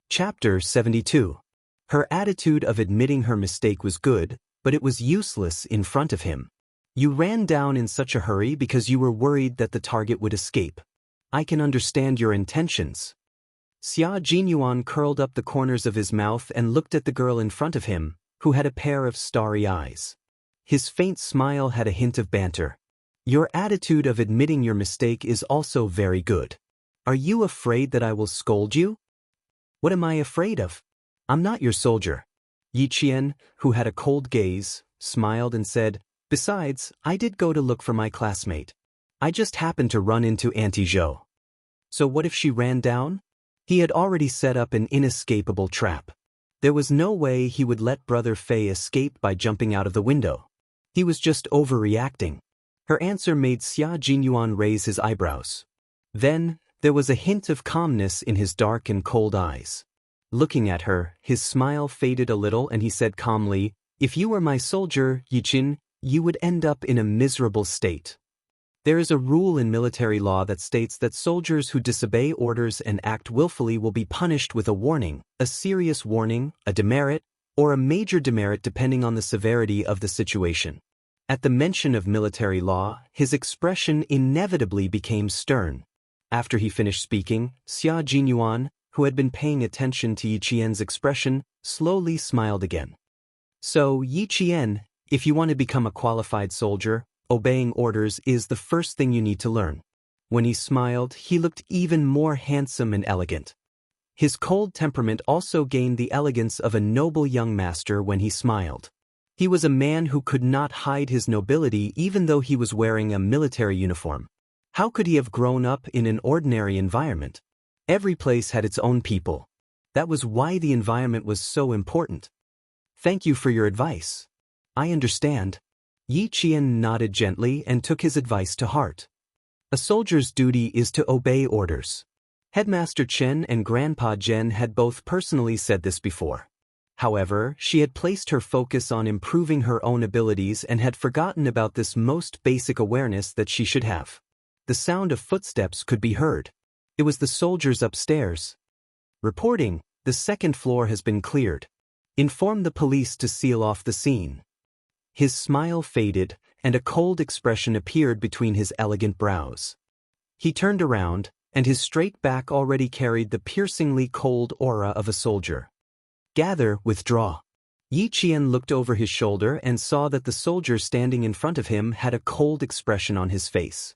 Chapter 72. Her attitude of admitting her mistake was good, but it was useless in front of him. You ran down in such a hurry because you were worried that the target would escape. I can understand your intentions. Xia Jinyuan curled up the corners of his mouth and looked at the girl in front of him, who had a pair of starry eyes. His faint smile had a hint of banter. Your attitude of admitting your mistake is also very good. Are you afraid that I will scold you? What am I afraid of? I'm not your soldier. Yi Qian, who had a cold gaze, smiled and said, Besides, I did go to look for my classmate. I just happened to run into Auntie Zhou. So what if she ran down? He had already set up an inescapable trap. There was no way he would let Brother Fei escape by jumping out of the window. He was just overreacting. Her answer made Xia Jinyuan raise his eyebrows. Then, there was a hint of calmness in his dark and cold eyes. Looking at her, his smile faded a little and he said calmly, If you were my soldier, Yi Qin, you would end up in a miserable state. There is a rule in military law that states that soldiers who disobey orders and act willfully will be punished with a warning, a serious warning, a demerit, or a major demerit depending on the severity of the situation. At the mention of military law, his expression inevitably became stern. After he finished speaking, Xia Jinyuan, who had been paying attention to Yi Qian's expression, slowly smiled again. So, Yi Qian, if you want to become a qualified soldier, obeying orders is the first thing you need to learn. When he smiled, he looked even more handsome and elegant. His cold temperament also gained the elegance of a noble young master when he smiled. He was a man who could not hide his nobility even though he was wearing a military uniform. How could he have grown up in an ordinary environment? Every place had its own people. That was why the environment was so important. Thank you for your advice. I understand. Yi Qian nodded gently and took his advice to heart. A soldier's duty is to obey orders. Headmaster Chen and Grandpa Zhen had both personally said this before. However, she had placed her focus on improving her own abilities and had forgotten about this most basic awareness that she should have. The sound of footsteps could be heard. It was the soldiers upstairs. Reporting, the second floor has been cleared. Inform the police to seal off the scene. His smile faded, and a cold expression appeared between his elegant brows. He turned around, and his straight back already carried the piercingly cold aura of a soldier. Gather, withdraw. Yi Qian looked over his shoulder and saw that the soldier standing in front of him had a cold expression on his face.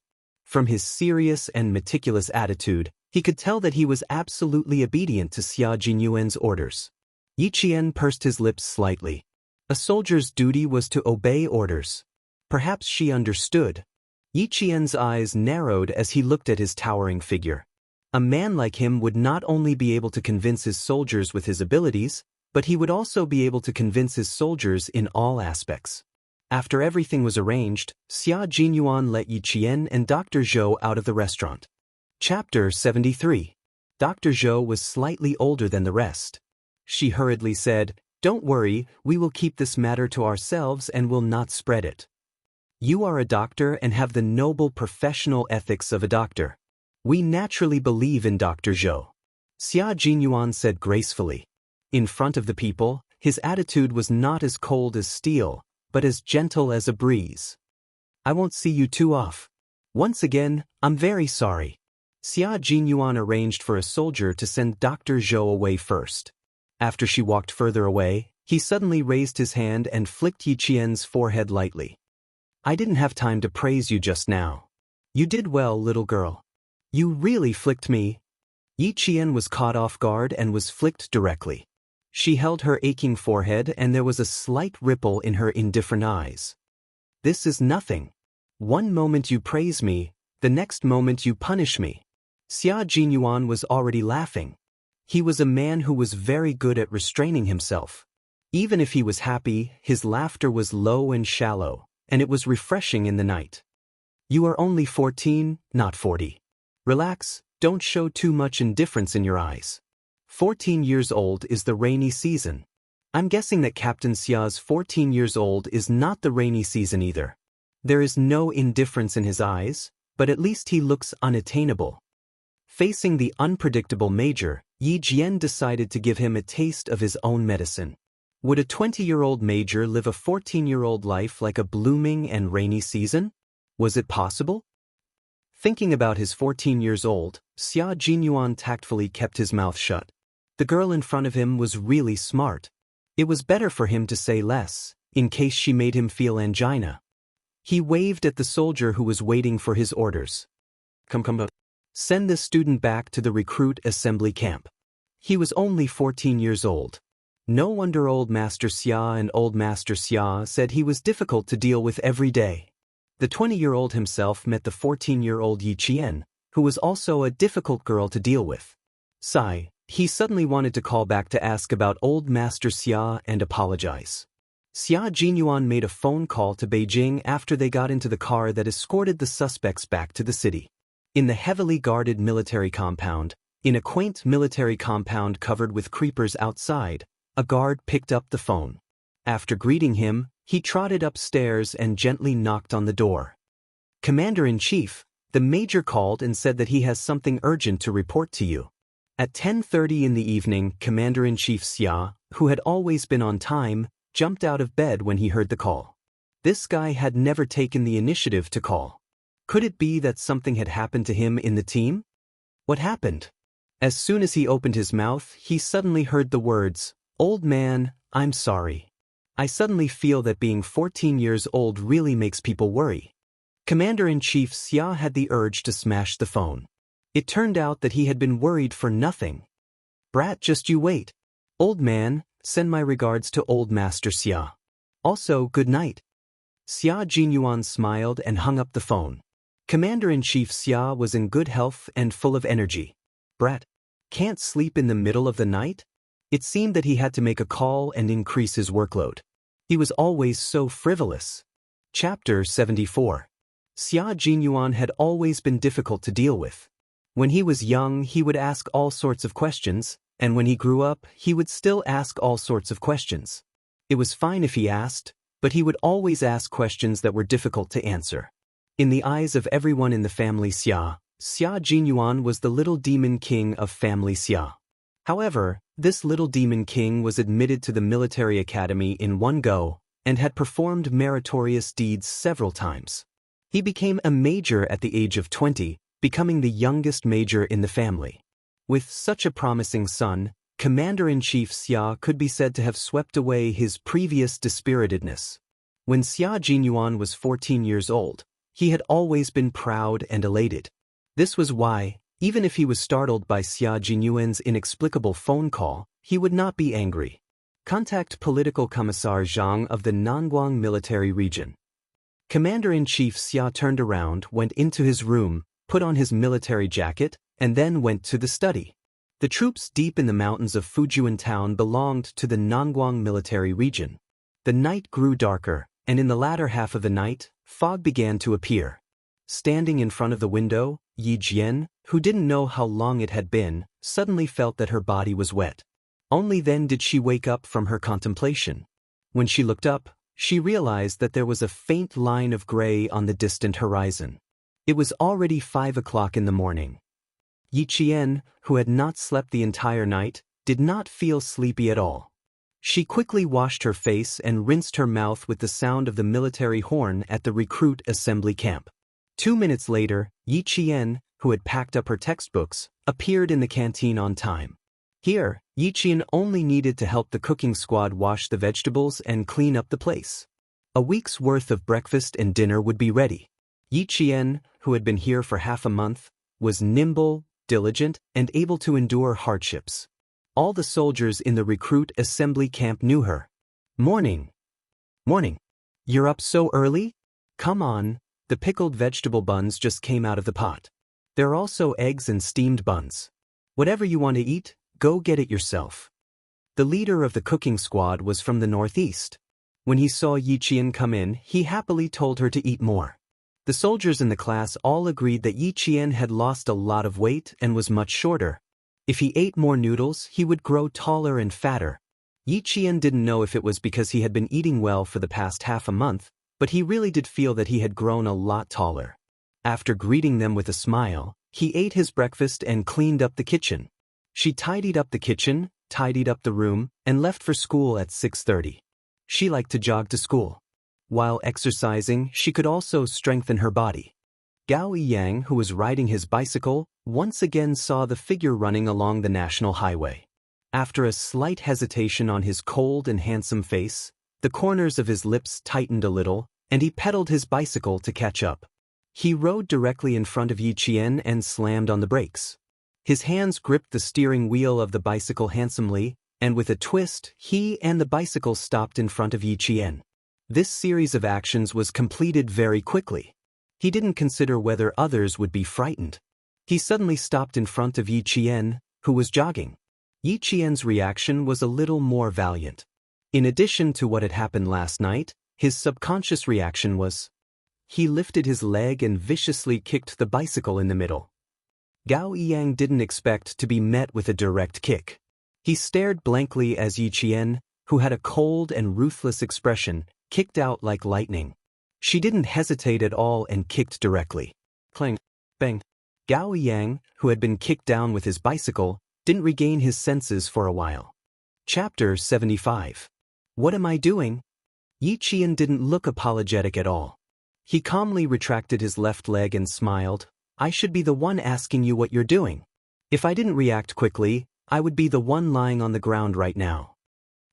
From his serious and meticulous attitude, he could tell that he was absolutely obedient to Xia Jinyuan's orders. Yi Qian pursed his lips slightly. A soldier's duty was to obey orders. Perhaps she understood. Yi Qian's eyes narrowed as he looked at his towering figure. A man like him would not only be able to convince his soldiers with his abilities, but he would also be able to convince his soldiers in all aspects. After everything was arranged, Xia Jinyuan let Yi Qian and Dr. Zhou out of the restaurant. Chapter 73. Dr. Zhou was slightly older than the rest. She hurriedly said, Don't worry, we will keep this matter to ourselves and will not spread it. You are a doctor and have the noble professional ethics of a doctor. We naturally believe in Dr. Zhou. Xia Jinyuan said gracefully. In front of the people, his attitude was not as cold as steel, but as gentle as a breeze. I won't see you too often. Once again, I'm very sorry. Xia Jinyuan arranged for a soldier to send Dr. Zhou away first. After she walked further away, he suddenly raised his hand and flicked Yi Qian's forehead lightly. I didn't have time to praise you just now. You did well, little girl. You really flicked me. Yi Qian was caught off guard and was flicked directly. She held her aching forehead and there was a slight ripple in her indifferent eyes. This is nothing. One moment you praise me, the next moment you punish me. Xia Jinyuan was already laughing. He was a man who was very good at restraining himself. Even if he was happy, his laughter was low and shallow, and it was refreshing in the night. You are only 14, not 40. Relax, don't show too much indifference in your eyes. 14 years old is the rainy season. I'm guessing that Captain Xia's 14 years old is not the rainy season either. There is no indifference in his eyes, but at least he looks unattainable. Facing the unpredictable Major, Yi Jian decided to give him a taste of his own medicine. Would a 20-year-old major live a 14-year-old life like a blooming and rainy season? Was it possible? Thinking about his 14 years old, Xia Jinyuan tactfully kept his mouth shut. The girl in front of him was really smart. It was better for him to say less, in case she made him feel angina. He waved at the soldier who was waiting for his orders. Come. Send this student back to the recruit assembly camp. He was only 14 years old. No wonder Old Master Xia and Old Master Xia said he was difficult to deal with every day. The 20-year-old himself met the 14-year-old Yi Qian, who was also a difficult girl to deal with. Sigh, he suddenly wanted to call back to ask about Old Master Xia and apologize. Xia Jinyuan made a phone call to Beijing after they got into the car that escorted the suspects back to the city. In the heavily guarded military compound, in a quaint military compound covered with creepers outside, a guard picked up the phone. After greeting him, he trotted upstairs and gently knocked on the door. Commander-in-Chief, the major called and said that he has something urgent to report to you. At 10:30 in the evening, Commander-in-Chief Xia, who had always been on time, jumped out of bed when he heard the call. This guy had never taken the initiative to call. Could it be that something had happened to him in the team? What happened? As soon as he opened his mouth, he suddenly heard the words, "Old man, I'm sorry. I suddenly feel that being 14 years old really makes people worry." Commander-in-Chief Xia had the urge to smash the phone. It turned out that he had been worried for nothing. "Brat, just you wait. Old man, send my regards to Old Master Xia. Also, good night." Xia Jinyuan smiled and hung up the phone. Commander-in-Chief Xia was in good health and full of energy. Brat, can't sleep in the middle of the night? It seemed that he had to make a call and increase his workload. He was always so frivolous. Chapter 74. Xia Jinyuan had always been difficult to deal with. When he was young, he would ask all sorts of questions, and when he grew up, he would still ask all sorts of questions. It was fine if he asked, but he would always ask questions that were difficult to answer. In the eyes of everyone in the family Xia, Xia Jinyuan was the little demon king of family Xia. However, this little demon king was admitted to the military academy in one go, and had performed meritorious deeds several times. He became a major at the age of 20, becoming the youngest major in the family. With such a promising son, Commander-in-Chief Xia could be said to have swept away his previous dispiritedness. When Xia Jinyuan was 14 years old, he had always been proud and elated. This was why, even if he was startled by Xia Jinyuan's inexplicable phone call, he would not be angry. Contact Political Commissar Zhang of the Nanguang military region. Commander-in-Chief Xia turned around, went into his room, put on his military jacket, and then went to the study. The troops deep in the mountains of Fujian town belonged to the Nanguang military region. The night grew darker, and in the latter half of the night, fog began to appear. Standing in front of the window, Yi Jian, who didn't know how long it had been, suddenly felt that her body was wet. Only then did she wake up from her contemplation. When she looked up, she realized that there was a faint line of gray on the distant horizon. It was already 5 o'clock in the morning. Yi Qian, who had not slept the entire night, did not feel sleepy at all. She quickly washed her face and rinsed her mouth with the sound of the military horn at the recruit assembly camp. 2 minutes later, Yi Qian, who had packed up her textbooks, appeared in the canteen on time. Here, Yi Qian only needed to help the cooking squad wash the vegetables and clean up the place. A week's worth of breakfast and dinner would be ready. Yi Qian, who had been here for half a month, was nimble, diligent, and able to endure hardships. All the soldiers in the recruit assembly camp knew her. Morning. Morning. You're up so early? Come on, the pickled vegetable buns just came out of the pot. There are also eggs and steamed buns. Whatever you want to eat, go get it yourself. The leader of the cooking squad was from the northeast. When he saw Yi Qian come in, he happily told her to eat more. The soldiers in the class all agreed that Yi Qian had lost a lot of weight and was much shorter. If he ate more noodles, he would grow taller and fatter. Yi Qian didn't know if it was because he had been eating well for the past half a month, but he really did feel that he had grown a lot taller. After greeting them with a smile, he ate his breakfast and cleaned up the kitchen. She tidied up the kitchen, tidied up the room, and left for school at 6:30. She liked to jog to school. While exercising, she could also strengthen her body. Gao Yang, who was riding his bicycle, once again saw the figure running along the national highway. After a slight hesitation on his cold and handsome face, the corners of his lips tightened a little, and he pedaled his bicycle to catch up. He rode directly in front of Yi Qian and slammed on the brakes. His hands gripped the steering wheel of the bicycle handsomely, and with a twist, he and the bicycle stopped in front of Yi Qian. This series of actions was completed very quickly. He didn't consider whether others would be frightened. He suddenly stopped in front of Yi Qian, who was jogging. Yi Qian's reaction was a little more valiant. In addition to what had happened last night, his subconscious reaction was, he lifted his leg and viciously kicked the bicycle in the middle. Gao Yang didn't expect to be met with a direct kick. He stared blankly as Yi Qian, who had a cold and ruthless expression, kicked out like lightning. She didn't hesitate at all and kicked directly. Clang, bang. Gao Yang, who had been kicked down with his bicycle, didn't regain his senses for a while. Chapter 75. What am I doing? Yi Qian didn't look apologetic at all. He calmly retracted his left leg and smiled. I should be the one asking you what you're doing. If I didn't react quickly, I would be the one lying on the ground right now.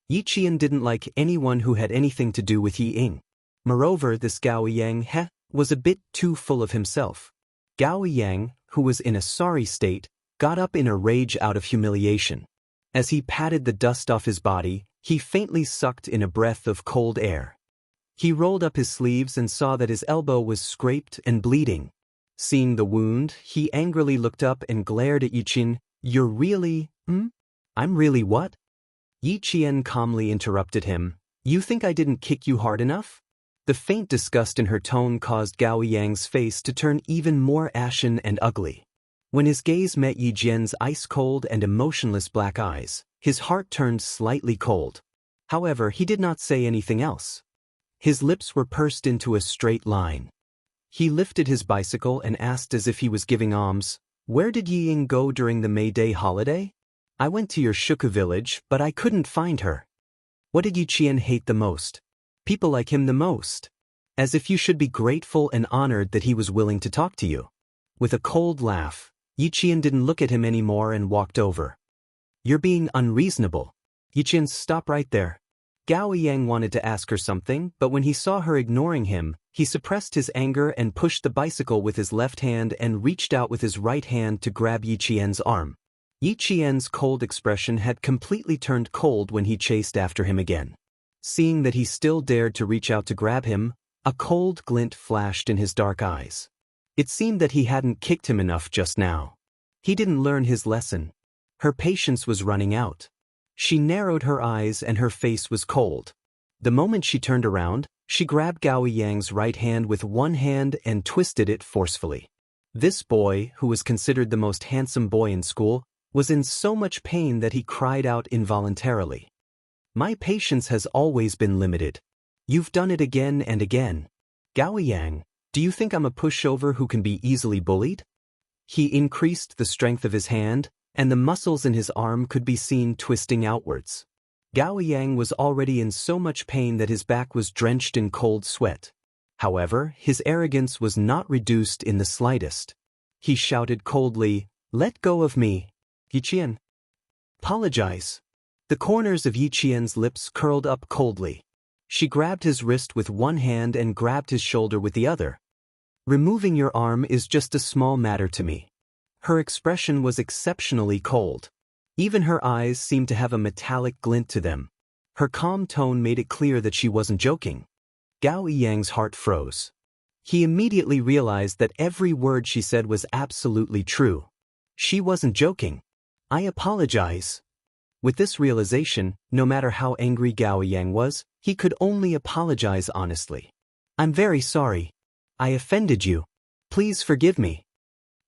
Yi Qian didn't like anyone who had anything to do with Yi Ying. Moreover, this Gao Yang was a bit too full of himself. Gao Yang, who was in a sorry state, got up in a rage out of humiliation. As he patted the dust off his body, he faintly sucked in a breath of cold air. He rolled up his sleeves and saw that his elbow was scraped and bleeding. Seeing the wound, he angrily looked up and glared at Yi Qian. You're really, I'm really what? Yi Qian calmly interrupted him. You think I didn't kick you hard enough? The faint disgust in her tone caused Gao Yang's face to turn even more ashen and ugly. When his gaze met Yi Qian's ice-cold and emotionless black eyes, his heart turned slightly cold. However, he did not say anything else. His lips were pursed into a straight line. He lifted his bicycle and asked as if he was giving alms, Where did Yi Ying go during the May Day holiday? I went to your Shuku village, but I couldn't find her. What did Yi Qian hate the most? People like him the most. As if you should be grateful and honored that he was willing to talk to you. With a cold laugh, Yi Qian didn't look at him anymore and walked over. You're being unreasonable. Yi Qian, stop right there. Gao Yang wanted to ask her something, but when he saw her ignoring him, he suppressed his anger and pushed the bicycle with his left hand and reached out with his right hand to grab Yi Qian's arm. Yi Qian's cold expression had completely turned cold when he chased after him again. Seeing that he still dared to reach out to grab him, a cold glint flashed in his dark eyes. It seemed that he hadn't kicked him enough just now. He didn't learn his lesson. Her patience was running out. She narrowed her eyes and her face was cold. The moment she turned around, she grabbed Gao Yang's right hand with one hand and twisted it forcefully. This boy, who was considered the most handsome boy in school, was in so much pain that he cried out involuntarily. My patience has always been limited. You've done it again and again. Gao Yang, do you think I'm a pushover who can be easily bullied? He increased the strength of his hand, and the muscles in his arm could be seen twisting outwards. Gao Yang was already in so much pain that his back was drenched in cold sweat. However, his arrogance was not reduced in the slightest. He shouted coldly, Let go of me. Yi Qian. Apologize. The corners of Yi Qian's lips curled up coldly. She grabbed his wrist with one hand and grabbed his shoulder with the other. Removing your arm is just a small matter to me. Her expression was exceptionally cold. Even her eyes seemed to have a metallic glint to them. Her calm tone made it clear that she wasn't joking. Gao Yang's heart froze. He immediately realized that every word she said was absolutely true. She wasn't joking. I apologize. With this realization, no matter how angry Gao Yang was, he could only apologize honestly. I'm very sorry. I offended you. Please forgive me.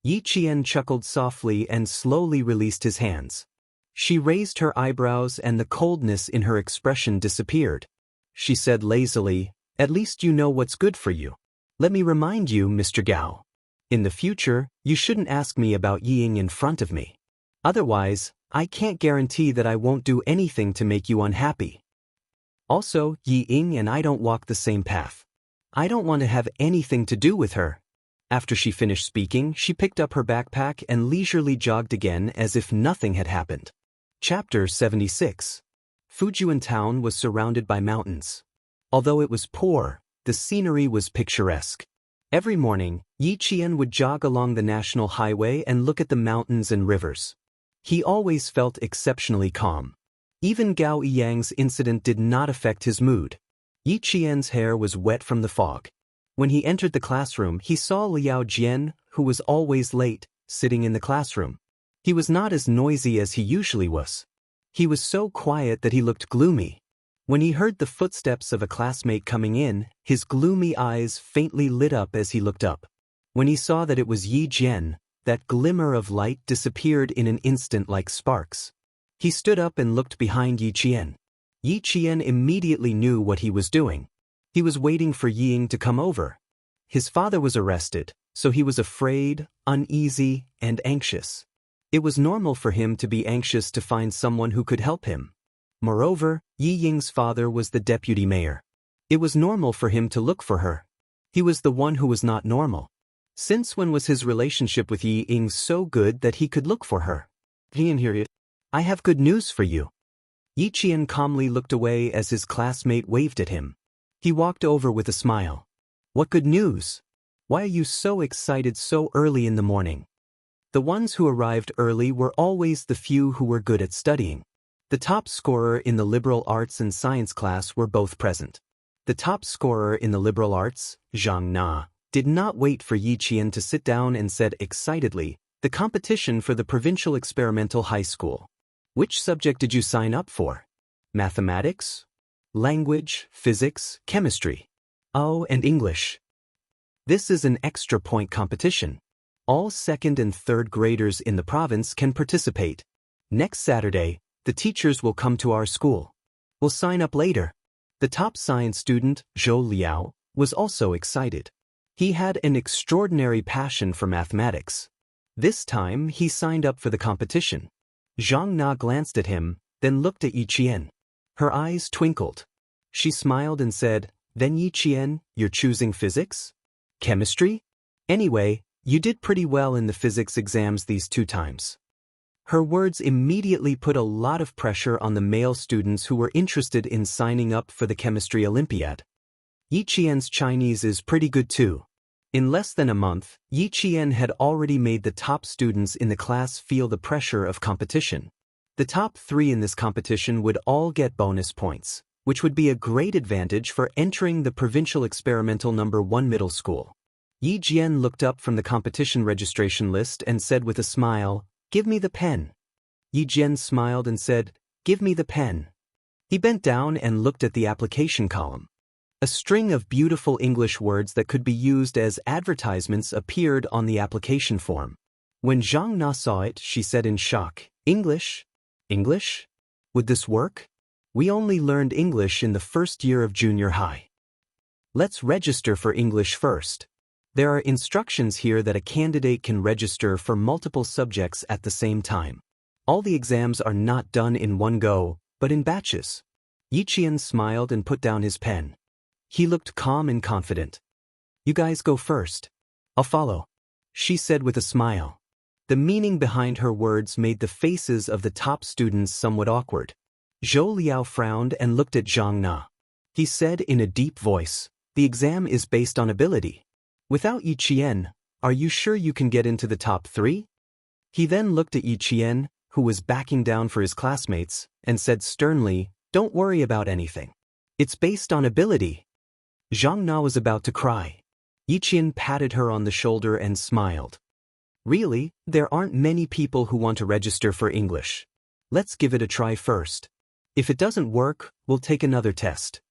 Yi Qian chuckled softly and slowly released his hands. She raised her eyebrows and the coldness in her expression disappeared. She said lazily, At least you know what's good for you. Let me remind you, Mr. Gao. In the future, you shouldn't ask me about Yi Ying in front of me. Otherwise, I can't guarantee that I won't do anything to make you unhappy. Also, Yi Ying and I don't walk the same path. I don't want to have anything to do with her." After she finished speaking, she picked up her backpack and leisurely jogged again as if nothing had happened. Chapter 76. Fujian town was surrounded by mountains. Although it was poor, the scenery was picturesque. Every morning, Yi Qian would jog along the national highway and look at the mountains and rivers. He always felt exceptionally calm. Even Gao Yang's incident did not affect his mood. Yi Qian's hair was wet from the fog. When he entered the classroom, he saw Liao Jian, who was always late, sitting in the classroom. He was not as noisy as he usually was. He was so quiet that he looked gloomy. When he heard the footsteps of a classmate coming in, his gloomy eyes faintly lit up as he looked up. When he saw that it was Yi Jian, that glimmer of light disappeared in an instant like sparks. He stood up and looked behind Yi Qian. Yi Qian immediately knew what he was doing. He was waiting for Yi Ying to come over. His father was arrested, so he was afraid, uneasy, and anxious. It was normal for him to be anxious to find someone who could help him. Moreover, Yi Ying's father was the deputy mayor. It was normal for him to look for her. He was the one who was not normal. Since when was his relationship with Yi Ying so good that he could look for her? I have good news for you. Yi Qian calmly looked away as his classmate waved at him. He walked over with a smile. What good news? Why are you so excited so early in the morning? The ones who arrived early were always the few who were good at studying. The top scorer in the liberal arts and science class were both present. The top scorer in the liberal arts, Zhang Na, did not wait for Yi Qian to sit down and said excitedly, "The competition for the provincial experimental high school. Which subject did you sign up for? Mathematics? Language, physics, chemistry? Oh, and English. This is an extra point competition. All second and third graders in the province can participate. Next Saturday, the teachers will come to our school. We'll sign up later." The top science student, Zhou Liao, was also excited. He had an extraordinary passion for mathematics. This time, he signed up for the competition. Zhang Na glanced at him, then looked at Yi Qian. Her eyes twinkled. She smiled and said, "Then Yi Qian, you're choosing physics? Chemistry? Anyway, you did pretty well in the physics exams these 2 times." Her words immediately put a lot of pressure on the male students who were interested in signing up for the chemistry Olympiad. Yi Qian's Chinese is pretty good too. In less than a month, Yi Qian had already made the top students in the class feel the pressure of competition. The top 3 in this competition would all get bonus points, which would be a great advantage for entering the provincial experimental No. 1 middle school. Yi Jian looked up from the competition registration list and said with a smile, "Give me the pen." Yi Jian smiled and said, "Give me the pen." He bent down and looked at the application column. A string of beautiful English words that could be used as advertisements appeared on the application form. When Zhang Na saw it, she said in shock, "English? English? Would this work? We only learned English in the first year of junior high. Let's register for English first." There are instructions here that a candidate can register for multiple subjects at the same time. All the exams are not done in one go, but in batches. Yi Qian smiled and put down his pen. He looked calm and confident. "You guys go first. I'll follow," she said with a smile. The meaning behind her words made the faces of the top students somewhat awkward. Zhou Liao frowned and looked at Zhang Na. He said in a deep voice, "The exam is based on ability. Without Yi Qian, are you sure you can get into the top 3? He then looked at Yi Qian, who was backing down for his classmates, and said sternly, "Don't worry about anything. It's based on ability." Zhang Na was about to cry. Yi Qian patted her on the shoulder and smiled. "Really, there aren't many people who want to register for English. Let's give it a try first. If it doesn't work, we'll take another test."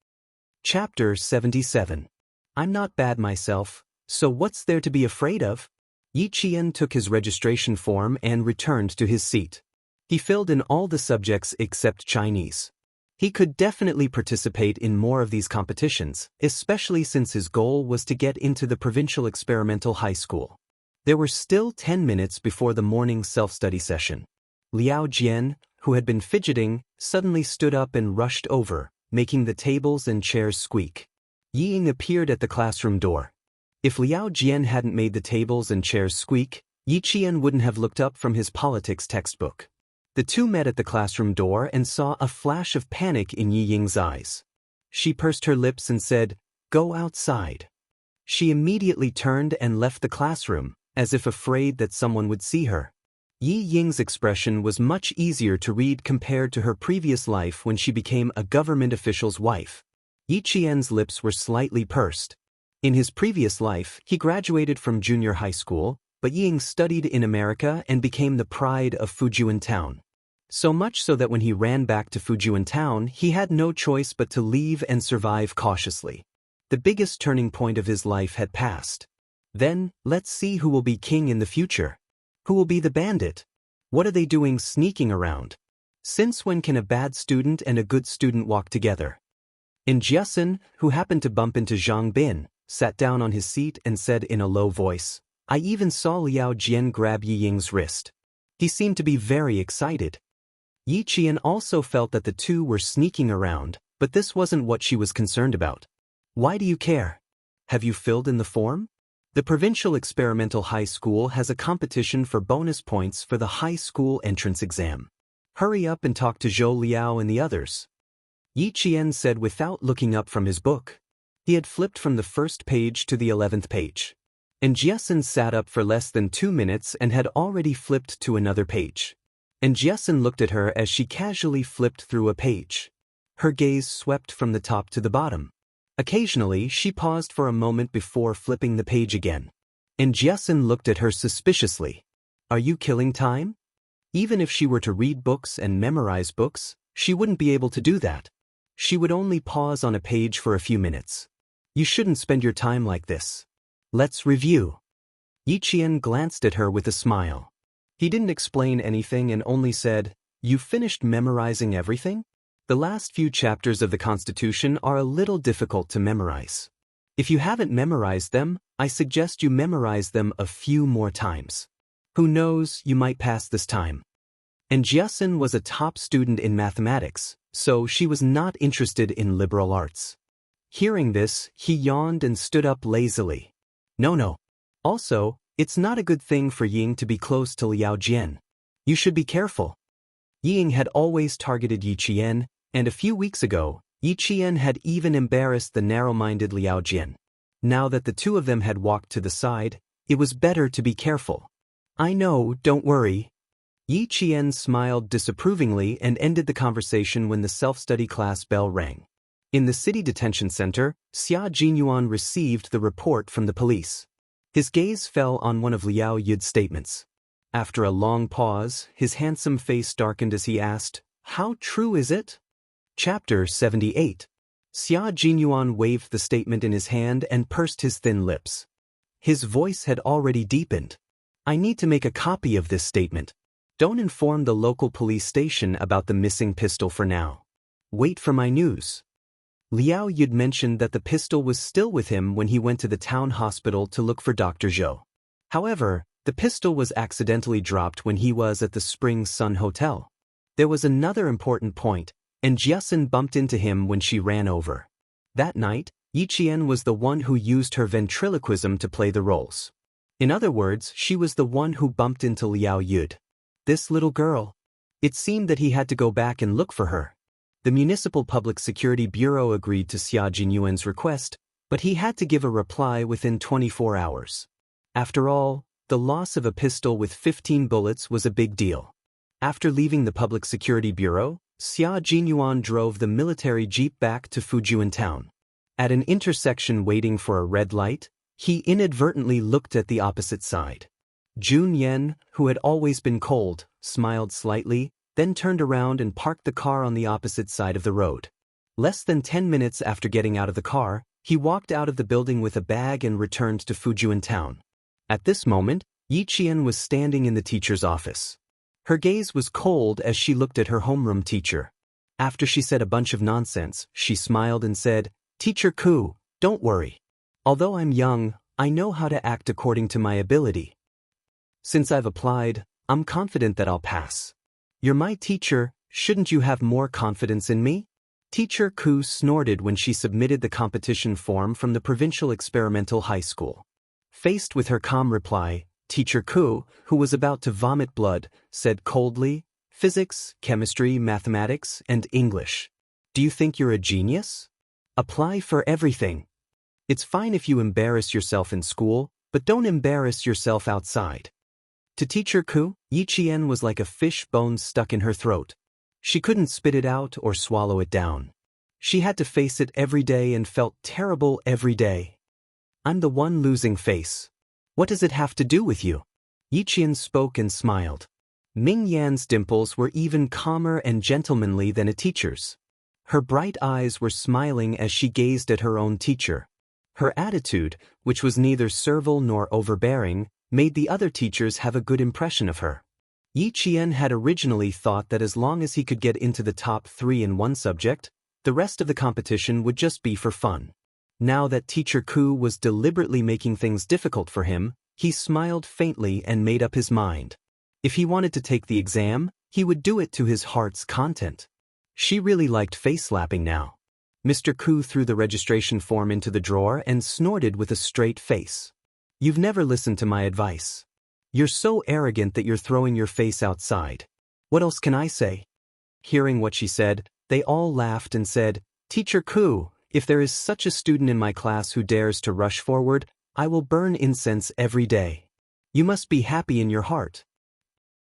Chapter 77. I'm not bad myself, so what's there to be afraid of? Yi Qian took his registration form and returned to his seat. He filled in all the subjects except Chinese. He could definitely participate in more of these competitions, especially since his goal was to get into the provincial experimental high school. There were still 10 minutes before the morning self-study session. Liao Jian, who had been fidgeting, suddenly stood up and rushed over, making the tables and chairs squeak. Yi Ying appeared at the classroom door. If Liao Jian hadn't made the tables and chairs squeak, Yi Qian wouldn't have looked up from his politics textbook. The two met at the classroom door and saw a flash of panic in Yi Ying's eyes. She pursed her lips and said, "Go outside." She immediately turned and left the classroom, as if afraid that someone would see her. Yi Ying's expression was much easier to read compared to her previous life when she became a government official's wife. Yi Qian's lips were slightly pursed. In his previous life, he graduated from junior high school, but Yi Ying studied in America and became the pride of Fujian Town. So much so that when he ran back to Fujian Town, he had no choice but to leave and survive cautiously. The biggest turning point of his life had passed. Then, let's see who will be king in the future. Who will be the bandit? What are they doing sneaking around? Since when can a bad student and a good student walk together? And Jiasun, who happened to bump into Zhang Bin, sat down on his seat and said in a low voice, "I even saw Liao Jian grab Yi Ying's wrist." He seemed to be very excited. Yi Qian also felt that the two were sneaking around, but this wasn't what she was concerned about. "Why do you care? Have you filled in the form? The Provincial Experimental High School has a competition for bonus points for the high school entrance exam. Hurry up and talk to Zhou Liao and the others." Yi Qian said without looking up from his book. He had flipped from the first page to the 11th page. And Jiasun sat up for less than 2 minutes and had already flipped to another page. And Jiasun looked at her as she casually flipped through a page. Her gaze swept from the top to the bottom. Occasionally, she paused for a moment before flipping the page again. And Jiasun looked at her suspiciously. "Are you killing time?" Even if she were to read books and memorize books, she wouldn't be able to do that. She would only pause on a page for a few minutes. "You shouldn't spend your time like this. Let's review." Yi Qian glanced at her with a smile. He didn't explain anything and only said, "You finished memorizing everything? The last few chapters of the Constitution are a little difficult to memorize. If you haven't memorized them, I suggest you memorize them a few more times. Who knows, you might pass this time." And Jiasun was a top student in mathematics, so she was not interested in liberal arts. Hearing this, he yawned and stood up lazily. No. Also, it's not a good thing for Ying to be close to Liao Jian. You should be careful. Ying had always targeted Yi Qian, and a few weeks ago, Yi Qian had even embarrassed the narrow-minded Liao Jian. Now that the two of them had walked to the side, it was better to be careful. "I know, don't worry." Yi Qian smiled disapprovingly and ended the conversation when the self-study class bell rang. In the city detention center, Xia Jinyuan received the report from the police. His gaze fell on one of Liao Yud's statements. After a long pause, his handsome face darkened as he asked, "How true is it?" Chapter 78. Xia Jinyuan waved the statement in his hand and pursed his thin lips. His voice had already deepened. "I need to make a copy of this statement. Don't inform the local police station about the missing pistol for now. Wait for my news." Liao Yud mentioned that the pistol was still with him when he went to the town hospital to look for Dr. Zhou. However, the pistol was accidentally dropped when he was at the Spring Sun Hotel. There was another important point, and Jiasun bumped into him when she ran over. That night, Yi Qian was the one who used her ventriloquism to play the roles. In other words, she was the one who bumped into Liao Yud. This little girl. It seemed that he had to go back and look for her. The Municipal Public Security Bureau agreed to Xia Jinyuan's request, but he had to give a reply within 24 hours. After all, the loss of a pistol with 15 bullets was a big deal. After leaving the Public Security Bureau, Xia Jinyuan drove the military jeep back to Fujian Town. At an intersection waiting for a red light, he inadvertently looked at the opposite side. Jun Yen, who had always been cold, smiled slightly, then turned around and parked the car on the opposite side of the road. Less than 10 minutes after getting out of the car, he walked out of the building with a bag and returned to Fujian Town. At this moment, Yi Qian was standing in the teacher's office. Her gaze was cold as she looked at her homeroom teacher. After she said a bunch of nonsense, she smiled and said, "Teacher Ku, don't worry. Although I'm young, I know how to act according to my ability. Since I've applied, I'm confident that I'll pass." You're my teacher, shouldn't you have more confidence in me? Teacher Ku snorted when she submitted the competition form from the provincial experimental high school. Faced with her calm reply, Teacher Ku, who was about to vomit blood, said coldly, "Physics, chemistry, mathematics, and English. Do you think you're a genius? Apply for everything. It's fine if you embarrass yourself in school, but don't embarrass yourself outside." To Teacher Ku, Yi Qian was like a fish bone stuck in her throat. She couldn't spit it out or swallow it down. She had to face it every day and felt terrible every day. "I'm the one losing face. What does it have to do with you?" Yi Qian spoke and smiled. Ming Yan's dimples were even calmer and gentlemanly than a teacher's. Her bright eyes were smiling as she gazed at her own teacher. Her attitude, which was neither servile nor overbearing, made the other teachers have a good impression of her. Yi Qian had originally thought that as long as he could get into the top 3 in one subject, the rest of the competition would just be for fun. Now that Teacher Ku was deliberately making things difficult for him, he smiled faintly and made up his mind. If he wanted to take the exam, he would do it to his heart's content. She really liked face-slapping now. Mr. Ku threw the registration form into the drawer and snorted with a straight face. "You've never listened to my advice. You're so arrogant that you're throwing your face outside. What else can I say?" Hearing what she said, they all laughed and said, "Teacher Ku, if there is such a student in my class who dares to rush forward, I will burn incense every day. You must be happy in your heart."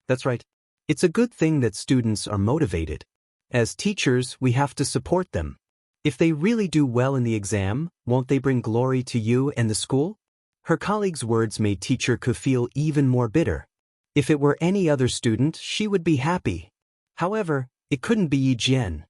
That's right. It's a good thing that students are motivated. As teachers, we have to support them. If they really do well in the exam, won't they bring glory to you and the school? Her colleague's words made Teacher Ku feel even more bitter. If it were any other student, she would be happy. However, it couldn't be Yi Jian.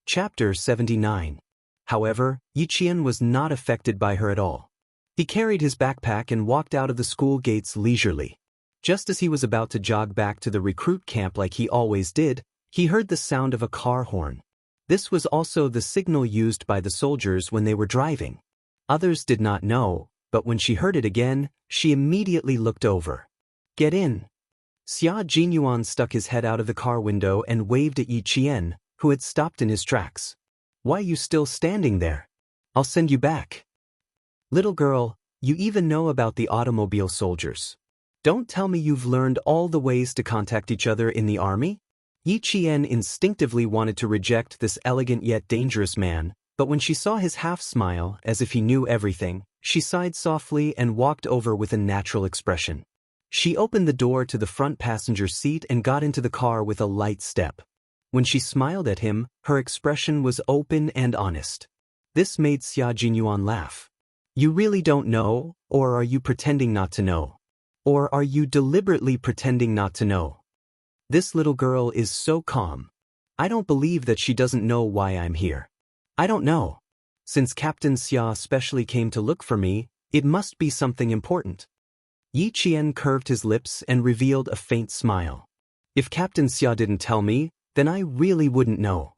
Chapter 79. However, Yi Qian was not affected by her at all. He carried his backpack and walked out of the school gates leisurely. Just as he was about to jog back to the recruit camp like he always did, he heard the sound of a car horn. This was also the signal used by the soldiers when they were driving. Others did not know, but when she heard it again, she immediately looked over. "Get in." Xia Jinyuan stuck his head out of the car window and waved at Yi Qian, who had stopped in his tracks. "Why are you still standing there? I'll send you back." "Little girl, you even know about the automobile soldiers. Don't tell me you've learned all the ways to contact each other in the army?" Yi Qian instinctively wanted to reject this elegant yet dangerous man, but when she saw his half-smile, as if he knew everything, she sighed softly and walked over with a natural expression. She opened the door to the front passenger seat and got into the car with a light step. When she smiled at him, her expression was open and honest. This made Xia Jinyuan laugh. "You really don't know, or are you pretending not to know? Or are you deliberately pretending not to know? This little girl is so calm. I don't believe that she doesn't know why I'm here. I don't know. Since Captain Xia especially came to look for me, it must be something important." Yi Qian curved his lips and revealed a faint smile. "If Captain Xia didn't tell me, then I really wouldn't know."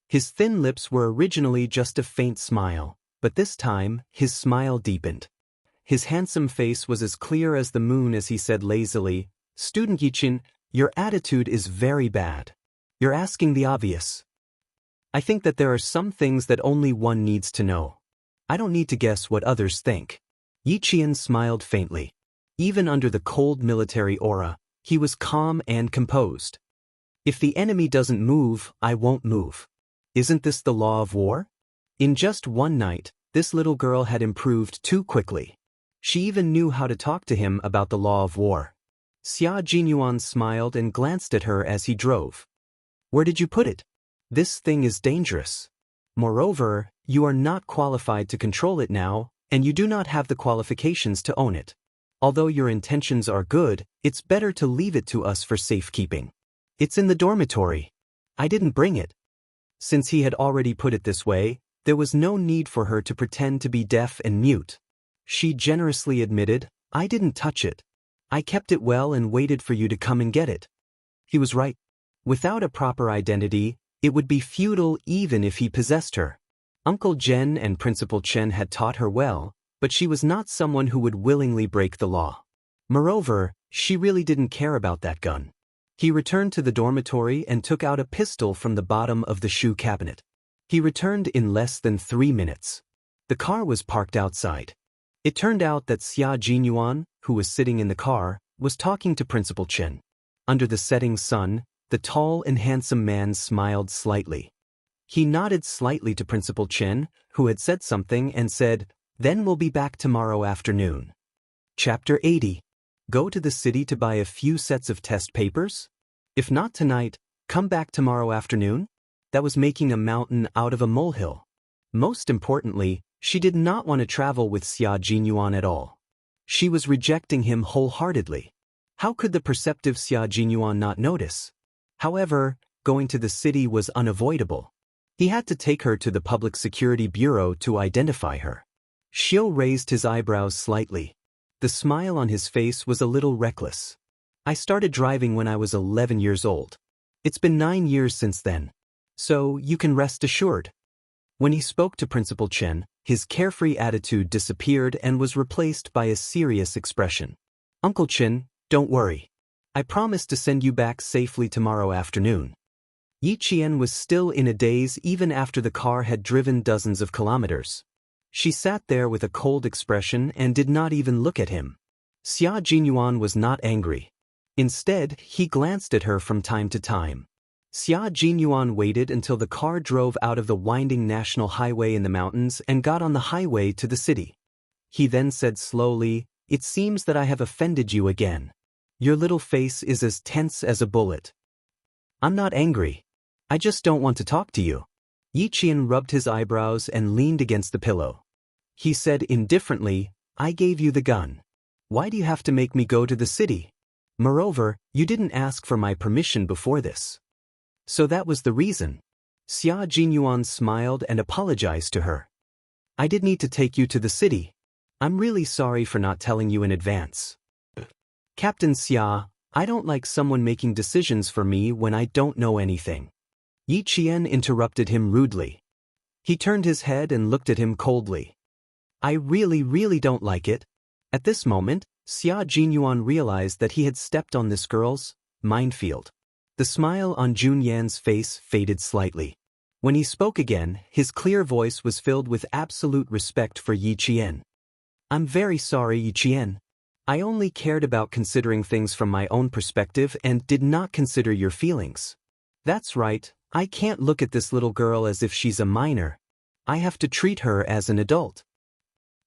His thin lips were originally just a faint smile, but this time, his smile deepened. His handsome face was as clear as the moon as he said lazily, "Student Yi Qian, your attitude is very bad. You're asking the obvious. I think that there are some things that only one needs to know. I don't need to guess what others think." Yi Qian smiled faintly. Even under the cold military aura, he was calm and composed. "If the enemy doesn't move, I won't move. Isn't this the law of war?" In just one night, this little girl had improved too quickly. She even knew how to talk to him about the law of war. Xia Jinyuan smiled and glanced at her as he drove. "Where did you put it? This thing is dangerous. Moreover, you are not qualified to control it now, and you do not have the qualifications to own it. Although your intentions are good, it's better to leave it to us for safekeeping. It's in the dormitory. I didn't bring it." Since he had already put it this way, there was no need for her to pretend to be deaf and mute. She generously admitted, "I didn't touch it. I kept it well and waited for you to come and get it." He was right. Without a proper identity, it would be futile even if he possessed her. Uncle Jen and Principal Chen had taught her well, but she was not someone who would willingly break the law. Moreover, she really didn't care about that gun. He returned to the dormitory and took out a pistol from the bottom of the shoe cabinet. He returned in less than 3 minutes. The car was parked outside. It turned out that Xia Jinyuan, who was sitting in the car, was talking to Principal Chen. Under the setting sun, the tall and handsome man smiled slightly. He nodded slightly to Principal Chen, who had said something, and said, "Then we'll be back tomorrow afternoon." Chapter 80. Go to the city to buy a few sets of test papers? If not tonight, come back tomorrow afternoon? That was making a mountain out of a molehill. Most importantly, she did not want to travel with Xia Jinyuan at all. She was rejecting him wholeheartedly. How could the perceptive Xia Jinyuan not notice? However, going to the city was unavoidable. He had to take her to the Public Security Bureau to identify her. Xiu raised his eyebrows slightly. The smile on his face was a little reckless. I started driving when I was 11 years old. It's been 9 years since then. So you can rest assured. When he spoke to Principal Chen, his carefree attitude disappeared and was replaced by a serious expression. Uncle Chen, don't worry. I promise to send you back safely tomorrow afternoon. Yi Qian was still in a daze even after the car had driven dozens of kilometers. She sat there with a cold expression and did not even look at him. Xia Jinyuan was not angry. Instead, he glanced at her from time to time. Xia Jinyuan waited until the car drove out of the winding national highway in the mountains and got on the highway to the city. He then said slowly, "It seems that I have offended you again. Your little face is as tense as a bullet." "I'm not angry. I just don't want to talk to you." Yi Qian rubbed his eyebrows and leaned against the pillow. He said indifferently, "I gave you the gun. Why do you have to make me go to the city? Moreover, you didn't ask for my permission before this." "So that was the reason." Xia Jinyuan smiled and apologized to her. "I did need to take you to the city. I'm really sorry for not telling you in advance." "Captain Xia, I don't like someone making decisions for me when I don't know anything." Yi Qian interrupted him rudely. He turned his head and looked at him coldly. "I really don't like it." At this moment, Xia Jinyuan realized that he had stepped on this girl's minefield. The smile on Jun Yan's face faded slightly. When he spoke again, his clear voice was filled with absolute respect for Yi Qian. "I'm very sorry, Yi Qian. I only cared about considering things from my own perspective and did not consider your feelings. That's right, I can't look at this little girl as if she's a minor. I have to treat her as an adult.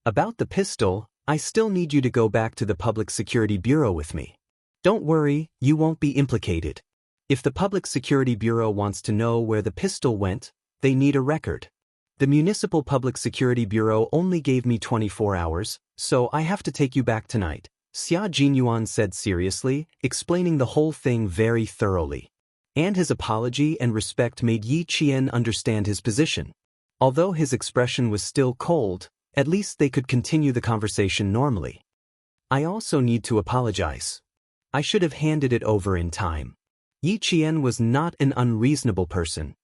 About the pistol, I still need you to go back to the Public Security Bureau with me. Don't worry, you won't be implicated. If the Public Security Bureau wants to know where the pistol went, they need a record. The Municipal Public Security Bureau only gave me 24 hours, so I have to take you back tonight," Xia Jinyuan said seriously, explaining the whole thing very thoroughly. And his apology and respect made Yi Qian understand his position. Although his expression was still cold, at least they could continue the conversation normally. "I also need to apologize. I should have handed it over in time." Yi Qian was not an unreasonable person.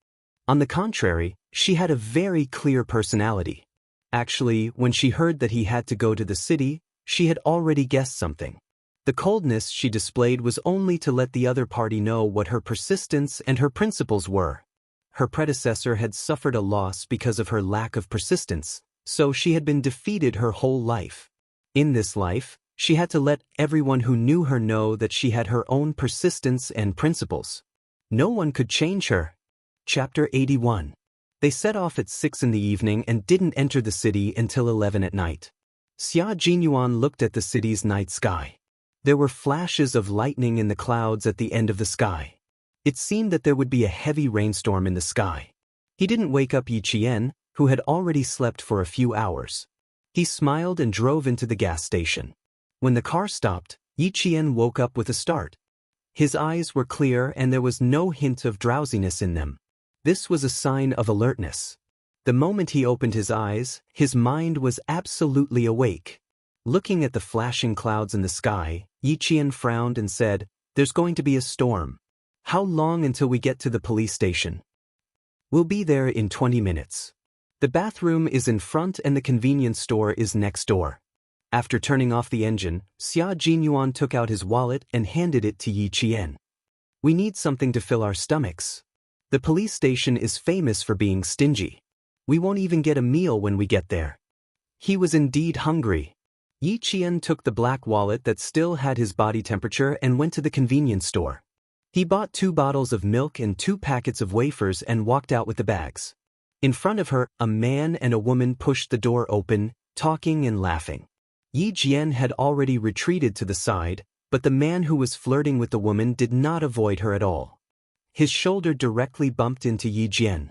On the contrary, she had a very clear personality. Actually, when she heard that he had to go to the city, she had already guessed something. The coldness she displayed was only to let the other party know what her persistence and her principles were. Her predecessor had suffered a loss because of her lack of persistence, so she had been defeated her whole life. In this life, she had to let everyone who knew her know that she had her own persistence and principles. No one could change her. Chapter 81. They set off at 6 in the evening and didn't enter the city until 11 at night. Xia Jinyuan looked at the city's night sky. There were flashes of lightning in the clouds at the end of the sky. It seemed that there would be a heavy rainstorm in the sky. He didn't wake up Yi Qian, who had already slept for a few hours. He smiled and drove into the gas station. When the car stopped, Yi Qian woke up with a start. His eyes were clear and there was no hint of drowsiness in them. This was a sign of alertness. The moment he opened his eyes, his mind was absolutely awake. Looking at the flashing clouds in the sky, Yi Qian frowned and said, "There's going to be a storm. How long until we get to the police station?" "We'll be there in 20 minutes. The bathroom is in front and the convenience store is next door." After turning off the engine, Xia Jinyuan took out his wallet and handed it to Yi Qian. We need something to fill our stomachs. The police station is famous for being stingy. We won't even get a meal when we get there. He was indeed hungry. Yi Qian took the black wallet that still had his body temperature and went to the convenience store. He bought 2 bottles of milk and 2 packets of wafers and walked out with the bags. In front of her, a man and a woman pushed the door open, talking and laughing. Yi Jian had already retreated to the side, but the man who was flirting with the woman did not avoid her at all. His shoulder directly bumped into Yi Jian.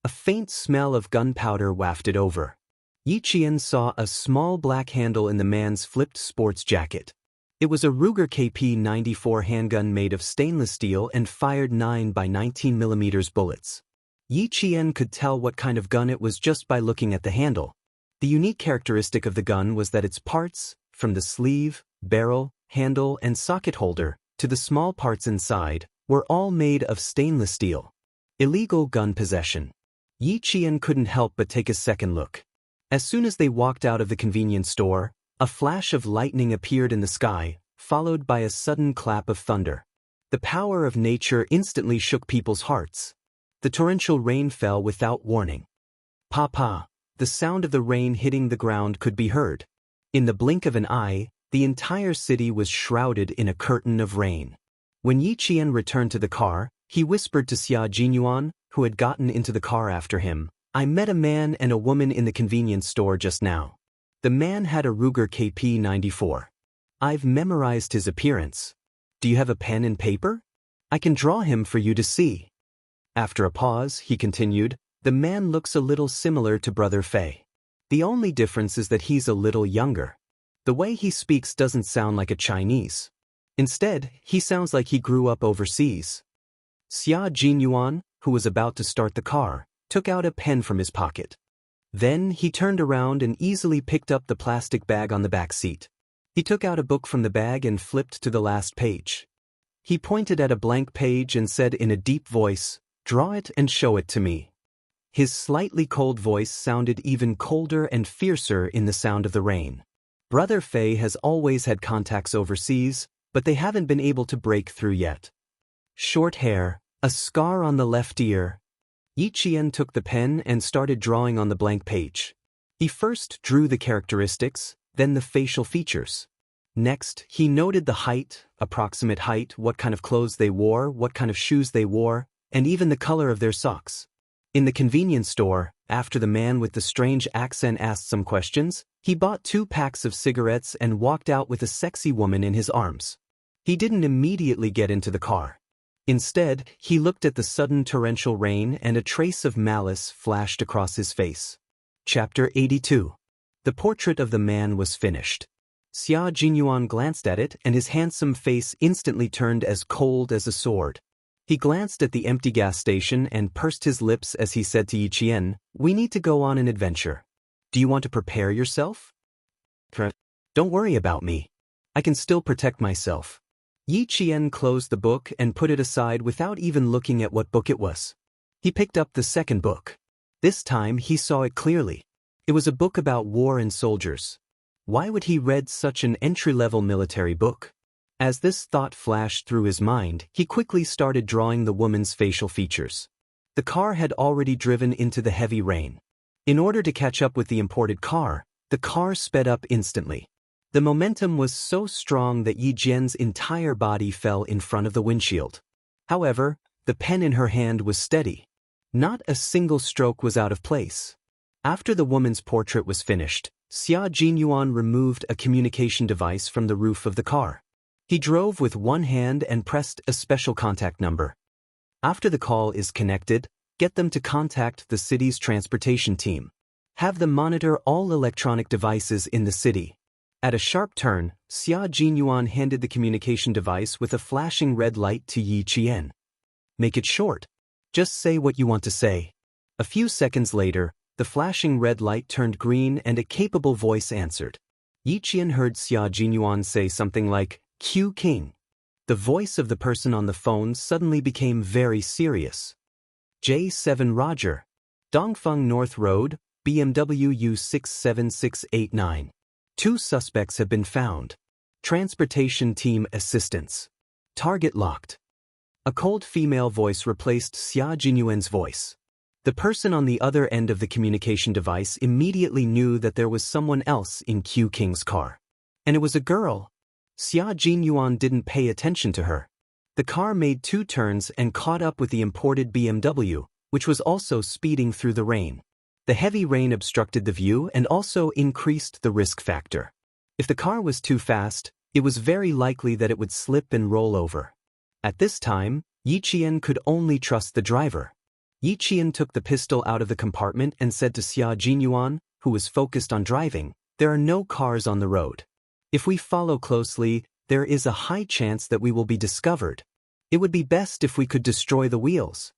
A faint smell of gunpowder wafted over. Yi Jian saw a small black handle in the man's flipped sports jacket. It was a Ruger KP-94 handgun made of stainless steel and fired 9x19mm bullets. Yi Qian could tell what kind of gun it was just by looking at the handle. The unique characteristic of the gun was that its parts, from the sleeve, barrel, handle and socket holder, to the small parts inside, were all made of stainless steel. Illegal gun possession. Yi Qian couldn't help but take a second look. As soon as they walked out of the convenience store, a flash of lightning appeared in the sky, followed by a sudden clap of thunder. The power of nature instantly shook people's hearts. The torrential rain fell without warning. Pa-pa, the sound of the rain hitting the ground could be heard. In the blink of an eye, the entire city was shrouded in a curtain of rain. When Yi Qian returned to the car, he whispered to Xia Jinyuan, who had gotten into the car after him, "I met a man and a woman in the convenience store just now. The man had a Ruger KP-94. I've memorized his appearance. Do you have a pen and paper? I can draw him for you to see." After a pause, he continued, "The man looks a little similar to Brother Fei. The only difference is that he's a little younger. The way he speaks doesn't sound like a Chinese. Instead, he sounds like he grew up overseas." Xia Jinyuan, who was about to start the car, took out a pen from his pocket. Then he turned around and easily picked up the plastic bag on the back seat. He took out a book from the bag and flipped to the last page. He pointed at a blank page and said in a deep voice, "Draw it and show it to me." His slightly cold voice sounded even colder and fiercer in the sound of the rain. Brother Fei has always had contacts overseas, but they haven't been able to break through yet. Short hair, a scar on the left ear. Yi Qian took the pen and started drawing on the blank page. He first drew the characteristics, then the facial features. Next, he noted the height, approximate height, what kind of clothes they wore, what kind of shoes they wore, and even the color of their socks. In the convenience store, after the man with the strange accent asked some questions, he bought 2 packs of cigarettes and walked out with a sexy woman in his arms. He didn't immediately get into the car. Instead, he looked at the sudden torrential rain and a trace of malice flashed across his face. Chapter 82. The portrait of the man was finished. Xia Jinyuan glanced at it and his handsome face instantly turned as cold as a sword. He glanced at the empty gas station and pursed his lips as he said to Yi Qian, "We need to go on an adventure. Do you want to prepare yourself?" "Don't worry about me. I can still protect myself." Yi Qian closed the book and put it aside without even looking at what book it was. He picked up the second book. This time he saw it clearly. It was a book about war and soldiers. Why would he read such an entry-level military book? As this thought flashed through his mind, he quickly started drawing the woman's facial features. The car had already driven into the heavy rain. In order to catch up with the imported car, the car sped up instantly. The momentum was so strong that Yi Jian's entire body fell in front of the windshield. However, the pen in her hand was steady. Not a single stroke was out of place. After the woman's portrait was finished, Xia Jinyuan removed a communication device from the roof of the car. He drove with one hand and pressed a special contact number. After the call is connected, get them to contact the city's transportation team. Have them monitor all electronic devices in the city. At a sharp turn, Xia Jinyuan handed the communication device with a flashing red light to Yi Qian. "Make it short. Just say what you want to say." A few seconds later, the flashing red light turned green and a capable voice answered. Yi Qian heard Xia Jinyuan say something like, "Q King." The voice of the person on the phone suddenly became very serious. "J7 Roger. Dongfeng North Road, BMW U67689. 2 suspects have been found. Transportation team assistance. Target locked." A cold female voice replaced Xia Jinyuan's voice. The person on the other end of the communication device immediately knew that there was someone else in Q King's car. And it was a girl. Xia Jinyuan didn't pay attention to her. The car made 2 turns and caught up with the imported BMW, which was also speeding through the rain. The heavy rain obstructed the view and also increased the risk factor. If the car was too fast, it was very likely that it would slip and roll over. At this time, Yi Qian could only trust the driver. Yi Qian took the pistol out of the compartment and said to Xia Jinyuan, who was focused on driving, "There are no cars on the road. If we follow closely, there is a high chance that we will be discovered. It would be best if we could destroy the wheels."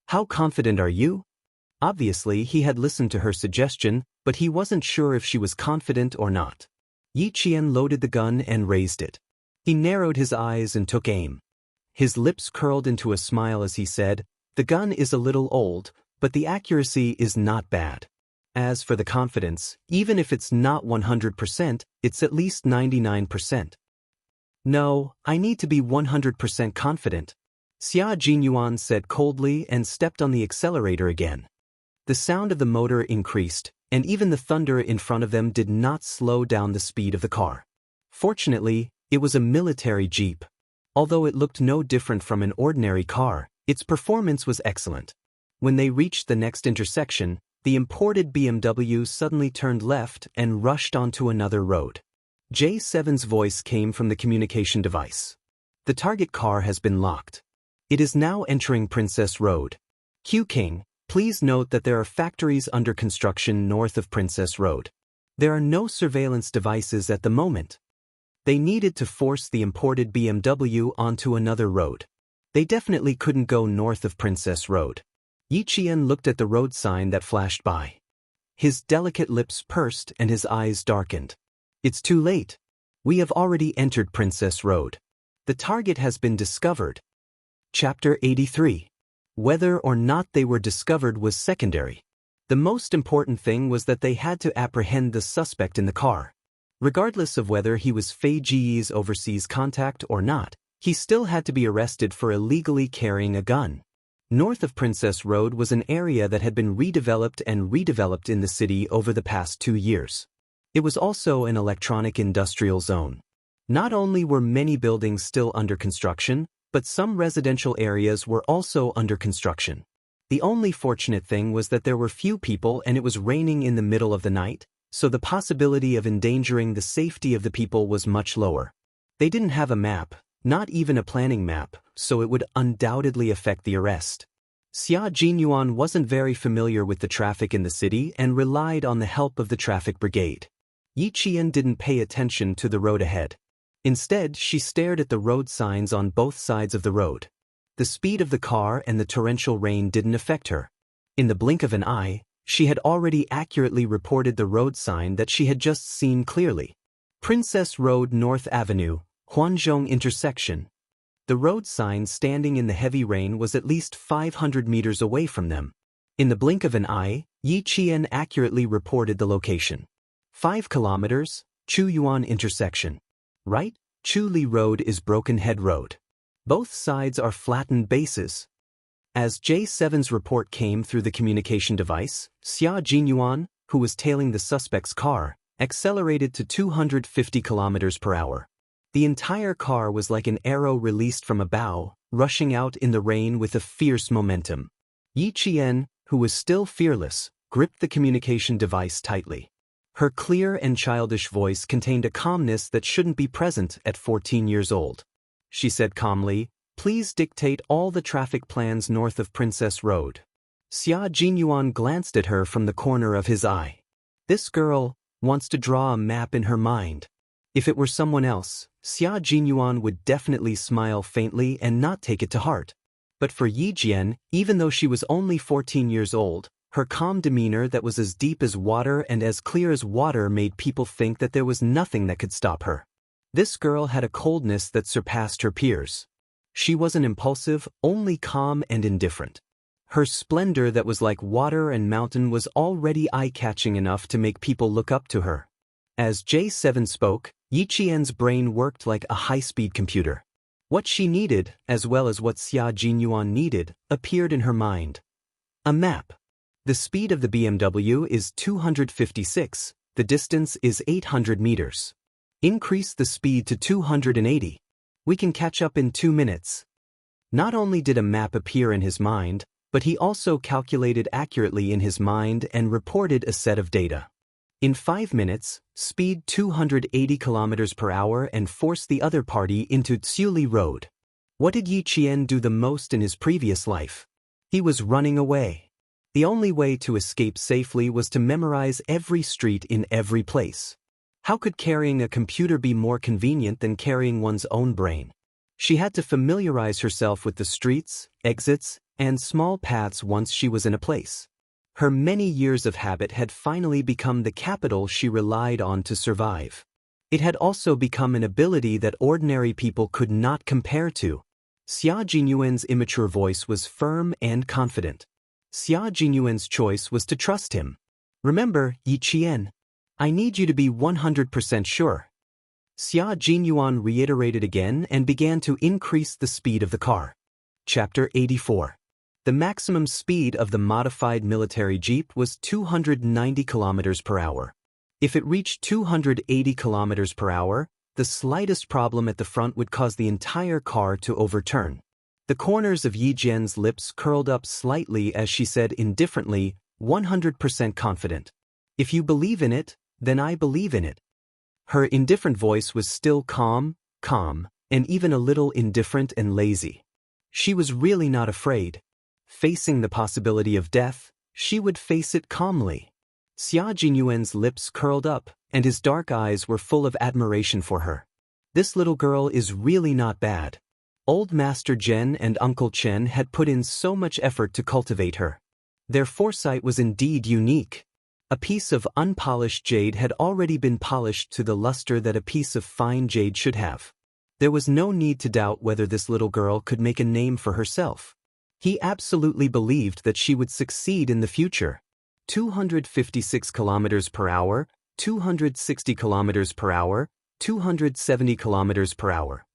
"How confident are you?" Obviously, he had listened to her suggestion, but he wasn't sure if she was confident or not. Yi Qian loaded the gun and raised it. He narrowed his eyes and took aim. His lips curled into a smile as he said, "The gun is a little old, but the accuracy is not bad. As for the confidence, even if it's not 100%, it's at least 99%. No, I need to be 100% confident," Xia Jinyuan said coldly and stepped on the accelerator again. The sound of the motor increased, and even the thunder in front of them did not slow down the speed of the car. Fortunately, it was a military jeep. Although it looked no different from an ordinary car, its performance was excellent. When they reached the next intersection, the imported BMW suddenly turned left and rushed onto another road. J7's voice came from the communication device. "The target car has been locked. It is now entering Princess Road. Q King, please note that there are factories under construction north of Princess Road. There are no surveillance devices at the moment." They needed to force the imported BMW onto another road. They definitely couldn't go north of Princess Road. Yi Qian looked at the road sign that flashed by. His delicate lips pursed and his eyes darkened. "It's too late. We have already entered Princess Road. The target has been discovered." Chapter 83. Whether or not they were discovered was secondary. The most important thing was that they had to apprehend the suspect in the car. Regardless of whether he was Fei Jiyi's overseas contact or not, he still had to be arrested for illegally carrying a gun. North of Princess Road was an area that had been redeveloped in the city over the past 2 years. It was also an electronic industrial zone. Not only were many buildings still under construction, but some residential areas were also under construction. The only fortunate thing was that there were few people and it was raining in the middle of the night, so the possibility of endangering the safety of the people was much lower. They didn't have a map, not even a planning map, so it would undoubtedly affect the arrest. Xia Jinyuan wasn't very familiar with the traffic in the city and relied on the help of the traffic brigade. Yi Qian didn't pay attention to the road ahead. Instead, she stared at the road signs on both sides of the road. The speed of the car and the torrential rain didn't affect her. In the blink of an eye, she had already accurately reported the road sign that she had just seen clearly. Princess Road North Avenue, Huanzhong intersection. The road sign standing in the heavy rain was at least 500 meters away from them. In the blink of an eye, Yi Qian accurately reported the location. 5 kilometers, Chuyuan intersection. Right, Chuli Road is Broken Head Road. Both sides are flattened bases. As J7's report came through the communication device, Xia Jinyuan, who was tailing the suspect's car, accelerated to 250 kilometers per hour. The entire car was like an arrow released from a bow, rushing out in the rain with a fierce momentum. Yi Qian, who was still fearless, gripped the communication device tightly. Her clear and childish voice contained a calmness that shouldn't be present at 14 years old. She said calmly, "Please dictate all the traffic plans north of Princess Road." Xia Jinyuan glanced at her from the corner of his eye. This girl wants to draw a map in her mind. If it were someone else, Xia Jinyuan would definitely smile faintly and not take it to heart. But for Yi Jian, even though she was only 14 years old, her calm demeanor that was as deep as water and as clear as water made people think that there was nothing that could stop her. This girl had a coldness that surpassed her peers. She wasn't impulsive, only calm and indifferent. Her splendor that was like water and mountain was already eye-catching enough to make people look up to her. As J7 spoke, Yi Qian's brain worked like a high-speed computer. What she needed, as well as what Xia Jinyuan needed, appeared in her mind. A map. The speed of the BMW is 256, the distance is 800 meters. Increase the speed to 280. We can catch up in 2 minutes. Not only did a map appear in his mind, but he also calculated accurately in his mind and reported a set of data. In 5 minutes, speed 280 kilometers per hour and force the other party into Tsiuli Road. What did Yi Qian do the most in his previous life? He was running away. The only way to escape safely was to memorize every street in every place. How could carrying a computer be more convenient than carrying one's own brain? She had to familiarize herself with the streets, exits, and small paths once she was in a place. Her many years of habit had finally become the capital she relied on to survive. It had also become an ability that ordinary people could not compare to. Xia Jinyuan's immature voice was firm and confident. Xia Jinyuan's choice was to trust him. Remember, Yi Qian, I need you to be 100% sure. Xia Jinyuan reiterated again and began to increase the speed of the car. Chapter 84. The maximum speed of the modified military jeep was 290 kilometers per hour. If it reached 280 kilometers per hour, the slightest problem at the front would cause the entire car to overturn. The corners of Yi Jian's lips curled up slightly as she said indifferently, 100% confident. If you believe in it, then I believe in it. Her indifferent voice was still calm, and even a little indifferent and lazy. She was really not afraid. Facing the possibility of death, she would face it calmly. Xia Jinyuan's lips curled up, and his dark eyes were full of admiration for her. This little girl is really not bad. Old Master Zhen and Uncle Chen had put in so much effort to cultivate her. Their foresight was indeed unique. A piece of unpolished jade had already been polished to the luster that a piece of fine jade should have. There was no need to doubt whether this little girl could make a name for herself. He absolutely believed that she would succeed in the future. 256 kilometers per hour, 260 kilometers per hour, 270 kilometers per hour.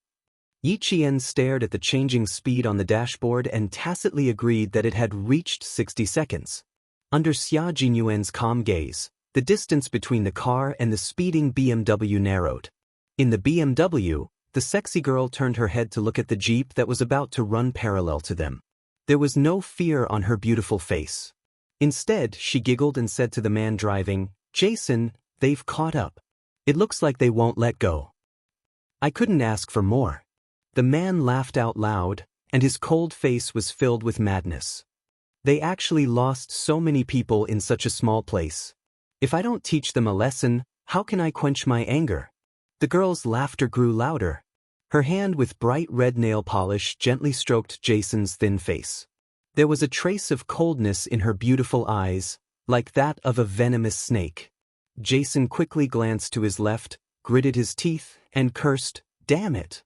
Yi Qian stared at the changing speed on the dashboard and tacitly agreed that it had reached 60 seconds. Under Xia Jinyuan's calm gaze, the distance between the car and the speeding BMW narrowed. In the BMW, the sexy girl turned her head to look at the jeep that was about to run parallel to them. There was no fear on her beautiful face. Instead, she giggled and said to the man driving, "Jason, they've caught up. It looks like they won't let go." I couldn't ask for more. The man laughed out loud, and his cold face was filled with madness. They actually lost so many people in such a small place. If I don't teach them a lesson, how can I quench my anger? The girl's laughter grew louder. Her hand with bright red nail polish gently stroked Jason's thin face. There was a trace of coldness in her beautiful eyes, like that of a venomous snake. Jason quickly glanced to his left, gritted his teeth, and cursed, "Damn it."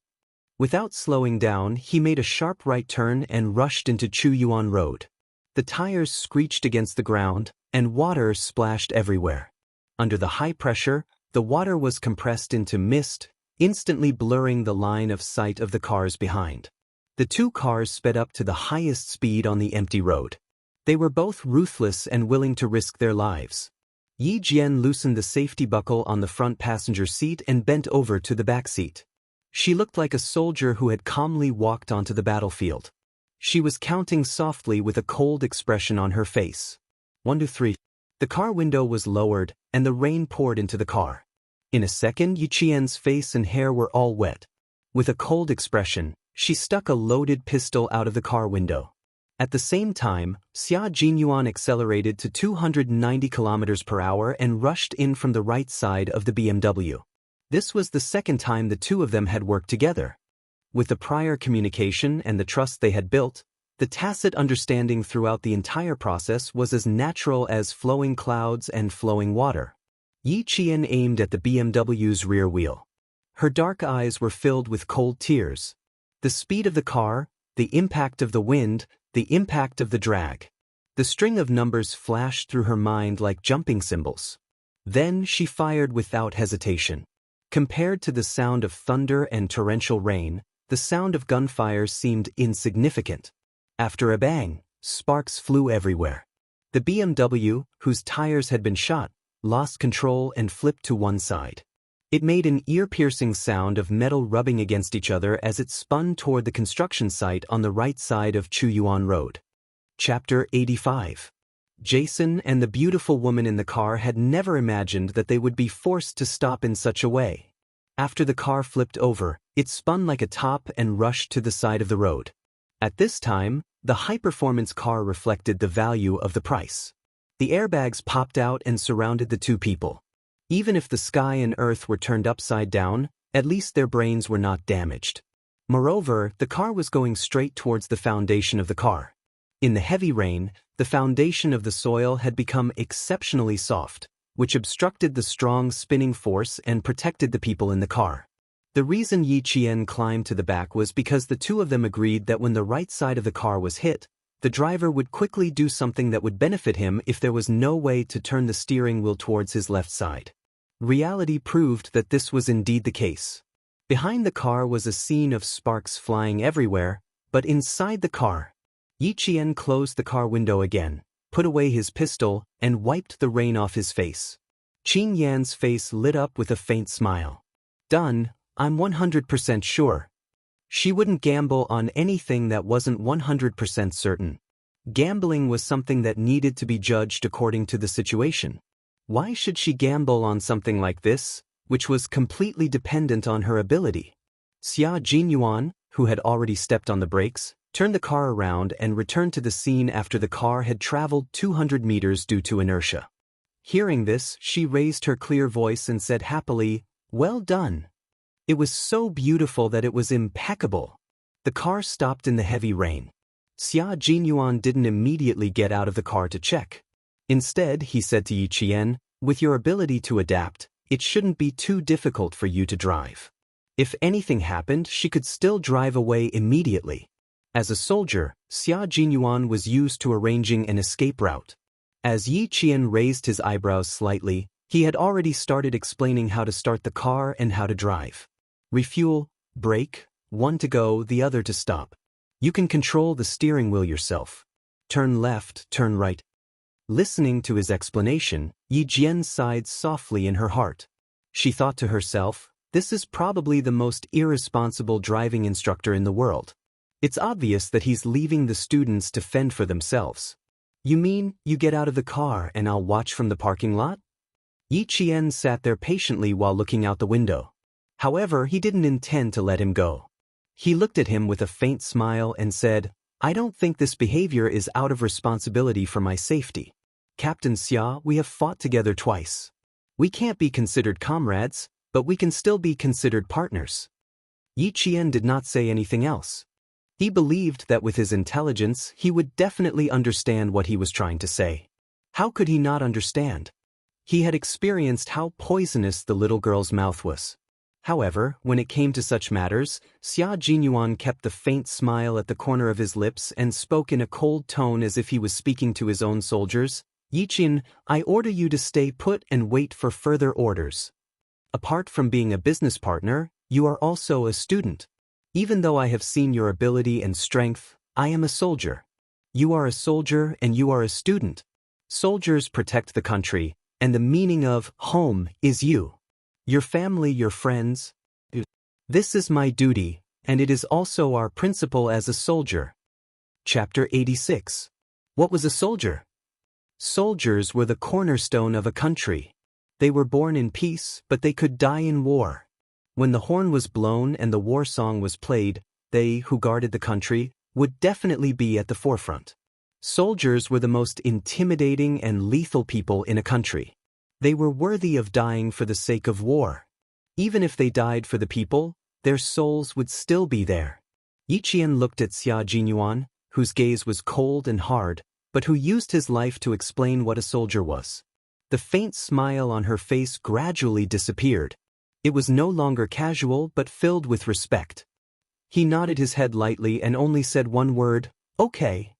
Without slowing down, he made a sharp right turn and rushed into Chuyuan Road. The tires screeched against the ground, and water splashed everywhere. Under the high pressure, the water was compressed into mist, instantly blurring the line of sight of the cars behind. The two cars sped up to the highest speed on the empty road. They were both ruthless and willing to risk their lives. Yi Jian loosened the safety buckle on the front passenger seat and bent over to the back seat. She looked like a soldier who had calmly walked onto the battlefield. She was counting softly with a cold expression on her face. 1, 2, 3. The car window was lowered, and the rain poured into the car. In a second, Yi Qian's face and hair were all wet. With a cold expression, she stuck a loaded pistol out of the car window. At the same time, Xia Jinyuan accelerated to 290 kilometers per hour and rushed in from the right side of the BMW. This was the second time the two of them had worked together. With the prior communication and the trust they had built, the tacit understanding throughout the entire process was as natural as flowing clouds and flowing water. Yi Qian aimed at the BMW's rear wheel. Her dark eyes were filled with cold tears. The speed of the car, the impact of the wind, the impact of the drag. The string of numbers flashed through her mind like jumping cymbals. Then she fired without hesitation. Compared to the sound of thunder and torrential rain, the sound of gunfire seemed insignificant. After a bang, sparks flew everywhere. The BMW, whose tires had been shot, lost control and flipped to one side. It made an ear-piercing sound of metal rubbing against each other as it spun toward the construction site on the right side of Chuyuan Road. Chapter 85. Jason and the beautiful woman in the car had never imagined that they would be forced to stop in such a way. After the car flipped over, it spun like a top and rushed to the side of the road. At this time, the high-performance car reflected the value of the price. The airbags popped out and surrounded the two people. Even if the sky and earth were turned upside down, at least their brains were not damaged. Moreover, the car was going straight towards the foundation of the car. In the heavy rain, the foundation of the soil had become exceptionally soft, which obstructed the strong spinning force and protected the people in the car. The reason Yi Qian climbed to the back was because the two of them agreed that when the right side of the car was hit, the driver would quickly do something that would benefit him if there was no way to turn the steering wheel towards his left side. Reality proved that this was indeed the case. Behind the car was a scene of sparks flying everywhere, but inside the car, Yi Qian closed the car window again, put away his pistol, and wiped the rain off his face. Qin Yan's face lit up with a faint smile. Done, I'm 100% sure. She wouldn't gamble on anything that wasn't 100% certain. Gambling was something that needed to be judged according to the situation. Why should she gamble on something like this, which was completely dependent on her ability? Xia Jinyuan, who had already stepped on the brakes, turned the car around and returned to the scene after the car had traveled 200 meters due to inertia. Hearing this, she raised her clear voice and said happily, "Well done." It was so beautiful that it was impeccable. The car stopped in the heavy rain. Xia Jinyuan didn't immediately get out of the car to check. Instead, he said to Yi Qian, "With your ability to adapt, it shouldn't be too difficult for you to drive." If anything happened, she could still drive away immediately. As a soldier, Xia Jinyuan was used to arranging an escape route. As Yi Qian raised his eyebrows slightly, he had already started explaining how to start the car and how to drive. Refuel, brake, one to go, the other to stop. You can control the steering wheel yourself. Turn left, turn right. Listening to his explanation, Yi Jian sighed softly in her heart. She thought to herself, this is probably the most irresponsible driving instructor in the world. It's obvious that he's leaving the students to fend for themselves. You mean, you get out of the car and I'll watch from the parking lot? Yi Qian sat there patiently while looking out the window. However, he didn't intend to let him go. He looked at him with a faint smile and said, "I don't think this behavior is out of responsibility for my safety. Captain Xia, we have fought together twice. We can't be considered comrades, but we can still be considered partners." Yi Qian did not say anything else. He believed that with his intelligence, he would definitely understand what he was trying to say. How could he not understand? He had experienced how poisonous the little girl's mouth was. However, when it came to such matters, Xia Jinyuan kept the faint smile at the corner of his lips and spoke in a cold tone as if he was speaking to his own soldiers. "Yi Qian, I order you to stay put and wait for further orders. Apart from being a business partner, you are also a student. Even though I have seen your ability and strength, I am a soldier. You are a soldier and you are a student. Soldiers protect the country, and the meaning of home is you. Your family, your friends. This is my duty, and it is also our principle as a soldier." Chapter 86. What was a soldier? Soldiers were the cornerstone of a country. They were born in peace, but they could die in war. When the horn was blown and the war song was played, they, who guarded the country, would definitely be at the forefront. Soldiers were the most intimidating and lethal people in a country. They were worthy of dying for the sake of war. Even if they died for the people, their souls would still be there. Yi Qian looked at Xia Jinyuan, whose gaze was cold and hard, but who used his life to explain what a soldier was. The faint smile on her face gradually disappeared. It was no longer casual but filled with respect. He nodded his head lightly and only said one word, "Okay."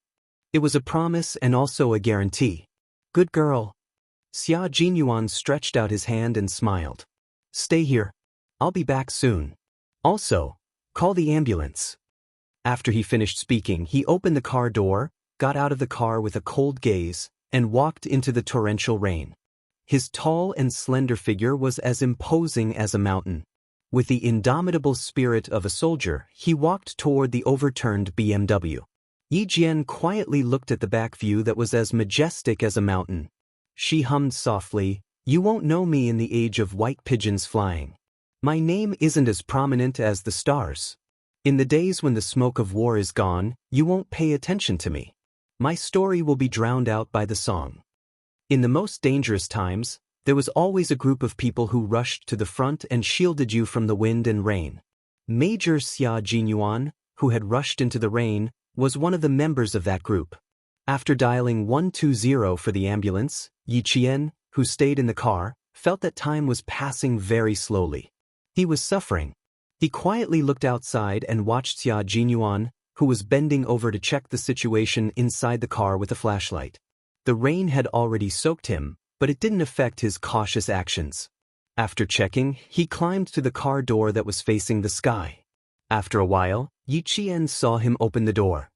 It was a promise and also a guarantee. "Good girl." Xia Jinyuan stretched out his hand and smiled. "Stay here. I'll be back soon. Also, Call the ambulance. After he finished speaking, he opened the car door, got out of the car with a cold gaze, and walked into the torrential rain. His tall and slender figure was as imposing as a mountain. With the indomitable spirit of a soldier, he walked toward the overturned BMW. Yi Jian quietly looked at the back view that was as majestic as a mountain. She hummed softly, "You won't know me in the age of white pigeons flying. My name isn't as prominent as the stars. In the days when the smoke of war is gone, you won't pay attention to me. My story will be drowned out by the song." In the most dangerous times, there was always a group of people who rushed to the front and shielded you from the wind and rain. Major Xia Jinyuan, who had rushed into the rain, was one of the members of that group. After dialing 120 for the ambulance, Yi Qian, who stayed in the car, felt that time was passing very slowly. He was suffering. He quietly looked outside and watched Xia Jinyuan, who was bending over to check the situation inside the car with a flashlight. The rain had already soaked him, but it didn't affect his cautious actions. After checking, he climbed to the car door that was facing the sky. After a while, Yi Qian saw him open the door.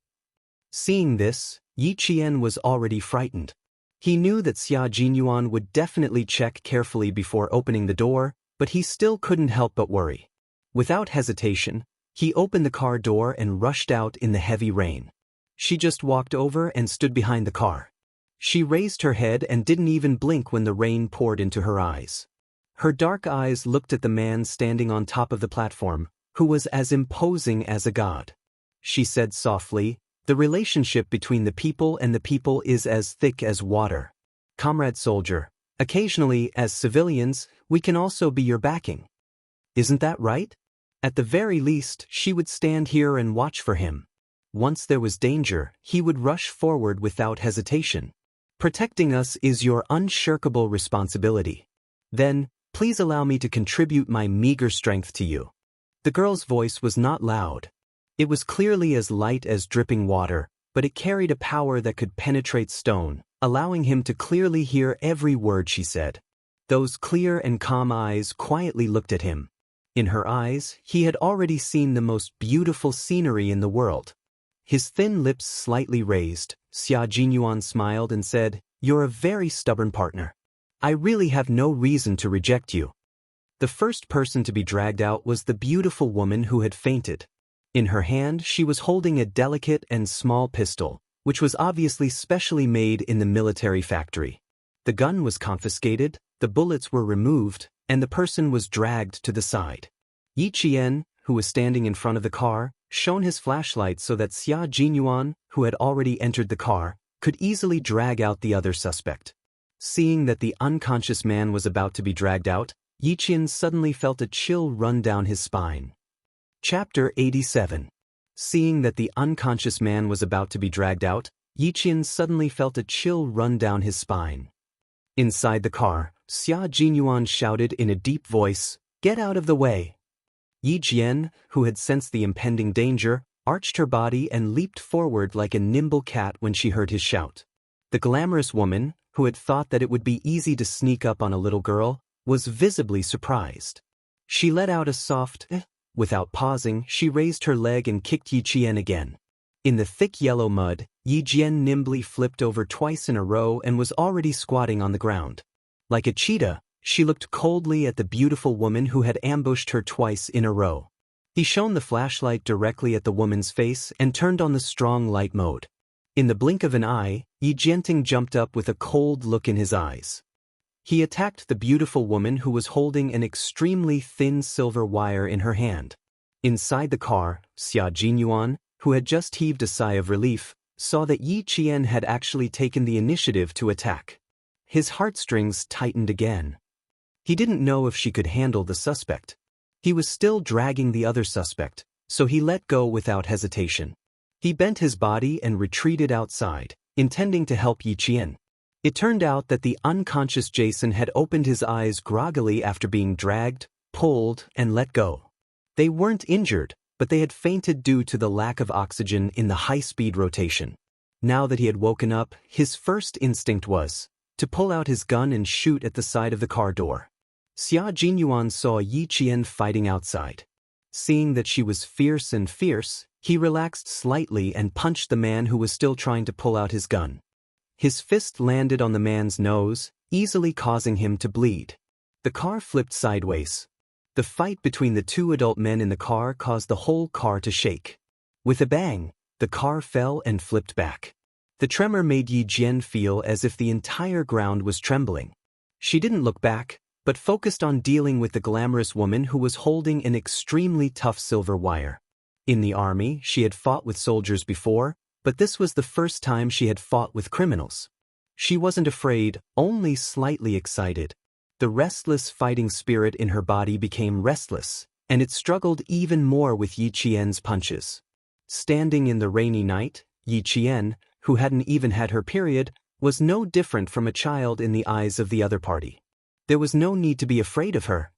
Seeing this, Yi Qian was already frightened. He knew that Xia Jinyuan would definitely check carefully before opening the door, but he still couldn't help but worry. Without hesitation, he opened the car door and rushed out in the heavy rain. She just walked over and stood behind the car. She raised her head and didn't even blink when the rain poured into her eyes. Her dark eyes looked at the man standing on top of the platform, who was as imposing as a god. She said softly, "The relationship between the people and the people is as thick as water. Comrade soldier, occasionally, as civilians, we can also be your backing. Isn't that right?" At the very least, she would stand here and watch for him. Once there was danger, he would rush forward without hesitation. Protecting us is your unshirkable responsibility. Then, please allow me to contribute my meager strength to you. The girl's voice was not loud. It was clearly as light as dripping water, but it carried a power that could penetrate stone, allowing him to clearly hear every word she said. Those clear and calm eyes quietly looked at him. In her eyes, he had already seen the most beautiful scenery in the world. His thin lips slightly raised, Xia Jinyuan smiled and said, "You're a very stubborn partner. I really have no reason to reject you." The first person to be dragged out was the beautiful woman who had fainted. In her hand, she was holding a delicate and small pistol, which was obviously specially made in the military factory. The gun was confiscated, the bullets were removed, and the person was dragged to the side. Yi Qian, who was standing in front of the car, shone his flashlight so that Xia Jinyuan, who had already entered the car, could easily drag out the other suspect. Seeing that the unconscious man was about to be dragged out, Yi Qian suddenly felt a chill run down his spine. Chapter 87. Seeing that the unconscious man was about to be dragged out, Yi Qian suddenly felt a chill run down his spine. Inside the car, Xia Jinyuan shouted in a deep voice, "Get out of the way!" Yi Jian, who had sensed the impending danger, arched her body and leaped forward like a nimble cat when she heard his shout. The glamorous woman, who had thought that it would be easy to sneak up on a little girl, was visibly surprised. She let out a soft "eh." Without pausing, she raised her leg and kicked Yi Qian again. In the thick yellow mud, Yi Jian nimbly flipped over twice in a row and was already squatting on the ground. Like a cheetah, she looked coldly at the beautiful woman who had ambushed her twice in a row. He shone the flashlight directly at the woman's face and turned on the strong light mode. In the blink of an eye, Yi Jianting jumped up with a cold look in his eyes. He attacked the beautiful woman who was holding an extremely thin silver wire in her hand. Inside the car, Xia Jinyuan, who had just heaved a sigh of relief, saw that Yi Qian had actually taken the initiative to attack. His heartstrings tightened again. He didn't know if she could handle the suspect. He was still dragging the other suspect, so he let go without hesitation. He bent his body and retreated outside, intending to help Yi Qian. It turned out that the unconscious Jason had opened his eyes groggily after being dragged, pulled, and let go. They weren't injured, but they had fainted due to the lack of oxygen in the high-speed rotation. Now that he had woken up, his first instinct was to pull out his gun and shoot at the side of the car door. Xia Jinyuan saw Yi Qian fighting outside. Seeing that she was fierce and fierce, he relaxed slightly and punched the man who was still trying to pull out his gun. His fist landed on the man's nose, easily causing him to bleed. The car flipped sideways. The fight between the two adult men in the car caused the whole car to shake. With a bang, the car fell and flipped back. The tremor made Yi Jian feel as if the entire ground was trembling. She didn't look back, but focused on dealing with the glamorous woman who was holding an extremely tough silver wire. In the army, she had fought with soldiers before, but this was the first time she had fought with criminals. She wasn't afraid, only slightly excited. The restless fighting spirit in her body became restless, and it struggled even more with Yi Qian's punches. Standing in the rainy night, Yi Qian, who hadn't even had her period, was no different from a child in the eyes of the other party. There was no need to be afraid of her.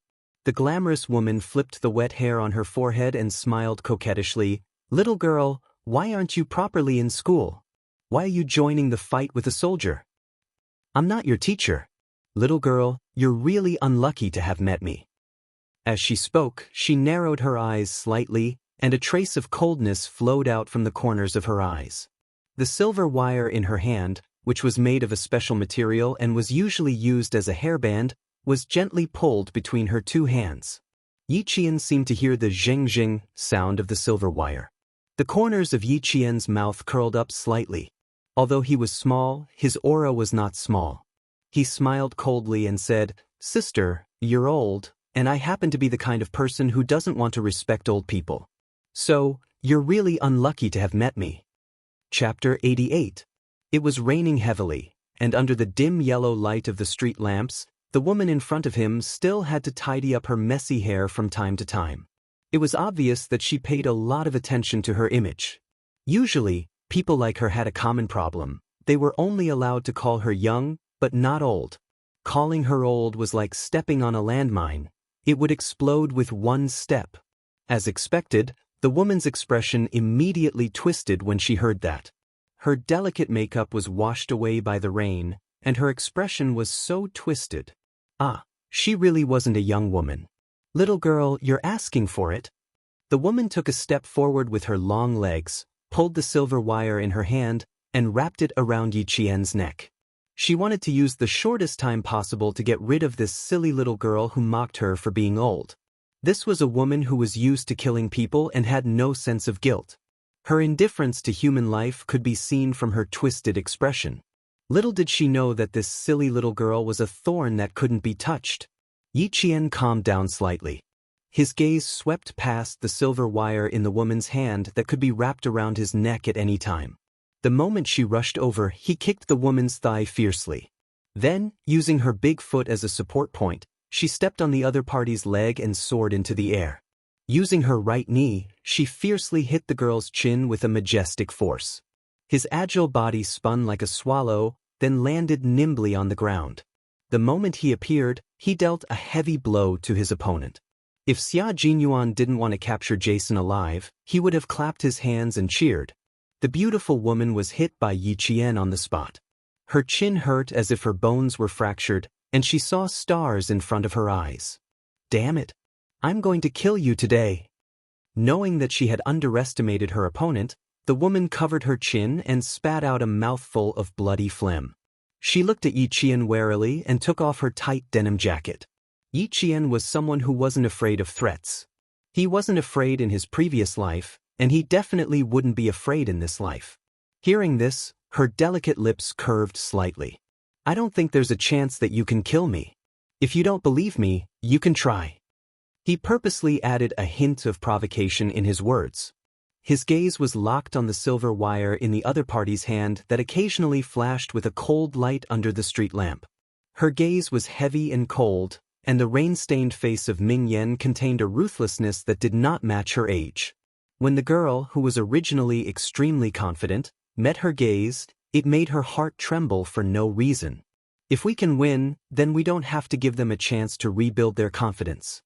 The glamorous woman flipped the wet hair on her forehead and smiled coquettishly. "Little girl, why aren't you properly in school? Why are you joining the fight with a soldier? I'm not your teacher. Little girl, you're really unlucky to have met me." As she spoke, she narrowed her eyes slightly, and a trace of coldness flowed out from the corners of her eyes. The silver wire in her hand, which was made of a special material and was usually used as a hairband, was gently pulled between her two hands. Yi Qian seemed to hear the zheng-zheng sound of the silver wire. The corners of Yi Qian's mouth curled up slightly. Although he was small, his aura was not small. He smiled coldly and said, "Sister, you're old, and I happen to be the kind of person who doesn't want to respect old people. So, you're really unlucky to have met me." Chapter 88. It was raining heavily, and under the dim yellow light of the street lamps, the woman in front of him still had to tidy up her messy hair from time to time. It was obvious that she paid a lot of attention to her image. Usually, people like her had a common problem. They were only allowed to call her young, but not old. Calling her old was like stepping on a landmine. It would explode with one step. As expected, the woman's expression immediately twisted when she heard that. Her delicate makeup was washed away by the rain, and her expression was so twisted. She really wasn't a young woman. "Little girl, you're asking for it." The woman took a step forward with her long legs, pulled the silver wire in her hand, and wrapped it around Yi Qian's neck. She wanted to use the shortest time possible to get rid of this silly little girl who mocked her for being old. This was a woman who was used to killing people and had no sense of guilt. Her indifference to human life could be seen from her twisted expression. Little did she know that this silly little girl was a thorn that couldn't be touched. Yi Qian calmed down slightly. His gaze swept past the silver wire in the woman's hand that could be wrapped around his neck at any time. The moment she rushed over, he kicked the woman's thigh fiercely. Then, using her big foot as a support point, she stepped on the other party's leg and soared into the air. Using her right knee, she fiercely hit the girl's chin with a majestic force. His agile body spun like a swallow, then landed nimbly on the ground. The moment he appeared, he dealt a heavy blow to his opponent. If Xia Jinyuan didn't want to capture Jason alive, he would have clapped his hands and cheered. The beautiful woman was hit by Yi Qian on the spot. Her chin hurt as if her bones were fractured, and she saw stars in front of her eyes. "Damn it! I'm going to kill you today." Knowing that she had underestimated her opponent, the woman covered her chin and spat out a mouthful of bloody phlegm. She looked at Yi Qian warily and took off her tight denim jacket. Yi Qian was someone who wasn't afraid of threats. He wasn't afraid in his previous life, and he definitely wouldn't be afraid in this life. Hearing this, her delicate lips curved slightly. "I don't think there's a chance that you can kill me. If you don't believe me, you can try." He purposely added a hint of provocation in his words. His gaze was locked on the silver wire in the other party's hand that occasionally flashed with a cold light under the street lamp. Her gaze was heavy and cold, and the rain-stained face of Ming Yen contained a ruthlessness that did not match her age. When the girl, who was originally extremely confident, met her gaze, it made her heart tremble for no reason. If we can win, then we don't have to give them a chance to rebuild their confidence.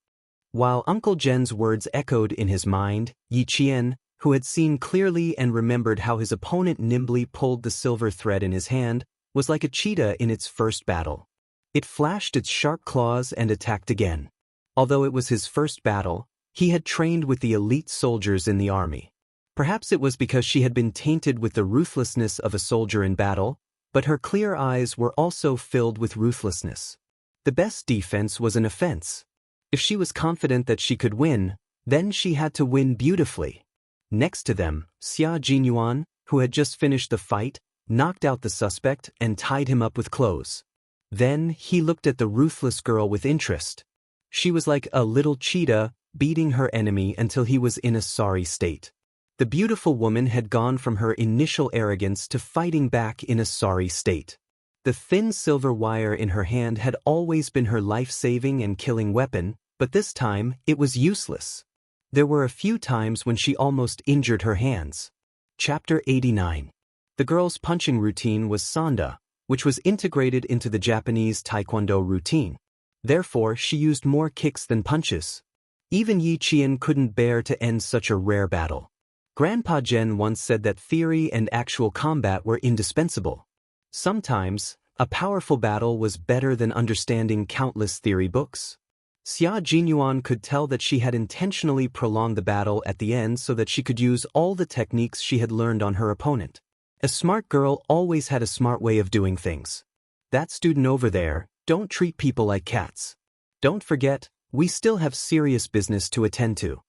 While Uncle Zhen's words echoed in his mind, Yi Qian, who had seen clearly and remembered how his opponent nimbly pulled the silver thread in his hand, was like a cheetah in its first battle. It flashed its sharp claws and attacked again. Although it was his first battle, He had trained with the elite soldiers in the army. Perhaps it was because she had been tainted with the ruthlessness of a soldier in battle, but her clear eyes were also filled with ruthlessness. The best defense was an offense. If she was confident that she could win, then she had to win beautifully. Next to them, Xia Jinyuan, who had just finished the fight, knocked out the suspect and tied him up with clothes. Then he looked at the ruthless girl with interest. She was like a little cheetah, beating her enemy until he was in a sorry state. The beautiful woman had gone from her initial arrogance to fighting back in a sorry state. The thin silver wire in her hand had always been her life-saving and killing weapon, but this time it was useless. There were a few times when she almost injured her hands. Chapter 89. The girl's punching routine was sanda, which was integrated into the Japanese taekwondo routine. Therefore, she used more kicks than punches. Even Yi Qian couldn't bear to end such a rare battle. Grandpa Zhen once said that theory and actual combat were indispensable. Sometimes, a powerful battle was better than understanding countless theory books. Xia Jinyuan could tell that she had intentionally prolonged the battle at the end so that she could use all the techniques she had learned on her opponent. A smart girl always had a smart way of doing things. That student over there, don't treat people like cats. Don't forget, we still have serious business to attend to.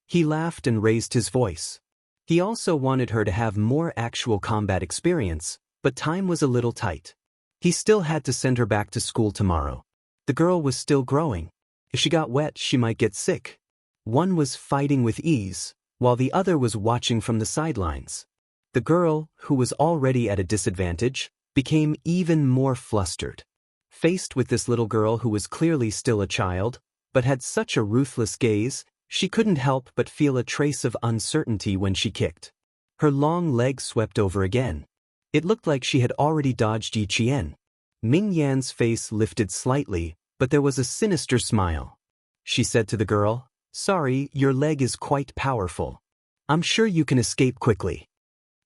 He laughed and raised his voice. He also wanted her to have more actual combat experience, but time was a little tight. He still had to send her back to school tomorrow. The girl was still growing. If she got wet, she might get sick. One was fighting with ease, while the other was watching from the sidelines. The girl, who was already at a disadvantage, became even more flustered. Faced with this little girl who was clearly still a child, but had such a ruthless gaze, she couldn't help but feel a trace of uncertainty when she kicked. Her long leg swept over again. It looked like she had already dodged Yi Qian. Ming Yan's face lifted slightly, but there was a sinister smile. She said to the girl, "Sorry, your leg is quite powerful. I'm sure you can escape quickly."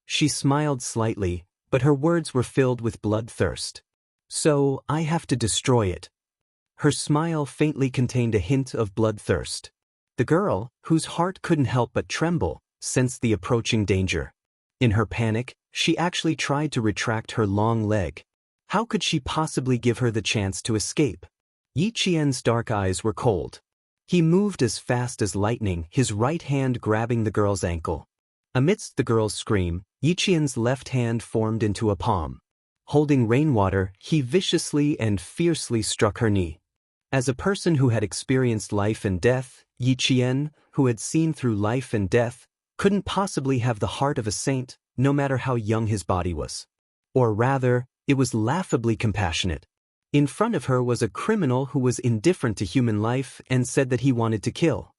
She smiled slightly, but her words were filled with bloodthirst. "So, I have to destroy it." Her smile faintly contained a hint of bloodthirst. The girl, whose heart couldn't help but tremble, sensed the approaching danger. In her panic, she actually tried to retract her long leg. How could she possibly give her the chance to escape? Yi Qian's dark eyes were cold. He moved as fast as lightning, his right hand grabbing the girl's ankle. Amidst the girl's scream, Yi Qian's left hand formed into a palm. Holding rainwater, he viciously and fiercely struck her knee. As a person who had experienced life and death, Yi Qian, who had seen through life and death, couldn't possibly have the heart of a saint, no matter how young his body was. Or rather, it was laughably compassionate. In front of her was a criminal who was indifferent to human life and said that he wanted to kill.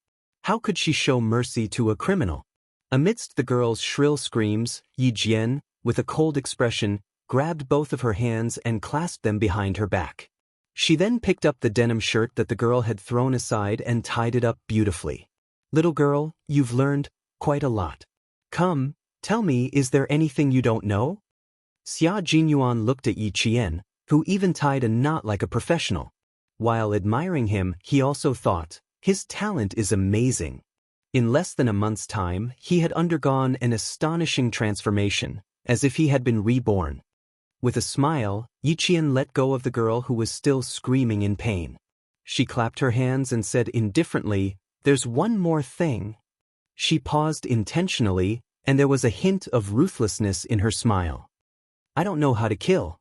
How could she show mercy to a criminal? Amidst the girl's shrill screams, Yi Jian, with a cold expression, grabbed both of her hands and clasped them behind her back. She then picked up the denim shirt that the girl had thrown aside and tied it up beautifully. "Little girl, you've learned quite a lot. Come, tell me, is there anything you don't know?" Xia Jinyuan looked at Yi Qian, who even tied a knot like a professional. While admiring him, he also thought, his talent is amazing. In less than a month's time, he had undergone an astonishing transformation, as if he had been reborn. With a smile, Yi Qian let go of the girl who was still screaming in pain. She clapped her hands and said indifferently, "There's one more thing." She paused intentionally, and there was a hint of ruthlessness in her smile. "I don't know how to kill."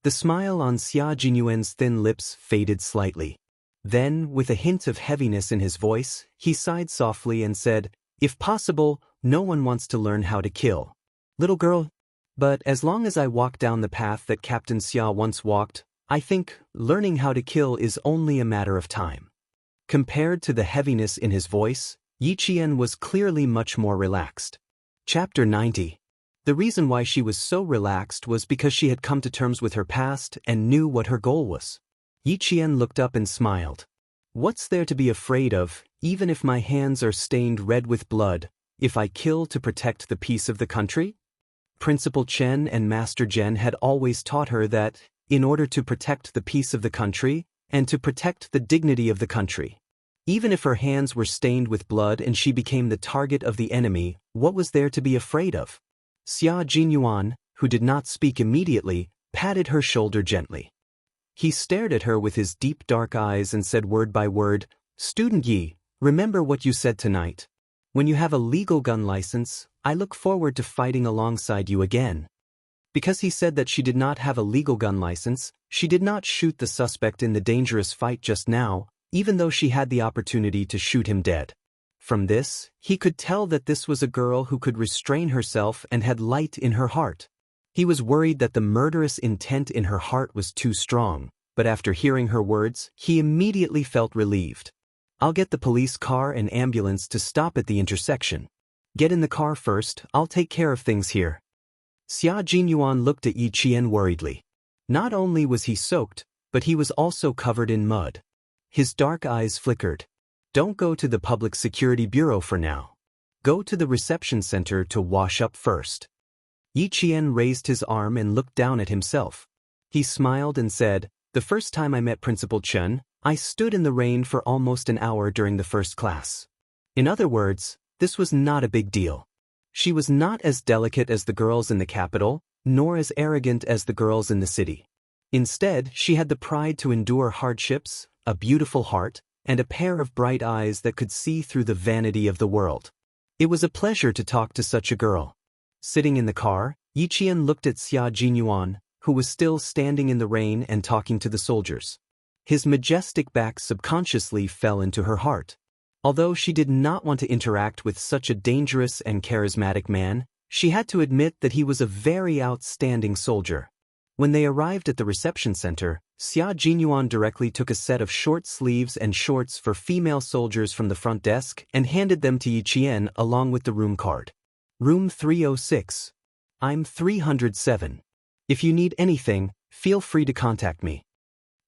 The smile on Xia Jinyuan's thin lips faded slightly. Then, with a hint of heaviness in his voice, he sighed softly and said, "If possible, no one wants to learn how to kill. Little girl, but as long as I walk down the path that Captain Xia once walked, I think learning how to kill is only a matter of time." Compared to the heaviness in his voice, Yi Qian was clearly much more relaxed. Chapter 90. The reason why she was so relaxed was because she had come to terms with her past and knew what her goal was. Yi Qian looked up and smiled. "What's there to be afraid of, even if my hands are stained red with blood, if I kill to protect the peace of the country?" Principal Chen and Master Zhen had always taught her that, in order to protect the peace of the country, and to protect the dignity of the country, Even if her hands were stained with blood and she became the target of the enemy, what was there to be afraid of? Xia Jinyuan, who did not speak immediately, patted her shoulder gently. He stared at her with his deep dark eyes and said word by word, "Student Yi, remember what you said tonight. When you have a legal gun license, I look forward to fighting alongside you again." Because he said that she did not have a legal gun license, she did not shoot the suspect in the dangerous fight just now, even though she had the opportunity to shoot him dead. From this, he could tell that this was a girl who could restrain herself and had light in her heart. He was worried that the murderous intent in her heart was too strong, but after hearing her words, he immediately felt relieved. "I'll get the police car and ambulance to stop at the intersection. Get in the car first, I'll take care of things here." Xia Jinyuan looked at Yi Qian worriedly. Not only was he soaked, but he was also covered in mud. His dark eyes flickered. "Don't go to the Public Security Bureau for now. Go to the reception center to wash up first." Yi Qian raised his arm and looked down at himself. He smiled and said, "The first time I met Principal Chen, I stood in the rain for almost an hour during the first class." In other words, this was not a big deal. She was not as delicate as the girls in the capital, nor as arrogant as the girls in the city. Instead, she had the pride to endure hardships, a beautiful heart, and a pair of bright eyes that could see through the vanity of the world. It was a pleasure to talk to such a girl. Sitting in the car, Yi Qian looked at Xia Jinyuan, who was still standing in the rain and talking to the soldiers. His majestic back subconsciously fell into her heart. Although she did not want to interact with such a dangerous and charismatic man, she had to admit that he was a very outstanding soldier. When they arrived at the reception center, Xia Jinyuan directly took a set of short sleeves and shorts for female soldiers from the front desk and handed them to Yi Qian along with the room card. "Room 306. I'm 307. If you need anything, feel free to contact me."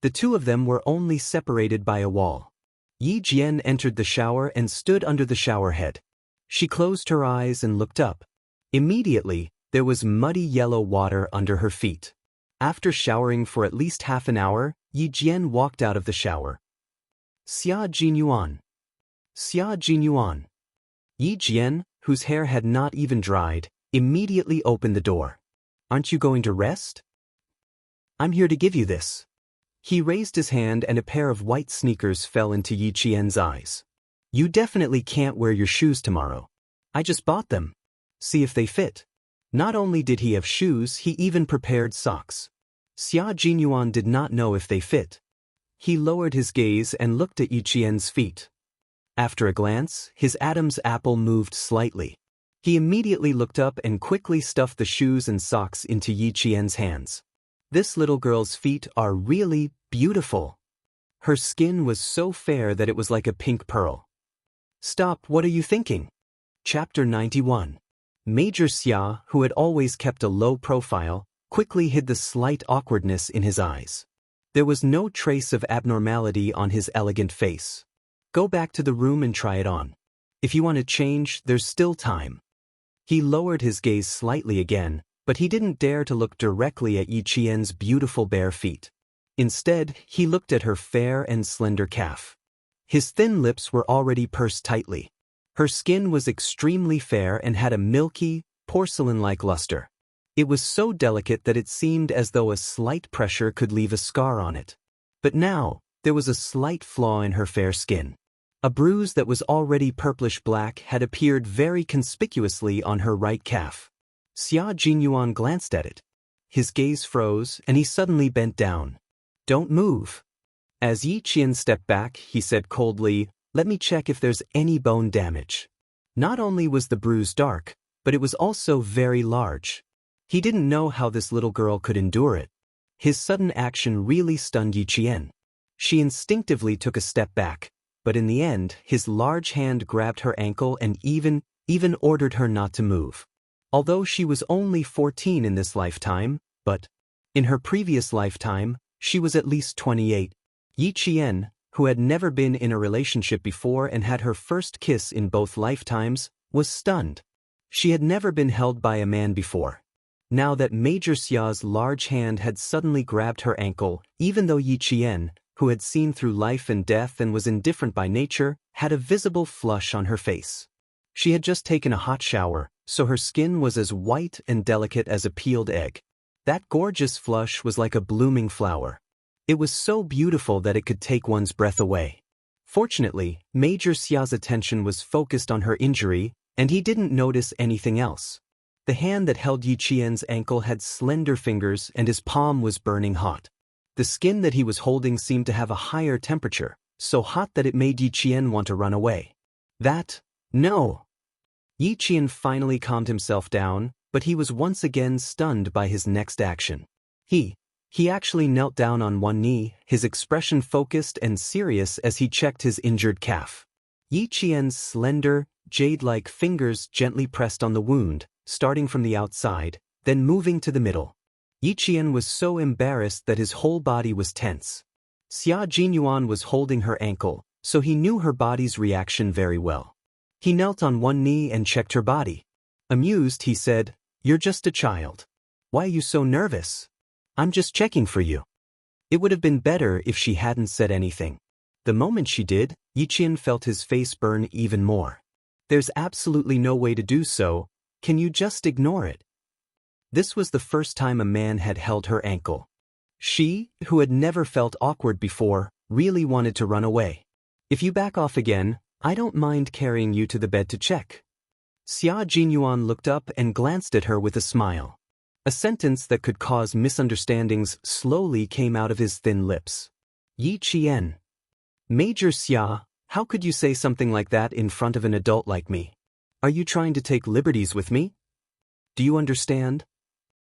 The two of them were only separated by a wall. Yi Jian entered the shower and stood under the shower head. She closed her eyes and looked up. Immediately, there was muddy yellow water under her feet. After showering for at least half an hour, Yi Jian walked out of the shower. "Xia Jinyuan. Xia Jinyuan." Yi Jian, whose hair had not even dried, immediately opened the door. "Aren't you going to rest? I'm here to give you this." He raised his hand and a pair of white sneakers fell into Yi Qian's eyes. "You definitely can't wear your shoes tomorrow. I just bought them. See if they fit." Not only did he have shoes, he even prepared socks. Xia Jinyuan did not know if they fit. He lowered his gaze and looked at Yi Qian's feet. After a glance, his Adam's apple moved slightly. He immediately looked up and quickly stuffed the shoes and socks into Yi Qian's hands. This little girl's feet are really beautiful. Her skin was so fair that it was like a pink pearl. "Stop, what are you thinking?" Chapter 91. Major Xia, who had always kept a low profile, quickly hid the slight awkwardness in his eyes. There was no trace of abnormality on his elegant face. "Go back to the room and try it on. If you want to change, there's still time." He lowered his gaze slightly again, but he didn't dare to look directly at Yi Qian's beautiful bare feet. Instead, he looked at her fair and slender calf. His thin lips were already pursed tightly. Her skin was extremely fair and had a milky, porcelain-like luster. It was so delicate that it seemed as though a slight pressure could leave a scar on it. But now, there was a slight flaw in her fair skin. A bruise that was already purplish-black had appeared very conspicuously on her right calf. Xia Jinyuan glanced at it. His gaze froze, and he suddenly bent down. "Don't move." As Yi Qian stepped back, he said coldly, "Let me check if there's any bone damage." Not only was the bruise dark, but it was also very large. He didn't know how this little girl could endure it. His sudden action really stunned Yi Qian. She instinctively took a step back, but in the end, his large hand grabbed her ankle and even ordered her not to move. Although she was only 14 in this lifetime, but in her previous lifetime, she was at least 28. Yi Qian, who had never been in a relationship before and had her first kiss in both lifetimes, was stunned. She had never been held by a man before. Now that Major Xia's large hand had suddenly grabbed her ankle, even though Yi Qian, who had seen through life and death and was indifferent by nature, had a visible flush on her face. She had just taken a hot shower, so her skin was as white and delicate as a peeled egg. That gorgeous flush was like a blooming flower. It was so beautiful that it could take one's breath away. Fortunately, Major Xia's attention was focused on her injury, and he didn't notice anything else. The hand that held Yi Qian's ankle had slender fingers and his palm was burning hot. The skin that he was holding seemed to have a higher temperature, so hot that it made Yi Qian want to run away. No! Yi Qian finally calmed himself down, but he was once again stunned by his next action. He actually knelt down on one knee, his expression focused and serious as he checked his injured calf. Yi Qian's slender, jade-like fingers gently pressed on the wound, starting from the outside, then moving to the middle. Yi Qian was so embarrassed that his whole body was tense. Xia Jinyuan was holding her ankle, so he knew her body's reaction very well. He knelt on one knee and checked her body. Amused, he said, "You're just a child. Why are you so nervous? I'm just checking for you." It would have been better if she hadn't said anything. The moment she did, Yi Qian felt his face burn even more. "There's absolutely no way to do so. Can you just ignore it?" This was the first time a man had held her ankle. She, who had never felt awkward before, really wanted to run away. "If you back off again, I don't mind carrying you to the bed to check." Xia Jinyuan looked up and glanced at her with a smile. A sentence that could cause misunderstandings slowly came out of his thin lips. "Yi Qian. Major Xia, how could you say something like that in front of an adult like me? Are you trying to take liberties with me? Do you understand?"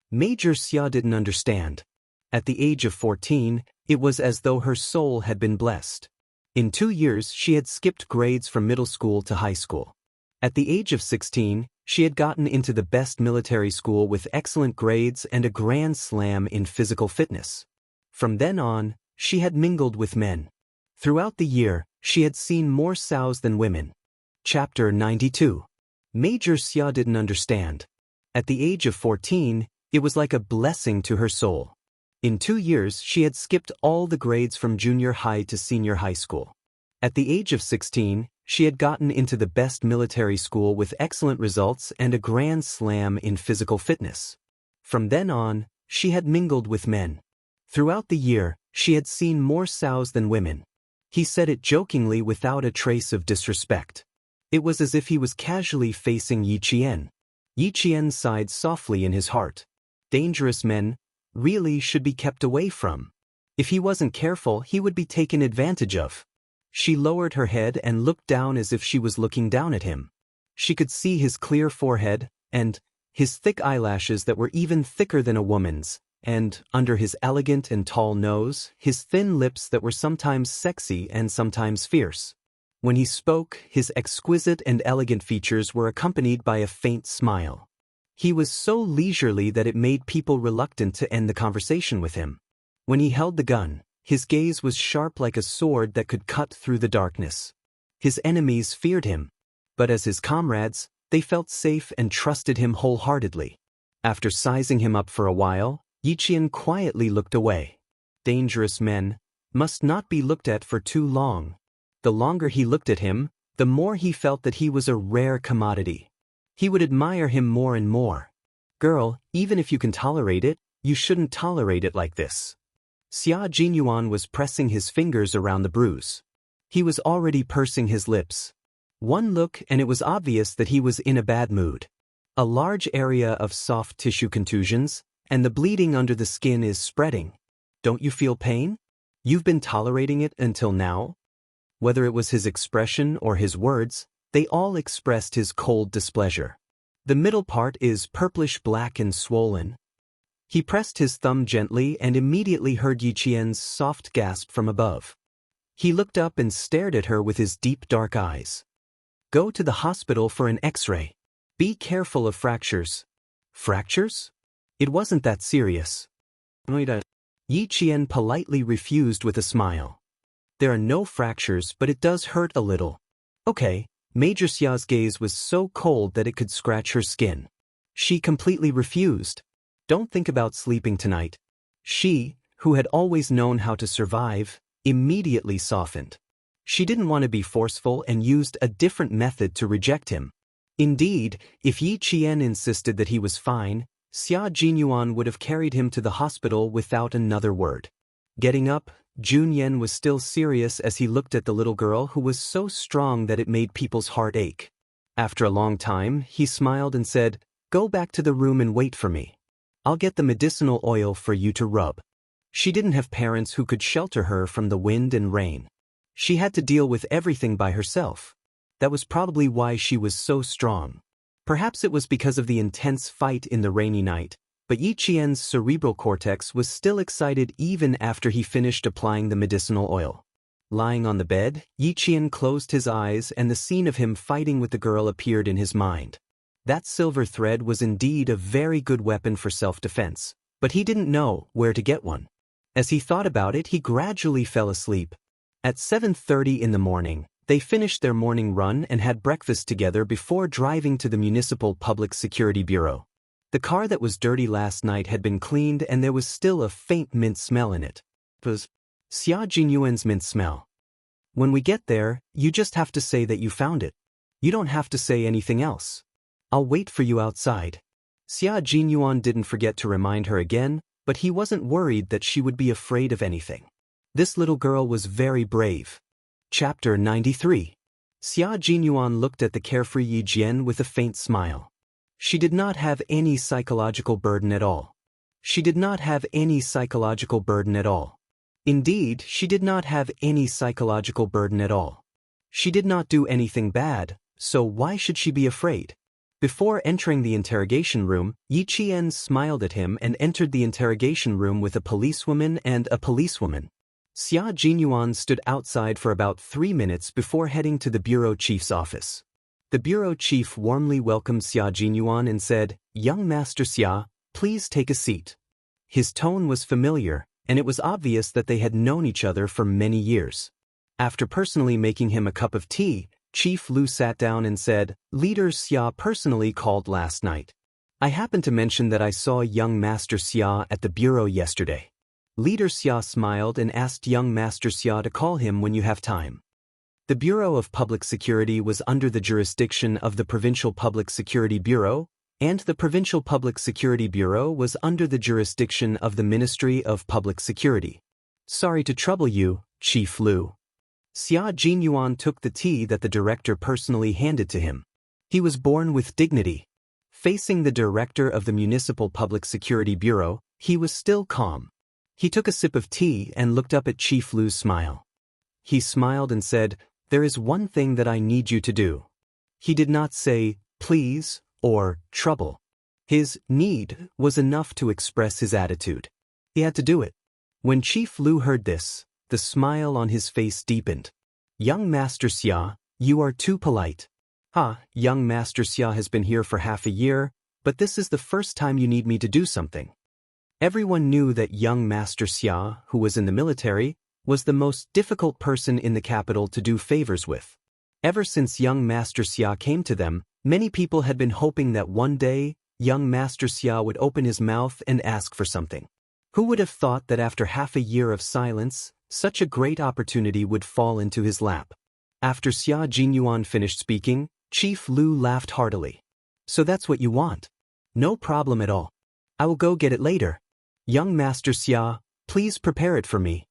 Major Xia didn't understand. At the age of 14, it was as though her soul had been blessed. In 2 years, she had skipped grades from middle school to high school. At the age of 16, she had gotten into the best military school with excellent grades and a grand slam in physical fitness. From then on, she had mingled with men. Throughout the year, she had seen more sows than women. Chapter 92. Major Xia didn't understand. At the age of 14, it was like a blessing to her soul. In 2 years, she had skipped all the grades from junior high to senior high school. At the age of 16, she had gotten into the best military school with excellent results and a grand slam in physical fitness. From then on, she had mingled with men. Throughout the year, she had seen more sows than women. He said it jokingly without a trace of disrespect. It was as if he was casually facing Yi Qian. Yi Qian sighed softly in his heart. Dangerous men really should be kept away from. If he wasn't careful, he would be taken advantage of. She lowered her head and looked down as if she was looking down at him. She could see his clear forehead, and his thick eyelashes that were even thicker than a woman's, and, under his elegant and tall nose, his thin lips that were sometimes sexy and sometimes fierce. When he spoke, his exquisite and elegant features were accompanied by a faint smile. He was so leisurely that it made people reluctant to end the conversation with him. When he held the gun, his gaze was sharp like a sword that could cut through the darkness. His enemies feared him, but as his comrades, they felt safe and trusted him wholeheartedly. After sizing him up for a while, Yi Qian quietly looked away. Dangerous men must not be looked at for too long. The longer he looked at him, the more he felt that he was a rare commodity. He would admire him more and more. "Girl, even if you can tolerate it, you shouldn't tolerate it like this." Xia Jinyuan was pressing his fingers around the bruise. He was already pursing his lips. One look and it was obvious that he was in a bad mood. A large area of soft tissue contusions, and the bleeding under the skin is spreading. "Don't you feel pain? You've been tolerating it until now?" Whether it was his expression or his words, they all expressed his cold displeasure. The middle part is purplish-black and swollen. He pressed his thumb gently and immediately heard Yi Qian's soft gasp from above. He looked up and stared at her with his deep dark eyes. "Go to the hospital for an X-ray. Be careful of fractures." "Fractures? It wasn't that serious." Yi Qian politely refused with a smile. "There are no fractures, but it does hurt a little." "Okay." Major Xia's gaze was so cold that it could scratch her skin. She completely refused. "Don't think about sleeping tonight." She, who had always known how to survive, immediately softened. She didn't want to be forceful and used a different method to reject him. Indeed, if Yi Qian insisted that he was fine, Xia Jinyuan would have carried him to the hospital without another word. Getting up, Junyan was still serious as he looked at the little girl who was so strong that it made people's heart ache. After a long time, he smiled and said, "Go back to the room and wait for me. I'll get the medicinal oil for you to rub." She didn't have parents who could shelter her from the wind and rain. She had to deal with everything by herself. That was probably why she was so strong. Perhaps it was because of the intense fight in the rainy night, but Yi Qian's cerebral cortex was still excited even after he finished applying the medicinal oil. Lying on the bed, Yi Qian closed his eyes and the scene of him fighting with the girl appeared in his mind. That silver thread was indeed a very good weapon for self-defense, but he didn't know where to get one. As he thought about it, he gradually fell asleep. At 7:30 in the morning, they finished their morning run and had breakfast together before driving to the Municipal Public Security Bureau. The car that was dirty last night had been cleaned and there was still a faint mint smell in it. It was Xia Jinyuan's mint smell. "When we get there, you just have to say that you found it. You don't have to say anything else. I'll wait for you outside." Xia Jinyuan didn't forget to remind her again, but he wasn't worried that she would be afraid of anything. This little girl was very brave. Chapter 93. Xia Jinyuan looked at the carefree Yi Jian with a faint smile. She did not have any psychological burden at all. She did not have any psychological burden at all. Indeed, she did not have any psychological burden at all. She did not do anything bad, so why should she be afraid? Before entering the interrogation room, Yi Qian smiled at him and entered the interrogation room with a policewoman and a policewoman. Xia Jinyuan stood outside for about 3 minutes before heading to the bureau chief's office. The bureau chief warmly welcomed Xia Jinyuan and said, "Young Master Xia, please take a seat." His tone was familiar, and it was obvious that they had known each other for many years. After personally making him a cup of tea, Chief Lu sat down and said, "Leader Xia personally called last night. I happened to mention that I saw young Master Xia at the bureau yesterday." Leader Xia smiled and asked young Master Xia to call him when you have time. The Bureau of Public Security was under the jurisdiction of the Provincial Public Security Bureau, and the Provincial Public Security Bureau was under the jurisdiction of the Ministry of Public Security. "Sorry to trouble you, Chief Lu." Xia Jinyuan took the tea that the director personally handed to him. He was born with dignity. Facing the director of the Municipal Public Security Bureau, he was still calm. He took a sip of tea and looked up at Chief Lu's smile. He smiled and said, "There is one thing that I need you to do." He did not say, "please," or "trouble." His need was enough to express his attitude. He had to do it. When Chief Lu heard this, the smile on his face deepened. "Young Master Xia, you are too polite." Young Master Xia has been here for half a year, but this is the first time you need me to do something." Everyone knew that young Master Xia, who was in the military, was the most difficult person in the capital to do favors with. Ever since young Master Xia came to them, many people had been hoping that one day, young Master Xia would open his mouth and ask for something. Who would have thought that after half a year of silence, such a great opportunity would fall into his lap? After Xia Jinyuan finished speaking, Chief Lu laughed heartily. "So that's what you want? No problem at all. I will go get it later. Young Master Xia, please prepare it for me."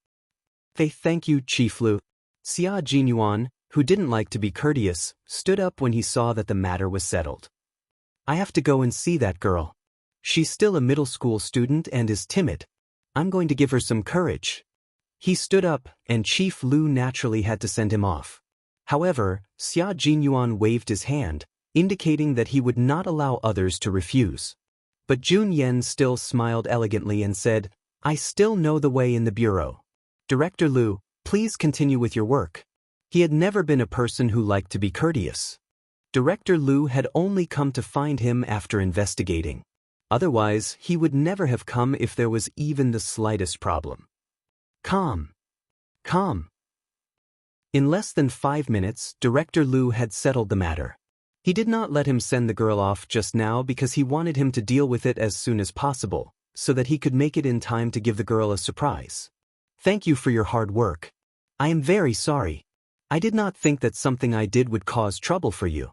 Thank you, Chief Lu." Xia Jinyuan, who didn't like to be courteous, stood up when he saw that the matter was settled. "I have to go and see that girl. She's still a middle school student and is timid. I'm going to give her some courage." He stood up, and Chief Lu naturally had to send him off. However, Xia Jinyuan waved his hand, indicating that he would not allow others to refuse. But Jun Yen still smiled elegantly and said, "I still know the way in the bureau. Director Lu, please continue with your work." He had never been a person who liked to be courteous. Director Lu had only come to find him after investigating. Otherwise, he would never have come if there was even the slightest problem. Calm. Calm. In less than 5 minutes, Director Lu had settled the matter. He did not let him send the girl off just now because he wanted him to deal with it as soon as possible, so that he could make it in time to give the girl a surprise. "Thank you for your hard work. I am very sorry. I did not think that something I did would cause trouble for you.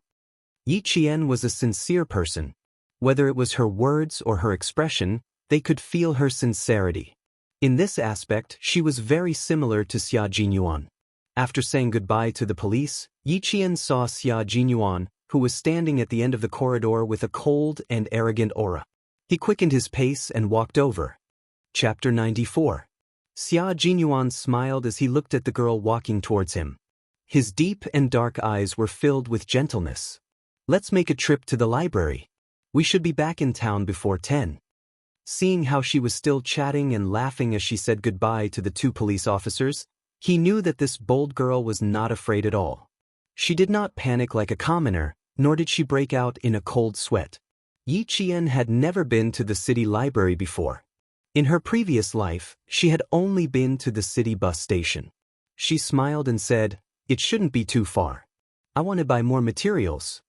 Yi Qian was a sincere person. Whether it was her words or her expression, they could feel her sincerity. In this aspect, she was very similar to Xia Jinyuan. After saying goodbye to the police, Yi Qian saw Xia Jinyuan, who was standing at the end of the corridor with a cold and arrogant aura. He quickened his pace and walked over. Chapter 94. Xia Jinyuan smiled as he looked at the girl walking towards him. His deep and dark eyes were filled with gentleness. Let's make a trip to the library. We should be back in town before 10. Seeing how she was still chatting and laughing as she said goodbye to the two police officers, he knew that this bold girl was not afraid at all. She did not panic like a commoner, nor did she break out in a cold sweat. Yi Qian had never been to the city library before. In her previous life, she had only been to the city bus station. She smiled and said, "It shouldn't be too far. I want to buy more materials."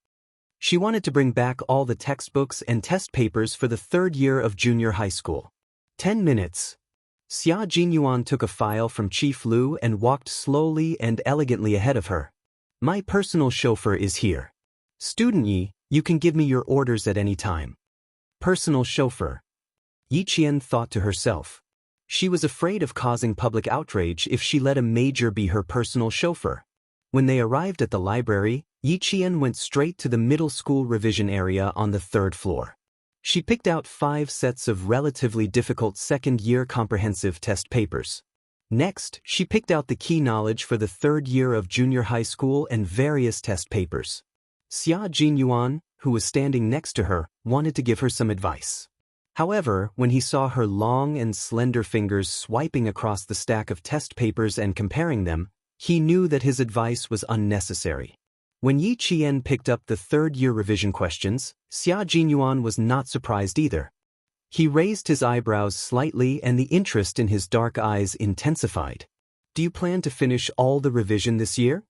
She wanted to bring back all the textbooks and test papers for the third year of junior high school. 10 minutes. Xia Jinyuan took a file from Chief Lu and walked slowly and elegantly ahead of her. My personal chauffeur is here. Student Yi, you can give me your orders at any time. Personal chauffeur. Yi Qian thought to herself. She was afraid of causing public outrage if she let a major be her personal chauffeur. When they arrived at the library, Yi Qian went straight to the middle school revision area on the third floor. She picked out 5 sets of relatively difficult second-year comprehensive test papers. Next, she picked out the key knowledge for the third year of junior high school and various test papers. Xia Jinyuan, who was standing next to her, wanted to give her some advice. However, when he saw her long and slender fingers swiping across the stack of test papers and comparing them, he knew that his advice was unnecessary. When Yi Qian picked up the third-year revision questions, Xia Jinyuan was not surprised either. He raised his eyebrows slightly and the interest in his dark eyes intensified. Do you plan to finish all the revision this year?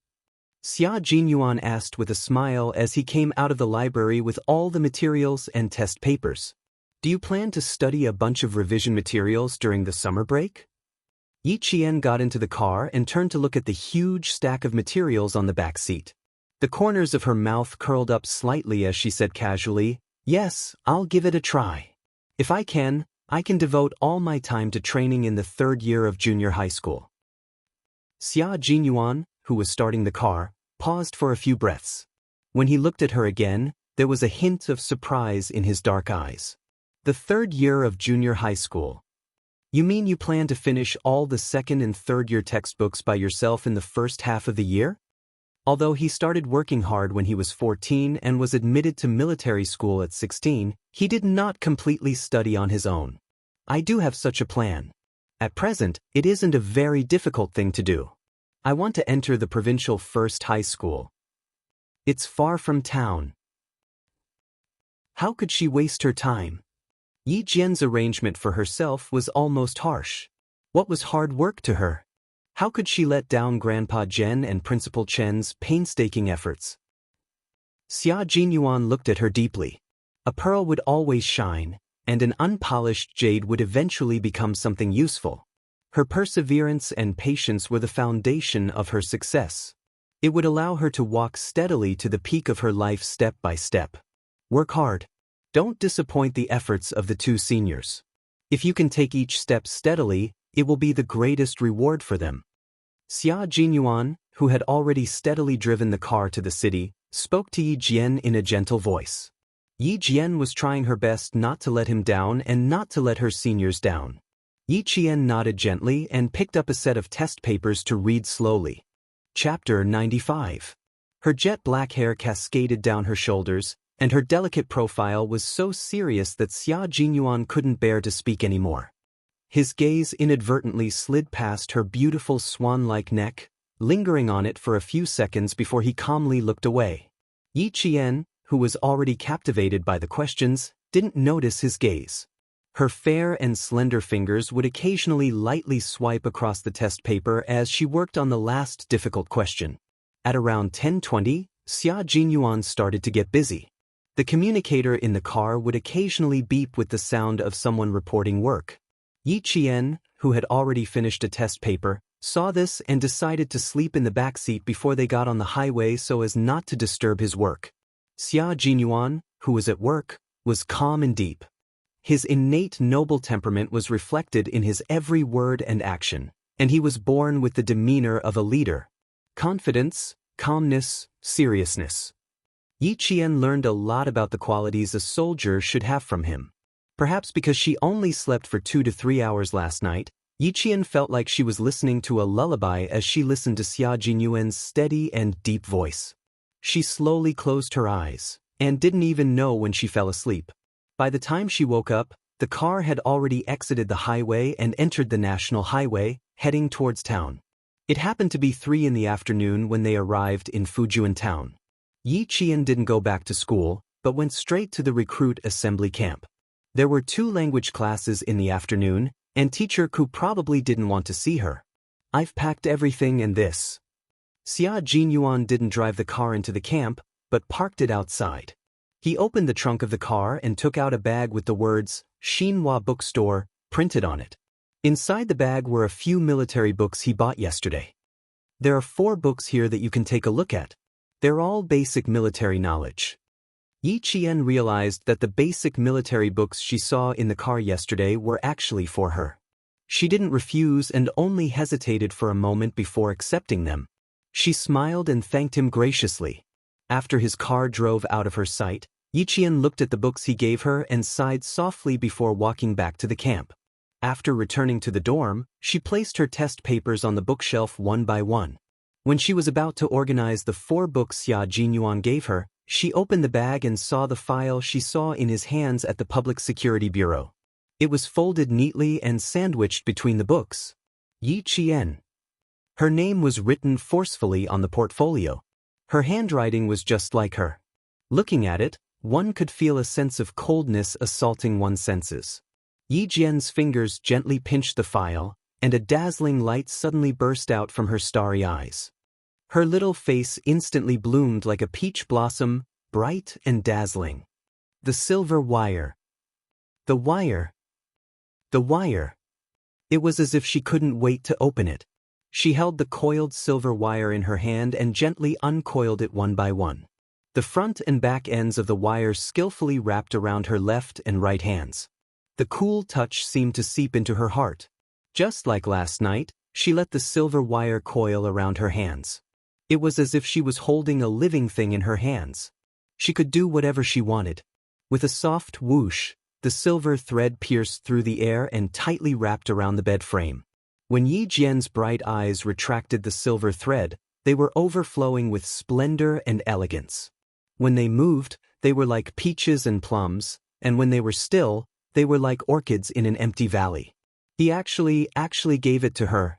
Xia Jinyuan asked with a smile as he came out of the library with all the materials and test papers. Do you plan to study a bunch of revision materials during the summer break? Yi Qian got into the car and turned to look at the huge stack of materials on the back seat. The corners of her mouth curled up slightly as she said casually, "Yes, I'll give it a try. If I can devote all my time to training in the third year of junior high school." Xia Jinyuan, who was starting the car, paused for a few breaths. When he looked at her again, there was a hint of surprise in his dark eyes. The third year of junior high school. You mean you plan to finish all the second and third year textbooks by yourself in the first half of the year? Although he started working hard when he was 14 and was admitted to military school at 16, he did not completely study on his own. I do have such a plan. At present, it isn't a very difficult thing to do. I want to enter the provincial first high school. It's far from town. How could she waste her time? Yi Jian's arrangement for herself was almost harsh. What was hard work to her? How could she let down Grandpa Zhen and Principal Chen's painstaking efforts? Xia Jinyuan looked at her deeply. A pearl would always shine, and an unpolished jade would eventually become something useful. Her perseverance and patience were the foundation of her success. It would allow her to walk steadily to the peak of her life step by step. Work hard. Don't disappoint the efforts of the two seniors. If you can take each step steadily, it will be the greatest reward for them. Xia Jinyuan, who had already steadily driven the car to the city, spoke to Yi Jian in a gentle voice. Yi Jian was trying her best not to let him down and not to let her seniors down. Yi Jian nodded gently and picked up a set of test papers to read slowly. Chapter 95. Her jet black hair cascaded down her shoulders, and her delicate profile was so serious that Xia Jinyuan couldn't bear to speak anymore. His gaze inadvertently slid past her beautiful swan-like neck, lingering on it for a few seconds before he calmly looked away. Yi Qian, who was already captivated by the questions, didn't notice his gaze. Her fair and slender fingers would occasionally lightly swipe across the test paper as she worked on the last difficult question. At around 10:20, Xia Jinyuan started to get busy. The communicator in the car would occasionally beep with the sound of someone reporting work. Yi Qian, who had already finished a test paper, saw this and decided to sleep in the back seat before they got on the highway so as not to disturb his work. Xia Jinyuan, who was at work, was calm and deep. His innate noble temperament was reflected in his every word and action, and he was born with the demeanor of a leader. Confidence, calmness, seriousness. Yi Qian learned a lot about the qualities a soldier should have from him. Perhaps because she only slept for 2 to 3 hours last night, Yi Qian felt like she was listening to a lullaby as she listened to Xia Jinyuan's steady and deep voice. She slowly closed her eyes, and didn't even know when she fell asleep. By the time she woke up, the car had already exited the highway and entered the national highway, heading towards town. It happened to be 3 in the afternoon when they arrived in Fujian town. Yi Qian didn't go back to school, but went straight to the recruit assembly camp. There were 2 language classes in the afternoon, and teacher Ku probably didn't want to see her. I've packed everything and this. Xia Jinyuan didn't drive the car into the camp, but parked it outside. He opened the trunk of the car and took out a bag with the words, Xinhua Bookstore, printed on it. Inside the bag were a few military books he bought yesterday. There are 4 books here that you can take a look at. They're all basic military knowledge. Yi Qian realized that the basic military books she saw in the car yesterday were actually for her. She didn't refuse and only hesitated for a moment before accepting them. She smiled and thanked him graciously. After his car drove out of her sight, Yi Qian looked at the books he gave her and sighed softly before walking back to the camp. After returning to the dorm, she placed her test papers on the bookshelf one by one. When she was about to organize the 4 books Xia Jinyuan gave her, she opened the bag and saw the file she saw in his hands at the Public Security Bureau. It was folded neatly and sandwiched between the books. Yi Qian. Her name was written forcefully on the portfolio. Her handwriting was just like her. Looking at it, one could feel a sense of coldness assaulting one's senses. Yi Jian's fingers gently pinched the file, and a dazzling light suddenly burst out from her starry eyes. Her little face instantly bloomed like a peach blossom, bright and dazzling. The silver wire. The wire. The wire. It was as if she couldn't wait to open it. She held the coiled silver wire in her hand and gently uncoiled it one by one. The front and back ends of the wires skillfully wrapped around her left and right hands. The cool touch seemed to seep into her heart. Just like last night, she let the silver wire coil around her hands. It was as if she was holding a living thing in her hands. She could do whatever she wanted. With a soft whoosh, the silver thread pierced through the air and tightly wrapped around the bed frame. When Yi Jian's bright eyes retracted the silver thread, they were overflowing with splendor and elegance. When they moved, they were like peaches and plums, and when they were still, they were like orchids in an empty valley. He actually gave it to her.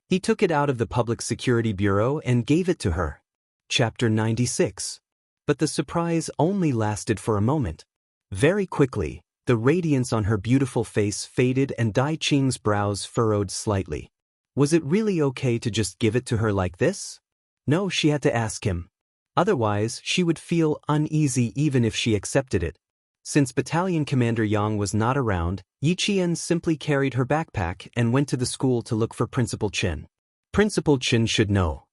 He took it out of the Public Security Bureau and gave it to her. Chapter 96. But the surprise only lasted for a moment. Very quickly, the radiance on her beautiful face faded and Dai Qing's brows furrowed slightly. Was it really okay to just give it to her like this? No, she had to ask him. Otherwise, she would feel uneasy even if she accepted it. Since Battalion Commander Yang was not around, Yi Qian simply carried her backpack and went to the school to look for Principal Chen. Principal Chen should know.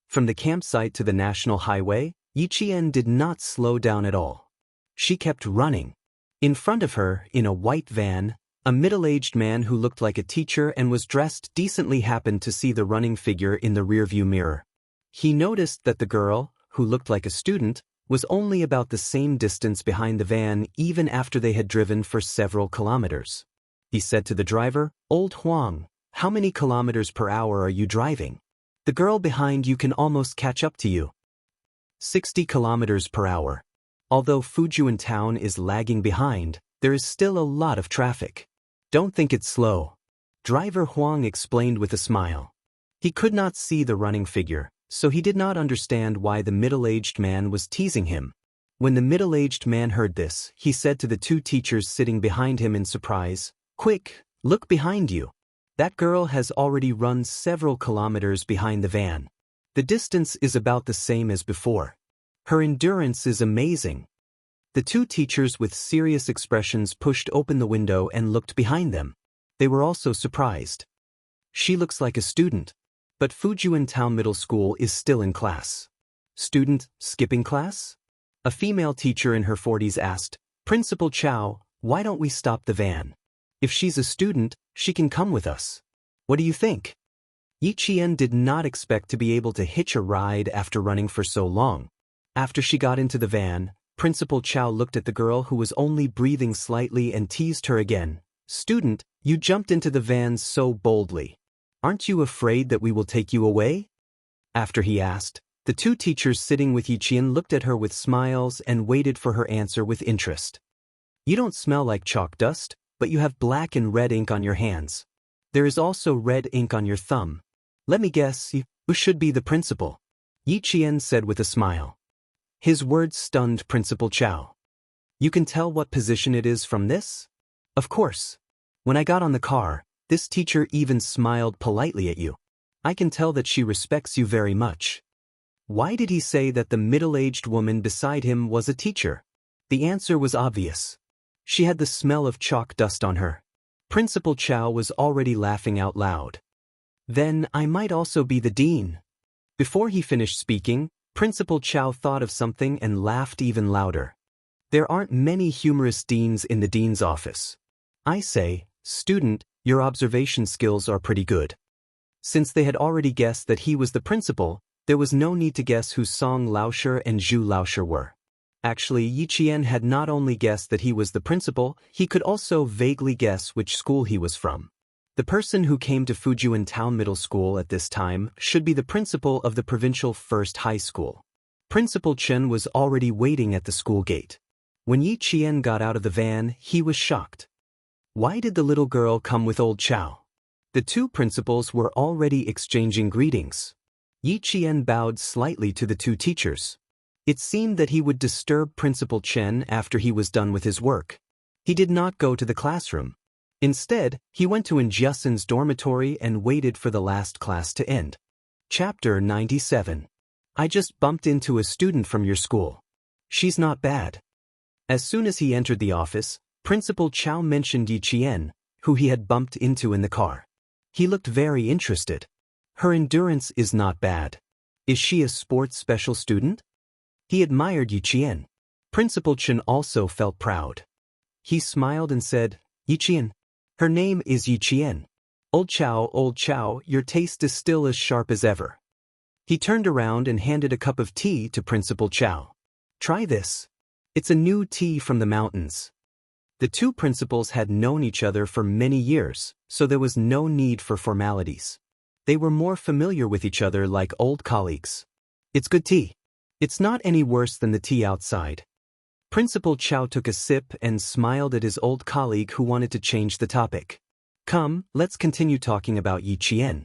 From the campsite to the national highway, Yi Qian did not slow down at all. She kept running. In front of her, in a white van, a middle-aged man who looked like a teacher and was dressed decently happened to see the running figure in the rearview mirror. He noticed that the girl, who looked like a student, was only about the same distance behind the van even after they had driven for several kilometers. He said to the driver, "Old Huang, how many kilometers per hour are you driving? The girl behind you can almost catch up to you." 60 kilometers per hour. Although Fujian town is lagging behind, there is still a lot of traffic. Don't think it's slow. Driver Huang explained with a smile. He could not see the running figure, so he did not understand why the middle-aged man was teasing him. When the middle-aged man heard this, he said to the 2 teachers sitting behind him in surprise, "Quick, look behind you. That girl has already run several kilometers behind the van. The distance is about the same as before. Her endurance is amazing." The 2 teachers with serious expressions pushed open the window and looked behind them. They were also surprised. "She looks like a student." but Fujian Town Middle School is still in class. Student skipping class? A female teacher in her 40s asked, Principal Chow, why don't we stop the van? If she's a student, she can come with us. What do you think? Yi Qian did not expect to be able to hitch a ride after running for so long. After she got into the van, Principal Chow looked at the girl who was only breathing slightly and teased her again. Student, you jumped into the van so boldly. Aren't you afraid that we will take you away? After he asked, the two teachers sitting with Yi Qian looked at her with smiles and waited for her answer with interest. You don't smell like chalk dust, but you have black and red ink on your hands. There is also red ink on your thumb. Let me guess, you should be the principal. Yi Qian said with a smile. His words stunned Principal Chow. You can tell what position it is from this? Of course. When I got on the car, this teacher even smiled politely at you. I can tell that she respects you very much. Why did he say that the middle-aged woman beside him was a teacher? The answer was obvious. She had the smell of chalk dust on her. Principal Chow was already laughing out loud. Then I might also be the dean. Before he finished speaking, Principal Chow thought of something and laughed even louder. There aren't many humorous deans in the dean's office. I say, student, your observation skills are pretty good. Since they had already guessed that he was the principal, there was no need to guess who Song Laosher and Zhu Laosher were. Actually, Yi Qian had not only guessed that he was the principal, he could also vaguely guess which school he was from. The person who came to Fujian Town Middle School at this time should be the principal of the provincial first high school. Principal Chen was already waiting at the school gate. When Yi Qian got out of the van, he was shocked. Why did the little girl come with old Chow? The two principals were already exchanging greetings. Yi Qian bowed slightly to the two teachers. It seemed that he would disturb Principal Chen after he was done with his work. He did not go to the classroom. Instead, he went to Jiasen's dormitory and waited for the last class to end. Chapter 97. I just bumped into a student from your school. She's not bad. As soon as he entered the office, Principal Chow mentioned Yi Qian, who he had bumped into in the car. He looked very interested. Her endurance is not bad. Is she a sports special student? He admired Yi Qian. Principal Chen also felt proud. He smiled and said, Yi Qian. Her name is Yi Qian. Old Chow, your taste is still as sharp as ever. He turned around and handed a cup of tea to Principal Chow. Try this. It's a new tea from the mountains. The two principals had known each other for many years, so there was no need for formalities. They were more familiar with each other like old colleagues. It's good tea. It's not any worse than the tea outside. Principal Chow took a sip and smiled at his old colleague who wanted to change the topic. Come, let's continue talking about Yi Qian.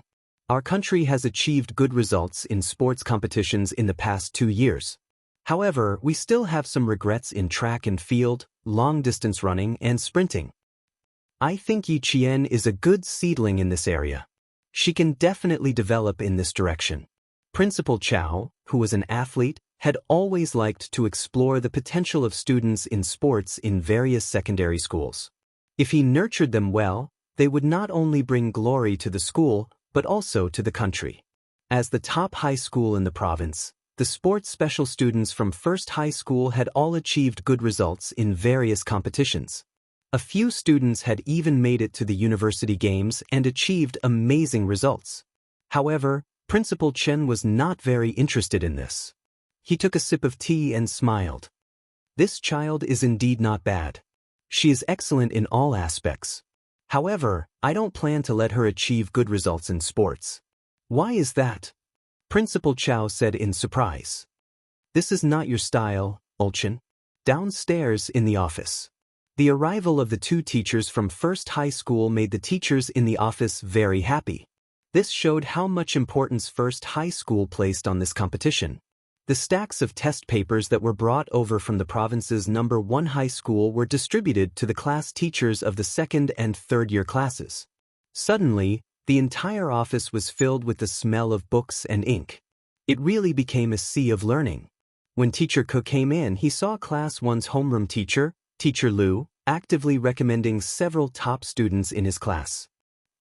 Our country has achieved good results in sports competitions in the past 2 years. However, we still have some regrets in track and field, long-distance running, and sprinting. I think Yi Qian is a good seedling in this area. She can definitely develop in this direction. Principal Chow, who was an athlete, had always liked to explore the potential of students in sports in various secondary schools. If he nurtured them well, they would not only bring glory to the school, but also to the country. As the top high school in the province, the sports special students from first high school had all achieved good results in various competitions. A few students had even made it to the university games and achieved amazing results. However, Principal Chen was not very interested in this. He took a sip of tea and smiled. This child is indeed not bad. She is excellent in all aspects. However, I don't plan to let her achieve good results in sports. Why is that? Principal Chow said in surprise. This is not your style, old Chen. Downstairs in the office. The arrival of the two teachers from first high school made the teachers in the office very happy. This showed how much importance first high school placed on this competition. The stacks of test papers that were brought over from the province's number 1 high school were distributed to the class teachers of the second and third year classes. Suddenly, the entire office was filled with the smell of books and ink. It really became a sea of learning. When Teacher Ko came in, he saw Class 1's homeroom teacher, Teacher Liu, actively recommending several top students in his class.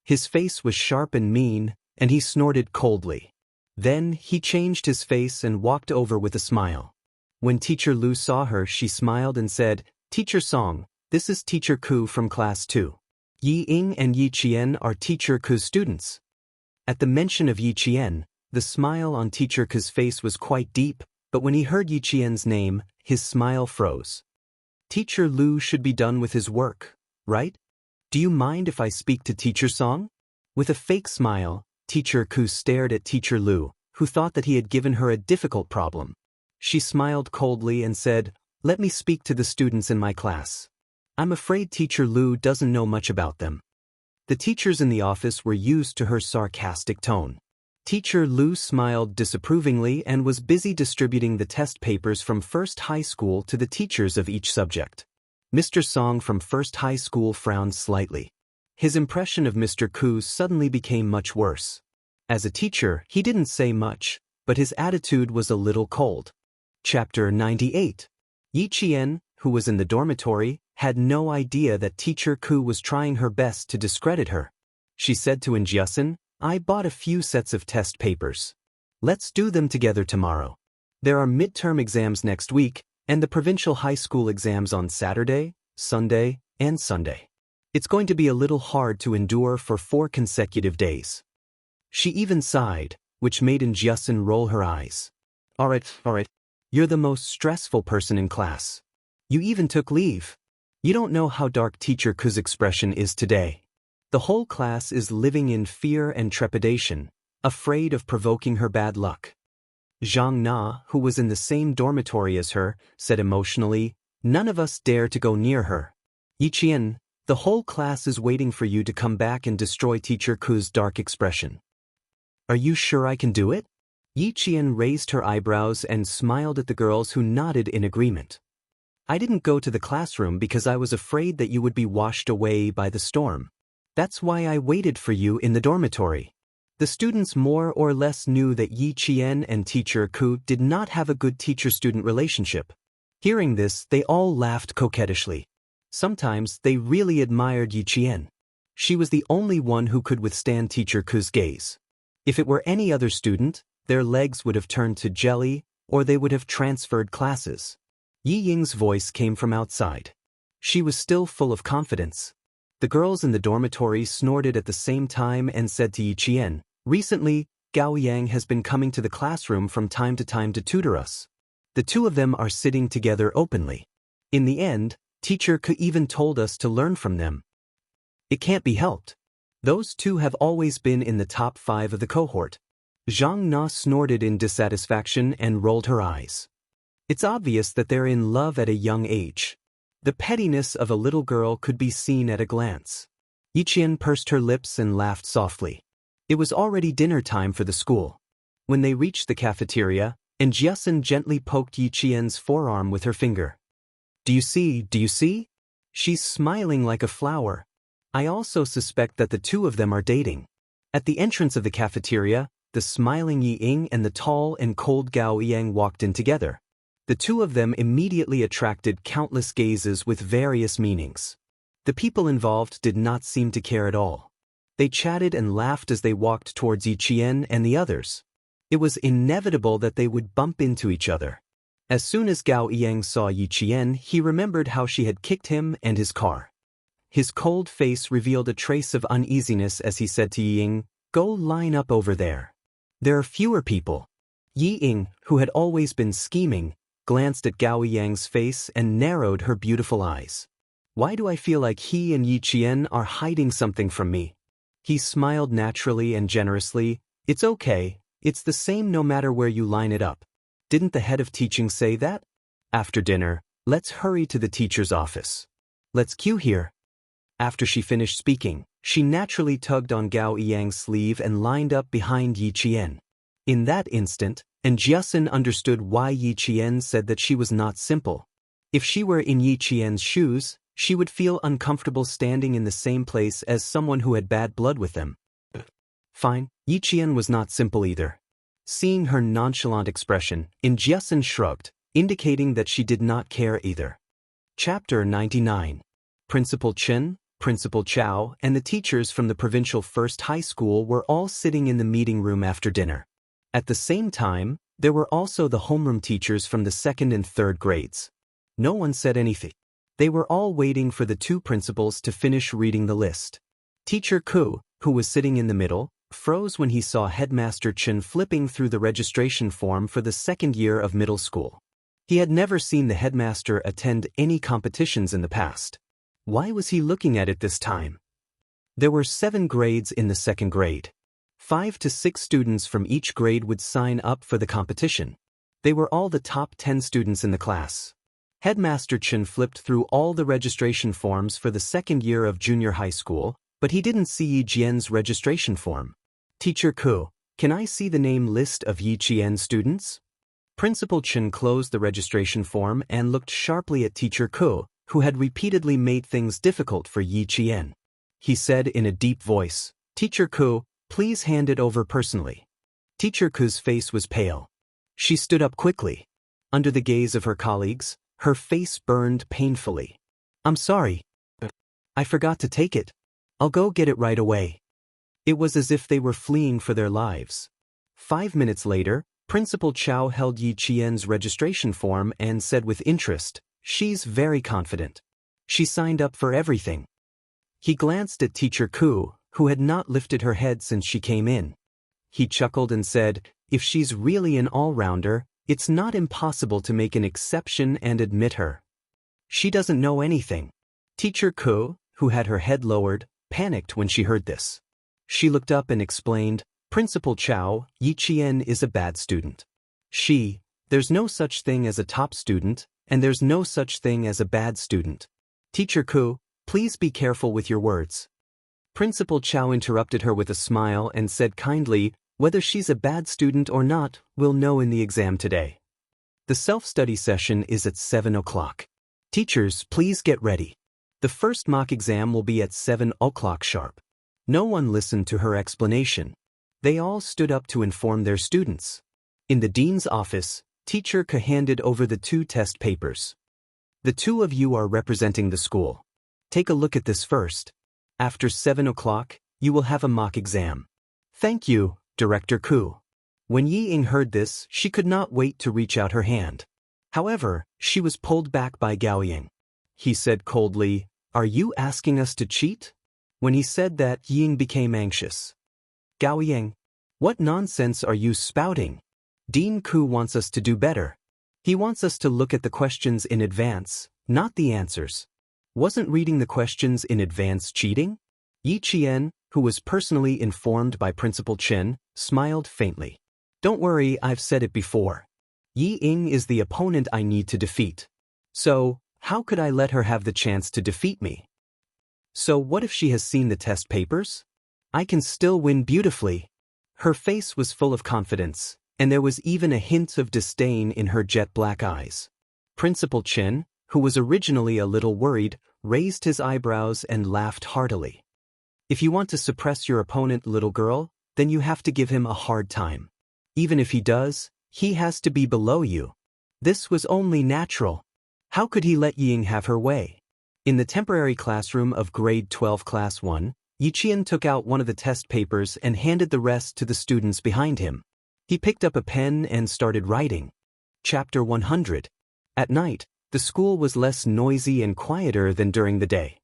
His face was sharp and mean, and he snorted coldly. Then he changed his face and walked over with a smile. When Teacher Lu saw her, she smiled and said, "Teacher Song, this is Teacher Ku from Class 2. Yi Ying and Yi Qian are Teacher Ku's students." At the mention of Yi Qian, the smile on Teacher Ku's face was quite deep, but when he heard Yi Qian's name, his smile froze. Teacher Lu should be done with his work, right? Do you mind if I speak to Teacher Song? With a fake smile, Teacher Ku stared at Teacher Lu, who thought that he had given her a difficult problem. She smiled coldly and said, "Let me speak to the students in my class. I'm afraid Teacher Lu doesn't know much about them." The teachers in the office were used to her sarcastic tone. Teacher Lu smiled disapprovingly and was busy distributing the test papers from First High School to the teachers of each subject. Mr. Song from First High School frowned slightly. His impression of Mr. Ku suddenly became much worse. As a teacher, he didn't say much, but his attitude was a little cold. Chapter 98. Yi Qian, who was in the dormitory, had no idea that Teacher Ku was trying her best to discredit her. She said to Jianghu, "I bought a few sets of test papers. Let's do them together tomorrow. There are midterm exams next week, and the provincial high school exams on Saturday, Sunday, and Sunday. It's going to be a little hard to endure for 4 consecutive days." She even sighed, which made Jianghu roll her eyes. All right. You're the most stressful person in class. You even took leave. You don't know how dark Teacher Ku's expression is today. The whole class is living in fear and trepidation, afraid of provoking her bad luck. Zhang Na, who was in the same dormitory as her, said emotionally, "None of us dare to go near her. Yi Qian, the whole class is waiting for you to come back and destroy Teacher Ku's dark expression." "Are you sure I can do it?" Yi Qian raised her eyebrows and smiled at the girls who nodded in agreement. "I didn't go to the classroom because I was afraid that you would be washed away by the storm. That's why I waited for you in the dormitory." The students more or less knew that Yi Qian and Teacher Ku did not have a good teacher-student relationship. Hearing this, they all laughed coquettishly. Sometimes they really admired Yi Qian. She was the only one who could withstand Teacher Ku's gaze. If it were any other student, their legs would have turned to jelly, or they would have transferred classes. Yi Ying's voice came from outside. She was still full of confidence. The girls in the dormitory snorted at the same time and said to Yi Qian, "Recently, Gao Yang has been coming to the classroom from time to time to tutor us. The two of them are sitting together openly. In the end, Teacher Ku even told us to learn from them. It can't be helped. Those two have always been in the top 5 of the cohort." Zhang Na snorted in dissatisfaction and rolled her eyes. It's obvious that they're in love at a young age. The pettiness of a little girl could be seen at a glance. Yi Qian pursed her lips and laughed softly. It was already dinner time for the school. When they reached the cafeteria, Jianghu gently poked Yi Qian's forearm with her finger. Do you see? She's smiling like a flower. I also suspect that the two of them are dating." At the entrance of the cafeteria, the smiling Yi Ying and the tall and cold Gao Yang walked in together. The two of them immediately attracted countless gazes with various meanings. The people involved did not seem to care at all. They chatted and laughed as they walked towards Yi Qian and the others. It was inevitable that they would bump into each other. As soon as Gao Yang saw Yi Qian, he remembered how she had kicked him and his car. His cold face revealed a trace of uneasiness as he said to Yi Ying, "Go line up over there. There are fewer people." Yi Ying, who had always been scheming, glanced at Gao Yang's face and narrowed her beautiful eyes. "Why do I feel like he and Yi Qian are hiding something from me?" He smiled naturally and generously. "It's okay, it's the same no matter where you line it up. Didn't the head of teaching say that? After dinner, let's hurry to the teacher's office. Let's queue here." After she finished speaking, she naturally tugged on Gao Yang's sleeve and lined up behind Yi Qian. In that instant, Jianghu understood why Yi Qian said that she was not simple. If she were in Yi Qian's shoes, she would feel uncomfortable standing in the same place as someone who had bad blood with them. Fine, Yi Qian was not simple either. Seeing her nonchalant expression, Jianghu shrugged, indicating that she did not care either. Chapter 99. Principal Chen, Principal Chow and the teachers from the provincial first high school were all sitting in the meeting room after dinner. At the same time, there were also the homeroom teachers from the second and third grades. No one said anything. They were all waiting for the two principals to finish reading the list. Teacher Ku, who was sitting in the middle, froze when he saw Headmaster Chen flipping through the registration form for the second year of middle school. He had never seen the headmaster attend any competitions in the past. Why was he looking at it this time? There were 7 grades in the second grade. 5 to 6 students from each grade would sign up for the competition. They were all the top 10 students in the class. Headmaster Chen flipped through all the registration forms for the second year of junior high school, but he didn't see Yi Jian's registration form. Teacher Ku, can I see the name list of Yi Jian students? Principal Chen closed the registration form and looked sharply at Teacher Ku, who had repeatedly made things difficult for Yi Jian. He said in a deep voice, Teacher Ku, please hand it over personally. Teacher Ku's face was pale. She stood up quickly. Under the gaze of her colleagues, her face burned painfully. I'm sorry. I forgot to take it. I'll go get it right away. It was as if they were fleeing for their lives. 5 minutes later, Principal Chow held Yi Jian's registration form and said with interest, she's very confident. She signed up for everything. He glanced at Teacher Ku, who had not lifted her head since she came in. He chuckled and said, if she's really an all-rounder, it's not impossible to make an exception and admit her. She doesn't know anything. Teacher Ku, who had her head lowered, panicked when she heard this. She looked up and explained, Principal Chow, Yi Jian is a bad student. There's no such thing as a top student, and there's no such thing as a bad student. Teacher Ku, please be careful with your words. Principal Chow interrupted her with a smile and said kindly, whether she's a bad student or not, we'll know in the exam today. The self-study session is at 7 o'clock. Teachers, please get ready. The first mock exam will be at 7 o'clock sharp. No one listened to her explanation. They all stood up to inform their students. In the dean's office, Teacher Ke handed over the 2 test papers. The 2 of you are representing the school. Take a look at this first. After 7 o'clock, you will have a mock exam. Thank you, Director Ku. When Yi Ying heard this, she could not wait to reach out her hand. However, she was pulled back by Gao Ying. He said coldly, are you asking us to cheat? When he said that, Yi Ying became anxious. Gao Ying, what nonsense are you spouting? Dean Ku wants us to do better. He wants us to look at the questions in advance, not the answers. Wasn't reading the questions in advance cheating? Yi Jian, who was personally informed by Principal Chen, smiled faintly. Don't worry, I've said it before. Yi Ying is the opponent I need to defeat. So, how could I let her have the chance to defeat me? So what if she has seen the test papers? I can still win beautifully. Her face was full of confidence, and there was even a hint of disdain in her jet black eyes. Principal Chen, who was originally a little worried, raised his eyebrows and laughed heartily. If you want to suppress your opponent, little girl, then you have to give him a hard time. Even if he does, he has to be below you. This was only natural. How could he let Yi Ying have her way? In the temporary classroom of grade 12 class 1, Yi Jian took out one of the test papers and handed the rest to the students behind him. He picked up a pen and started writing. Chapter 100. At night, the school was less noisy and quieter than during the day.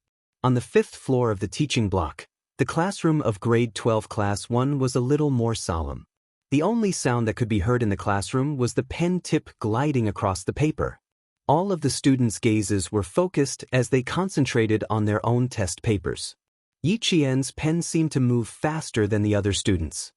On the 5th floor of the teaching block, the classroom of grade 12 class 1 was a little more solemn. The only sound that could be heard in the classroom was the pen tip gliding across the paper. All of the students' gazes were focused as they concentrated on their own test papers. Yi Jian's pen seemed to move faster than the other students.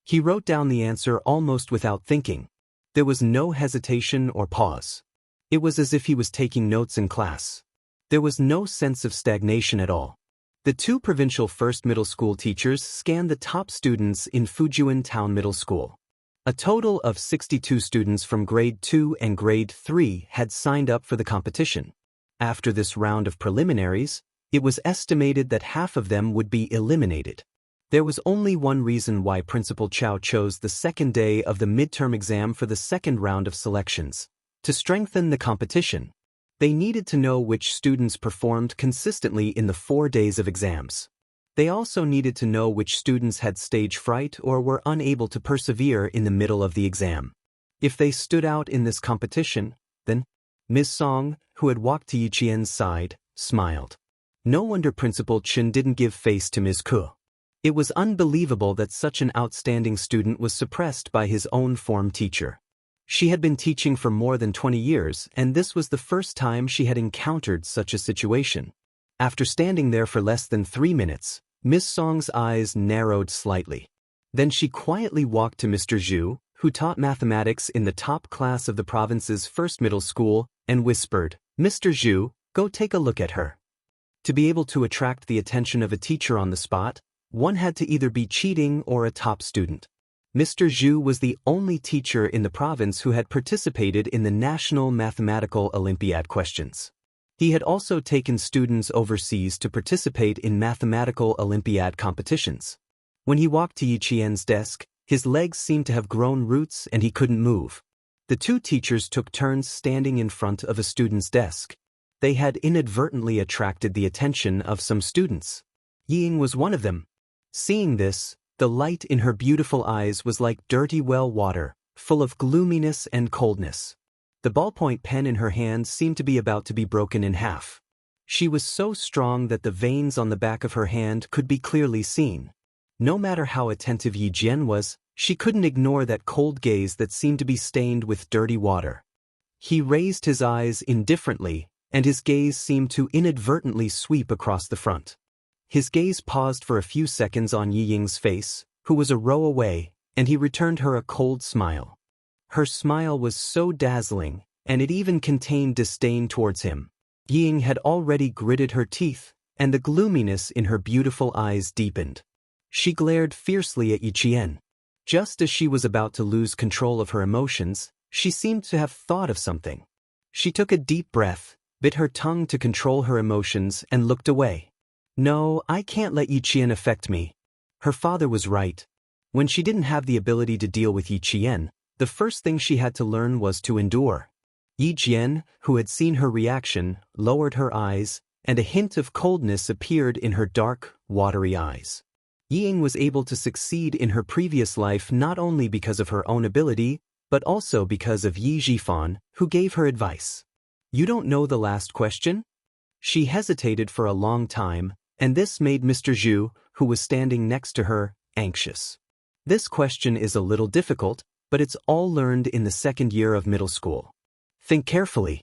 He wrote down the answer almost without thinking. There was no hesitation or pause. It was as if he was taking notes in class. There was no sense of stagnation at all. The 2 provincial first middle school teachers scanned the top students in Fujian Town Middle School. A total of 62 students from grade 2 and grade 3 had signed up for the competition. After this round of preliminaries, it was estimated that half of them would be eliminated. There was only one reason why Principal Chow chose the second day of the midterm exam for the second round of selections: to strengthen the competition. They needed to know which students performed consistently in the 4 days of exams. They also needed to know which students had stage fright or were unable to persevere in the middle of the exam. If they stood out in this competition, then Ms. Song, who had walked to Yi Qian's side, smiled. No wonder Principal Chen didn't give face to Ms. Ke. It was unbelievable that such an outstanding student was suppressed by his own form teacher. She had been teaching for more than 20 years, and this was the first time she had encountered such a situation. After standing there for less than 3 minutes, Ms. Song's eyes narrowed slightly. Then she quietly walked to Mr. Zhu, who taught mathematics in the top class of the province's first middle school, and whispered, "Mr. Zhu, go take a look at her." To be able to attract the attention of a teacher on the spot, one had to either be cheating or a top student. Mr. Zhu was the only teacher in the province who had participated in the National Mathematical Olympiad questions. He had also taken students overseas to participate in mathematical Olympiad competitions. When he walked to Yi Qian's desk, his legs seemed to have grown roots and he couldn't move. The two teachers took turns standing in front of a student's desk. They had inadvertently attracted the attention of some students. Ying was one of them. Seeing this, the light in her beautiful eyes was like dirty well water, full of gloominess and coldness. The ballpoint pen in her hand seemed to be about to be broken in half. She was so strong that the veins on the back of her hand could be clearly seen. No matter how attentive Yi Jian was, she couldn't ignore that cold gaze that seemed to be stained with dirty water. He raised his eyes indifferently, and his gaze seemed to inadvertently sweep across the front. His gaze paused for a few seconds on Yi Ying's face, who was a row away, and he returned her a cold smile. Her smile was so dazzling, and it even contained disdain towards him. Yi Ying had already gritted her teeth, and the gloominess in her beautiful eyes deepened. She glared fiercely at Yi Qian. Just as she was about to lose control of her emotions, she seemed to have thought of something. She took a deep breath, bit her tongue to control her emotions, and looked away. "No, I can't let Yi Qian affect me." Her father was right. When she didn't have the ability to deal with Yi Qian, the first thing she had to learn was to endure. Yi Jian, who had seen her reaction, lowered her eyes, and a hint of coldness appeared in her dark, watery eyes. Yi Ying was able to succeed in her previous life not only because of her own ability, but also because of Yi Zhifan, who gave her advice. "You don't know the last question?" She hesitated for a long time, and this made Mr. Zhu, who was standing next to her, anxious. "This question is a little difficult, but it's all learned in the second year of middle school. Think carefully."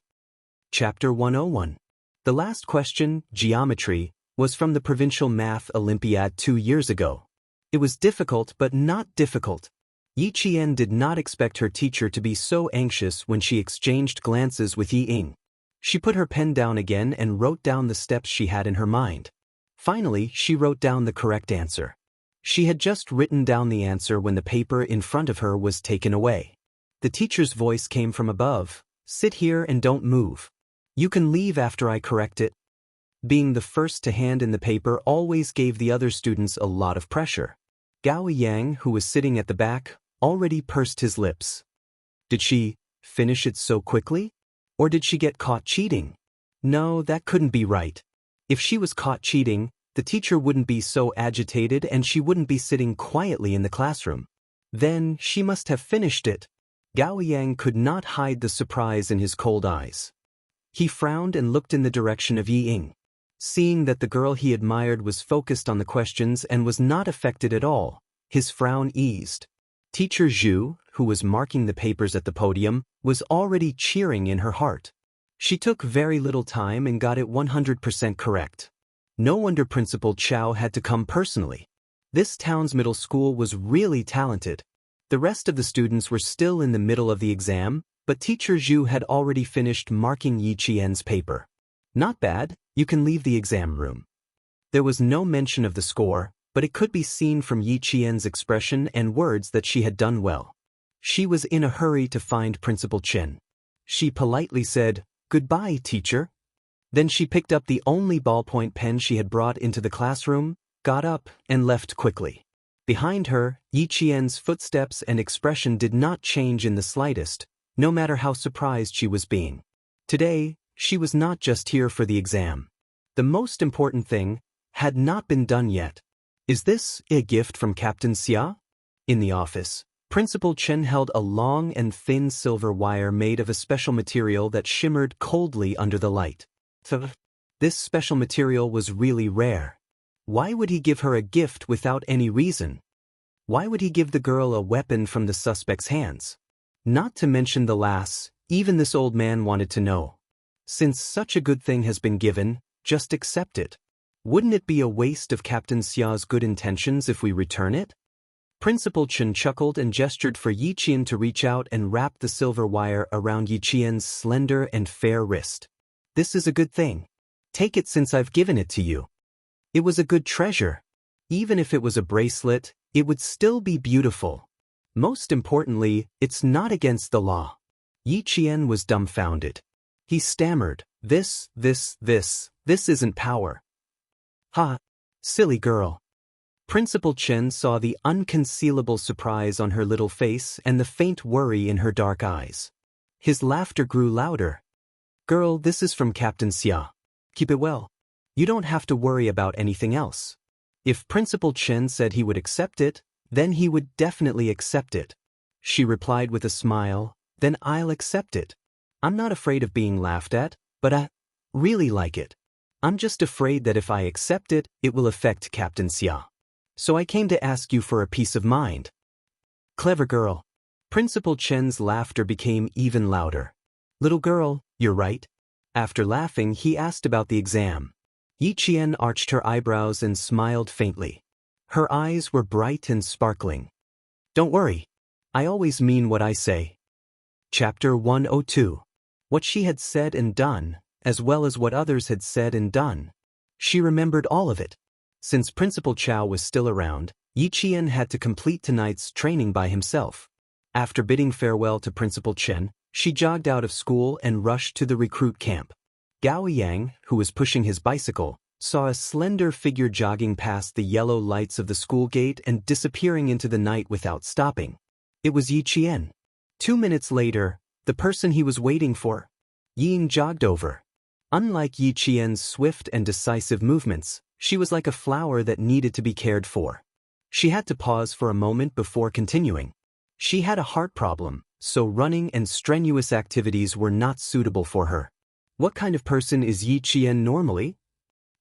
Chapter 101. The last question, geometry, was from the Provincial Math Olympiad 2 years ago. It was difficult but not difficult. Yi Qian did not expect her teacher to be so anxious when she exchanged glances with Yi Ying. She put her pen down again and wrote down the steps she had in her mind. Finally, she wrote down the correct answer. She had just written down the answer when the paper in front of her was taken away. The teacher's voice came from above. "Sit here and don't move. You can leave after I correct it." Being the first to hand in the paper always gave the other students a lot of pressure. Gao Yang, who was sitting at the back, already pursed his lips. Did she finish it so quickly? Or did she get caught cheating? No, that couldn't be right. If she was caught cheating, the teacher wouldn't be so agitated and she wouldn't be sitting quietly in the classroom. Then she must have finished it. Gao Yang could not hide the surprise in his cold eyes. He frowned and looked in the direction of Yi Ying. Seeing that the girl he admired was focused on the questions and was not affected at all, his frown eased. Teacher Zhu, who was marking the papers at the podium, was already cheering in her heart. She took very little time and got it 100% correct. No wonder Principal Chow had to come personally. This town's middle school was really talented. The rest of the students were still in the middle of the exam, but Teacher Zhu had already finished marking Yi Qian's paper. "Not bad, you can leave the exam room." There was no mention of the score, but it could be seen from Yi Qian's expression and words that she had done well. She was in a hurry to find Principal Chen. She politely said, "Goodbye, teacher." Then she picked up the only ballpoint pen she had brought into the classroom, got up, and left quickly. Behind her, Yi Qian's footsteps and expression did not change in the slightest, no matter how surprised she was being. Today, She was not just here for the exam. The most important thing had not been done yet. Is this a gift from Captain Xia? In the office, Principal Chen held a long and thin silver wire made of a special material that shimmered coldly under the light. This special material was really rare. Why would he give her a gift without any reason? Why would he give the girl a weapon from the suspect's hands? Not to mention the lass, even this old man wanted to know. Since such a good thing has been given, just accept it. Wouldn't it be a waste of Captain Xia's good intentions if we return it? Principal Chen chuckled and gestured for Yi Qian to reach out and wrap the silver wire around Yi Qian's slender and fair wrist. This is a good thing. Take it since I've given it to you. It was a good treasure. Even if it was a bracelet, it would still be beautiful. Most importantly, it's not against the law. Yi Qian was dumbfounded. He stammered, this isn't power. Ha! Silly girl. Principal Chen saw the unconcealable surprise on her little face and the faint worry in her dark eyes. His laughter grew louder. Girl, this is from Captain Xia. Keep it well. You don't have to worry about anything else. If Principal Chen said he would accept it, then he would definitely accept it. She replied with a smile, then I'll accept it. I'm not afraid of being laughed at, but I really like it. I'm just afraid that if I accept it, it will affect Captain Xia. So I came to ask you for a peace of mind. Clever girl. Principal Chen's laughter became even louder. Little girl, you're right. After laughing, he asked about the exam. Yi Qian arched her eyebrows and smiled faintly. Her eyes were bright and sparkling. Don't worry. I always mean what I say. Chapter 102. What she had said and done, as well as what others had said and done. She remembered all of it. Since Principal Chao was still around, Yi Qian had to complete tonight's training by himself. After bidding farewell to Principal Chen, she jogged out of school and rushed to the recruit camp. Gao Yang, who was pushing his bicycle, saw a slender figure jogging past the yellow lights of the school gate and disappearing into the night without stopping. It was Yi Qian. 2 minutes later, the person he was waiting for. Ying jogged over. Unlike Yi Qian's swift and decisive movements, she was like a flower that needed to be cared for. She had to pause for a moment before continuing. She had a heart problem, so running and strenuous activities were not suitable for her. What kind of person is Yi Qian normally?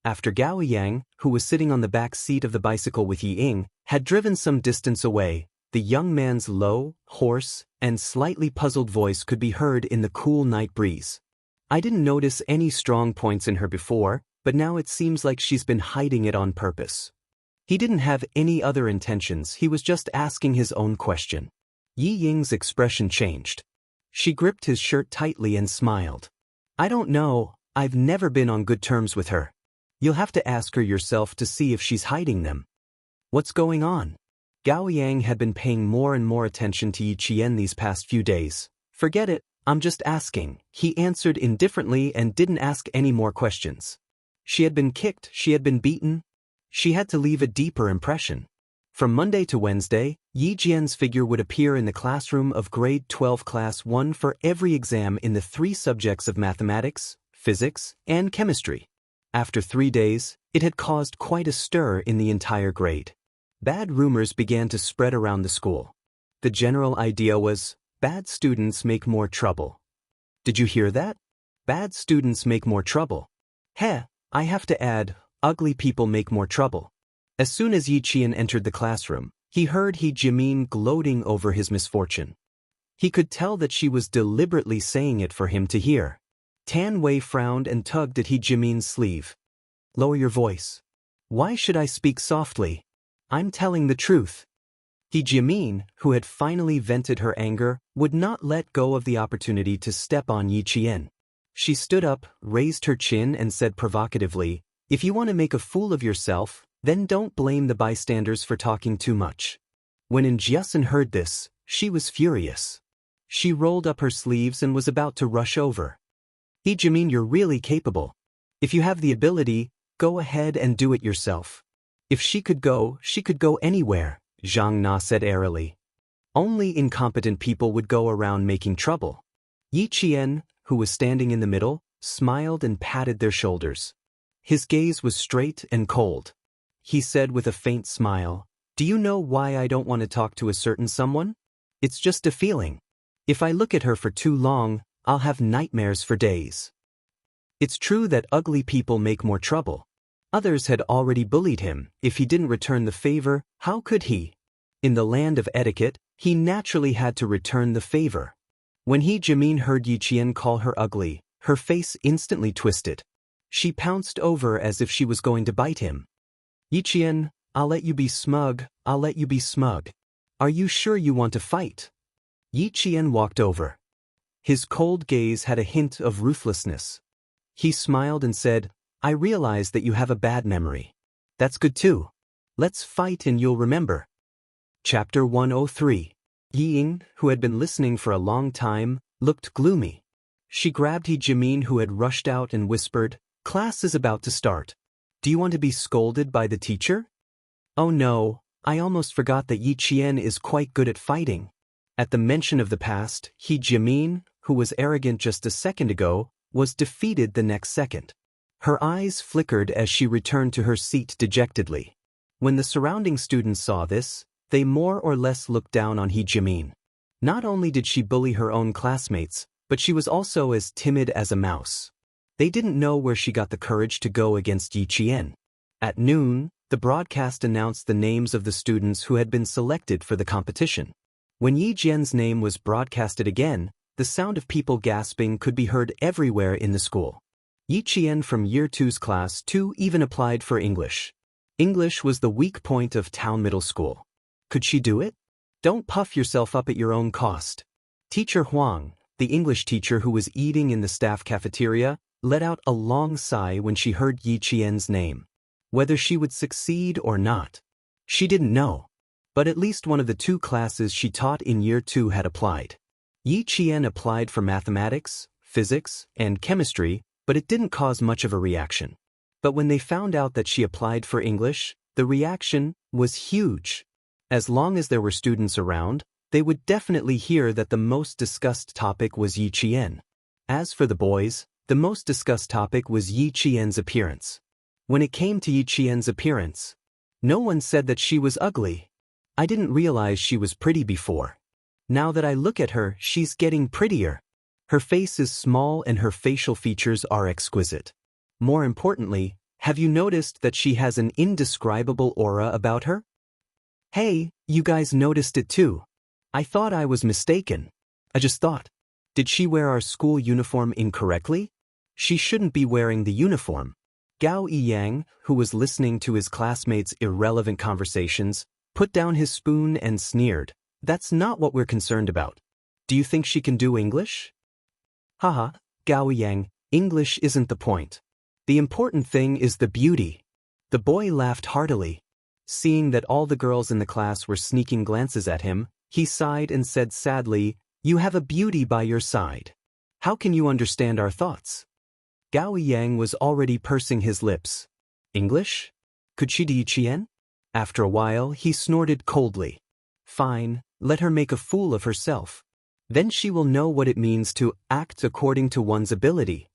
After Gao Yang, who was sitting on the back seat of the bicycle with Yi Ying, had driven some distance away, the young man's low, hoarse, and slightly puzzled voice could be heard in the cool night breeze. I didn't notice any strong points in her before, but now it seems like she's been hiding it on purpose. He didn't have any other intentions, he was just asking his own question. Yi Ying's expression changed. She gripped his shirt tightly and smiled. I don't know, I've never been on good terms with her. You'll have to ask her yourself to see if she's hiding them. What's going on? Gao Yang had been paying more and more attention to Yi Qian these past few days. Forget it, I'm just asking, he answered indifferently and didn't ask any more questions. She had been kicked, she had been beaten. She had to leave a deeper impression. From Monday to Wednesday, Yi Jian's figure would appear in the classroom of grade 12 class 1 for every exam in the 3 subjects of mathematics, physics, and chemistry. After 3 days, it had caused quite a stir in the entire grade. Bad rumors began to spread around the school. The general idea was, bad students make more trouble. Did you hear that? Bad students make more trouble. Heh, I have to add, ugly people make more trouble. As soon as Yi Qian entered the classroom, he heard He Jimin gloating over his misfortune. He could tell that she was deliberately saying it for him to hear. Tan Wei frowned and tugged at He Jimin's sleeve. Lower your voice. Why should I speak softly? I'm telling the truth. He Jimin, who had finally vented her anger, would not let go of the opportunity to step on Yi Qian. She stood up, raised her chin and said provocatively, if you want to make a fool of yourself, then don't blame the bystanders for talking too much. When Jiasun heard this, she was furious. She rolled up her sleeves and was about to rush over. He Jimin, you're really capable. If you have the ability, go ahead and do it yourself. If she could go anywhere, Zhang Na said airily. Only incompetent people would go around making trouble. Yi Qian, who was standing in the middle, smiled and patted their shoulders. His gaze was straight and cold. He said with a faint smile, "Do you know why I don't want to talk to a certain someone? It's just a feeling. If I look at her for too long, I'll have nightmares for days." It's true that ugly people make more trouble. Others had already bullied him. If he didn't return the favor, how could he? In the land of etiquette, he naturally had to return the favor. When Jimin heard Yi Qian call her ugly, her face instantly twisted. She pounced over as if she was going to bite him. "Yi Qian, I'll let you be smug, I'll let you be smug. Are you sure you want to fight?" Yi Qian walked over. His cold gaze had a hint of ruthlessness. He smiled and said, "I realize that you have a bad memory. That's good too. Let's fight and you'll remember." Chapter 103. Yi Ying, who had been listening for a long time, looked gloomy. She grabbed Jimin, who had rushed out, and whispered, "Class is about to start. Do you want to be scolded by the teacher?" "Oh no, I almost forgot that Yi Qian is quite good at fighting." At the mention of the past, Jimin, who was arrogant just a second ago, was defeated the next second. Her eyes flickered as she returned to her seat dejectedly. When the surrounding students saw this, they more or less looked down on Jimin. Not only did she bully her own classmates, but she was also as timid as a mouse. They didn't know where she got the courage to go against Yi Qian. At noon, the broadcast announced the names of the students who had been selected for the competition. When Yi Jian's name was broadcasted again, the sound of people gasping could be heard everywhere in the school. Yi Qian from Year 2's Class 2 even applied for English. English was the weak point of Town Middle School. Could she do it? Don't puff yourself up at your own cost. Teacher Huang, the English teacher who was eating in the staff cafeteria, let out a long sigh when she heard Yi Qian's name. Whether she would succeed or not, she didn't know. But at least one of the two classes she taught in Year 2 had applied. Yi Qian applied for mathematics, physics, and chemistry, but it didn't cause much of a reaction. But when they found out that she applied for English, the reaction was huge. As long as there were students around, they would definitely hear that the most discussed topic was Yi Qian. As for the boys, the most discussed topic was Yi Qian's appearance. When it came to Yi Qian's appearance, no one said that she was ugly. "I didn't realize she was pretty before. Now that I look at her, she's getting prettier. Her face is small and her facial features are exquisite. More importantly, have you noticed that she has an indescribable aura about her?" "Hey, you guys noticed it too. I thought I was mistaken. I just thought. Did she wear our school uniform incorrectly? She shouldn't be wearing the uniform." Gao Yiyang, who was listening to his classmates' irrelevant conversations, put down his spoon and sneered, "That's not what we're concerned about. Do you think she can do English?" "Haha, Gao Yiyang, English isn't the point. The important thing is the beauty." The boy laughed heartily. Seeing that all the girls in the class were sneaking glances at him, he sighed and said sadly, "You have a beauty by your side. How can you understand our thoughts?" Gao Yang was already pursing his lips. English? Could she do Yi Qian? After a while, he snorted coldly. "Fine, let her make a fool of herself. Then she will know what it means to act according to one's ability."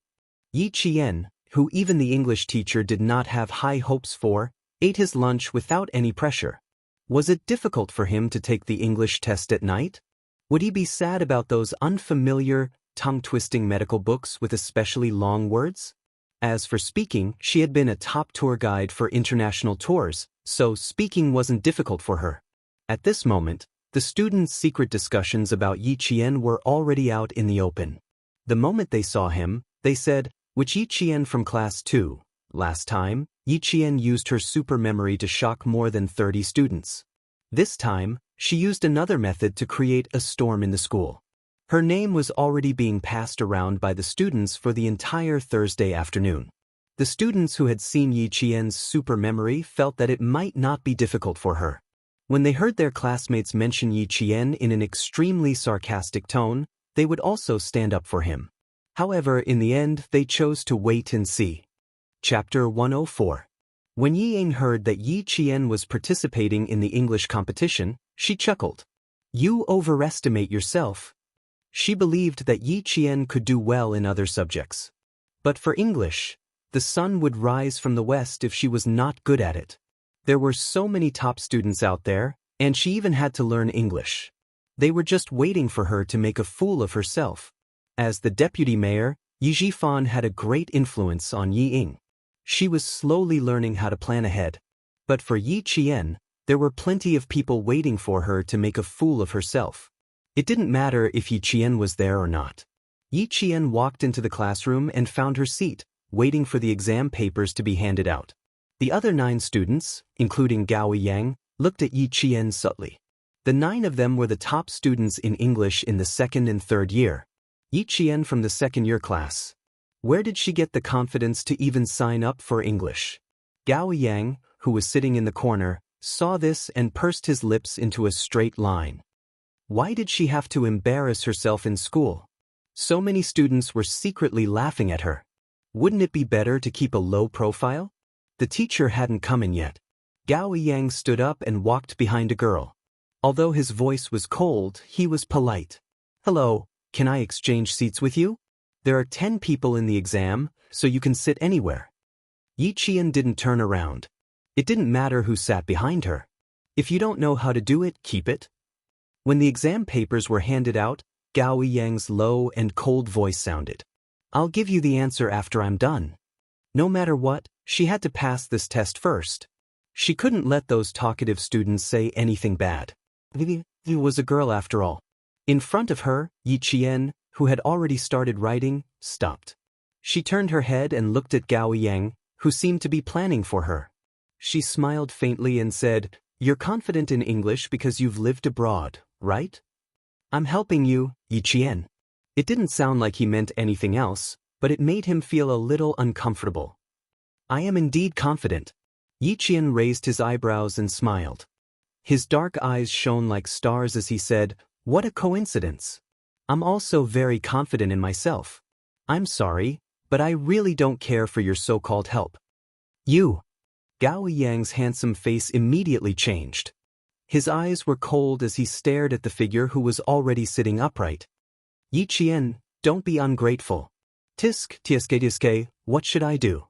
Yi Qian, who even the English teacher did not have high hopes for, ate his lunch without any pressure. Was it difficult for him to take the English test at night? Would he be sad about those unfamiliar, tongue-twisting medical books with especially long words? As for speaking, she had been a top tour guide for international tours, so speaking wasn't difficult for her. At this moment, the students' secret discussions about Yi Qian were already out in the open. The moment they saw him, they said, "Which Yi Qian from Class 2? Last time, Yi Qian used her super memory to shock more than 30 students. This time, she used another method to create a storm in the school." Her name was already being passed around by the students for the entire Thursday afternoon. The students who had seen Yi Qian's super memory felt that it might not be difficult for her. When they heard their classmates mention Yi Qian in an extremely sarcastic tone, they would also stand up for him. However, in the end, they chose to wait and see. Chapter 104. When Yi Ying heard that Yi Qian was participating in the English competition, she chuckled. "You overestimate yourself." She believed that Yi Qian could do well in other subjects. But for English, the sun would rise from the west if she was not good at it. There were so many top students out there, and she even had to learn English. They were just waiting for her to make a fool of herself. As the deputy mayor, Yi Jifan had a great influence on Yi Ying. She was slowly learning how to plan ahead. But for Yi Qian, there were plenty of people waiting for her to make a fool of herself. It didn't matter if Yi Qian was there or not. Yi Qian walked into the classroom and found her seat, waiting for the exam papers to be handed out. The other 9 students, including Gao Yang, looked at Yi Qian subtly. The 9 of them were the top students in English in the 2nd and 3rd year. Yi Qian from the 2nd year class. Where did she get the confidence to even sign up for English? Gao Yang, who was sitting in the corner, saw this and pursed his lips into a straight line. Why did she have to embarrass herself in school? So many students were secretly laughing at her. Wouldn't it be better to keep a low profile? The teacher hadn't come in yet. Gao Yang stood up and walked behind a girl. Although his voice was cold, he was polite. Hello, can I exchange seats with you? There are 10 people in the exam, so you can sit anywhere. Yi Qian didn't turn around. It didn't matter who sat behind her. If you don't know how to do it, keep it. When the exam papers were handed out, Gao Yang's low and cold voice sounded. I'll give you the answer after I'm done. No matter what, she had to pass this test first. She couldn't let those talkative students say anything bad. It was a girl after all. In front of her, Yi Qian, who had already started writing, stopped. She turned her head and looked at Gao Yang, who seemed to be planning for her. She smiled faintly and said, You're confident in English because you've lived abroad, right? I'm helping you, Yi Qian. It didn't sound like he meant anything else, but it made him feel a little uncomfortable. I am indeed confident. Yi Qian raised his eyebrows and smiled. His dark eyes shone like stars as he said, What a coincidence. I'm also very confident in myself. I'm sorry, but I really don't care for your so-called help. You. Gao Yang's handsome face immediately changed. His eyes were cold as he stared at the figure who was already sitting upright. Yi Qian, don't be ungrateful. Tiske, what should I do?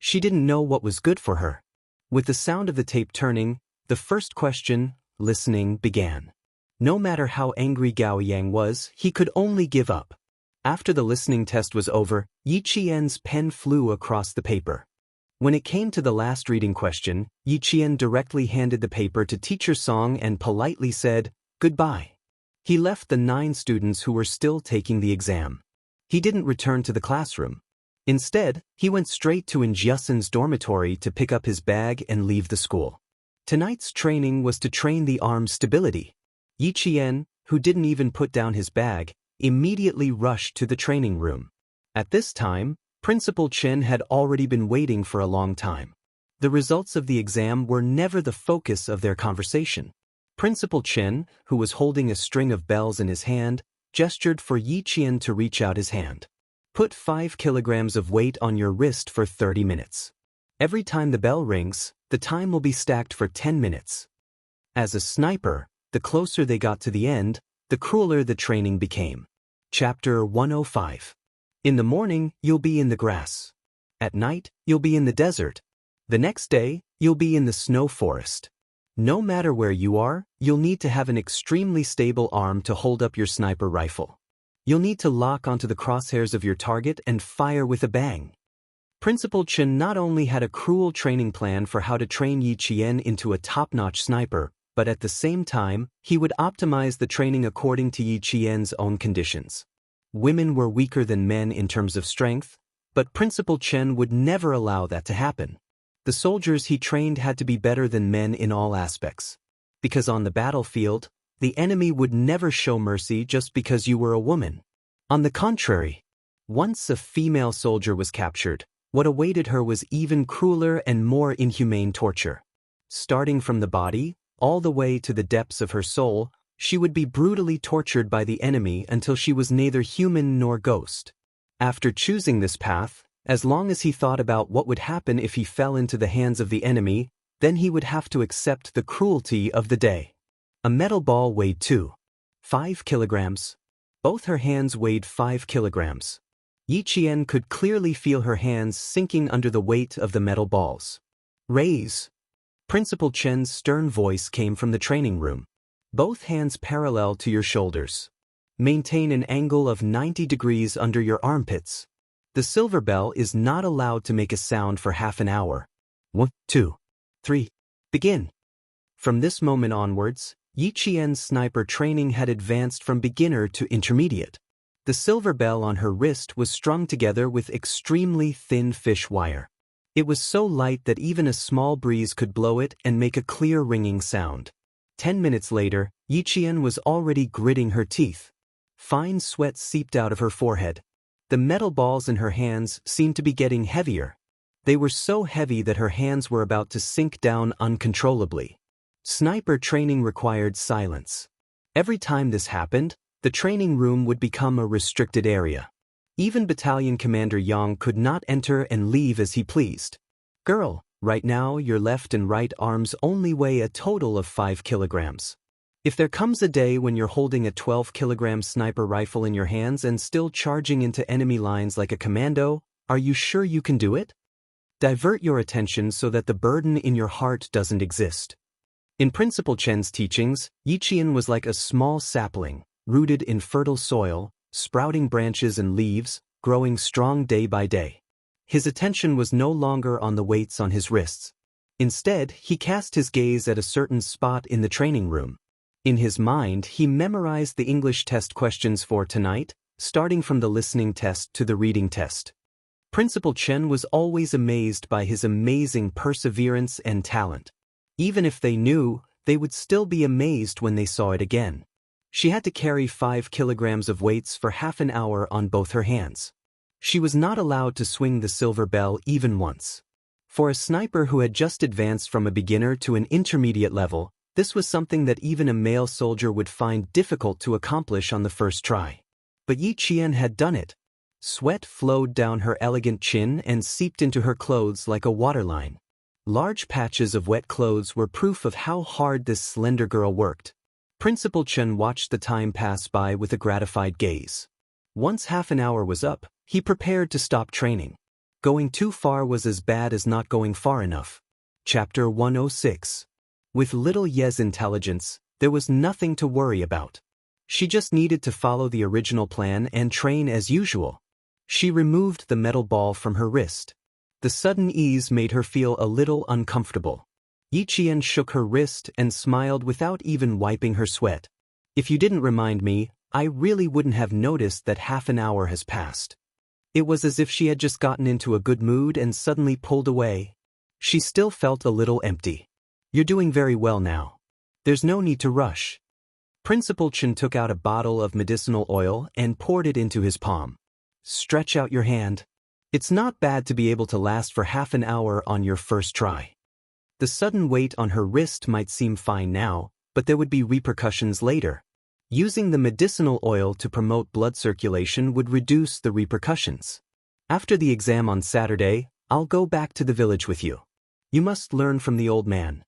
She didn't know what was good for her. With the sound of the tape turning, the first question, listening, began. No matter how angry Gao Yang was, he could only give up. After the listening test was over, Yi Qian's pen flew across the paper. When it came to the last reading question, Yi Qian directly handed the paper to Teacher Song and politely said, Goodbye. He left the 9 students who were still taking the exam. He didn't return to the classroom. Instead, he went straight to Jiasen's dormitory to pick up his bag and leave the school. Tonight's training was to train the arm's stability. Yi Qian, who didn't even put down his bag, immediately rushed to the training room. At this time, Principal Chen had already been waiting for a long time. The results of the exam were never the focus of their conversation. Principal Chen, who was holding a string of bells in his hand, gestured for Yi Qian to reach out his hand. Put 5 kilograms of weight on your wrist for 30 minutes. Every time the bell rings, the time will be stacked for 10 minutes. As a sniper, the closer they got to the end, the crueler the training became. Chapter 105. In the morning, you'll be in the grass. At night, you'll be in the desert. The next day, you'll be in the snow forest. No matter where you are, you'll need to have an extremely stable arm to hold up your sniper rifle. You'll need to lock onto the crosshairs of your target and fire with a bang. Principal Chen not only had a cruel training plan for how to train Yi Qian into a top-notch sniper, but at the same time, he would optimize the training according to Yi Qian's own conditions. Women were weaker than men in terms of strength, but Principal Chen would never allow that to happen. The soldiers he trained had to be better than men in all aspects. Because on the battlefield, the enemy would never show mercy just because you were a woman. On the contrary, once a female soldier was captured, what awaited her was even crueler and more inhumane torture. Starting from the body, all the way to the depths of her soul, she would be brutally tortured by the enemy until she was neither human nor ghost. After choosing this path, as long as he thought about what would happen if he fell into the hands of the enemy, then he would have to accept the cruelty of the day. A metal ball weighed 5 kilograms. Both her hands weighed 5 kilograms. Yi Qian could clearly feel her hands sinking under the weight of the metal balls. Raise! Principal Chen's stern voice came from the training room. Both hands parallel to your shoulders. Maintain an angle of 90 degrees under your armpits. The silver bell is not allowed to make a sound for half an hour. 1, 2, 3. Begin. From this moment onwards, Yi Qian's sniper training had advanced from beginner to intermediate. The silver bell on her wrist was strung together with extremely thin fish wire. It was so light that even a small breeze could blow it and make a clear ringing sound. 10 minutes later, Yi Qian was already gritting her teeth. Fine sweat seeped out of her forehead. The metal balls in her hands seemed to be getting heavier. They were so heavy that her hands were about to sink down uncontrollably. Sniper training required silence. Every time this happened, the training room would become a restricted area. Even Battalion Commander Yang could not enter and leave as he pleased. Girl, right now your left and right arms only weigh a total of 5 kilograms. If there comes a day when you're holding a 12-kilogram sniper rifle in your hands and still charging into enemy lines like a commando, are you sure you can do it? Divert your attention so that the burden in your heart doesn't exist. In Principal Chen's teachings, Yi Qian was like a small sapling, rooted in fertile soil, sprouting branches and leaves, growing strong day by day. His attention was no longer on the weights on his wrists. Instead, he cast his gaze at a certain spot in the training room. In his mind, he memorized the English test questions for tonight, starting from the listening test to the reading test. Principal Chen was always amazed by his amazing perseverance and talent. Even if they knew, they would still be amazed when they saw it again. She had to carry 5 kilograms of weights for half an hour on both her hands. She was not allowed to swing the silver bell even once. For a sniper who had just advanced from a beginner to an intermediate level, this was something that even a male soldier would find difficult to accomplish on the first try. But Yi Qian had done it. Sweat flowed down her elegant chin and seeped into her clothes like a waterline. Large patches of wet clothes were proof of how hard this slender girl worked. Principal Chen watched the time pass by with a gratified gaze. Once half an hour was up, he prepared to stop training. Going too far was as bad as not going far enough. Chapter 106. With little Ye's intelligence, there was nothing to worry about. She just needed to follow the original plan and train as usual. She removed the metal ball from her wrist. The sudden ease made her feel a little uncomfortable. Yi Qian shook her wrist and smiled without even wiping her sweat. If you didn't remind me, I really wouldn't have noticed that half an hour has passed. It was as if she had just gotten into a good mood and suddenly pulled away. She still felt a little empty. You're doing very well now. There's no need to rush. Principal Chen took out a bottle of medicinal oil and poured it into his palm. Stretch out your hand. It's not bad to be able to last for half an hour on your first try. The sudden weight on her wrist might seem fine now, but there would be repercussions later. Using the medicinal oil to promote blood circulation would reduce the repercussions. After the exam on Saturday, I'll go back to the village with you. You must learn from the old man.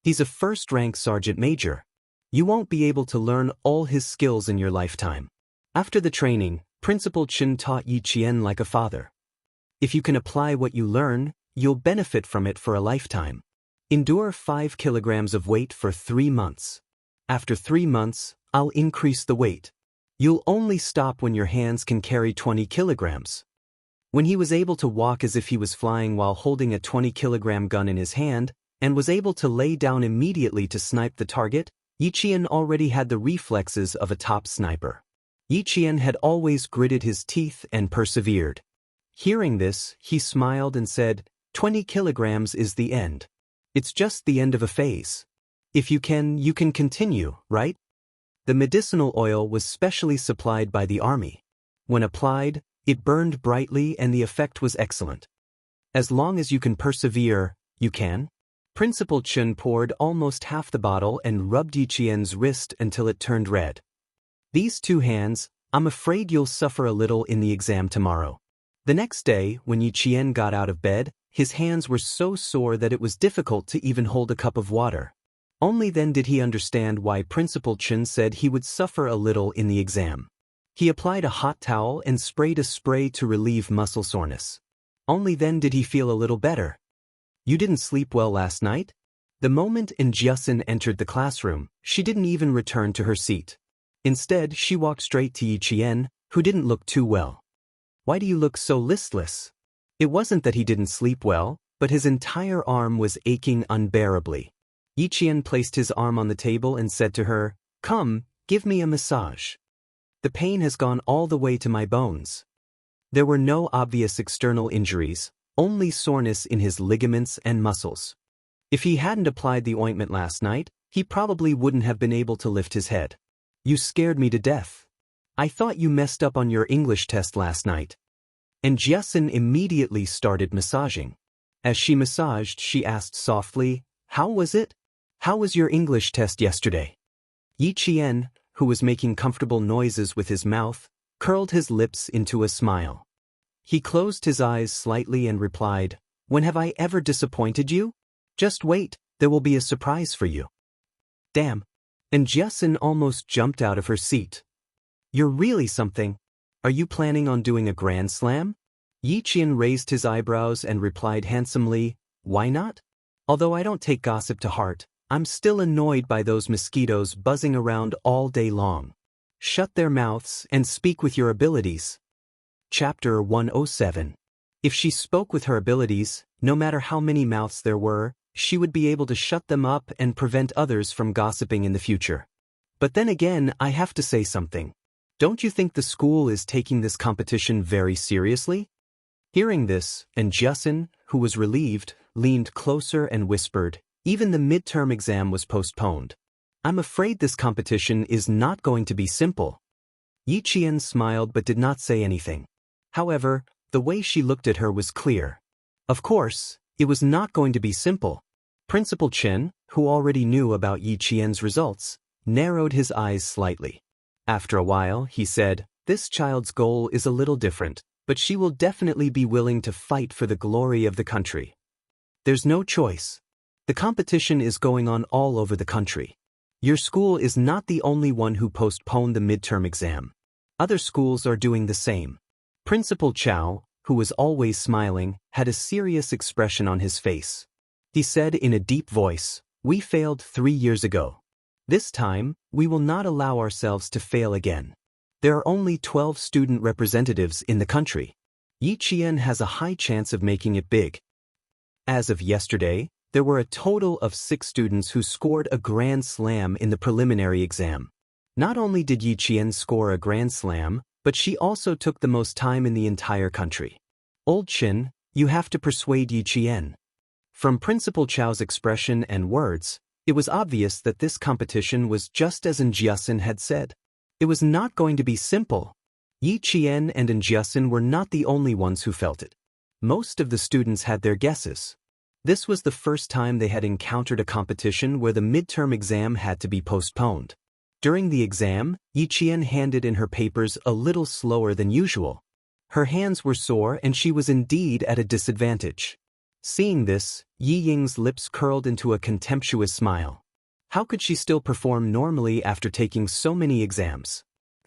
He's a first-rank sergeant major. You won't be able to learn all his skills in your lifetime. After the training, Principal Chen taught Yi Qian like a father. If you can apply what you learn, you'll benefit from it for a lifetime. Endure 5 kilograms of weight for 3 months. After 3 months, I'll increase the weight. You'll only stop when your hands can carry 20 kilograms. When he was able to walk as if he was flying while holding a 20-kilogram gun in his hand, and was able to lay down immediately to snipe the target, Yi Qian already had the reflexes of a top sniper. Yi Qian had always gritted his teeth and persevered. Hearing this, he smiled and said, 20 kilograms is the end. It's just the end of a phase. If you can continue, right? The medicinal oil was specially supplied by the army. When applied, it burned brightly and the effect was excellent. As long as you can persevere, you can. Principal Chen poured almost half the bottle and rubbed Yi Qian's wrist until it turned red. These 2 hands, I'm afraid you'll suffer a little in the exam tomorrow. The next day, when Yi Qian got out of bed, his hands were so sore that it was difficult to even hold a cup of water. Only then did he understand why Principal Chen said he would suffer a little in the exam. He applied a hot towel and sprayed a spray to relieve muscle soreness. Only then did he feel a little better. You didn't sleep well last night? The moment Jianghu entered the classroom, she didn't even return to her seat. Instead, she walked straight to Yiqian, who didn't look too well. Why do you look so listless? It wasn't that he didn't sleep well, but his entire arm was aching unbearably. Yiqian placed his arm on the table and said to her, "Come, give me a massage. The pain has gone all the way to my bones." There were no obvious external injuries, only soreness in his ligaments and muscles. If he hadn't applied the ointment last night, he probably wouldn't have been able to lift his head. You scared me to death. I thought you messed up on your English test last night. And Jianghu immediately started massaging. As she massaged, she asked softly, "How was it? How was your English test yesterday?" Yiqian, who was making comfortable noises with his mouth, curled his lips into a smile. He closed his eyes slightly and replied, "When have I ever disappointed you? Just wait, there will be a surprise for you." Damn. And Jianghu almost jumped out of her seat. You're really something. Are you planning on doing a grand slam? Yiqian raised his eyebrows and replied handsomely, "Why not? Although I don't take gossip to heart, I'm still annoyed by those mosquitoes buzzing around all day long. Shut their mouths and speak with your abilities." Chapter 107. If she spoke with her abilities, no matter how many mouths there were, she would be able to shut them up and prevent others from gossiping in the future. But then again, I have to say something. Don't you think the school is taking this competition very seriously? Hearing this, Jianghu, who was relieved, leaned closer and whispered, "Even the midterm exam was postponed. I'm afraid this competition is not going to be simple." Yiqian smiled but did not say anything. However, the way she looked at her was clear. Of course, it was not going to be simple. Principal Chen, who already knew about Yiqian's results, narrowed his eyes slightly. After a while, he said, "This child's goal is a little different, but she will definitely be willing to fight for the glory of the country. There's no choice. The competition is going on all over the country. Your school is not the only one who postponed the midterm exam. Other schools are doing the same." Principal Chao, who was always smiling, had a serious expression on his face. He said in a deep voice, "We failed 3 years ago. This time, we will not allow ourselves to fail again. There are only 12 student representatives in the country. Yiqian has a high chance of making it big." As of yesterday, there were a total of 6 students who scored a grand slam in the preliminary exam. Not only did Yiqian score a grand slam, but she also took the most time in the entire country. "Old Chin, you have to persuade Yiqian." From Principal Chao's expression and words, it was obvious that this competition was just as Jianghu had said. It was not going to be simple. Yiqian and Jianghu were not the only ones who felt it. Most of the students had their guesses. This was the first time they had encountered a competition where the midterm exam had to be postponed. During the exam, Yiqian handed in her papers a little slower than usual. Her hands were sore and she was indeed at a disadvantage. Seeing this, Yi Ying's lips curled into a contemptuous smile. How could she still perform normally after taking so many exams?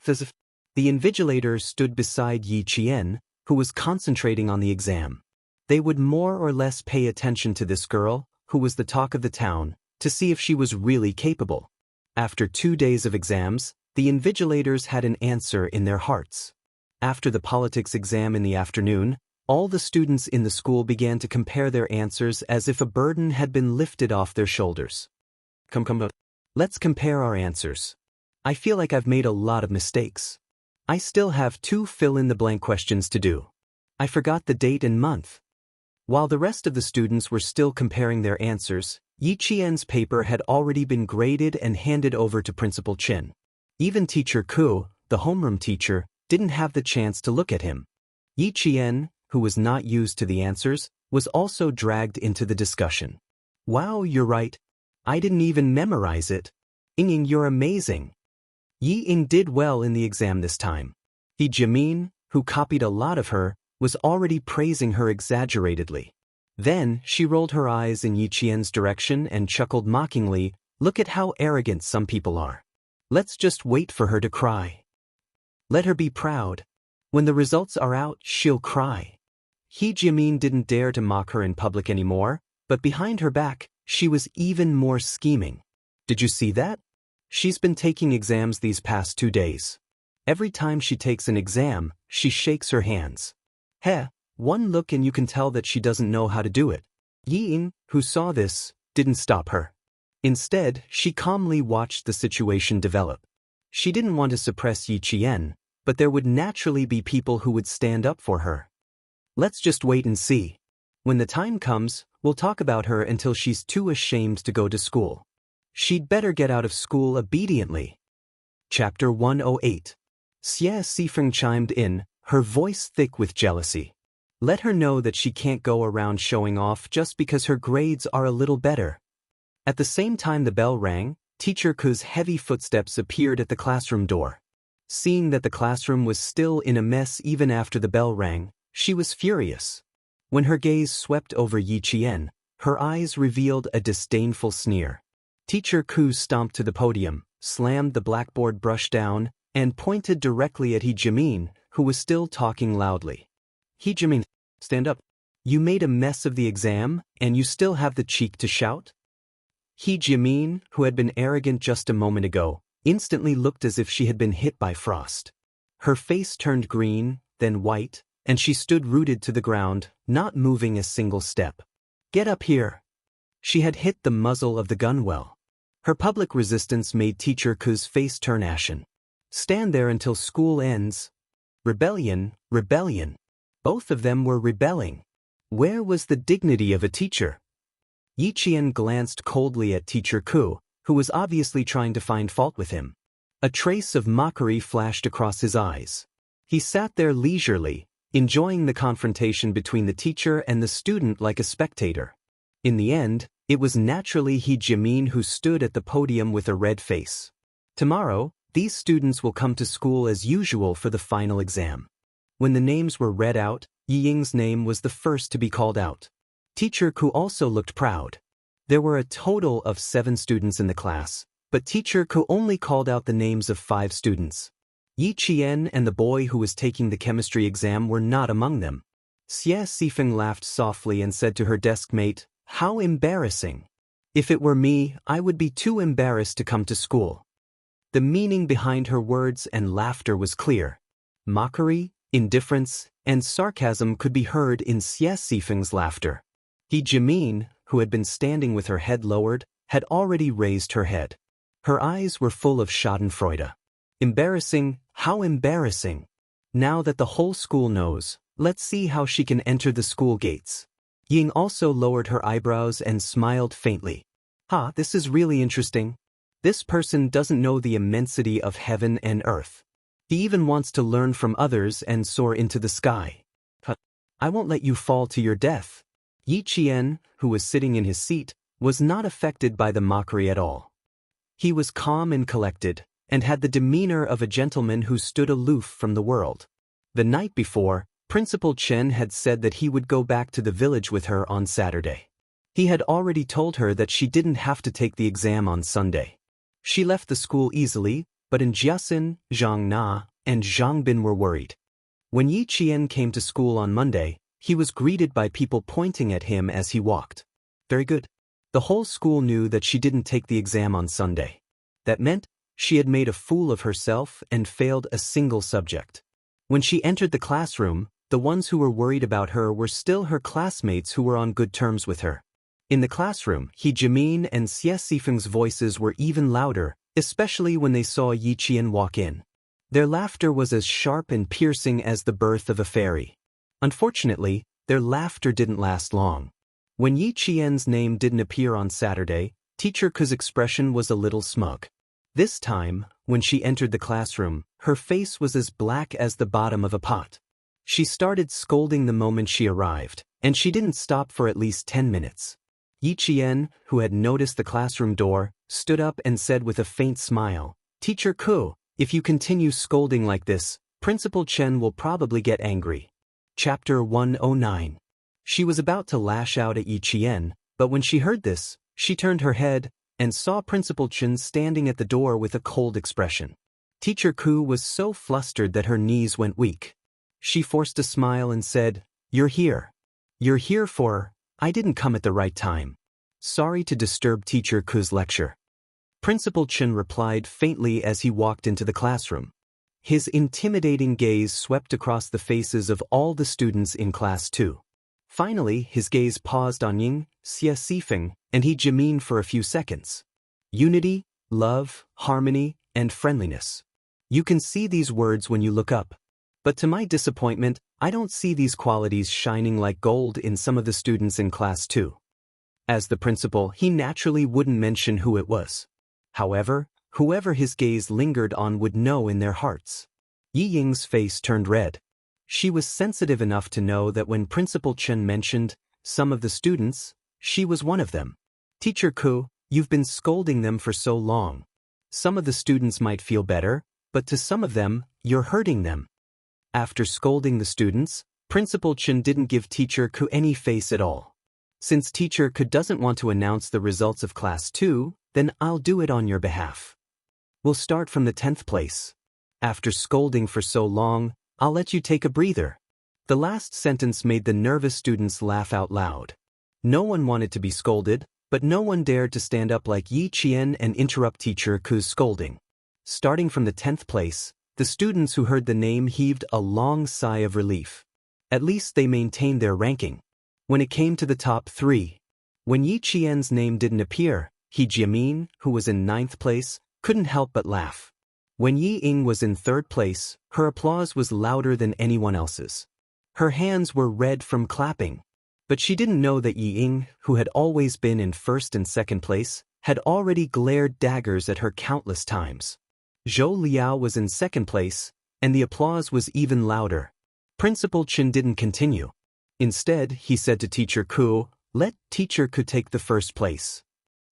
The invigilator stood beside Yiqian, who was concentrating on the exam. They would more or less pay attention to this girl, who was the talk of the town, to see if she was really capable. After 2 days of exams, the invigilators had an answer in their hearts. After the politics exam in the afternoon, all the students in the school began to compare their answers as if a burden had been lifted off their shoulders. Come, let's compare our answers. I feel like I've made a lot of mistakes. I still have 2 fill-in-the-blank questions to do. I forgot the date and month. While the rest of the students were still comparing their answers, Yiqian's paper had already been graded and handed over to Principal Chen. Even Teacher Ku, the homeroom teacher, didn't have the chance to look at him. Yiqian, who was not used to the answers, was also dragged into the discussion. "Wow, you're right. I didn't even memorize it. Ying, you're amazing." Yi Ying did well in the exam this time. Jimin, who copied a lot of her, was already praising her exaggeratedly. Then, she rolled her eyes in Yiqian's direction and chuckled mockingly, "Look at how arrogant some people are. Let's just wait for her to cry." Let her be proud. When the results are out, she'll cry. He Jimin didn't dare to mock her in public anymore, but behind her back, she was even more scheming. Did you see that? She's been taking exams these past 2 days. Every time she takes an exam, she shakes her hands. Heh, one look and you can tell that she doesn't know how to do it. Yin, who saw this, didn't stop her. Instead, she calmly watched the situation develop. She didn't want to suppress Yi Qian, but there would naturally be people who would stand up for her. Let's just wait and see. When the time comes, we'll talk about her until she's too ashamed to go to school. She'd better get out of school obediently. Chapter 108. Xie Sifeng chimed in, her voice thick with jealousy. Let her know that she can't go around showing off just because her grades are a little better. At the same time the bell rang, Teacher Ku's heavy footsteps appeared at the classroom door. Seeing that the classroom was still in a mess even after the bell rang, she was furious. When her gaze swept over Yi Qian, her eyes revealed a disdainful sneer. Teacher Ku stomped to the podium, slammed the blackboard brush down, and pointed directly at He Jimin, who was still talking loudly. He Jimin, stand up. You made a mess of the exam, and you still have the cheek to shout? He Jimin, who had been arrogant just a moment ago, instantly looked as if she had been hit by frost. Her face turned green, then white, and she stood rooted to the ground, not moving a single step. Get up here. She had hit the muzzle of the gun well. Her public resistance made Teacher Ku's face turn ashen. Stand there until school ends. Rebellion, rebellion. Both of them were rebelling. Where was the dignity of a teacher? Yi Qian glanced coldly at Teacher Ku, who was obviously trying to find fault with him. A trace of mockery flashed across his eyes. He sat there leisurely, enjoying the confrontation between the teacher and the student like a spectator. In the end, it was naturally He Jimin who stood at the podium with a red face. Tomorrow, these students will come to school as usual for the final exam. When the names were read out, Yi Ying's name was the first to be called out. Teacher Ku also looked proud. There were a total of 7 students in the class, but Teacher Ku only called out the names of 5 students. Yi Qian and the boy who was taking the chemistry exam were not among them. Xie Sifeng laughed softly and said to her desk mate, "How embarrassing. If it were me, I would be too embarrassed to come to school." The meaning behind her words and laughter was clear. Mockery, indifference, and sarcasm could be heard in Xie Sifeng's laughter. He Jimin, who had been standing with her head lowered, had already raised her head. Her eyes were full of schadenfreude. Embarrassing, how embarrassing. Now that the whole school knows, let's see how she can enter the school gates. Ying also lowered her eyebrows and smiled faintly. This is really interesting. This person doesn't know the immensity of heaven and earth. He even wants to learn from others and soar into the sky. I won't let you fall to your death. Yi Qian, who was sitting in his seat, was not affected by the mockery at all. He was calm and collected, and had the demeanor of a gentleman who stood aloof from the world. The night before, Principal Chen had said that he would go back to the village with her on Saturday. He had already told her that she didn't have to take the exam on Sunday. She left the school easily, but in Jiaxin, Zhang Na, and Zhangbin were worried. When Yi Qian came to school on Monday, he was greeted by people pointing at him as he walked. Very good. The whole school knew that she didn't take the exam on Sunday. That meant she had made a fool of herself and failed a single subject. When she entered the classroom, the ones who were worried about her were still her classmates who were on good terms with her. In the classroom, He Jimin and Xie Sifeng's voices were even louder, especially when they saw Yi Qian walk in. Their laughter was as sharp and piercing as the birth of a fairy. Unfortunately, their laughter didn't last long. When Yi Qian's name didn't appear on Saturday, Teacher Ku's expression was a little smug. This time, when she entered the classroom, her face was as black as the bottom of a pot. She started scolding the moment she arrived, and she didn't stop for at least 10 minutes. Yi Qian, who had noticed the classroom door, stood up and said with a faint smile, "Teacher Ku, if you continue scolding like this, Principal Chen will probably get angry." Chapter 109. She was about to lash out at Yi Qian, but when she heard this, she turned her head and saw Principal Chen standing at the door with a cold expression. Teacher Ku was so flustered that her knees went weak. She forced a smile and said, "You're here. You're here for, I didn't come at the right time. Sorry to disturb Teacher Ku's lecture." Principal Chen replied faintly as he walked into the classroom. His intimidating gaze swept across the faces of all the students in Class 2. Finally, his gaze paused on Ying, Xie Sifeng, and He Jimin for a few seconds. Unity, love, harmony, and friendliness. You can see these words when you look up. But to my disappointment, I don't see these qualities shining like gold in some of the students in Class 2. As the principal, he naturally wouldn't mention who it was. However, whoever his gaze lingered on would know in their hearts. Yi Ying's face turned red. She was sensitive enough to know that when Principal Chen mentioned some of the students, she was one of them. "Teacher Ku, you've been scolding them for so long. Some of the students might feel better, but to some of them, you're hurting them." After scolding the students, Principal Chen didn't give Teacher Ku any face at all. "Since Teacher Ku doesn't want to announce the results of Class 2, then I'll do it on your behalf. We'll start from the 10th place. After scolding for so long, I'll let you take a breather." The last sentence made the nervous students laugh out loud. No one wanted to be scolded, but no one dared to stand up like Yi Qian and interrupt Teacher Ku's scolding. Starting from the 10th place, the students who heard the name heaved a long sigh of relief. At least they maintained their ranking. When it came to the top 3, when Yi Qian's name didn't appear, He Jimin, who was in 9th place, couldn't help but laugh. When Yi Ying was in 3rd place, her applause was louder than anyone else's. Her hands were red from clapping. But she didn't know that Yi Ying, who had always been in 1st and 2nd place, had already glared daggers at her countless times. Zhou Liao was in 2nd place, and the applause was even louder. Principal Chen didn't continue. Instead, he said to Teacher Ku, "Let Teacher Ku take the 1st place."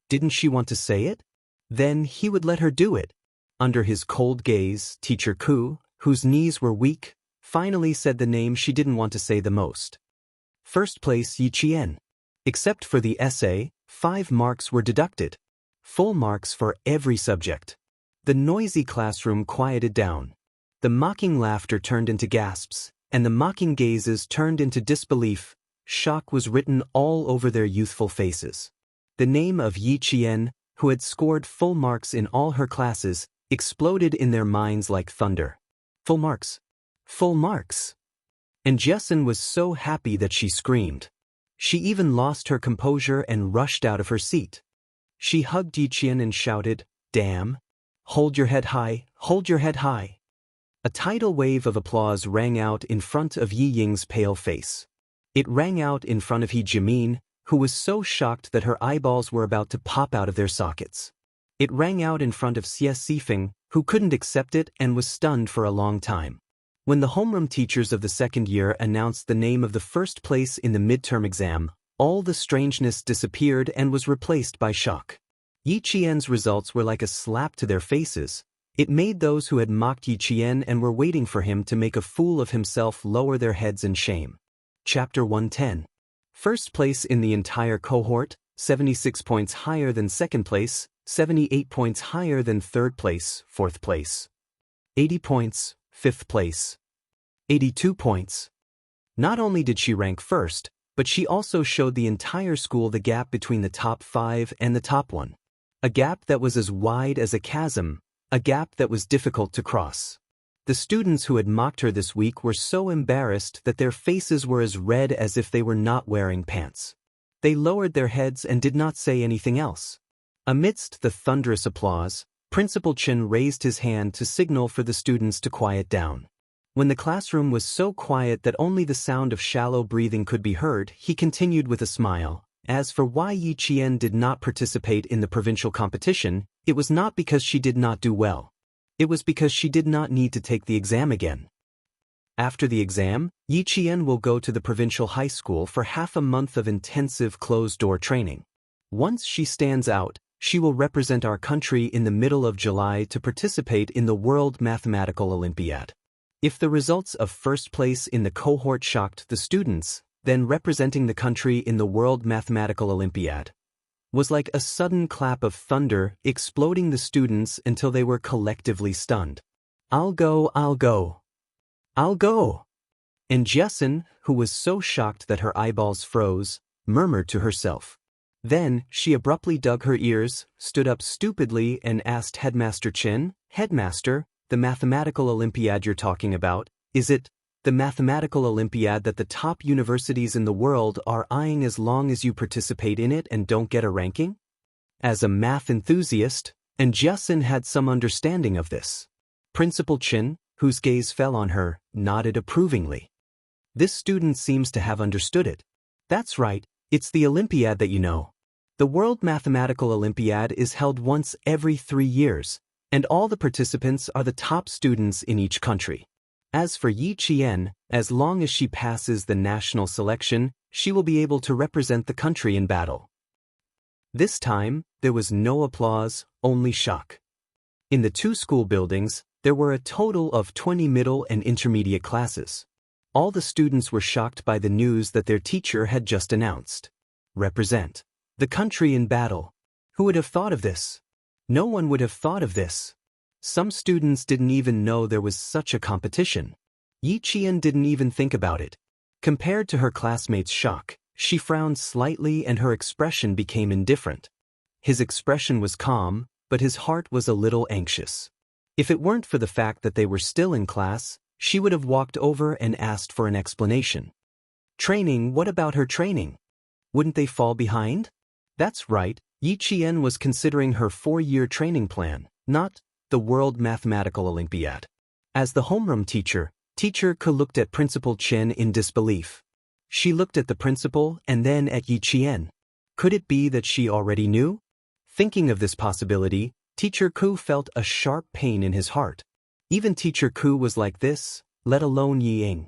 Didn't she want to say it? Then he would let her do it. Under his cold gaze, Teacher Ku, whose knees were weak, finally said the name she didn't want to say the most. 1st place Yi Qian. Except for the essay, 5 marks were deducted. Full marks for every subject. The noisy classroom quieted down. The mocking laughter turned into gasps, and the mocking gazes turned into disbelief. Shock was written all over their youthful faces. The name of Yi Qian, who had scored full marks in all her classes, exploded in their minds like thunder. Full marks! Full marks! And Jessen was so happy that she screamed. She even lost her composure and rushed out of her seat. She hugged Yi Qian and shouted, "Damn! Hold your head high, hold your head high!" A tidal wave of applause rang out in front of Yi Ying's pale face. It rang out in front of He Jimin, who was so shocked that her eyeballs were about to pop out of their sockets. It rang out in front of Xie Sifeng, who couldn't accept it and was stunned for a long time. When the homeroom teachers of the 2nd year announced the name of the 1st place in the midterm exam, all the strangeness disappeared and was replaced by shock. Yi Qian's results were like a slap to their faces. It made those who had mocked Yi Qian and were waiting for him to make a fool of himself lower their heads in shame. Chapter 110. 1st place in the entire cohort, 76 points higher than 2nd place, 78 points higher than 3rd place, 4th place. 80 points, 5th place. 82 points. Not only did she rank 1st, but she also showed the entire school the gap between the top 5 and the top 1. A gap that was as wide as a chasm, a gap that was difficult to cross. The students who had mocked her this week were so embarrassed that their faces were as red as if they were not wearing pants. They lowered their heads and did not say anything else. Amidst the thunderous applause, Principal Chen raised his hand to signal for the students to quiet down. When the classroom was so quiet that only the sound of shallow breathing could be heard, he continued with a smile. As for why Yi Qian did not participate in the provincial competition, it was not because she did not do well. It was because she did not need to take the exam again. After the exam, Yi Qian will go to the provincial high school for half a month of intensive closed-door training. Once she stands out, she will represent our country in the middle of July to participate in the World Mathematical Olympiad. If the results of 1st place in the cohort shocked the students, then representing the country in the World Mathematical Olympiad was like a sudden clap of thunder exploding the students until they were collectively stunned. I'll go, I'll go. I'll go. And Jessin, who was so shocked that her eyeballs froze, murmured to herself. Then, she abruptly dug her ears, stood up stupidly and asked Headmaster Chen, "Headmaster, the mathematical Olympiad you're talking about, is it the mathematical Olympiad that the top universities in the world are eyeing as long as you participate in it and don't get a ranking?" As a math enthusiast, and Jessin had some understanding of this. Principal Chen, whose gaze fell on her, nodded approvingly. This student seems to have understood it. That's right, it's the Olympiad that you know. The World Mathematical Olympiad is held once every 3 years, and all the participants are the top students in each country. As for Yi Qian, as long as she passes the national selection, she will be able to represent the country in battle. This time, there was no applause, only shock. In the 2 school buildings, there were a total of 20 middle and intermediate classes. All the students were shocked by the news that their teacher had just announced. Represent the country in battle. Who would have thought of this? No one would have thought of this. Some students didn't even know there was such a competition. Yi Qian didn't even think about it. Compared to her classmates' shock, she frowned slightly and her expression became indifferent. His expression was calm, but his heart was a little anxious. If it weren't for the fact that they were still in class, she would have walked over and asked for an explanation. Training, what about her training? Wouldn't they fall behind? That's right, Yi Qian was considering her 4-year training plan, not the World Mathematical Olympiad. As the homeroom teacher, Teacher Ke looked at Principal Chen in disbelief. She looked at the principal and then at Yi Qian. Could it be that she already knew? Thinking of this possibility, Teacher Ke felt a sharp pain in his heart. Even Teacher Ke was like this, let alone Yi Ying.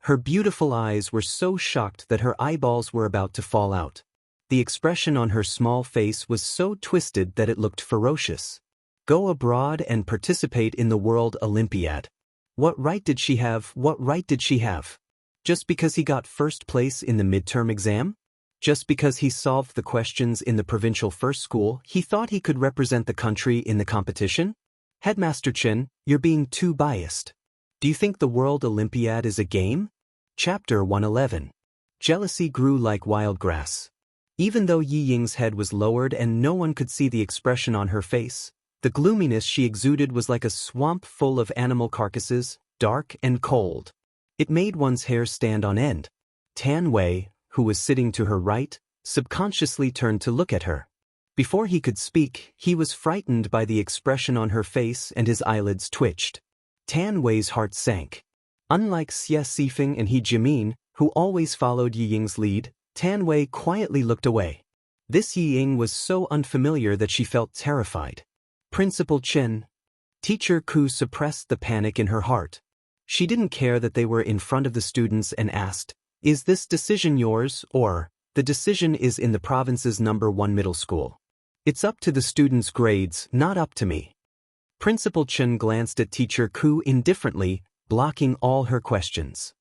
Her beautiful eyes were so shocked that her eyeballs were about to fall out. The expression on her small face was so twisted that it looked ferocious. Go abroad and participate in the World Olympiad. What right did she have? What right did she have? Just because he got first place in the midterm exam? Just because he solved the questions in the provincial first school, he thought he could represent the country in the competition? Headmaster Chen, you're being too biased. Do you think the World Olympiad is a game? Chapter 111. Jealousy grew like wild grass. Even though Yi Ying's head was lowered and no one could see the expression on her face, the gloominess she exuded was like a swamp full of animal carcasses, dark and cold. It made one's hair stand on end. Tan Wei, who was sitting to her right, subconsciously turned to look at her. Before he could speak, he was frightened by the expression on her face and his eyelids twitched. Tan Wei's heart sank. Unlike Xie Sifeng and He Jimin, who always followed Yi Ying's lead, Tan Wei quietly looked away. This Yi Ying was so unfamiliar that she felt terrified. Principal Chen. Teacher Ke suppressed the panic in her heart. She didn't care that they were in front of the students and asked, "Is this decision yours, or, the decision is in the province's number 1 middle school? It's up to the students' grades, not up to me." Principal Chen glanced at Teacher Ke indifferently, blocking all her questions.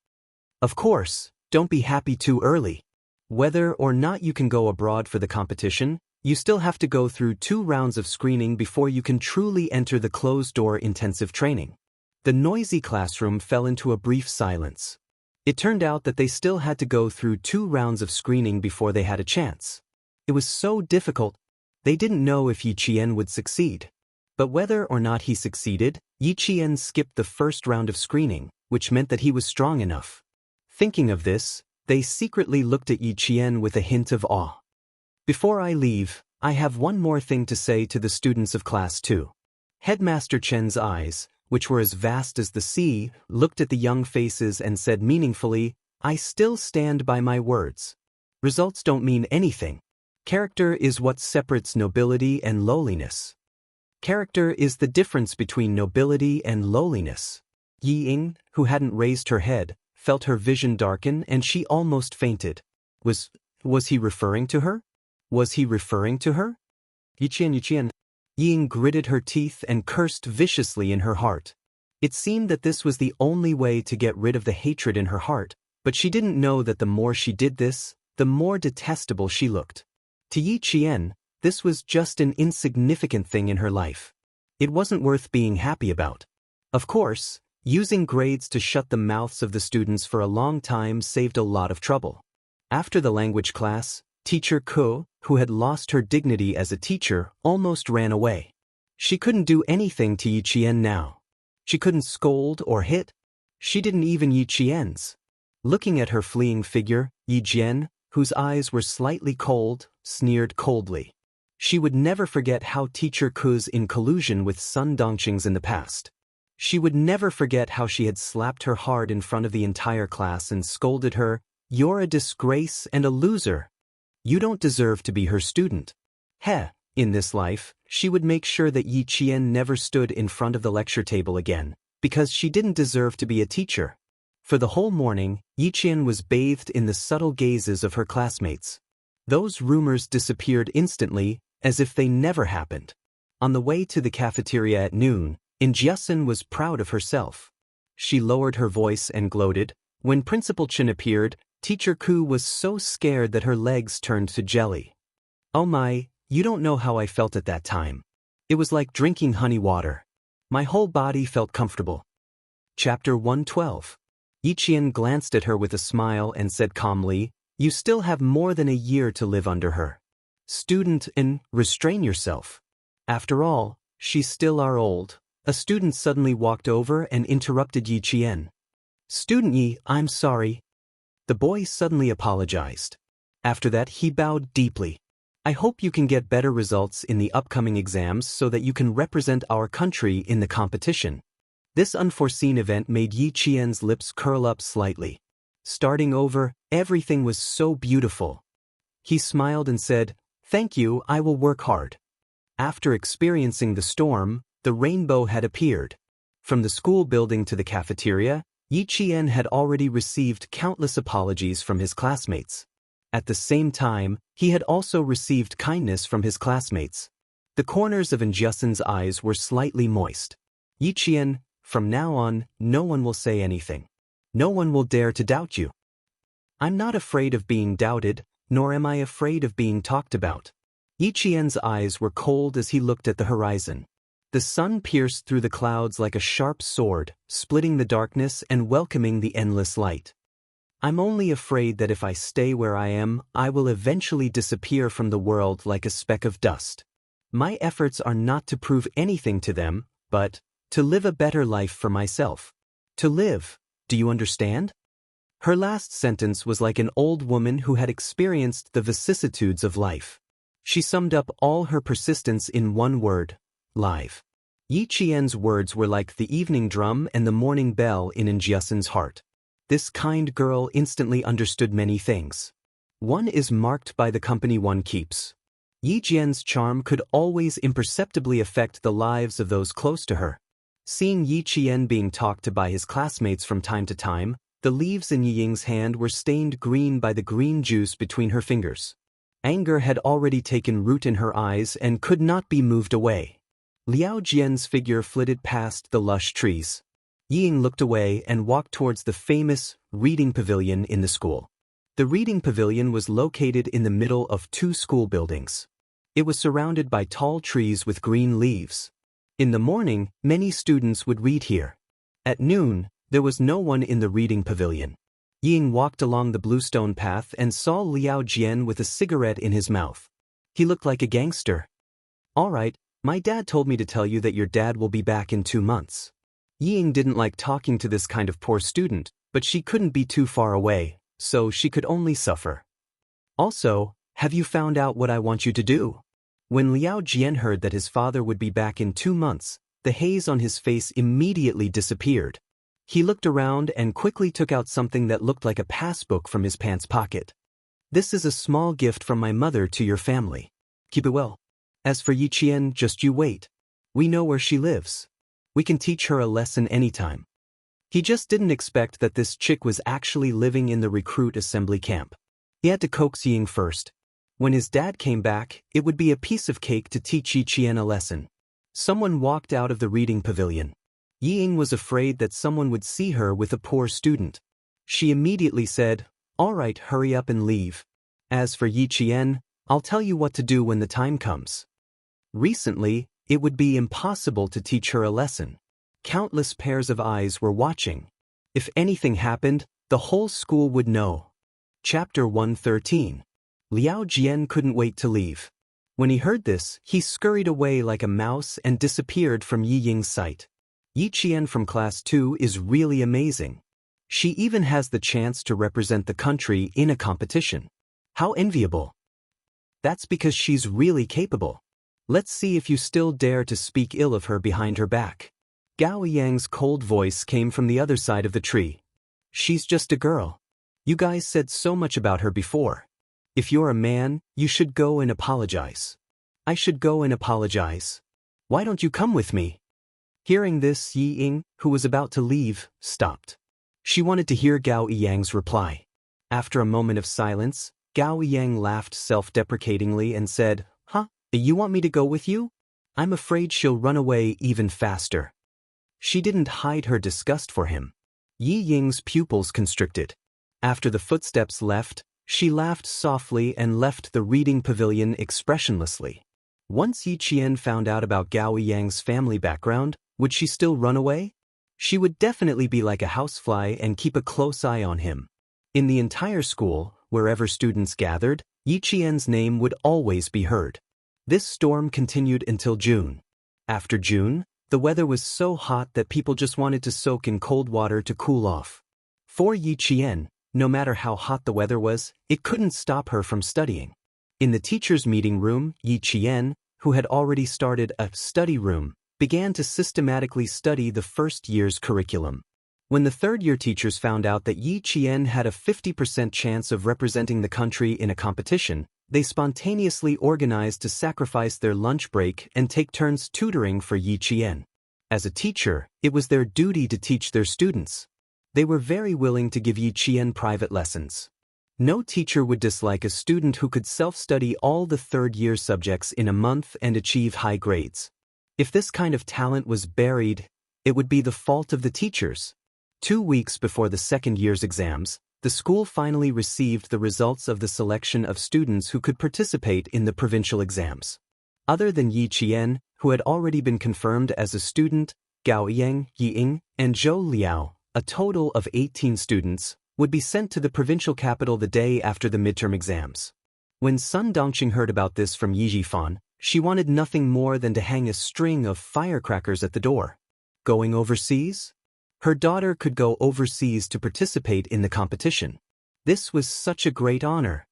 Of course, don't be happy too early. Whether or not you can go abroad for the competition, you still have to go through 2 rounds of screening before you can truly enter the closed-door intensive training. The noisy classroom fell into a brief silence. It turned out that they still had to go through 2 rounds of screening before they had a chance. It was so difficult. They didn't know if Yi Qian would succeed. But whether or not he succeeded, Yi Qian skipped the first round of screening, which meant that he was strong enough. Thinking of this, they secretly looked at Yi Qian with a hint of awe. Before I leave, I have one more thing to say to the students of Class 2. Headmaster Chen's eyes, which were as vast as the sea, looked at the young faces and said meaningfully, "I still stand by my words. Results don't mean anything. Character is what separates nobility and lowliness. Character is the difference between nobility and lowliness." Yi Ying, who hadn't raised her head, felt her vision darken and she almost fainted. Was he referring to her? Was he referring to her? Yi Qian. Yi Ying gritted her teeth and cursed viciously in her heart. It seemed that this was the only way to get rid of the hatred in her heart, but she didn't know that the more she did this, the more detestable she looked. To Yi Qian, this was just an insignificant thing in her life. It wasn't worth being happy about. Of course, using grades to shut the mouths of the students for a long time saved a lot of trouble. After the language class, Teacher Ko, who had lost her dignity as a teacher, almost ran away. She couldn't do anything to Yi Qian now. She couldn't scold or hit. She didn't even Yi Qian's. Looking at her fleeing figure, Yi Jian, whose eyes were slightly cold, sneered coldly. She would never forget how Teacher Ku's in collusion with Sun Dongqing's in the past. She would never forget how she had slapped her hard in front of the entire class and scolded her, "You're a disgrace and a loser. You don't deserve to be her student." In this life, she would make sure that Yi Qian never stood in front of the lecture table again, because she didn't deserve to be a teacher. For the whole morning, Yi Qian was bathed in the subtle gazes of her classmates. Those rumors disappeared instantly, as if they never happened. On the way to the cafeteria at noon, Jianghu was proud of herself. She lowered her voice and gloated. When Principal Chen appeared, Teacher Ku was so scared that her legs turned to jelly. "Oh my, you don't know how I felt at that time. It was like drinking honey water. My whole body felt comfortable." Chapter 112. Yi Qian glanced at her with a smile and said calmly, "You still have more than a year to live under her. Student, and restrain yourself. After all, she's still our old." A student suddenly walked over and interrupted Yi Qian. "Student Yi, I'm sorry." The boy suddenly apologized. After that, he bowed deeply. "I hope you can get better results in the upcoming exams so that you can represent our country in the competition." This unforeseen event made Yi Qian's lips curl up slightly. Starting over, everything was so beautiful. He smiled and said, "Thank you, I will work hard." After experiencing the storm, the rainbow had appeared. From the school building to the cafeteria, Yi Qian had already received countless apologies from his classmates. At the same time, he had also received kindness from his classmates. The corners of Jianghu's eyes were slightly moist. "Yi Qian, from now on, no one will say anything. No one will dare to doubt you. I'm not afraid of being doubted, nor am I afraid of being talked about." Yi Qian's eyes were cold as he looked at the horizon. The sun pierced through the clouds like a sharp sword, splitting the darkness and welcoming the endless light. "I'm only afraid that if I stay where I am, I will eventually disappear from the world like a speck of dust. My efforts are not to prove anything to them, but to live a better life for myself. To live, do you understand?" Her last sentence was like an old woman who had experienced the vicissitudes of life. She summed up all her persistence in one word: live. Yi Qian's words were like the evening drum and the morning bell in Jianghu's heart. This kind girl instantly understood many things. One is marked by the company one keeps. Yi Qian's charm could always imperceptibly affect the lives of those close to her. Seeing Yi Qian being talked to by his classmates from time to time, the leaves in Yi Ying's hand were stained green by the green juice between her fingers. Anger had already taken root in her eyes and could not be moved away. Liao Jian's figure flitted past the lush trees. Yi Ying looked away and walked towards the famous reading pavilion in the school. The reading pavilion was located in the middle of two school buildings. It was surrounded by tall trees with green leaves. In the morning, many students would read here. At noon, there was no one in the reading pavilion. Yi Ying walked along the bluestone path and saw Liao Jian with a cigarette in his mouth. He looked like a gangster. "All right, my dad told me to tell you that your dad will be back in 2 months." Yi Ying didn't like talking to this kind of poor student, but she couldn't be too far away, so she could only suffer. "Also, have you found out what I want you to do?" When Liao Jian heard that his father would be back in 2 months, the haze on his face immediately disappeared. He looked around and quickly took out something that looked like a passbook from his pants pocket. "This is a small gift from my mother to your family. Keep it well. As for Yi Qian, just you wait. We know where she lives. We can teach her a lesson anytime." He just didn't expect that this chick was actually living in the recruit assembly camp. He had to coax Yi Ying first. When his dad came back, it would be a piece of cake to teach Yi Qian a lesson. Someone walked out of the reading pavilion. Yi Ying was afraid that someone would see her with a poor student. She immediately said, "All right, hurry up and leave. As for Yi Qian, I'll tell you what to do when the time comes." Recently, it would be impossible to teach her a lesson. Countless pairs of eyes were watching. If anything happened, the whole school would know. Chapter 113. Liao Jian couldn't wait to leave. When he heard this, he scurried away like a mouse and disappeared from Yi Ying's sight. Yi Qian from Class 2 is really amazing. She even has the chance to represent the country in a competition. How enviable. That's because she's really capable. Let's see if you still dare to speak ill of her behind her back. Gao Yang's cold voice came from the other side of the tree. She's just a girl. You guys said so much about her before. If you're a man, you should go and apologize. I should go and apologize. Why don't you come with me? Hearing this, Yi Ying, who was about to leave, stopped. She wanted to hear Gao Yang's reply. After a moment of silence, Gao Yang laughed self-deprecatingly and said, "Huh? You want me to go with you? I'm afraid she'll run away even faster." She didn't hide her disgust for him. Yi Ying's pupils constricted. After the footsteps left, she laughed softly and left the reading pavilion expressionlessly. Once Yi Qian found out about Gao Yang's family background, would she still run away? She would definitely be like a housefly and keep a close eye on him. In the entire school, wherever students gathered, Yi Qian's name would always be heard. This storm continued until June. After June, the weather was so hot that people just wanted to soak in cold water to cool off. For Yi Qian, no matter how hot the weather was, it couldn't stop her from studying. In the teacher's meeting room, Yi Qian, who had already started a study room, began to systematically study the first year's curriculum. When the third-year teachers found out that Yi Qian had a 50% chance of representing the country in a competition, they spontaneously organized to sacrifice their lunch break and take turns tutoring for Yi Qian. As a teacher, it was their duty to teach their students. They were very willing to give Yi Qian private lessons. No teacher would dislike a student who could self-study all the third-year subjects in a month and achieve high grades. If this kind of talent was buried, it would be the fault of the teachers. 2 weeks before the second year's exams, the school finally received the results of the selection of students who could participate in the provincial exams. Other than Yi Qian, who had already been confirmed as a student, Gao Yang, Yi Ying, and Zhou Liao, a total of 18 students, would be sent to the provincial capital the day after the midterm exams. When Sun Dongqing heard about this from Yi Jifan, she wanted nothing more than to hang a string of firecrackers at the door. Going overseas? Her daughter could go overseas to participate in the competition. This was such a great honor.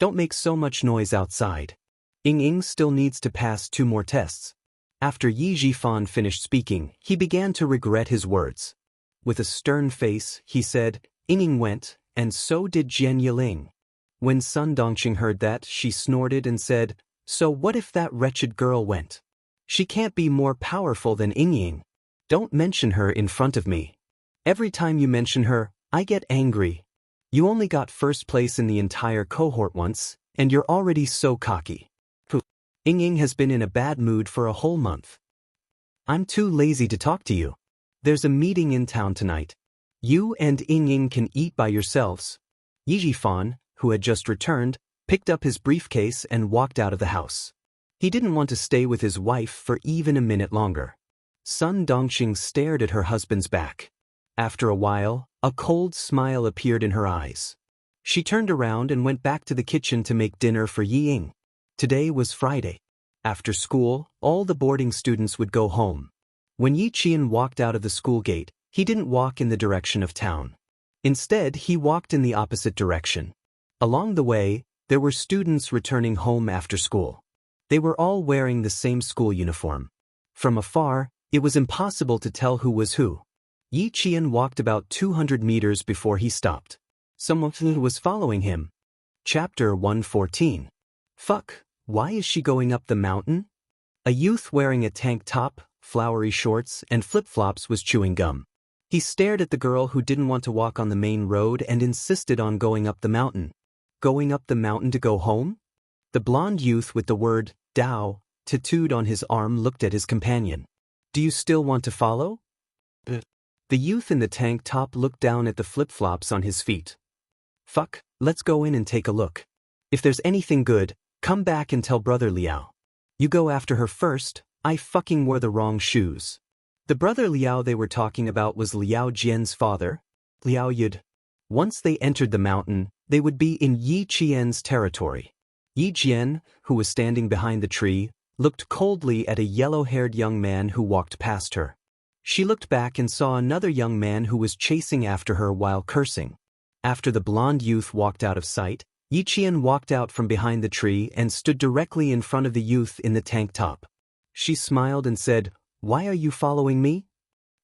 Don't make so much noise outside. Ying still needs to pass 2 more tests. After Yi Jifan finished speaking, he began to regret his words. With a stern face, he said, Ying went, and so did Jian Yiling. When Sun Dongqing heard that, she snorted and said, "So what if that wretched girl went? She can't be more powerful than Ying. Don't mention her in front of me. Every time you mention her, I get angry. You only got first place in the entire cohort once, and you're already so cocky." Ying has been in a bad mood for a whole month. I'm too lazy to talk to you. There's a meeting in town tonight. You and Ying can eat by yourselves. Yi Jifan, who had just returned, picked up his briefcase and walked out of the house. He didn't want to stay with his wife for even a minute longer. Sun Dongqing stared at her husband's back. After a while, a cold smile appeared in her eyes. She turned around and went back to the kitchen to make dinner for Yi Ying. Today was Friday. After school, all the boarding students would go home. When Yi Qian walked out of the school gate, he didn't walk in the direction of town. Instead, he walked in the opposite direction. Along the way, there were students returning home after school. They were all wearing the same school uniform. From afar, it was impossible to tell who was who. Yi Qian walked about 200 meters before he stopped. Someone was following him. Chapter 114. Fuck, why is she going up the mountain? A youth wearing a tank top, flowery shorts, and flip-flops was chewing gum. He stared at the girl who didn't want to walk on the main road and insisted on going up the mountain. Going up the mountain to go home? The blonde youth with the word, Dao, tattooed on his arm looked at his companion. Do you still want to follow? The youth in the tank top looked down at the flip-flops on his feet. Fuck, let's go in and take a look. If there's anything good, come back and tell Brother Liao. You go after her first, I fucking wore the wrong shoes. The brother Liao they were talking about was Liao Jian's father, Liao Yud. Once they entered the mountain, they would be in Yi Qian's territory. Yi Qian, who was standing behind the tree, looked coldly at a yellow-haired young man who walked past her. She looked back and saw another young man who was chasing after her while cursing. After the blonde youth walked out of sight, Yi Qian walked out from behind the tree and stood directly in front of the youth in the tank top. She smiled and said, "Why are you following me?"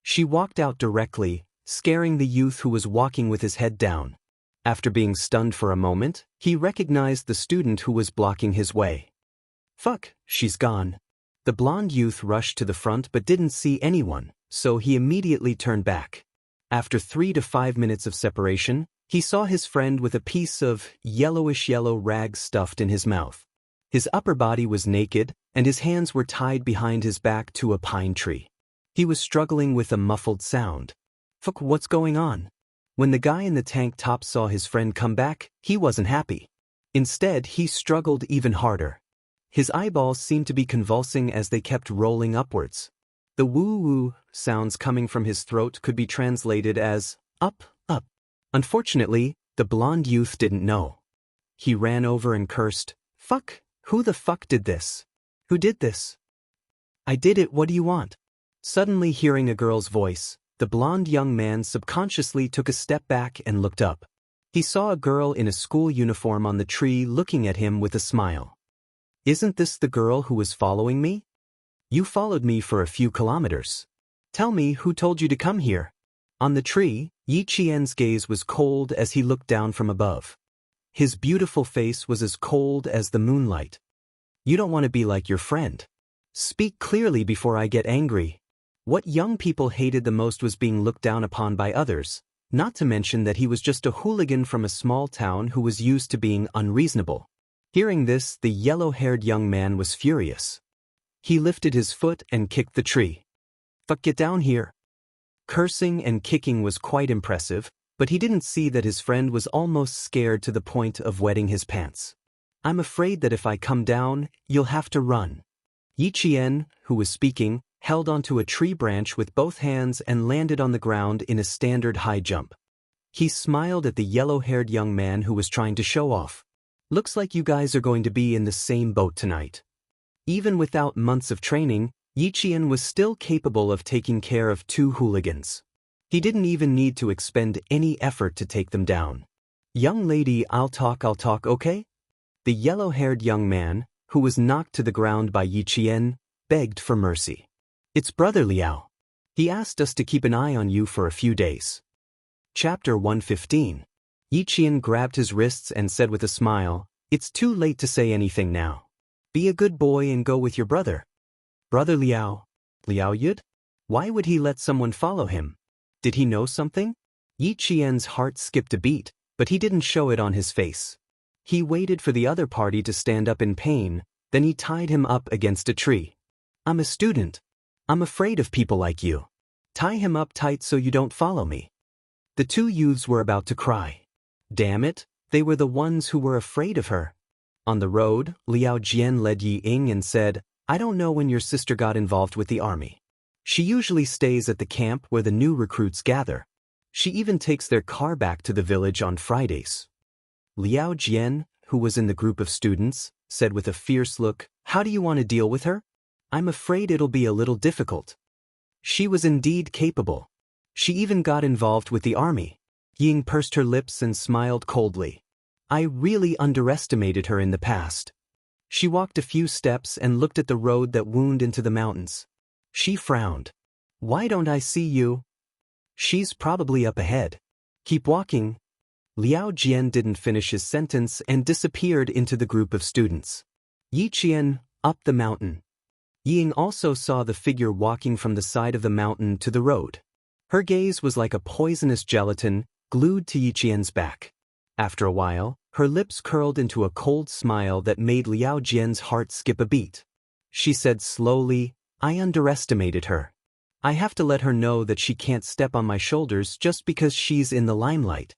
She walked out directly, scaring the youth who was walking with his head down. After being stunned for a moment, he recognized the student who was blocking his way. "Fuck, she's gone." The blonde youth rushed to the front but didn't see anyone, so he immediately turned back. After 3 to 5 minutes of separation, he saw his friend with a piece of yellowish-yellow rag stuffed in his mouth. His upper body was naked, and his hands were tied behind his back to a pine tree. He was struggling with a muffled sound. "Fuck, what's going on?" When the guy in the tank top saw his friend come back, he wasn't happy. Instead, he struggled even harder. His eyeballs seemed to be convulsing as they kept rolling upwards. The woo-woo sounds coming from his throat could be translated as, "up, up." Unfortunately, the blonde youth didn't know. He ran over and cursed, "Fuck, who the fuck did this? Who did this?" "I did it, what do you want?" Suddenly hearing a girl's voice, the blonde young man subconsciously took a step back and looked up. He saw a girl in a school uniform on the tree looking at him with a smile. "Isn't this the girl who was following me? You followed me for a few kilometers. Tell me who told you to come here." On the tree, Yi Qian's gaze was cold as he looked down from above. His beautiful face was as cold as the moonlight. "You don't want to be like your friend. Speak clearly before I get angry." What young people hated the most was being looked down upon by others, not to mention that he was just a hooligan from a small town who was used to being unreasonable. Hearing this, the yellow-haired young man was furious. He lifted his foot and kicked the tree. "Fuck, get down here." Cursing and kicking was quite impressive, but he didn't see that his friend was almost scared to the point of wetting his pants. "I'm afraid that if I come down, you'll have to run." Yi Qian, who was speaking, held onto a tree branch with both hands and landed on the ground in a standard high jump. He smiled at the yellow-haired young man who was trying to show off. "Looks like you guys are going to be in the same boat tonight." Even without months of training, Yi Qian was still capable of taking care of 2 hooligans. He didn't even need to expend any effort to take them down. "Young lady, I'll talk, okay?" The yellow-haired young man, who was knocked to the ground by Yi Qian, begged for mercy. "It's Brother Liao. He asked us to keep an eye on you for a few days." Chapter 115. Yi Qian grabbed his wrists and said with a smile, "It's too late to say anything now. Be a good boy and go with your brother." "Brother Liao? Liao Yud? Why would he let someone follow him? Did he know something?" Yi Qian's heart skipped a beat, but he didn't show it on his face. He waited for the other party to stand up in pain, then he tied him up against a tree. "I'm a student. I'm afraid of people like you. Tie him up tight so you don't follow me." The 2 youths were about to cry. Damn it, they were the ones who were afraid of her. On the road, Liao Jian led Yi Ying and said, "I don't know when your sister got involved with the army. She usually stays at the camp where the new recruits gather. She even takes their car back to the village on Fridays." Liao Jian, who was in the group of students, said with a fierce look, "How do you want to deal with her? I'm afraid it'll be a little difficult." She was indeed capable. She even got involved with the army. Ying pursed her lips and smiled coldly. "I really underestimated her in the past." She walked a few steps and looked at the road that wound into the mountains. She frowned. "Why don't I see you?" "She's probably up ahead. Keep walking." Liao Jian didn't finish his sentence and disappeared into the group of students. Yi Qian, up the mountain. Ying also saw the figure walking from the side of the mountain to the road. Her gaze was like a poisonous gelatin glued to Yi Qian's back. After a while, her lips curled into a cold smile that made Liao Jian's heart skip a beat. She said slowly, "I underestimated her. I have to let her know that she can't step on my shoulders just because she's in the limelight."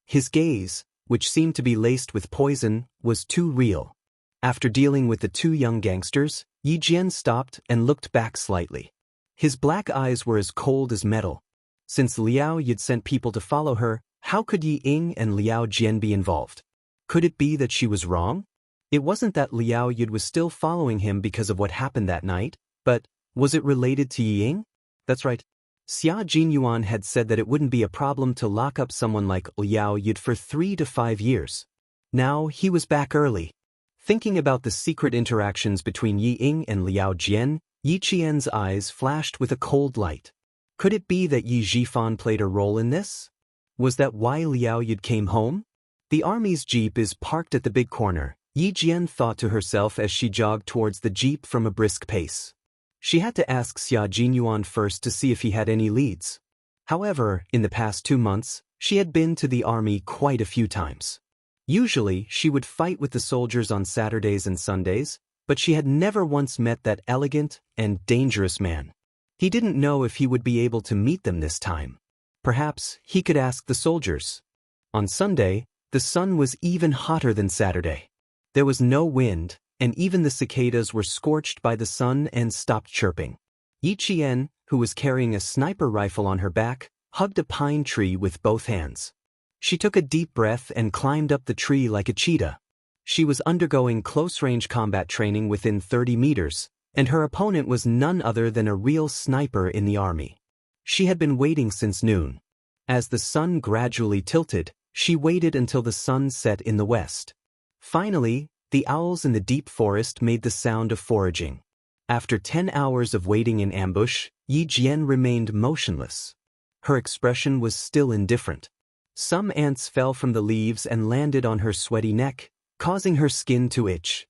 His gaze, which seemed to be laced with poison, was too real. After dealing with the 2 young gangsters, Yi Jian stopped and looked back slightly. His black eyes were as cold as metal. Since Liao Yid sent people to follow her, how could Yi Ying and Liao Jian be involved? Could it be that she was wrong? It wasn't that Liao Yid was still following him because of what happened that night, but was it related to Yi Ying? That's right. Xia Jinyuan had said that it wouldn't be a problem to lock up someone like Liao Yid for 3 to 5 years. Now he was back early. Thinking about the secret interactions between Yi Ying and Liao Jian, Yi Qian's eyes flashed with a cold light. Could it be that Yi Zhifan played a role in this? Was that why Liao Yid came home? The army's jeep is parked at the big corner, Yi Jian thought to herself as she jogged towards the jeep from a brisk pace. She had to ask Xia Jinyuan first to see if he had any leads. However, in the past 2 months, she had been to the army quite a few times. Usually, she would fight with the soldiers on Saturdays and Sundays, but she had never once met that elegant and dangerous man. He didn't know if he would be able to meet them this time. Perhaps he could ask the soldiers. On Sunday, the sun was even hotter than Saturday. There was no wind, and even the cicadas were scorched by the sun and stopped chirping. Yi Qian, who was carrying a sniper rifle on her back, hugged a pine tree with both hands. She took a deep breath and climbed up the tree like a cheetah. She was undergoing close-range combat training within 30 meters, and her opponent was none other than a real sniper in the army. She had been waiting since noon. As the sun gradually tilted, she waited until the sun set in the west. Finally, the owls in the deep forest made the sound of foraging. After 10 hours of waiting in ambush, Yi Jian remained motionless. Her expression was still indifferent. Some ants fell from the leaves and landed on her sweaty neck, causing her skin to itch.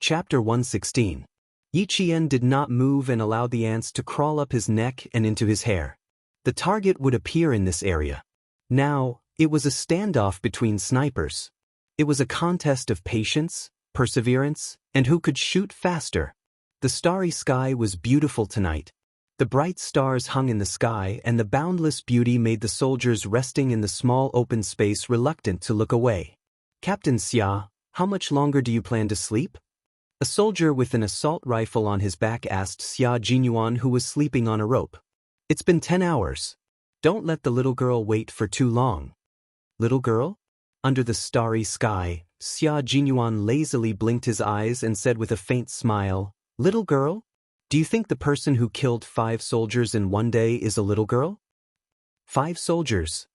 Chapter 116. Yi Qian did not move and allowed the ants to crawl up his neck and into his hair. The target would appear in this area. Now, it was a standoff between snipers. It was a contest of patience, perseverance, and who could shoot faster. The starry sky was beautiful tonight. The bright stars hung in the sky, and the boundless beauty made the soldiers resting in the small open space reluctant to look away. "Captain Xia, how much longer do you plan to sleep?" A soldier with an assault rifle on his back asked Xia Jinyuan, who was sleeping on a rope. "It's been 10 hours. Don't let the little girl wait for too long." "Little girl?" Under the starry sky, Xia Jinyuan lazily blinked his eyes and said with a faint smile, "Little girl? Do you think the person who killed 5 soldiers in one day is a little girl?" 5 soldiers.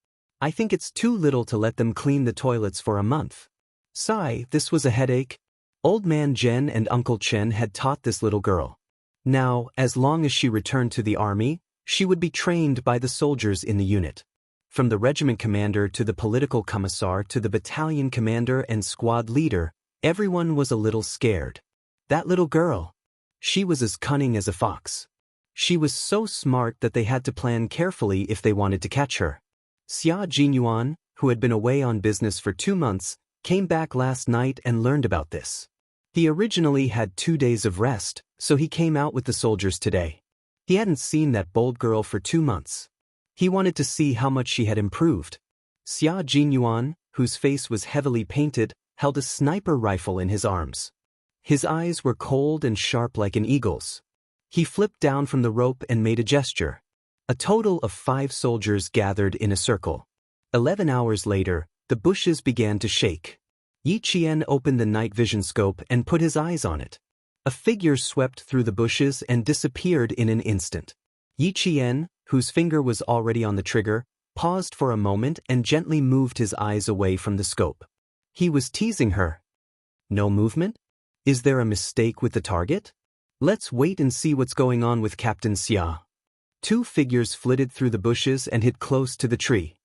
I think it's too little to let them clean the toilets for a month. Sigh, this was a headache. Old Man Zhen and Uncle Chen had taught this little girl. Now, as long as she returned to the army, she would be trained by the soldiers in the unit. From the regiment commander to the political commissar to the battalion commander and squad leader, everyone was a little scared. That little girl. She was as cunning as a fox. She was so smart that they had to plan carefully if they wanted to catch her. Xia Jinyuan, who had been away on business for 2 months, came back last night and learned about this. He originally had 2 days of rest, so he came out with the soldiers today. He hadn't seen that bold girl for 2 months. He wanted to see how much she had improved. Xia Jinyuan, whose face was heavily painted, held a sniper rifle in his arms. His eyes were cold and sharp like an eagle's. He flipped down from the rope and made a gesture. A total of 5 soldiers gathered in a circle. 11 hours later, the bushes began to shake. Yi Qian opened the night vision scope and put his eyes on it. A figure swept through the bushes and disappeared in an instant. Yi Qian, whose finger was already on the trigger, paused for a moment and gently moved his eyes away from the scope. He was teasing her. No movement? Is there a mistake with the target? Let's wait and see what's going on with Captain Xia. 2 figures flitted through the bushes and hid close to the tree.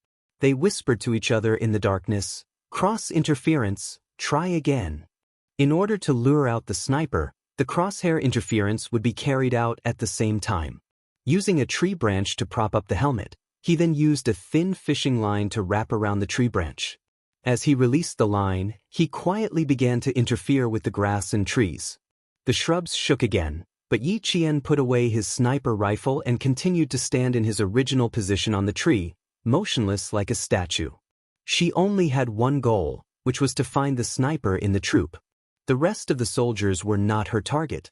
They whispered to each other in the darkness, "Cross interference, try again." In order to lure out the sniper, the crosshair interference would be carried out at the same time. Using a tree branch to prop up the helmet, he then used a thin fishing line to wrap around the tree branch. As he released the line, he quietly began to interfere with the grass and trees. The shrubs shook again, but Yi Qian put away his sniper rifle and continued to stand in his original position on the tree, motionless like a statue. She only had one goal, which was to find the sniper in the troop. The rest of the soldiers were not her target.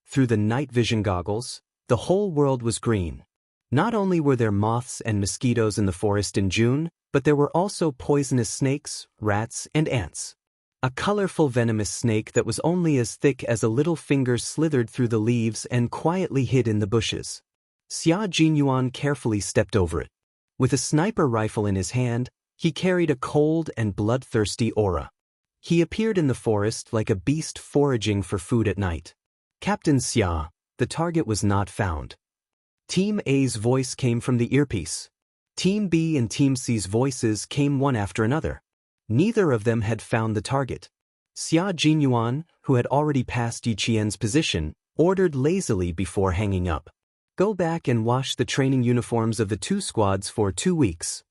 Through the night vision goggles, The whole world was green. Not only were there moths and mosquitoes in the forest in June, but there were also poisonous snakes, rats, and ants. A colorful venomous snake that was only as thick as a little finger slithered through the leaves and quietly hid in the bushes. Xia Jinyuan carefully stepped over it. With a sniper rifle in his hand, he carried a cold and bloodthirsty aura. He appeared in the forest like a beast foraging for food at night. Captain Xia, the target was not found. Team A's voice came from the earpiece. Team B and Team C's voices came one after another. Neither of them had found the target. Xia Jinyuan, who had already passed Yi Qian's position, ordered lazily before hanging up. Go back and wash the training uniforms of the two squads for 2 weeks.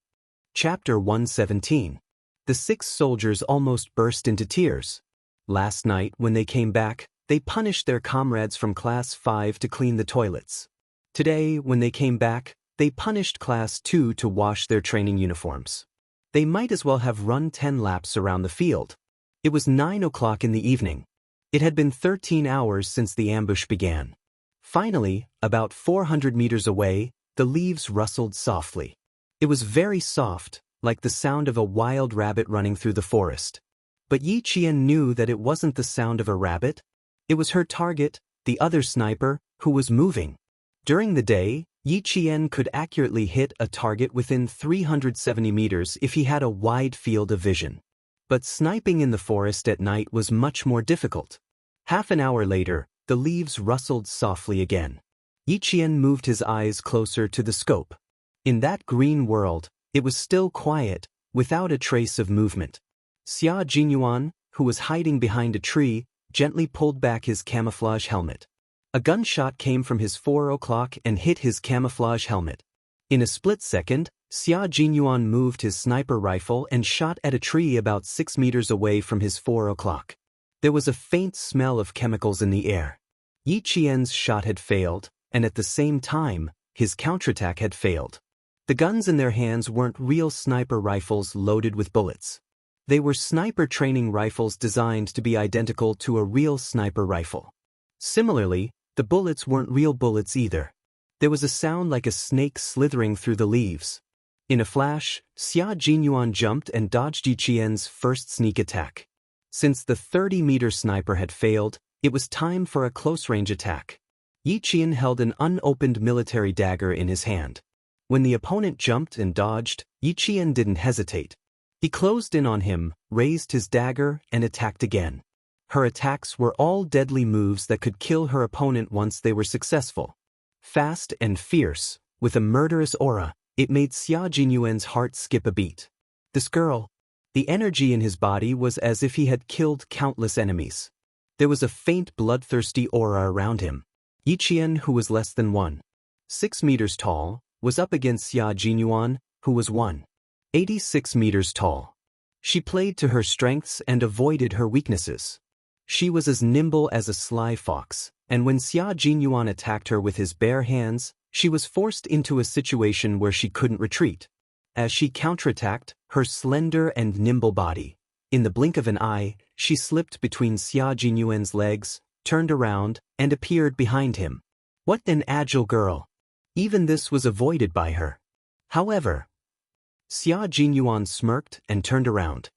Chapter 117. The 6 soldiers almost burst into tears. Last night, when they came back, they punished their comrades from Class 5 to clean the toilets. Today, when they came back, they punished Class 2 to wash their training uniforms. They might as well have run 10 laps around the field. It was 9 o'clock in the evening. It had been 13 hours since the ambush began. Finally, about 400 meters away, the leaves rustled softly. It was very soft, like the sound of a wild rabbit running through the forest. But Yi Qian knew that it wasn't the sound of a rabbit. It was her target, the other sniper, who was moving. During the day, Yi Qian could accurately hit a target within 370 meters if he had a wide field of vision. But sniping in the forest at night was much more difficult. Half an hour later, the leaves rustled softly again. Yi Qian moved his eyes closer to the scope. In that green world, it was still quiet, without a trace of movement. Xia Jinyuan, who was hiding behind a tree, gently pulled back his camouflage helmet. A gunshot came from his 4 o'clock and hit his camouflage helmet. In a split second, Xia Jinyuan moved his sniper rifle and shot at a tree about 6 meters away from his 4 o'clock. There was a faint smell of chemicals in the air. Yi Qian's shot had failed, and at the same time, his counterattack had failed. The guns in their hands weren't real sniper rifles loaded with bullets. They were sniper training rifles designed to be identical to a real sniper rifle. Similarly, the bullets weren't real bullets either. There was a sound like a snake slithering through the leaves. In a flash, Xia Jinyuan jumped and dodged Yi Qian's first sneak attack. Since the 30-meter sniper had failed, it was time for a close-range attack. Yi Qian held an unopened military dagger in his hand. When the opponent jumped and dodged, Yi Qian didn't hesitate. He closed in on him, raised his dagger, and attacked again. Her attacks were all deadly moves that could kill her opponent once they were successful. Fast and fierce, with a murderous aura, it made Xia Jinyuan's heart skip a beat. This girl. The energy in his body was as if he had killed countless enemies. There was a faint bloodthirsty aura around him. Yi Qian, who was less than 1.6 meters tall, was up against Xia Jinyuan, who was 1.86 meters tall. She played to her strengths and avoided her weaknesses. She was as nimble as a sly fox, and when Xia Jinyuan attacked her with his bare hands, she was forced into a situation where she couldn't retreat. As she counterattacked, her slender and nimble body, in the blink of an eye, she slipped between Xia Jinyuan's legs, turned around, and appeared behind him. What an agile girl! Even this was avoided by her. However, Xia Jinyuan smirked and turned around.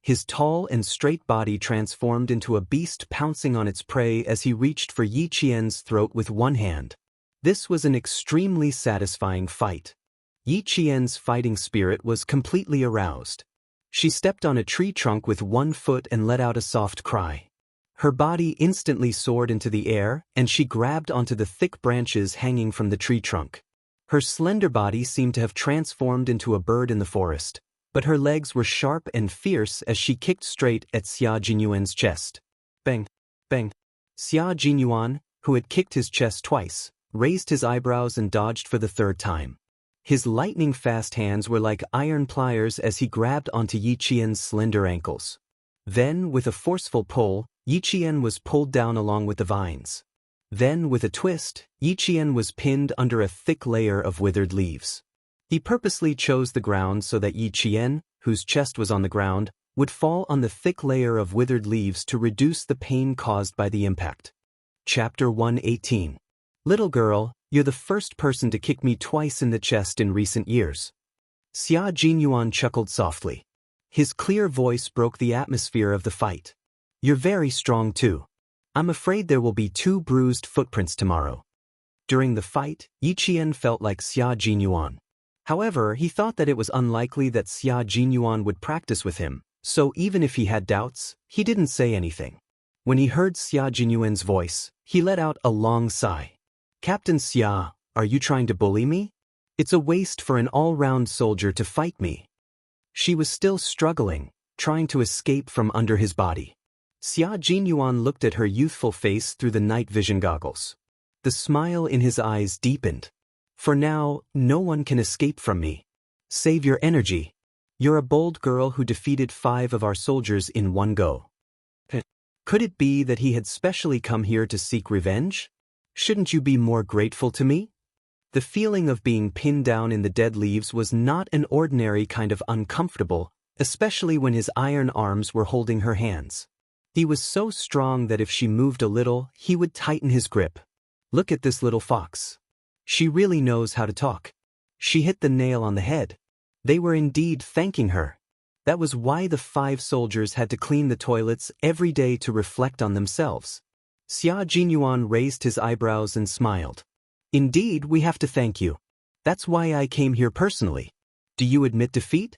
His tall and straight body transformed into a beast pouncing on its prey as he reached for Yi Qian's throat with one hand. This was an extremely satisfying fight. Yi Qian's fighting spirit was completely aroused. She stepped on a tree trunk with one foot and let out a soft cry. Her body instantly soared into the air, and she grabbed onto the thick branches hanging from the tree trunk. Her slender body seemed to have transformed into a bird in the forest, but her legs were sharp and fierce as she kicked straight at Xia Jinyuan's chest. Bang! Bang! Xia Jinyuan, who had kicked his chest twice, raised his eyebrows and dodged for the 3rd time. His lightning-fast hands were like iron pliers as he grabbed onto Yi Qian's slender ankles. Then, with a forceful pull, Yi Qian was pulled down along with the vines. Then, with a twist, Yi Qian was pinned under a thick layer of withered leaves. He purposely chose the ground so that Yi Qian, whose chest was on the ground, would fall on the thick layer of withered leaves to reduce the pain caused by the impact. Chapter 118. Little girl, you're the first person to kick me twice in the chest in recent years. Xia Jinyuan chuckled softly. His clear voice broke the atmosphere of the fight. You're very strong too. I'm afraid there will be 2 bruised footprints tomorrow. During the fight, Yi Qian felt like Xia Jinyuan. However, he thought that it was unlikely that Xia Jinyuan would practice with him, so even if he had doubts, he didn't say anything. When he heard Xia Jinyuan's voice, he let out a long sigh. Captain Xia, are you trying to bully me? It's a waste for an all-round soldier to fight me. She was still struggling, trying to escape from under his body. Xia Jinyuan looked at her youthful face through the night vision goggles. The smile in his eyes deepened. For now, no one can escape from me. Save your energy. You're a bold girl who defeated 5 of our soldiers in one go. Could it be that he had specially come here to seek revenge? Shouldn't you be more grateful to me? The feeling of being pinned down in the dead leaves was not an ordinary kind of uncomfortable, especially when his iron arms were holding her hands. He was so strong that if she moved a little, he would tighten his grip. Look at this little fox. She really knows how to talk. She hit the nail on the head. They were indeed thanking her. That was why the 5 soldiers had to clean the toilets every day to reflect on themselves. Xia Jinyuan raised his eyebrows and smiled. Indeed, we have to thank you. That's why I came here personally. Do you admit defeat?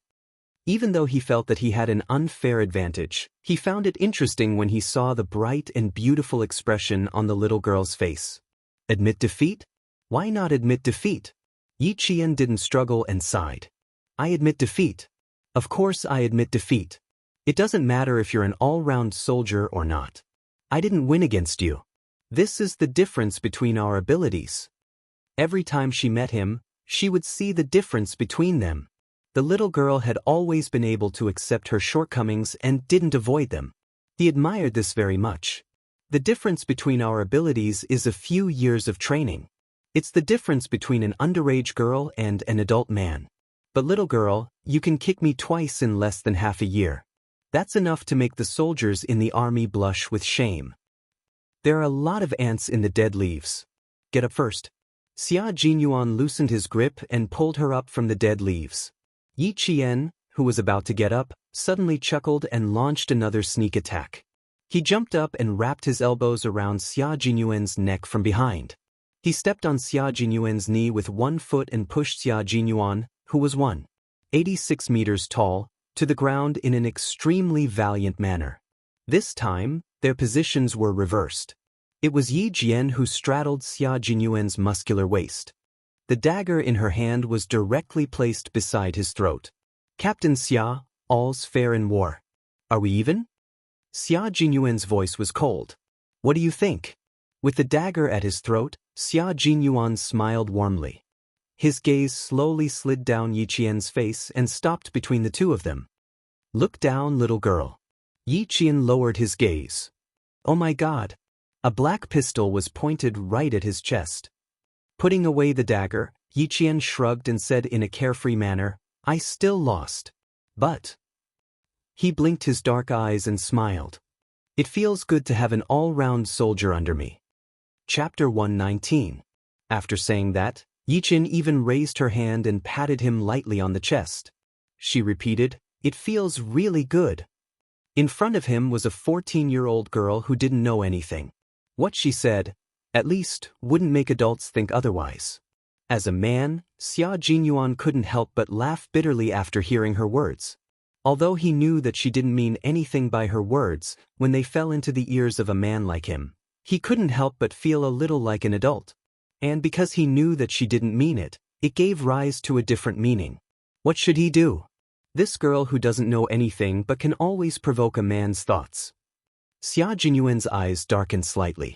Even though he felt that he had an unfair advantage, he found it interesting when he saw the bright and beautiful expression on the little girl's face. Admit defeat? Why not admit defeat? Yi Qian didn't struggle and sighed. I admit defeat. Of course I admit defeat. It doesn't matter if you're an all-round soldier or not. I didn't win against you. This is the difference between our abilities. Every time she met him, she would see the difference between them. The little girl had always been able to accept her shortcomings and didn't avoid them. He admired this very much. The difference between our abilities is a few years of training. It's the difference between an underage girl and an adult man. But little girl, you can kick me twice in less than half a year. That's enough to make the soldiers in the army blush with shame. There are a lot of ants in the dead leaves. Get up first. Xia Jinyuan loosened his grip and pulled her up from the dead leaves. Yi Qian, who was about to get up, suddenly chuckled and launched another sneak attack. He jumped up and wrapped his elbows around Xia Jinyuan's neck from behind. He stepped on Xia Jinyuan's knee with one foot and pushed Xia Jinyuan, who was 186 meters tall, to the ground in an extremely valiant manner. This time, their positions were reversed. It was Yi Jian who straddled Xia Jinyuan's muscular waist. The dagger in her hand was directly placed beside his throat. Captain Xia, all's fair in war. Are we even? Xia Jinyuan's voice was cold. What do you think? With the dagger at his throat, Xia Jinyuan smiled warmly. His gaze slowly slid down Yi Qian's face and stopped between the two of them. Look down, little girl. Yi Qian lowered his gaze. Oh my God. A black pistol was pointed right at his chest. Putting away the dagger, Yi Qian shrugged and said in a carefree manner, I still lost. But... He blinked his dark eyes and smiled. It feels good to have an all-round soldier under me. Chapter 119. After saying that, Yi Qian even raised her hand and patted him lightly on the chest. She repeated, it feels really good. In front of him was a 14-year-old girl who didn't know anything. What she said, at least, wouldn't make adults think otherwise. As a man, Xia Jinyuan couldn't help but laugh bitterly after hearing her words. Although he knew that she didn't mean anything by her words, when they fell into the ears of a man like him, he couldn't help but feel a little like an adult. And because he knew that she didn't mean it, it gave rise to a different meaning. What should he do? This girl who doesn't know anything but can always provoke a man's thoughts. Xia Jinyuan's eyes darkened slightly.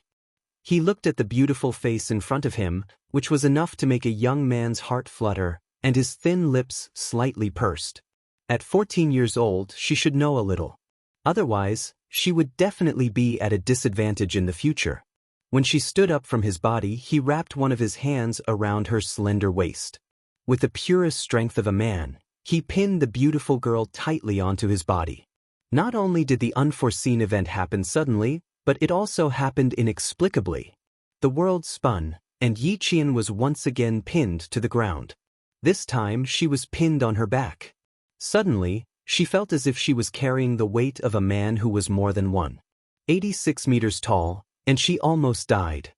He looked at the beautiful face in front of him, which was enough to make a young man's heart flutter, and his thin lips slightly pursed. At 14 years old, she should know a little. Otherwise, she would definitely be at a disadvantage in the future. When she stood up from his body, he wrapped one of his hands around her slender waist. With the purest strength of a man, he pinned the beautiful girl tightly onto his body. Not only did the unforeseen event happen suddenly, but it also happened inexplicably. The world spun, and Yi Qian was once again pinned to the ground. This time she was pinned on her back. Suddenly, she felt as if she was carrying the weight of a man who was more than 186 meters tall, and she almost died.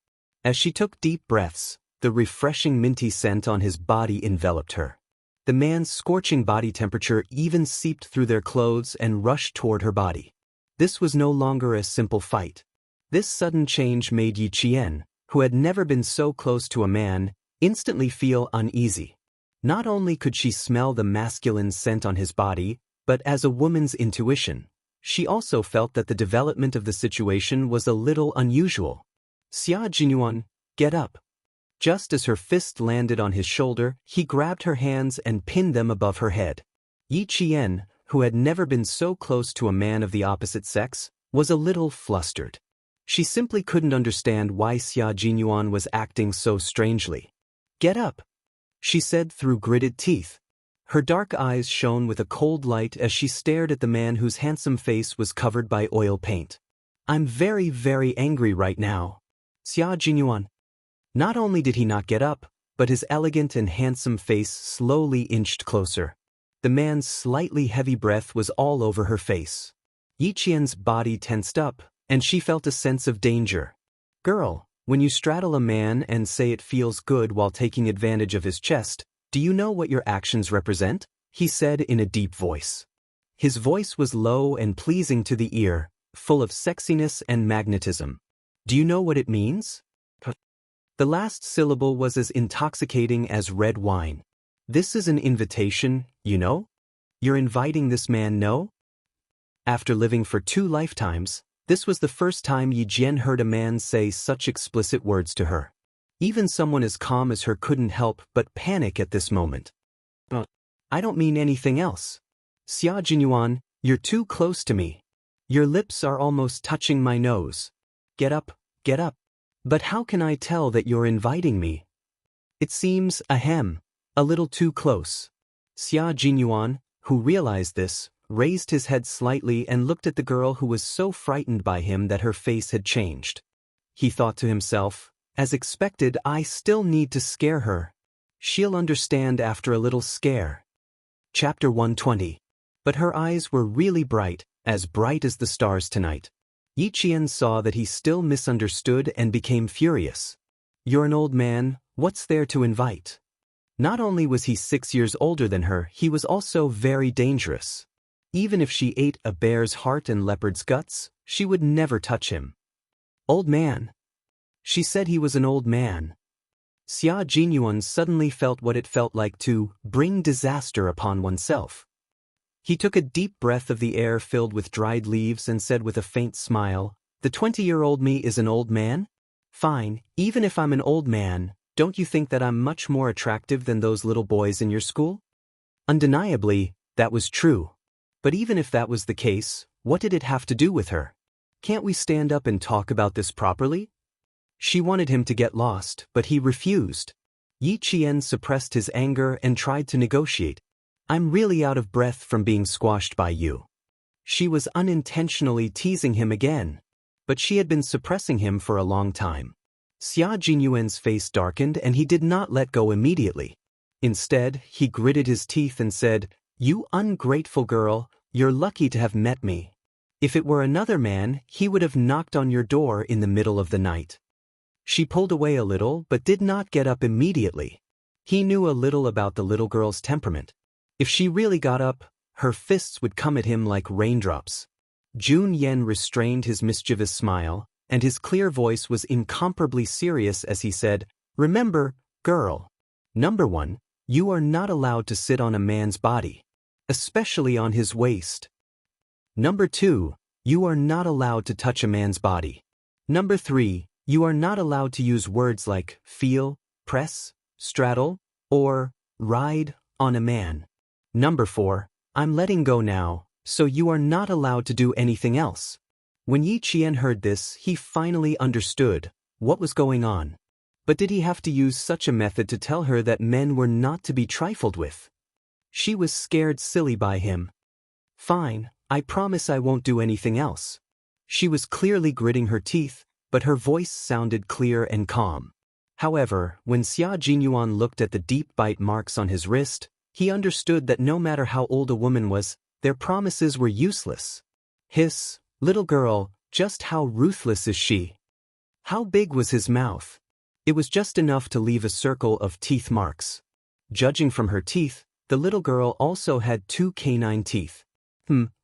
As she took deep breaths, the refreshing minty scent on his body enveloped her. The man's scorching body temperature even seeped through their clothes and rushed toward her body. This was no longer a simple fight. This sudden change made Yi Qian, who had never been so close to a man, instantly feel uneasy. Not only could she smell the masculine scent on his body, but as a woman's intuition, she also felt that the development of the situation was a little unusual. "Xia Jinyuan, get up." Just as her fist landed on his shoulder, he grabbed her hands and pinned them above her head. Yi Qian, who had never been so close to a man of the opposite sex, was a little flustered. She simply couldn't understand why Xia Jinyuan was acting so strangely. "Get up," she said through gritted teeth. Her dark eyes shone with a cold light as she stared at the man whose handsome face was covered by oil paint. "I'm very, very angry right now." Xia Jinyuan. Not only did he not get up, but his elegant and handsome face slowly inched closer. The man's slightly heavy breath was all over her face. Yi Qian's body tensed up, and she felt a sense of danger. "Girl, when you straddle a man and say it feels good while taking advantage of his chest, do you know what your actions represent?" he said in a deep voice. His voice was low and pleasing to the ear, full of sexiness and magnetism. "Do you know what it means?" The last syllable was as intoxicating as red wine. "This is an invitation, you know? You're inviting this man, no?" After living for 2 lifetimes, this was the first time Yi Jian heard a man say such explicit words to her. Even someone as calm as her couldn't help but panic at this moment. "I don't mean anything else. Xia Jinyuan, you're too close to me. Your lips are almost touching my nose. Get up, get up." "But how can I tell that you're inviting me? It seems, a little too close." Xia Jinyuan, who realized this, raised his head slightly and looked at the girl who was so frightened by him that her face had changed. He thought to himself, as expected, I still need to scare her. She'll understand after a little scare. Chapter 120. But her eyes were really bright as the stars tonight. Yi Qian saw that he still misunderstood and became furious. "You're an old man, what's there to invite?" Not only was he 6 years older than her, he was also very dangerous. Even if she ate a bear's heart and leopard's guts, she would never touch him. "Old man." She said he was an old man. Xia Jinyuan suddenly felt what it felt like to bring disaster upon oneself. He took a deep breath of the air filled with dried leaves and said with a faint smile, "The 20-year-old me is an old man? Fine, even if I'm an old man, don't you think that I'm much more attractive than those little boys in your school?" Undeniably, that was true. But even if that was the case, what did it have to do with her? "Can't we stand up and talk about this properly?" She wanted him to get lost, but he refused. Yi Qian suppressed his anger and tried to negotiate. "I'm really out of breath from being squashed by you." She was unintentionally teasing him again. But she had been suppressing him for a long time. Xia Jinyuan's face darkened and he did not let go immediately. Instead, he gritted his teeth and said, "You ungrateful girl, you're lucky to have met me. If it were another man, he would have knocked on your door in the middle of the night." She pulled away a little but did not get up immediately. He knew a little about the little girl's temperament. If she really got up, her fists would come at him like raindrops. Jun Yen restrained his mischievous smile, and his clear voice was incomparably serious as he said, "Remember, girl. Number 1, you are not allowed to sit on a man's body, especially on his waist. Number 2, you are not allowed to touch a man's body. Number 3, you are not allowed to use words like feel, press, straddle, or ride on a man. Number 4, I'm letting go now, so you are not allowed to do anything else." When Yi Qian heard this, he finally understood what was going on. But did he have to use such a method to tell her that men were not to be trifled with? She was scared silly by him. "Fine, I promise I won't do anything else." She was clearly gritting her teeth, but her voice sounded clear and calm. However, when Xia Jinyuan looked at the deep bite marks on his wrist, he understood that no matter how old a woman was, their promises were useless. Hiss, little girl, just how ruthless is she? How big was his mouth? It was just enough to leave a circle of teeth marks. Judging from her teeth, the little girl also had 2 canine teeth.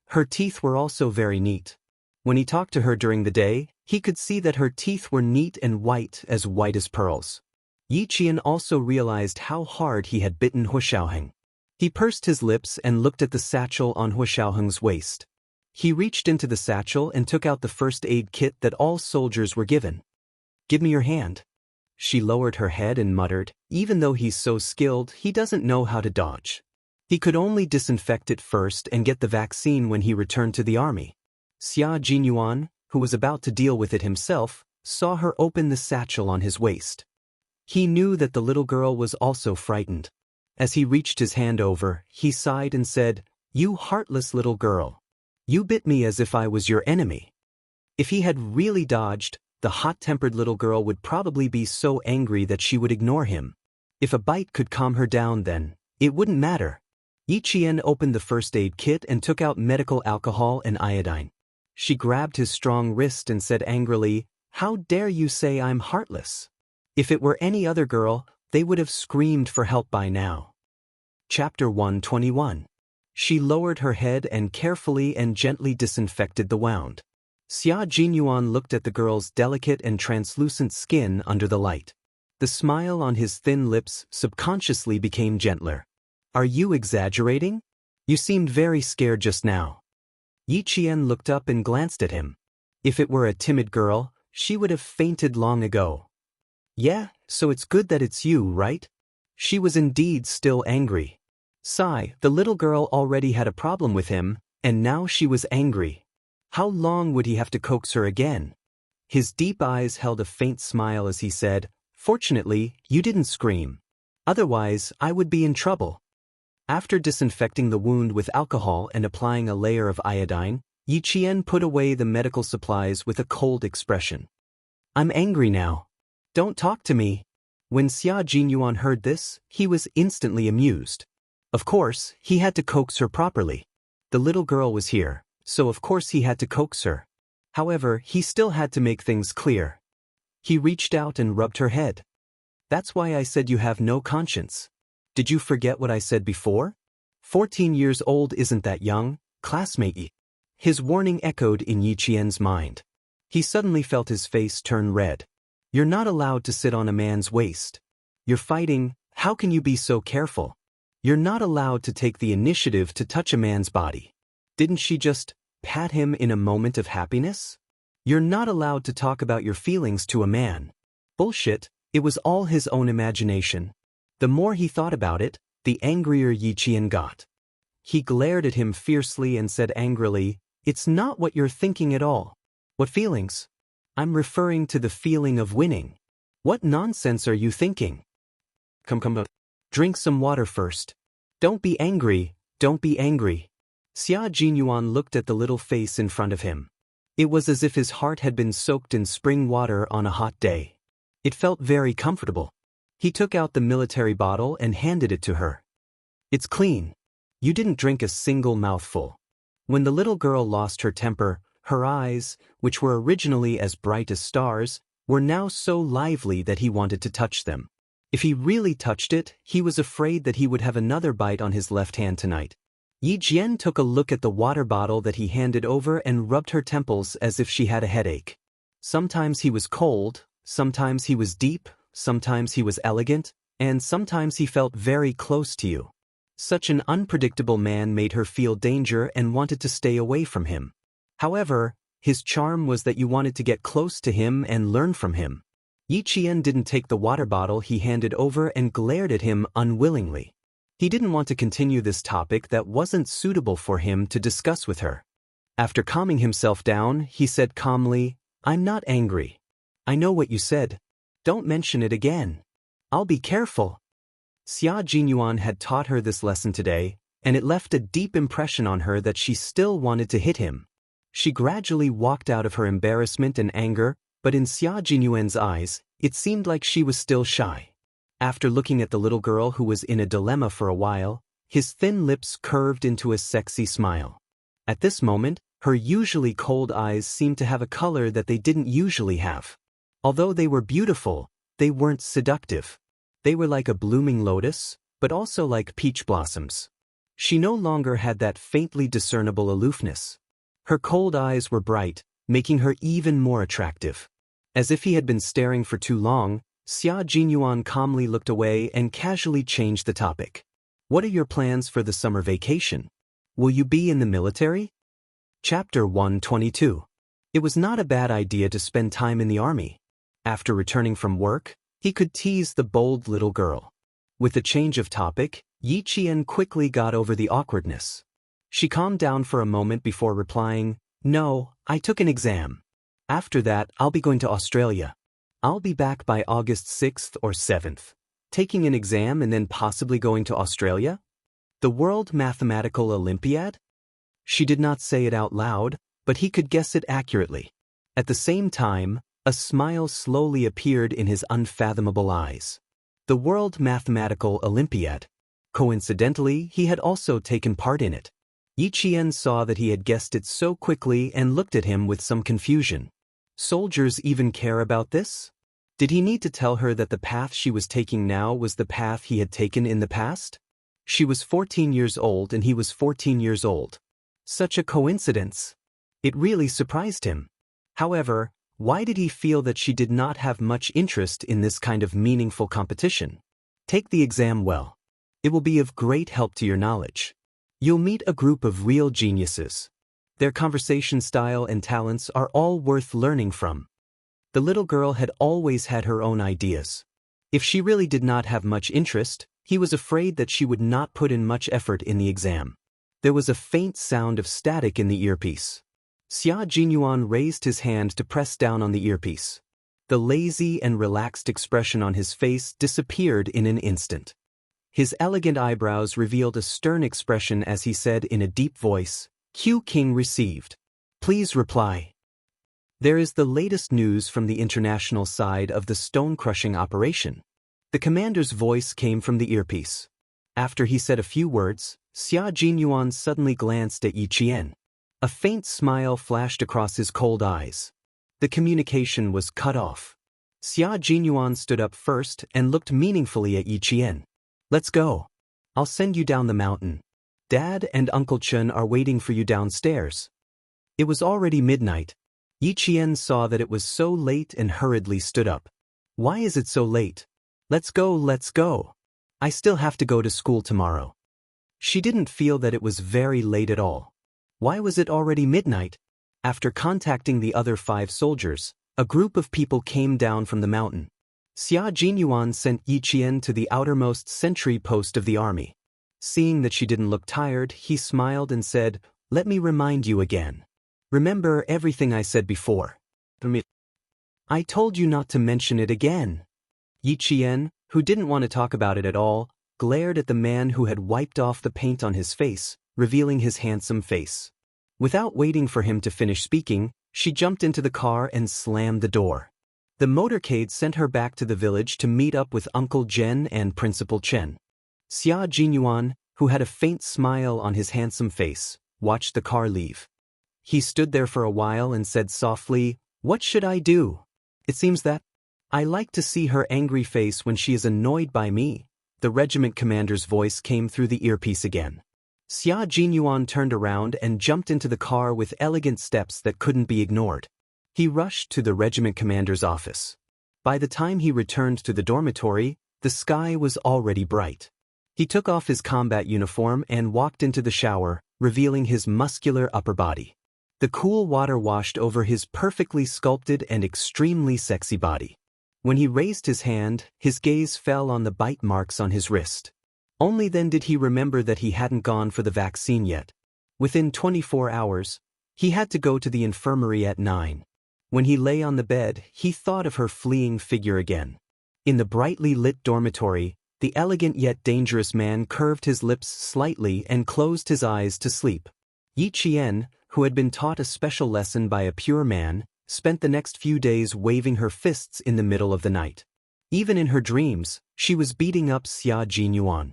Her teeth were also very neat. When he talked to her during the day, he could see that her teeth were neat and white as pearls. Yi Qian also realized how hard he had bitten Hu Xiaoheng. He pursed his lips and looked at the satchel on Hu Xiaoheng's waist. He reached into the satchel and took out the first aid kit that all soldiers were given. "Give me your hand." She lowered her head and muttered, "Even though he's so skilled, he doesn't know how to dodge. He could only disinfect it first and get the vaccine when he returned to the army." Xia Jinyuan, who was about to deal with it himself, saw her open the satchel on his waist. He knew that the little girl was also frightened. As he reached his hand over, he sighed and said, "You heartless little girl. You bit me as if I was your enemy." If he had really dodged, the hot-tempered little girl would probably be so angry that she would ignore him. If a bite could calm her down, then it wouldn't matter. Yi Qian opened the first aid kit and took out medical alcohol and iodine. She grabbed his strong wrist and said angrily, "How dare you say I'm heartless? If it were any other girl, they would have screamed for help by now." Chapter 121. She lowered her head and carefully and gently disinfected the wound. Xia Jinyuan looked at the girl's delicate and translucent skin under the light. The smile on his thin lips subconsciously became gentler. "Are you exaggerating? You seemed very scared just now." Yi Qian looked up and glanced at him. If it were a timid girl, she would have fainted long ago. "Yeah, so it's good that it's you, right?" She was indeed still angry. Sigh, the little girl already had a problem with him, and now she was angry. How long would he have to coax her again? His deep eyes held a faint smile as he said, "Fortunately, you didn't scream. Otherwise, I would be in trouble." After disinfecting the wound with alcohol and applying a layer of iodine, Yi Qian put away the medical supplies with a cold expression. "I'm angry now. Don't talk to me." When Xia Jinyuan heard this, he was instantly amused. Of course, he had to coax her properly. The little girl was here, so of course he had to coax her. However, he still had to make things clear. He reached out and rubbed her head. "That's why I said you have no conscience. Did you forget what I said before? 14 years old isn't that young, classmate." His warning echoed in Yi Qian's mind. He suddenly felt his face turn red. "You're not allowed to sit on a man's waist. You're fighting, how can you be so careful? You're not allowed to take the initiative to touch a man's body. Didn't she just pat him in a moment of happiness? You're not allowed to talk about your feelings to a man." Bullshit, it was all his own imagination. The more he thought about it, the angrier Yi Qian got. He glared at him fiercely and said angrily, "It's not what you're thinking at all." "What feelings?" "I'm referring to the feeling of winning. What nonsense are you thinking?" Come. Drink some water first. Don't be angry, don't be angry." Xia Jinyuan looked at the little face in front of him. It was as if his heart had been soaked in spring water on a hot day. It felt very comfortable. He took out the military bottle and handed it to her. "It's clean. You didn't drink a single mouthful." When the little girl lost her temper, her eyes, which were originally as bright as stars, were now so lively that he wanted to touch them. If he really touched it, he was afraid that he would have another bite on his left hand tonight. Yi Jian took a look at the water bottle that he handed over and rubbed her temples as if she had a headache. Sometimes he was cold, sometimes he was deep, sometimes he was elegant, and sometimes he felt very close to you. Such an unpredictable man made her feel danger and wanted to stay away from him. However, his charm was that you wanted to get close to him and learn from him. Yi Qian didn't take the water bottle he handed over and glared at him unwillingly. He didn't want to continue this topic that wasn't suitable for him to discuss with her. After calming himself down, he said calmly, "I'm not angry. I know what you said. Don't mention it again. I'll be careful." Xia Jinyuan had taught her this lesson today, and it left a deep impression on her that she still wanted to hit him. She gradually walked out of her embarrassment and anger, but in Xia Jinyuan's eyes, It seemed like she was still shy. After looking at the little girl who was in a dilemma for a while, his thin lips curved into a sexy smile. At this moment, her usually cold eyes seemed to have a color that they didn't usually have. Although they were beautiful, they weren't seductive. They were like a blooming lotus, but also like peach blossoms. She no longer had that faintly discernible aloofness. Her cold eyes were bright, making her even more attractive. As if he had been staring for too long, Xia Jinyuan calmly looked away and casually changed the topic. What are your plans for the summer vacation? Will you be in the military? Chapter 122. It was not a bad idea to spend time in the army. After returning from work, he could tease the bold little girl. With the change of topic, Yi Qian quickly got over the awkwardness. She calmed down for a moment before replying, "No, I took an exam. After that, I'll be going to Australia. I'll be back by August 6th or 7th. Taking an exam and then possibly going to Australia? The World Mathematical Olympiad?" She did not say it out loud, but he could guess it accurately. At the same time, a smile slowly appeared in his unfathomable eyes. The World Mathematical Olympiad. Coincidentally, he had also taken part in it. Yi Qian saw that he had guessed it so quickly and looked at him with some confusion. Soldiers even care about this? Did he need to tell her that the path she was taking now was the path he had taken in the past? She was 14 years old and he was 14 years old. Such a coincidence. It really surprised him. However, why did he feel that she did not have much interest in this kind of meaningful competition? Take the exam well. It will be of great help to your knowledge. You'll meet a group of real geniuses. Their conversation style and talents are all worth learning from. The little girl had always had her own ideas. If she really did not have much interest, he was afraid that she would not put in much effort in the exam. There was a faint sound of static in the earpiece. Xia Jinyuan raised his hand to press down on the earpiece. The lazy and relaxed expression on his face disappeared in an instant. His elegant eyebrows revealed a stern expression as he said in a deep voice, "Q King received. Please reply." There is the latest news from the international side of the stone-crushing operation. The commander's voice came from the earpiece. After he said a few words, Xia Jinyuan suddenly glanced at Yi Qian. A faint smile flashed across his cold eyes. The communication was cut off. Xia Jinyuan stood up first and looked meaningfully at Yi Qian. "Let's go. I'll send you down the mountain. Dad and Uncle Chen are waiting for you downstairs." It was already midnight. Yi Qian saw that it was so late and hurriedly stood up. "Why is it so late? Let's go, let's go. I still have to go to school tomorrow." She didn't feel that it was very late at all. Why was it already midnight? After contacting the other 5 soldiers, a group of people came down from the mountain. Xia Jinyuan sent Yi Qian to the outermost sentry post of the army. Seeing that she didn't look tired, he smiled and said, "Let me remind you again. Remember everything I said before." "I told you not to mention it again." Yi Qian, who didn't want to talk about it at all, glared at the man who had wiped off the paint on his face, revealing his handsome face. Without waiting for him to finish speaking, she jumped into the car and slammed the door. The motorcade sent her back to the village to meet up with Uncle Zhen and Principal Chen. Xia Jinyuan, who had a faint smile on his handsome face, watched the car leave. He stood there for a while and said softly, "What should I do? It seems that I like to see her angry face when she is annoyed by me." The regiment commander's voice came through the earpiece again. Xia Jinyuan turned around and jumped into the car with elegant steps that couldn't be ignored. He rushed to the regiment commander's office. By the time he returned to the dormitory, the sky was already bright. He took off his combat uniform and walked into the shower, revealing his muscular upper body. The cool water washed over his perfectly sculpted and extremely sexy body. When he raised his hand, his gaze fell on the bite marks on his wrist. Only then did he remember that he hadn't gone for the vaccine yet. Within 24 hours, he had to go to the infirmary at 9. When he lay on the bed, he thought of her fleeing figure again. In the brightly lit dormitory, the elegant yet dangerous man curved his lips slightly and closed his eyes to sleep. Yi Qian, who had been taught a special lesson by a pure man, spent the next few days waving her fists in the middle of the night. Even in her dreams, she was beating up Xia Jinyuan.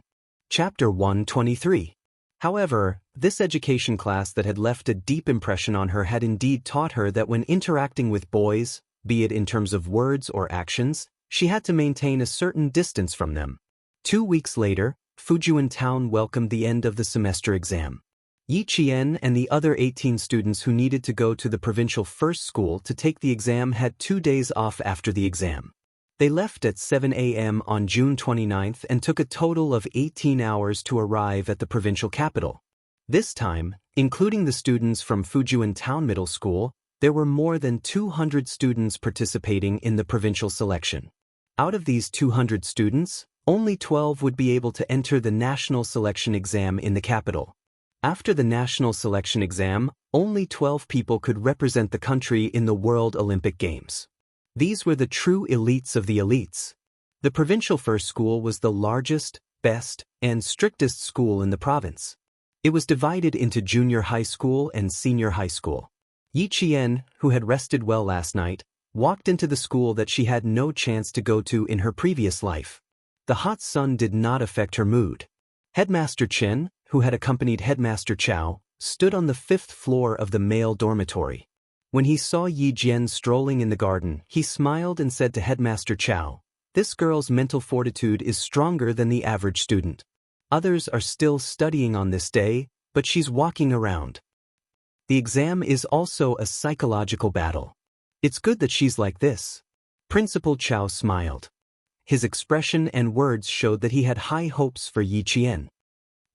Chapter 123. However, this education class that had left a deep impression on her had indeed taught her that when interacting with boys, be it in terms of words or actions, she had to maintain a certain distance from them. 2 weeks later, Fujian Town welcomed the end of the semester exam. Yi Qian and the other 18 students who needed to go to the provincial first school to take the exam had 2 days off after the exam. They left at 7 a.m. on June 29th and took a total of 18 hours to arrive at the provincial capital. This time, including the students from Fujian Town Middle School, there were more than 200 students participating in the provincial selection. Out of these 200 students, only 12 would be able to enter the national selection exam in the capital. After the national selection exam, only 12 people could represent the country in the World Olympic Games. These were the true elites of the elites. The provincial first school was the largest, best, and strictest school in the province. It was divided into junior high school and senior high school. Yi Qian, who had rested well last night, walked into the school that she had no chance to go to in her previous life. The hot sun did not affect her mood. Headmaster Chen, who had accompanied Headmaster Chao, stood on the 5th floor of the male dormitory. When he saw Yi Jian strolling in the garden, he smiled and said to Headmaster Chao, "This girl's mental fortitude is stronger than the average student. Others are still studying on this day, but she's walking around. The exam is also a psychological battle. It's good that she's like this." Principal Chao smiled. His expression and words showed that he had high hopes for Yi Qian.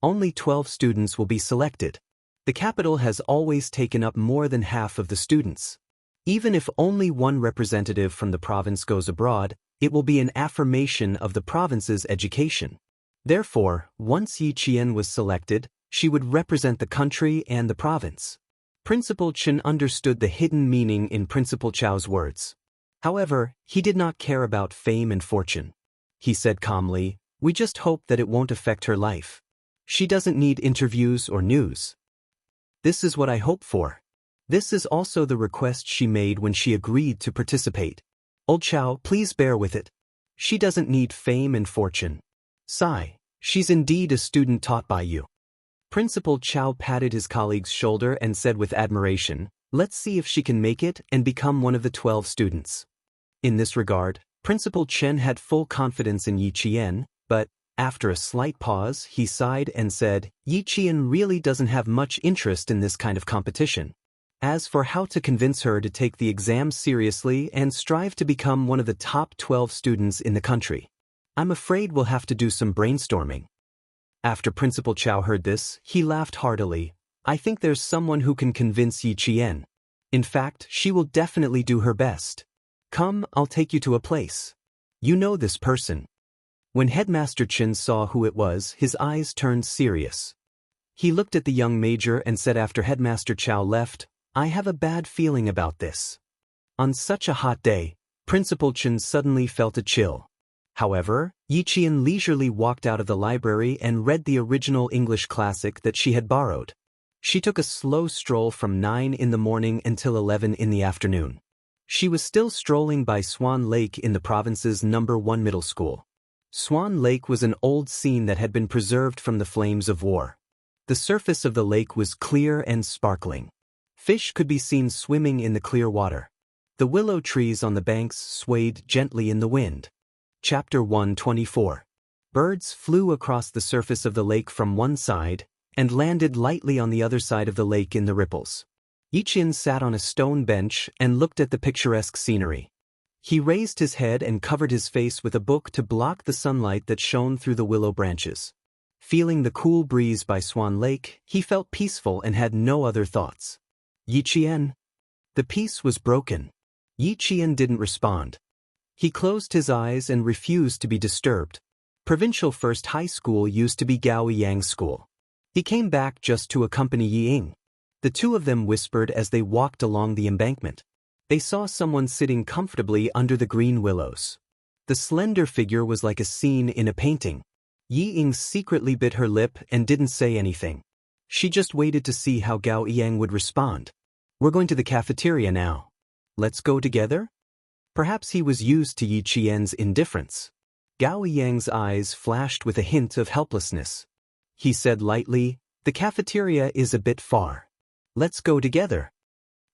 Only 12 students will be selected. The capital has always taken up more than half of the students. Even if only one representative from the province goes abroad, it will be an affirmation of the province's education. Therefore, once Yi Qian was selected, she would represent the country and the province. Principal Chen understood the hidden meaning in Principal Chao's words. However, he did not care about fame and fortune. He said calmly, "We just hope that it won't affect her life. She doesn't need interviews or news. This is what I hope for." This is also the request she made when she agreed to participate. "Old Chao, please bear with it. She doesn't need fame and fortune. Sigh, she's indeed a student taught by you." Principal Chao patted his colleague's shoulder and said with admiration, "Let's see if she can make it and become one of the 12 students." In this regard, Principal Chen had full confidence in Yi Qian, but, after a slight pause, he sighed and said, "Yi Qian really doesn't have much interest in this kind of competition. As for how to convince her to take the exam seriously and strive to become one of the top 12 students in the country, I'm afraid we'll have to do some brainstorming." After Principal Chao heard this, he laughed heartily. "I think there's someone who can convince Yi Qian. In fact, she will definitely do her best. Come, I'll take you to a place. You know this person." When Headmaster Chen saw who it was, his eyes turned serious. He looked at the young major and said after Headmaster Chao left, "I have a bad feeling about this." On such a hot day, Principal Chen suddenly felt a chill. However, Yi Qian leisurely walked out of the library and read the original English classic that she had borrowed. She took a slow stroll from 9 in the morning until 11 in the afternoon. She was still strolling by Swan Lake in the province's #1 middle school. Swan Lake was an old scene that had been preserved from the flames of war. The surface of the lake was clear and sparkling. Fish could be seen swimming in the clear water. The willow trees on the banks swayed gently in the wind. Chapter 124. Birds flew across the surface of the lake from one side and landed lightly on the other side of the lake in the ripples. Yi Qian sat on a stone bench and looked at the picturesque scenery. He raised his head and covered his face with a book to block the sunlight that shone through the willow branches. Feeling the cool breeze by Swan Lake, he felt peaceful and had no other thoughts. "Yi Qian?" The peace was broken. Yi Qian didn't respond. He closed his eyes and refused to be disturbed. Provincial First High School used to be Gao Yang School. He came back just to accompany Yi Ying. The two of them whispered as they walked along the embankment. They saw someone sitting comfortably under the green willows. The slender figure was like a scene in a painting. Yi Ying secretly bit her lip and didn't say anything. She just waited to see how Gao Yang would respond. "We're going to the cafeteria now." Let's go together? Perhaps he was used to Yi Qian's indifference. Gao Yang's eyes flashed with a hint of helplessness. He said lightly, "The cafeteria is a bit far. Let's go together."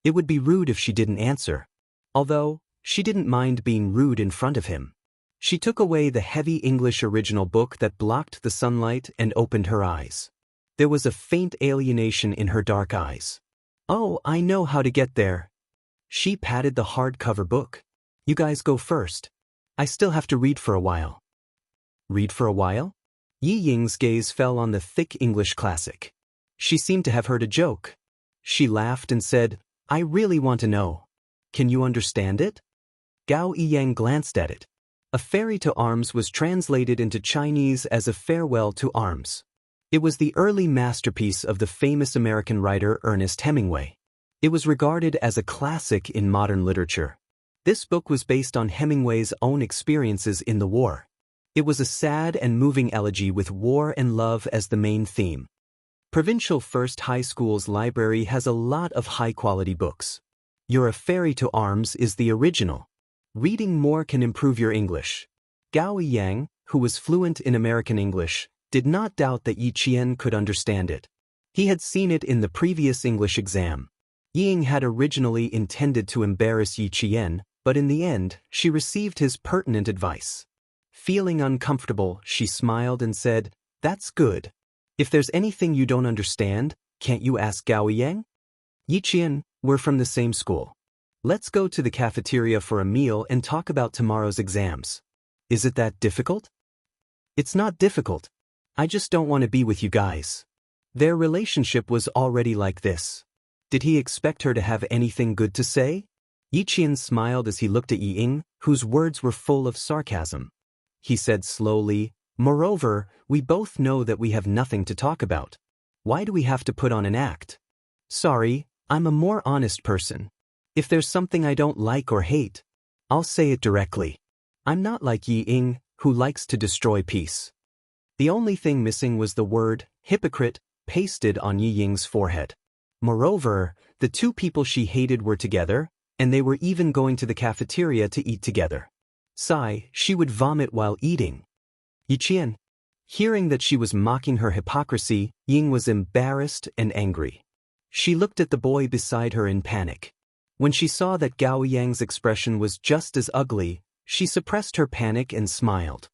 It would be rude if she didn't answer. Although, she didn't mind being rude in front of him. She took away the heavy English original book that blocked the sunlight and opened her eyes. There was a faint alienation in her dark eyes. "Oh, I know how to get there." She patted the hardcover book. "You guys go first. I still have to read for a while." Read for a while? Yi Ying's gaze fell on the thick English classic. She seemed to have heard a joke. She laughed and said, "I really want to know. Can you understand it?" Gao Yiyang glanced at it. A Ferry to Arms was translated into Chinese as A Farewell to Arms. It was the early masterpiece of the famous American writer Ernest Hemingway. It was regarded as a classic in modern literature. This book was based on Hemingway's own experiences in the war. It was a sad and moving elegy with war and love as the main theme. Provincial First High School's library has a lot of high-quality books. Your A Ferry to Arms is the original. Reading more can improve your English. Gao Yang, who was fluent in American English, did not doubt that Yi Qian could understand it. He had seen it in the previous English exam. Ying had originally intended to embarrass Yi Qian, but in the end, she received his pertinent advice. Feeling uncomfortable, she smiled and said, "That's good. If there's anything you don't understand, can't you ask Gao Yang?" "Yi Qian, we're from the same school. Let's go to the cafeteria for a meal and talk about tomorrow's exams." "Is it that difficult?" "It's not difficult. I just don't want to be with you guys." Their relationship was already like this. Did he expect her to have anything good to say? Yi Qian smiled as he looked at Yi Ying, whose words were full of sarcasm. He said slowly, "Moreover, we both know that we have nothing to talk about. Why do we have to put on an act? Sorry, I'm a more honest person. If there's something I don't like or hate, I'll say it directly. I'm not like Yi Ying, who likes to destroy peace." The only thing missing was the word, hypocrite, pasted on Yi Ying's forehead. Moreover, the two people she hated were together, and they were even going to the cafeteria to eat together. Sigh, she would vomit while eating. Yi Qian. Hearing that she was mocking her hypocrisy, Ying was embarrassed and angry. She looked at the boy beside her in panic. When she saw that Gao Yang's expression was just as ugly, she suppressed her panic and smiled.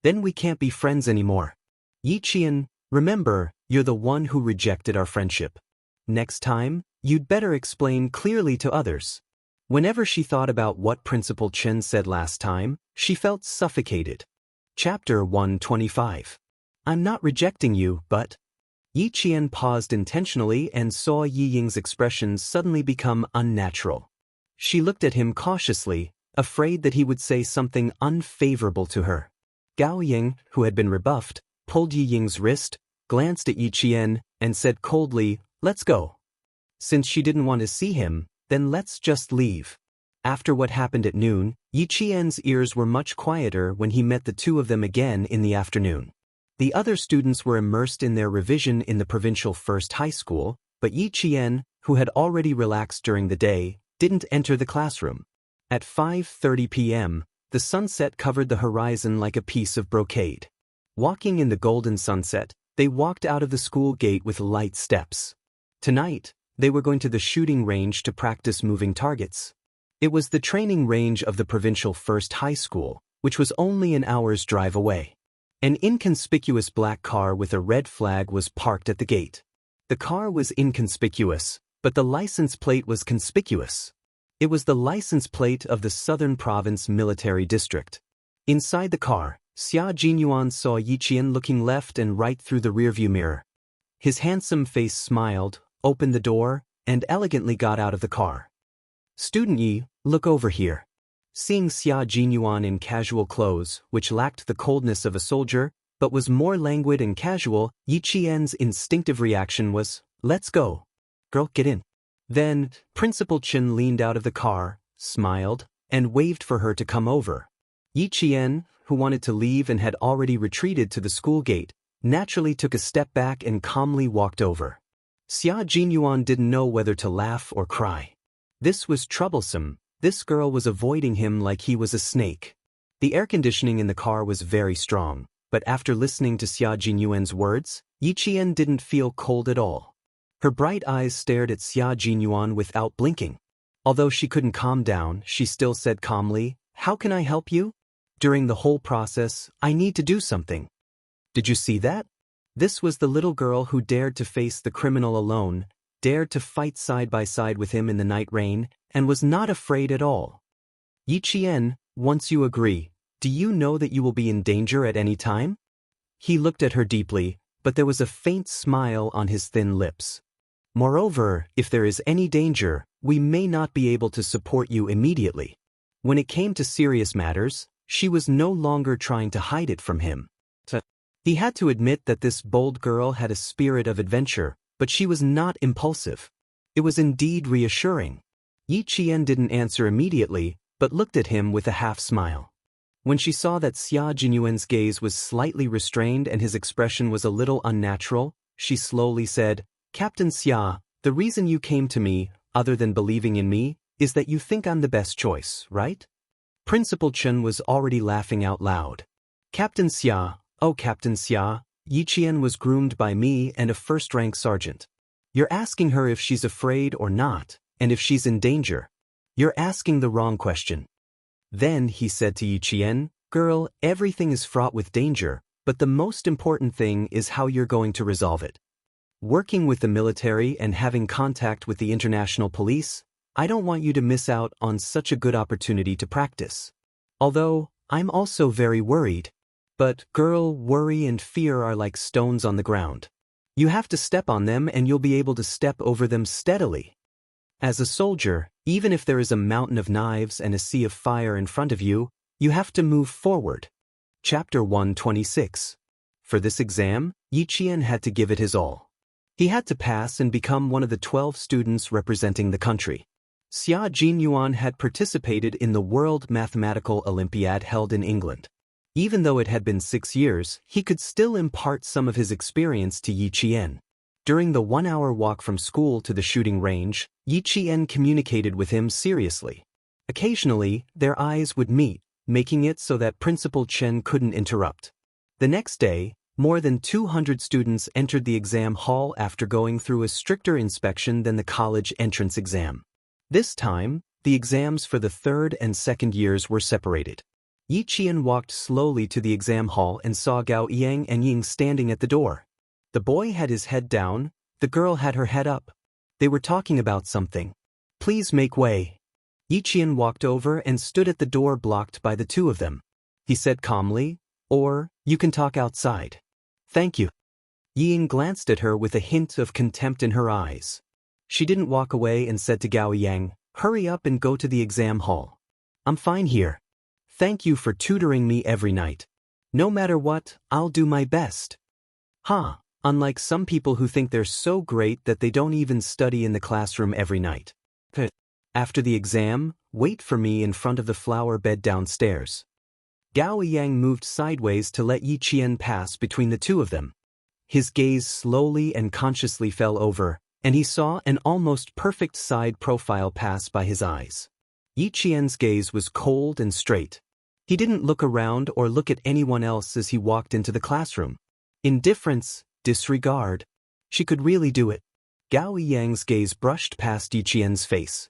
"Then we can't be friends anymore. Yi Qian, remember, you're the one who rejected our friendship. Next time, you'd better explain clearly to others." Whenever she thought about what Principal Chen said last time, she felt suffocated. Chapter 125. I'm not rejecting you, but... Yi Qian paused intentionally and saw Yi Ying's expression suddenly become unnatural. She looked at him cautiously, afraid that he would say something unfavorable to her. Gao Ying, who had been rebuffed, pulled Yi Ying's wrist, glanced at Yi Qian, and said coldly, "Let's go." Since she didn't want to see him, then let's just leave. After what happened at noon, Yi Qian's ears were much quieter when he met the two of them again in the afternoon. The other students were immersed in their revision in the provincial first high school, but Yi Qian, who had already relaxed during the day, didn't enter the classroom. At 5:30 p.m., the sunset covered the horizon like a piece of brocade. Walking in the golden sunset, they walked out of the school gate with light steps. Tonight, they were going to the shooting range to practice moving targets. It was the training range of the provincial first high school, which was only an hour's drive away. An inconspicuous black car with a red flag was parked at the gate. The car was inconspicuous, but the license plate was conspicuous. It was the license plate of the Southern Province Military District. Inside the car, Xia Jinyuan saw Yi Qian looking left and right through the rearview mirror. His handsome face smiled, opened the door, and elegantly got out of the car. "Student Yi, look over here." Seeing Xia Jinyuan in casual clothes, which lacked the coldness of a soldier, but was more languid and casual, Yi Qian's instinctive reaction was, "Let's go. Girl, get in." Then, Principal Chen leaned out of the car, smiled, and waved for her to come over. Yi Qian, who wanted to leave and had already retreated to the school gate, naturally took a step back and calmly walked over. Xia Jinyuan didn't know whether to laugh or cry. This was troublesome, This girl was avoiding him like he was a snake. The air conditioning in the car was very strong, but after listening to Xia Jinyuan's words, Yi Qian didn't feel cold at all. Her bright eyes stared at Xia Jinyuan without blinking. Although she couldn't calm down, she still said calmly, "How can I help you?" During the whole process, I need to do something. Did you see that? This was the little girl who dared to face the criminal alone, dared to fight side by side with him in the night rain, and was not afraid at all. Yi Qian, once you agree, do you know that you will be in danger at any time? He looked at her deeply, but there was a faint smile on his thin lips. Moreover, if there is any danger, we may not be able to support you immediately. When it came to serious matters, she was no longer trying to hide it from him. He had to admit that this bold girl had a spirit of adventure, but she was not impulsive. It was indeed reassuring. Yi Qian didn't answer immediately, but looked at him with a half-smile. When she saw that Xia Jinyuan's gaze was slightly restrained and his expression was a little unnatural, she slowly said, "Captain Xia, the reason you came to me, other than believing in me, is that you think I'm the best choice, right?" Principal Chen was already laughing out loud. "Captain Xia, oh Captain Xia, Yi Qian was groomed by me and a first-rank sergeant. You're asking her if she's afraid or not, and if she's in danger. You're asking the wrong question." Then he said to Yi Qian, "Girl, everything is fraught with danger, but the most important thing is how you're going to resolve it. Working with the military and having contact with the international police, I don't want you to miss out on such a good opportunity to practice. Although, I'm also very worried. But, girl, worry and fear are like stones on the ground. You have to step on them and you'll be able to step over them steadily. As a soldier, even if there is a mountain of knives and a sea of fire in front of you, you have to move forward." Chapter 126. For this exam, Yi Qian had to give it his all. He had to pass and become one of the 12 students representing the country. Xia Jinyuan had participated in the World Mathematical Olympiad held in England. Even though it had been 6 years, he could still impart some of his experience to Yi Qian. During the 1-hour walk from school to the shooting range, Yi Qian communicated with him seriously. Occasionally, their eyes would meet, making it so that Principal Chen couldn't interrupt. The next day, more than 200 students entered the exam hall after going through a stricter inspection than the college entrance exam. This time, the exams for the 3rd and 2nd years were separated. Yi Qian walked slowly to the exam hall and saw Gao Yang and Ying standing at the door. The boy had his head down, the girl had her head up. They were talking about something. "Please make way." Yi Qian walked over and stood at the door blocked by the two of them. He said calmly, "Or, you can talk outside." "Thank you." Ying glanced at her with a hint of contempt in her eyes. She didn't walk away and said to Gao Yang, "Hurry up and go to the exam hall. I'm fine here. Thank you for tutoring me every night. No matter what, I'll do my best." Unlike some people who think they're so great that they don't even study in the classroom every night. After the exam, wait for me in front of the flower bed downstairs. Gao Yang moved sideways to let Yi Qian pass between the two of them. His gaze slowly and consciously fell over, and he saw an almost perfect side profile pass by his eyes. Yi Qian's gaze was cold and straight. He didn't look around or look at anyone else as he walked into the classroom. Indifference, disregard. She could really do it. Gao Yang's gaze brushed past Yi Qian's face.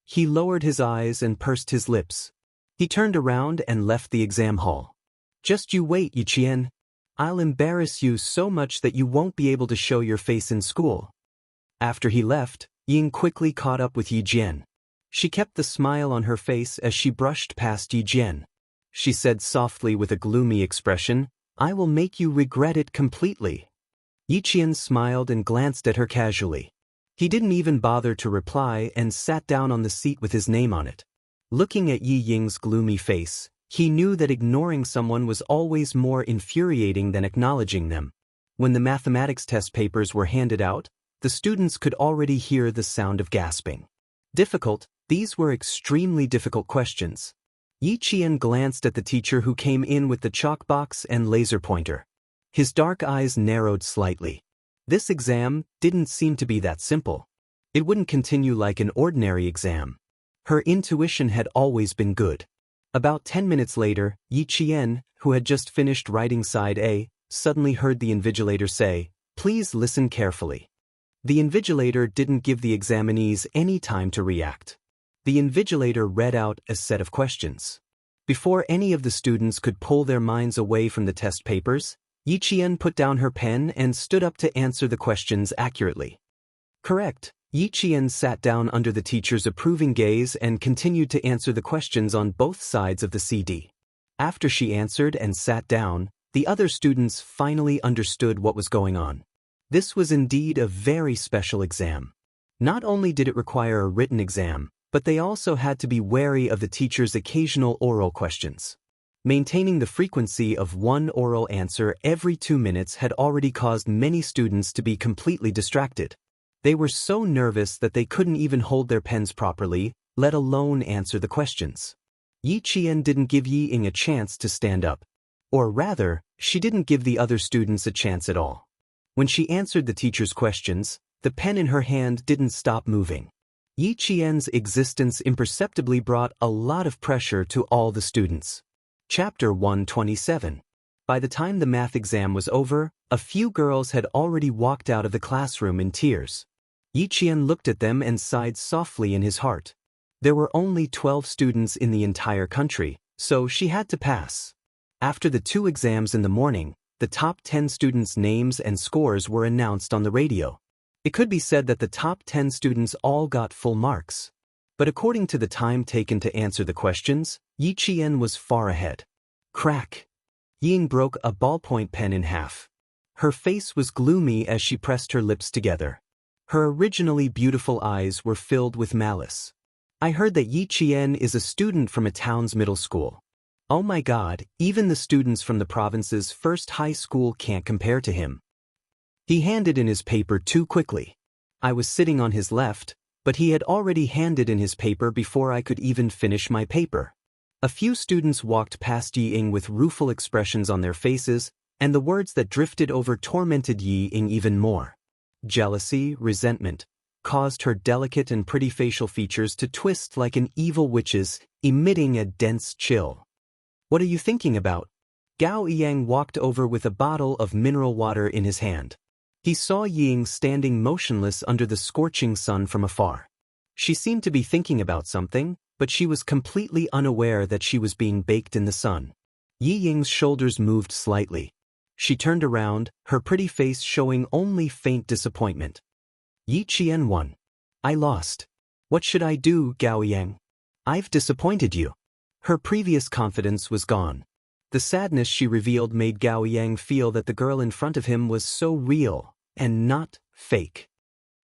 He lowered his eyes and pursed his lips. He turned around and left the exam hall. "Just you wait, Yi Qian. I'll embarrass you so much that you won't be able to show your face in school." After he left, Ying quickly caught up with Yi Jian. She kept the smile on her face as she brushed past Yi Jian. She said softly with a gloomy expression, "I will make you regret it completely." Yi Qian smiled and glanced at her casually. He didn't even bother to reply and sat down on the seat with his name on it. Looking at Yi Ying's gloomy face, he knew that ignoring someone was always more infuriating than acknowledging them. When the mathematics test papers were handed out, the students could already hear the sound of gasping. Difficult, these were extremely difficult questions. Yi Qian glanced at the teacher who came in with the chalk box and laser pointer. His dark eyes narrowed slightly. This exam didn't seem to be that simple. It wouldn't continue like an ordinary exam. Her intuition had always been good. About 10 minutes later, Yi Qian, who had just finished writing side A, suddenly heard the invigilator say, "Please listen carefully." The invigilator didn't give the examinees any time to react. The invigilator read out a set of questions. Before any of the students could pull their minds away from the test papers, Yi Qian put down her pen and stood up to answer the questions accurately. Correct. Yi Qian sat down under the teacher's approving gaze and continued to answer the questions on both sides of the CD. After she answered and sat down, the other students finally understood what was going on. This was indeed a very special exam. Not only did it require a written exam, but they also had to be wary of the teacher's occasional oral questions. Maintaining the frequency of one oral answer every 2 minutes had already caused many students to be completely distracted. They were so nervous that they couldn't even hold their pens properly, let alone answer the questions. Yi Qian didn't give Yi Ying a chance to stand up. Or rather, she didn't give the other students a chance at all. When she answered the teacher's questions, the pen in her hand didn't stop moving. Yi Qian's existence imperceptibly brought a lot of pressure to all the students. Chapter 127. By the time the math exam was over, a few girls had already walked out of the classroom in tears. Yi Qian looked at them and sighed softly in his heart. There were only 12 students in the entire country, so she had to pass. After the 2 exams in the morning, the top 10 students' names and scores were announced on the radio. It could be said that the top 10 students all got full marks. But according to the time taken to answer the questions, Yi Qian was far ahead. Crack! Yi Ying broke a ballpoint pen in half. Her face was gloomy as she pressed her lips together. Her originally beautiful eyes were filled with malice. I heard that Yi Qian is a student from a town's middle school. Oh my God, even the students from the province's first high school can't compare to him. He handed in his paper too quickly. I was sitting on his left, but he had already handed in his paper before I could even finish my paper. A few students walked past Yi Ying with rueful expressions on their faces, and the words that drifted over tormented Yi Ying even more. Jealousy, resentment, caused her delicate and pretty facial features to twist like an evil witch's, emitting a dense chill. What are you thinking about? Gao Yang walked over with a bottle of mineral water in his hand. He saw Yi Ying standing motionless under the scorching sun from afar. She seemed to be thinking about something, but she was completely unaware that she was being baked in the sun. Yi Ying's shoulders moved slightly. She turned around, her pretty face showing only faint disappointment. Yi Qian won. I lost. What should I do, Gao Yang? I've disappointed you. Her previous confidence was gone. The sadness she revealed made Gao Yang feel that the girl in front of him was so real, and not fake.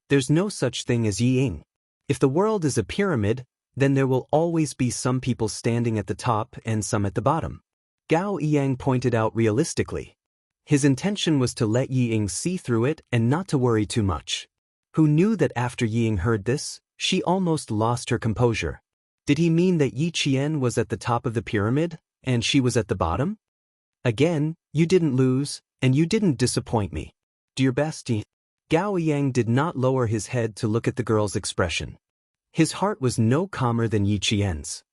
There's no such thing as Yi Ying. If the world is a pyramid, then there will always be some people standing at the top and some at the bottom. Gao Yang pointed out realistically. His intention was to let Yi Ying see through it and not to worry too much. Who knew that after Yi Ying heard this, she almost lost her composure? Did he mean that Yi Qian was at the top of the pyramid, and she was at the bottom? Again, you didn't lose, and you didn't disappoint me. Do your best, Yi. Gao Yang did not lower his head to look at the girl's expression. His heart was no calmer than Yi Qian's.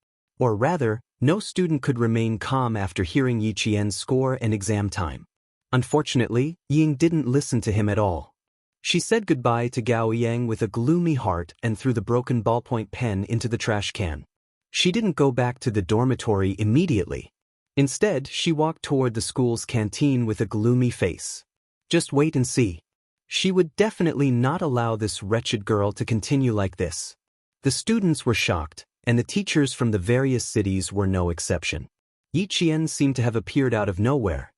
Or rather, no student could remain calm after hearing Yi Qian's score and exam time. Unfortunately, Yi Ying didn't listen to him at all. She said goodbye to Gao Yang with a gloomy heart and threw the broken ballpoint pen into the trash can. She didn't go back to the dormitory immediately. Instead, she walked toward the school's canteen with a gloomy face. Just wait and see. She would definitely not allow this wretched girl to continue like this. The students were shocked, and the teachers from the various cities were no exception. Yi Qian seemed to have appeared out of nowhere.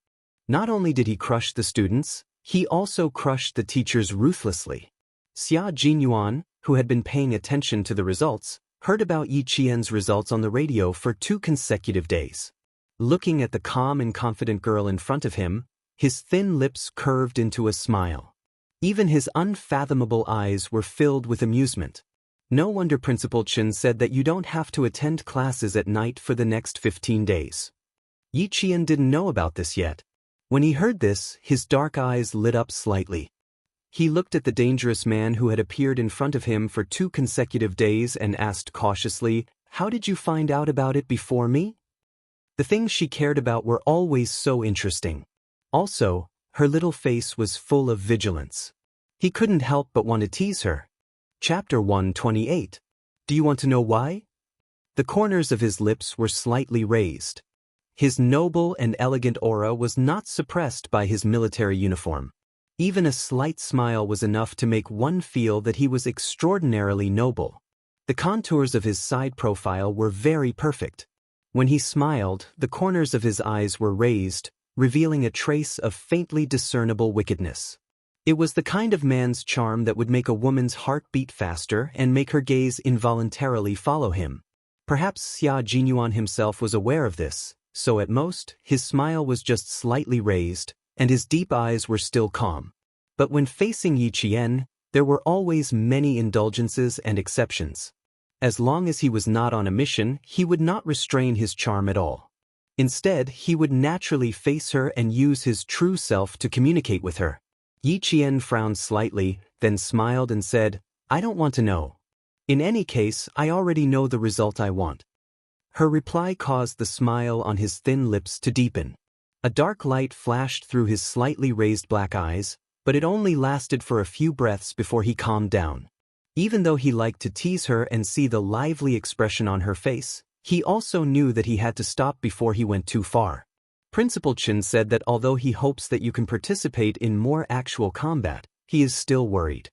Not only did he crush the students, he also crushed the teachers ruthlessly. Xia Jinyuan, who had been paying attention to the results, heard about Yi Qian's results on the radio for 2 consecutive days. Looking at the calm and confident girl in front of him, his thin lips curved into a smile. Even his unfathomable eyes were filled with amusement. No wonder Principal Chen said that you don't have to attend classes at night for the next 15 days. Yi Qian didn't know about this yet. When he heard this, his dark eyes lit up slightly. He looked at the dangerous man who had appeared in front of him for 2 consecutive days and asked cautiously, "How did you find out about it before me?" The things she cared about were always so interesting. Also, her little face was full of vigilance. He couldn't help but want to tease her. Chapter 128. Do you want to know why? The corners of his lips were slightly raised. His noble and elegant aura was not suppressed by his military uniform. Even a slight smile was enough to make one feel that he was extraordinarily noble. The contours of his side profile were very perfect. When he smiled, the corners of his eyes were raised, revealing a trace of faintly discernible wickedness. It was the kind of man's charm that would make a woman's heart beat faster and make her gaze involuntarily follow him. Perhaps Xia Jinyuan himself was aware of this, so at most, his smile was just slightly raised, and his deep eyes were still calm. But when facing Yi Qian, there were always many indulgences and exceptions. As long as he was not on a mission, he would not restrain his charm at all. Instead, he would naturally face her and use his true self to communicate with her. Yi Qian frowned slightly, then smiled and said, "I don't want to know. In any case, I already know the result I want." Her reply caused the smile on his thin lips to deepen. A dark light flashed through his slightly raised black eyes, but it only lasted for a few breaths before he calmed down. Even though he liked to tease her and see the lively expression on her face, he also knew that he had to stop before he went too far. Principal Chen said that although he hopes that you can participate in more actual combat, he is still worried.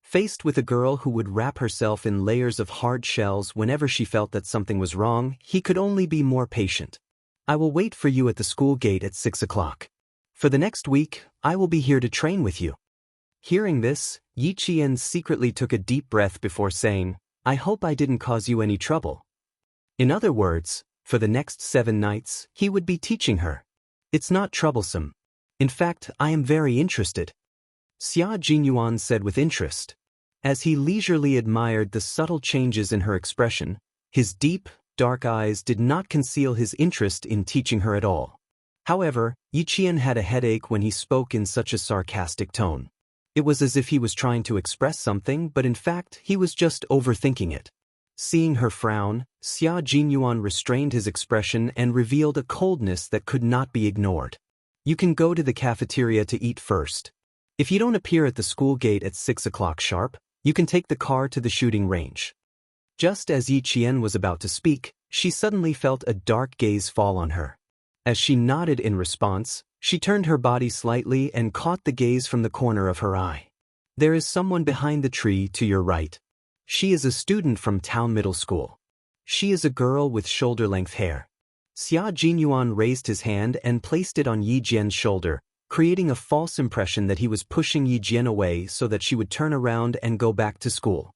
Faced with a girl who would wrap herself in layers of hard shells whenever she felt that something was wrong, he could only be more patient. "I will wait for you at the school gate at 6 o'clock. For the next week, I will be here to train with you." Hearing this, Yi Qian secretly took a deep breath before saying, "I hope I didn't cause you any trouble." In other words, for the next 7 nights, he would be teaching her. "It's not troublesome. In fact, I am very interested," Xia Jinyuan said with interest. As he leisurely admired the subtle changes in her expression, his deep, dark eyes did not conceal his interest in teaching her at all. However, Yi Qian had a headache when he spoke in such a sarcastic tone. It was as if he was trying to express something, but in fact, he was just overthinking it. Seeing her frown, Xia Jinyuan restrained his expression and revealed a coldness that could not be ignored. "You can go to the cafeteria to eat first. If you don't appear at the school gate at 6 o'clock sharp, you can take the car to the shooting range." Just as Yi Qian was about to speak, she suddenly felt a dark gaze fall on her. As she nodded in response, she turned her body slightly and caught the gaze from the corner of her eye. "There is someone behind the tree to your right. She is a student from Town Middle School. She is a girl with shoulder-length hair." Xia Jinyuan raised his hand and placed it on Yi Jian's shoulder, creating a false impression that he was pushing Yi Jian away so that she would turn around and go back to school.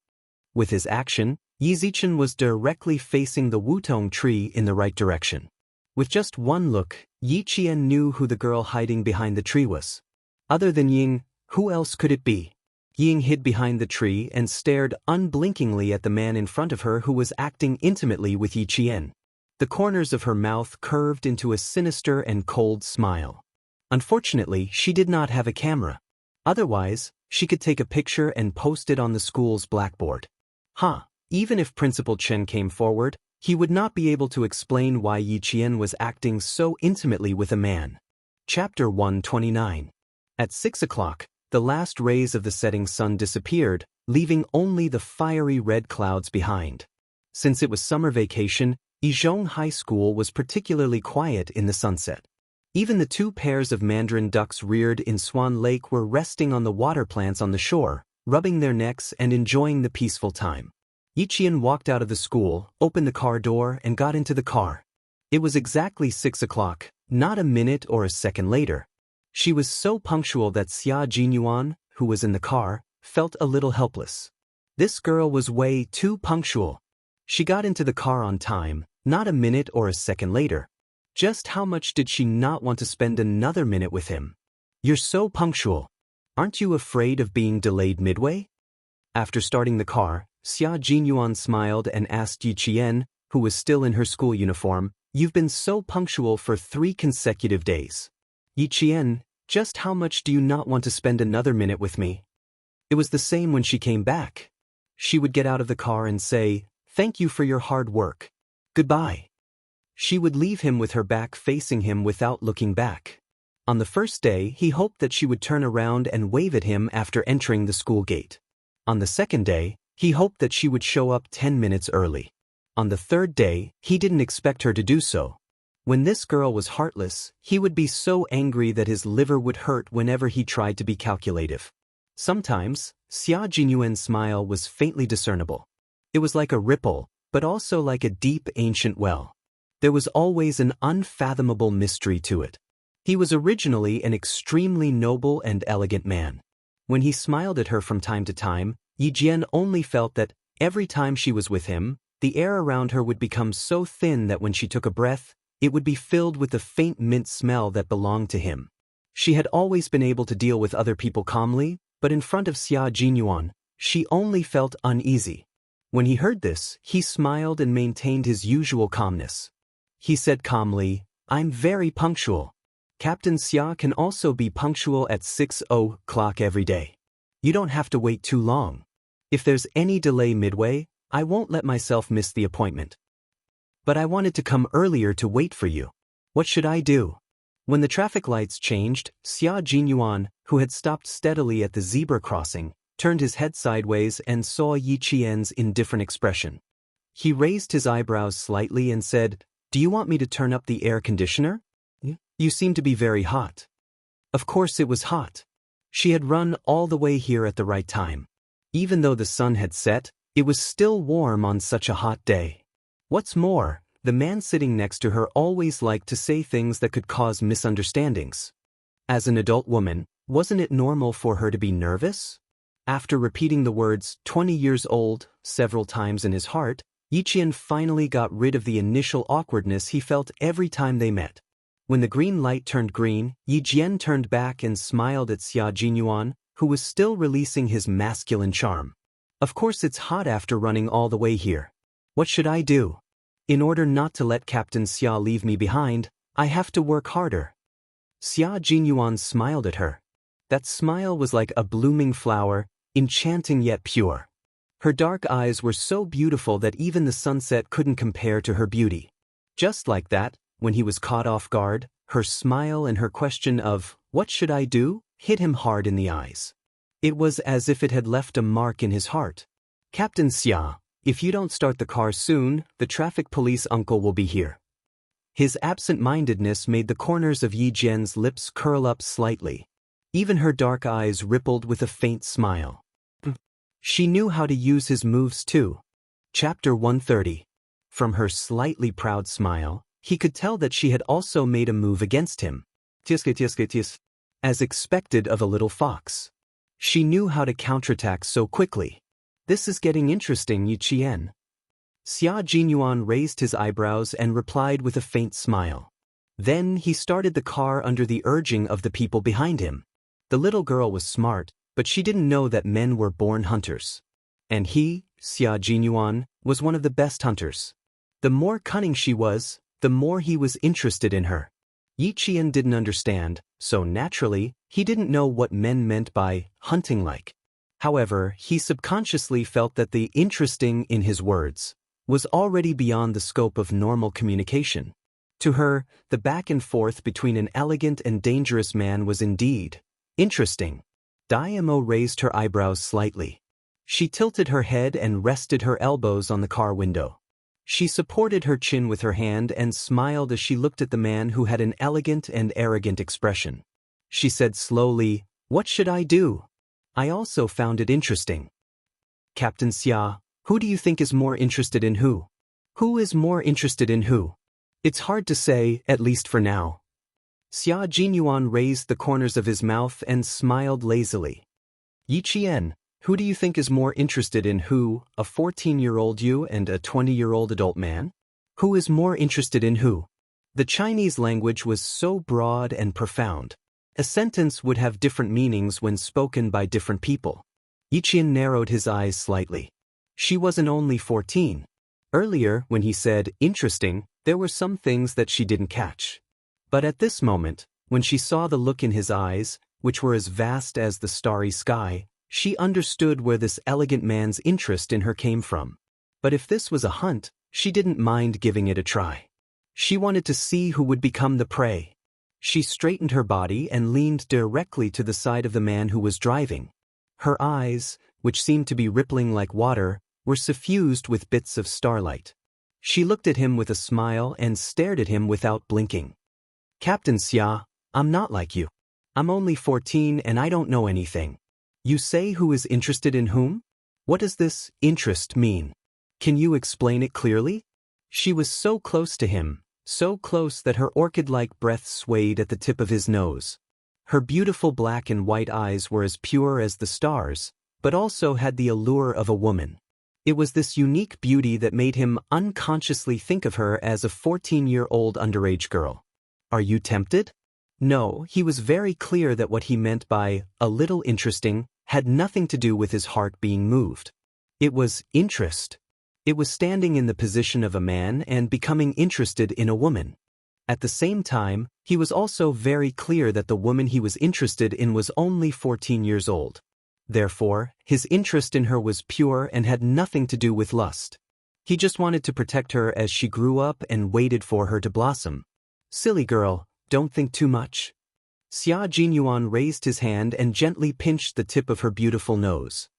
With his action, Yi Zichen was directly facing the Wutong tree in the right direction. With just one look, Yi Qian knew who the girl hiding behind the tree was. Other than Ying, who else could it be? Ying hid behind the tree and stared unblinkingly at the man in front of her who was acting intimately with Yi Qian. The corners of her mouth curved into a sinister and cold smile. Unfortunately, she did not have a camera. Otherwise, she could take a picture and post it on the school's blackboard. Even if Principal Chen came forward, he would not be able to explain why Yi Qian was acting so intimately with a man. Chapter 129. At 6 o'clock, the last rays of the setting sun disappeared, leaving only the fiery red clouds behind. Since it was summer vacation, Yizhong High School was particularly quiet in the sunset. Even the 2 pairs of mandarin ducks reared in Swan Lake were resting on the water plants on the shore, rubbing their necks and enjoying the peaceful time. Yi Qian walked out of the school, opened the car door, and got into the car. It was exactly 6 o'clock, not a minute or a second later. She was so punctual that Xia Jinyuan, who was in the car, felt a little helpless. This girl was way too punctual. She got into the car on time, not a minute or a second later. Just how much did she not want to spend another minute with him? "You're so punctual. Aren't you afraid of being delayed midway?" After starting the car, Xia Jinyuan smiled and asked Yi Qian, who was still in her school uniform, "You've been so punctual for 3 consecutive days. Yi Qian, just how much do you not want to spend another minute with me?" It was the same when she came back. She would get out of the car and say, "Thank you for your hard work. Goodbye." She would leave him with her back facing him without looking back. On the first day, he hoped that she would turn around and wave at him after entering the school gate. On the second day, he hoped that she would show up 10 minutes early. On the third day, he didn't expect her to do so. When this girl was heartless, he would be so angry that his liver would hurt whenever he tried to be calculative. Sometimes, Xia Jinyuan's smile was faintly discernible. It was like a ripple, but also like a deep ancient well. There was always an unfathomable mystery to it. He was originally an extremely noble and elegant man. When he smiled at her from time to time, Yi Jian only felt that, every time she was with him, the air around her would become so thin that when she took a breath, it would be filled with the faint mint smell that belonged to him. She had always been able to deal with other people calmly, but in front of Xia Jinyuan, she only felt uneasy. When he heard this, he smiled and maintained his usual calmness. He said calmly, "I'm very punctual. Captain Xia can also be punctual at 6 o'clock every day. You don't have to wait too long. If there's any delay midway, I won't let myself miss the appointment. But I wanted to come earlier to wait for you. What should I do?" When the traffic lights changed, Xia Jinyuan, who had stopped steadily at the zebra crossing, turned his head sideways and saw Yi Qian's indifferent expression. He raised his eyebrows slightly and said, "Do you want me to turn up the air conditioner? You seem to be very hot." Of course it was hot. She had run all the way here at the right time. Even though the sun had set, it was still warm on such a hot day. What's more, the man sitting next to her always liked to say things that could cause misunderstandings. As an adult woman, wasn't it normal for her to be nervous? After repeating the words 20 years old several times in his heart, Yi Qian finally got rid of the initial awkwardness he felt every time they met. When the green light turned green, Yi Jian turned back and smiled at Xia Jinyuan, who was still releasing his masculine charm. "Of course it's hot after running all the way here. What should I do? In order not to let Captain Xia leave me behind, I have to work harder." Xia Jinyuan smiled at her. That smile was like a blooming flower, enchanting yet pure. Her dark eyes were so beautiful that even the sunset couldn't compare to her beauty. Just like that, when he was caught off guard, her smile and her question of, "What should I do?" hit him hard in the eyes. It was as if it had left a mark in his heart. "Captain Xia, if you don't start the car soon, the traffic police uncle will be here." His absent-mindedness made the corners of Yi Jian's lips curl up slightly. Even her dark eyes rippled with a faint smile. She knew how to use his moves too. Chapter 130. From her slightly proud smile, he could tell that she had also made a move against him. As expected of a little fox. She knew how to counterattack so quickly. "This is getting interesting, Yi Qian." Xia Jinyuan raised his eyebrows and replied with a faint smile. Then he started the car under the urging of the people behind him. The little girl was smart, but she didn't know that men were born hunters. And he, Xia Jinyuan, was one of the best hunters. The more cunning she was, the more he was interested in her. Yi Qian didn't understand, so naturally, he didn't know what men meant by hunting like. However, he subconsciously felt that the interesting in his words was already beyond the scope of normal communication. To her, the back and forth between an elegant and dangerous man was indeed interesting. Diamo raised her eyebrows slightly. She tilted her head and rested her elbows on the car window. She supported her chin with her hand and smiled as she looked at the man who had an elegant and arrogant expression. She said slowly, "What should I do? I also found it interesting." "Captain Xia, who do you think is more interested in who? Who is more interested in who? It's hard to say, at least for now." Xia Jinyuan raised the corners of his mouth and smiled lazily. "Yi Qian, who do you think is more interested in who, a 14-year-old you and a 20-year-old adult man? Who is more interested in who?" The Chinese language was so broad and profound. A sentence would have different meanings when spoken by different people. Yi Qian narrowed his eyes slightly. She wasn't only 14. Earlier, when he said, "interesting," there were some things that she didn't catch. But at this moment, when she saw the look in his eyes, which were as vast as the starry sky, She understood where this elegant man's interest in her came from. But if this was a hunt, she didn't mind giving it a try. She wanted to see who would become the prey. She straightened her body and leaned directly to the side of the man who was driving. Her eyes, which seemed to be rippling like water, were suffused with bits of starlight. She looked at him with a smile and stared at him without blinking. "Captain Xia, I'm not like you. I'm only 14 and I don't know anything. You say who is interested in whom? What does this interest mean? Can you explain it clearly?" She was so close to him, so close that her orchid-like breath swayed at the tip of his nose. Her beautiful black and white eyes were as pure as the stars, but also had the allure of a woman. It was this unique beauty that made him unconsciously think of her as a 14-year-old underage girl. "Are you tempted?" No, he was very clear that what he meant by "a little interesting" had nothing to do with his heart being moved. It was interest. It was standing in the position of a man and becoming interested in a woman. At the same time, he was also very clear that the woman he was interested in was only 14 years old. Therefore, his interest in her was pure and had nothing to do with lust. He just wanted to protect her as she grew up and waited for her to blossom. "Silly girl, don't think too much." Xia Jinyuan raised his hand and gently pinched the tip of her beautiful nose.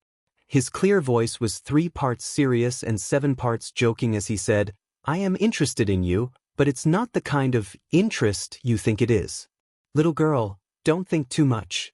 His clear voice was 3 parts serious and 7 parts joking as he said, "I am interested in you, but it's not the kind of interest you think it is. Little girl, don't think too much."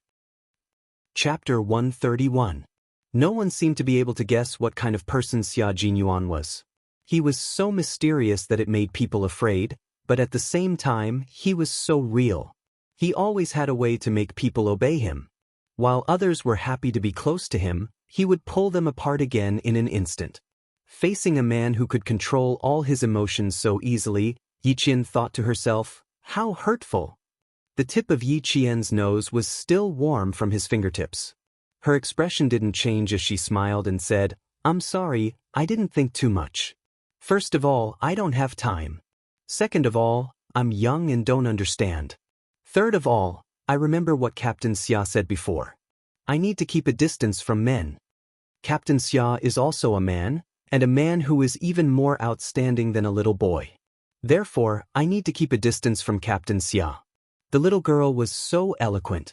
Chapter 131. No one seemed to be able to guess what kind of person Xia Jinyuan was. He was so mysterious that it made people afraid, but at the same time, he was so real. He always had a way to make people obey him. While others were happy to be close to him, he would pull them apart again in an instant. Facing a man who could control all his emotions so easily, Yi Qian thought to herself, how hurtful. The tip of Yi Qian's nose was still warm from his fingertips. Her expression didn't change as she smiled and said, "I'm sorry, I didn't think too much. First of all, I don't have time. Second of all, I'm young and don't understand. Third of all, I remember what Captain Xia said before. I need to keep a distance from men. Captain Xia is also a man, and a man who is even more outstanding than a little boy. Therefore, I need to keep a distance from Captain Xia." The little girl was so eloquent.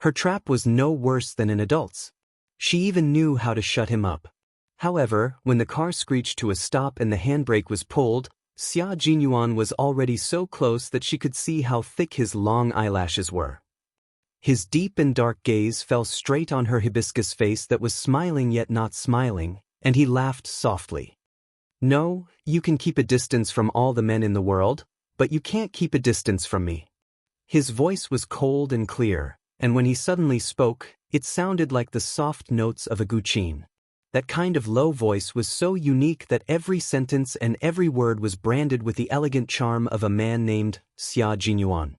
Her trap was no worse than an adult's. She even knew how to shut him up. However, when the car screeched to a stop and the handbrake was pulled, Xia Jinyuan was already so close that she could see how thick his long eyelashes were. His deep and dark gaze fell straight on her hibiscus face that was smiling yet not smiling, and he laughed softly. "No, you can keep a distance from all the men in the world, but you can't keep a distance from me." His voice was cold and clear, and when he suddenly spoke, it sounded like the soft notes of a guqin. That kind of low voice was so unique that every sentence and every word was branded with the elegant charm of a man named Xia Jinyuan.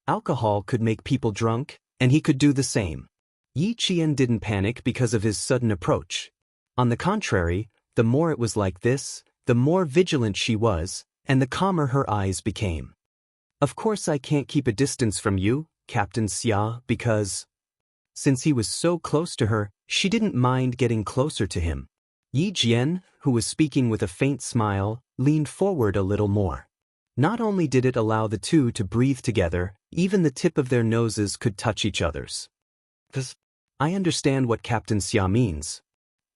Alcohol could make people drunk, and he could do the same. Yi Qian didn't panic because of his sudden approach. On the contrary, the more it was like this, the more vigilant she was, and the calmer her eyes became. "Of course I can't keep a distance from you, Captain Xia, because..." Since he was so close to her, she didn't mind getting closer to him. Yi Jian, who was speaking with a faint smile, leaned forward a little more. Not only did it allow the two to breathe together, even the tip of their noses could touch each other's. "I understand what Captain Xia means."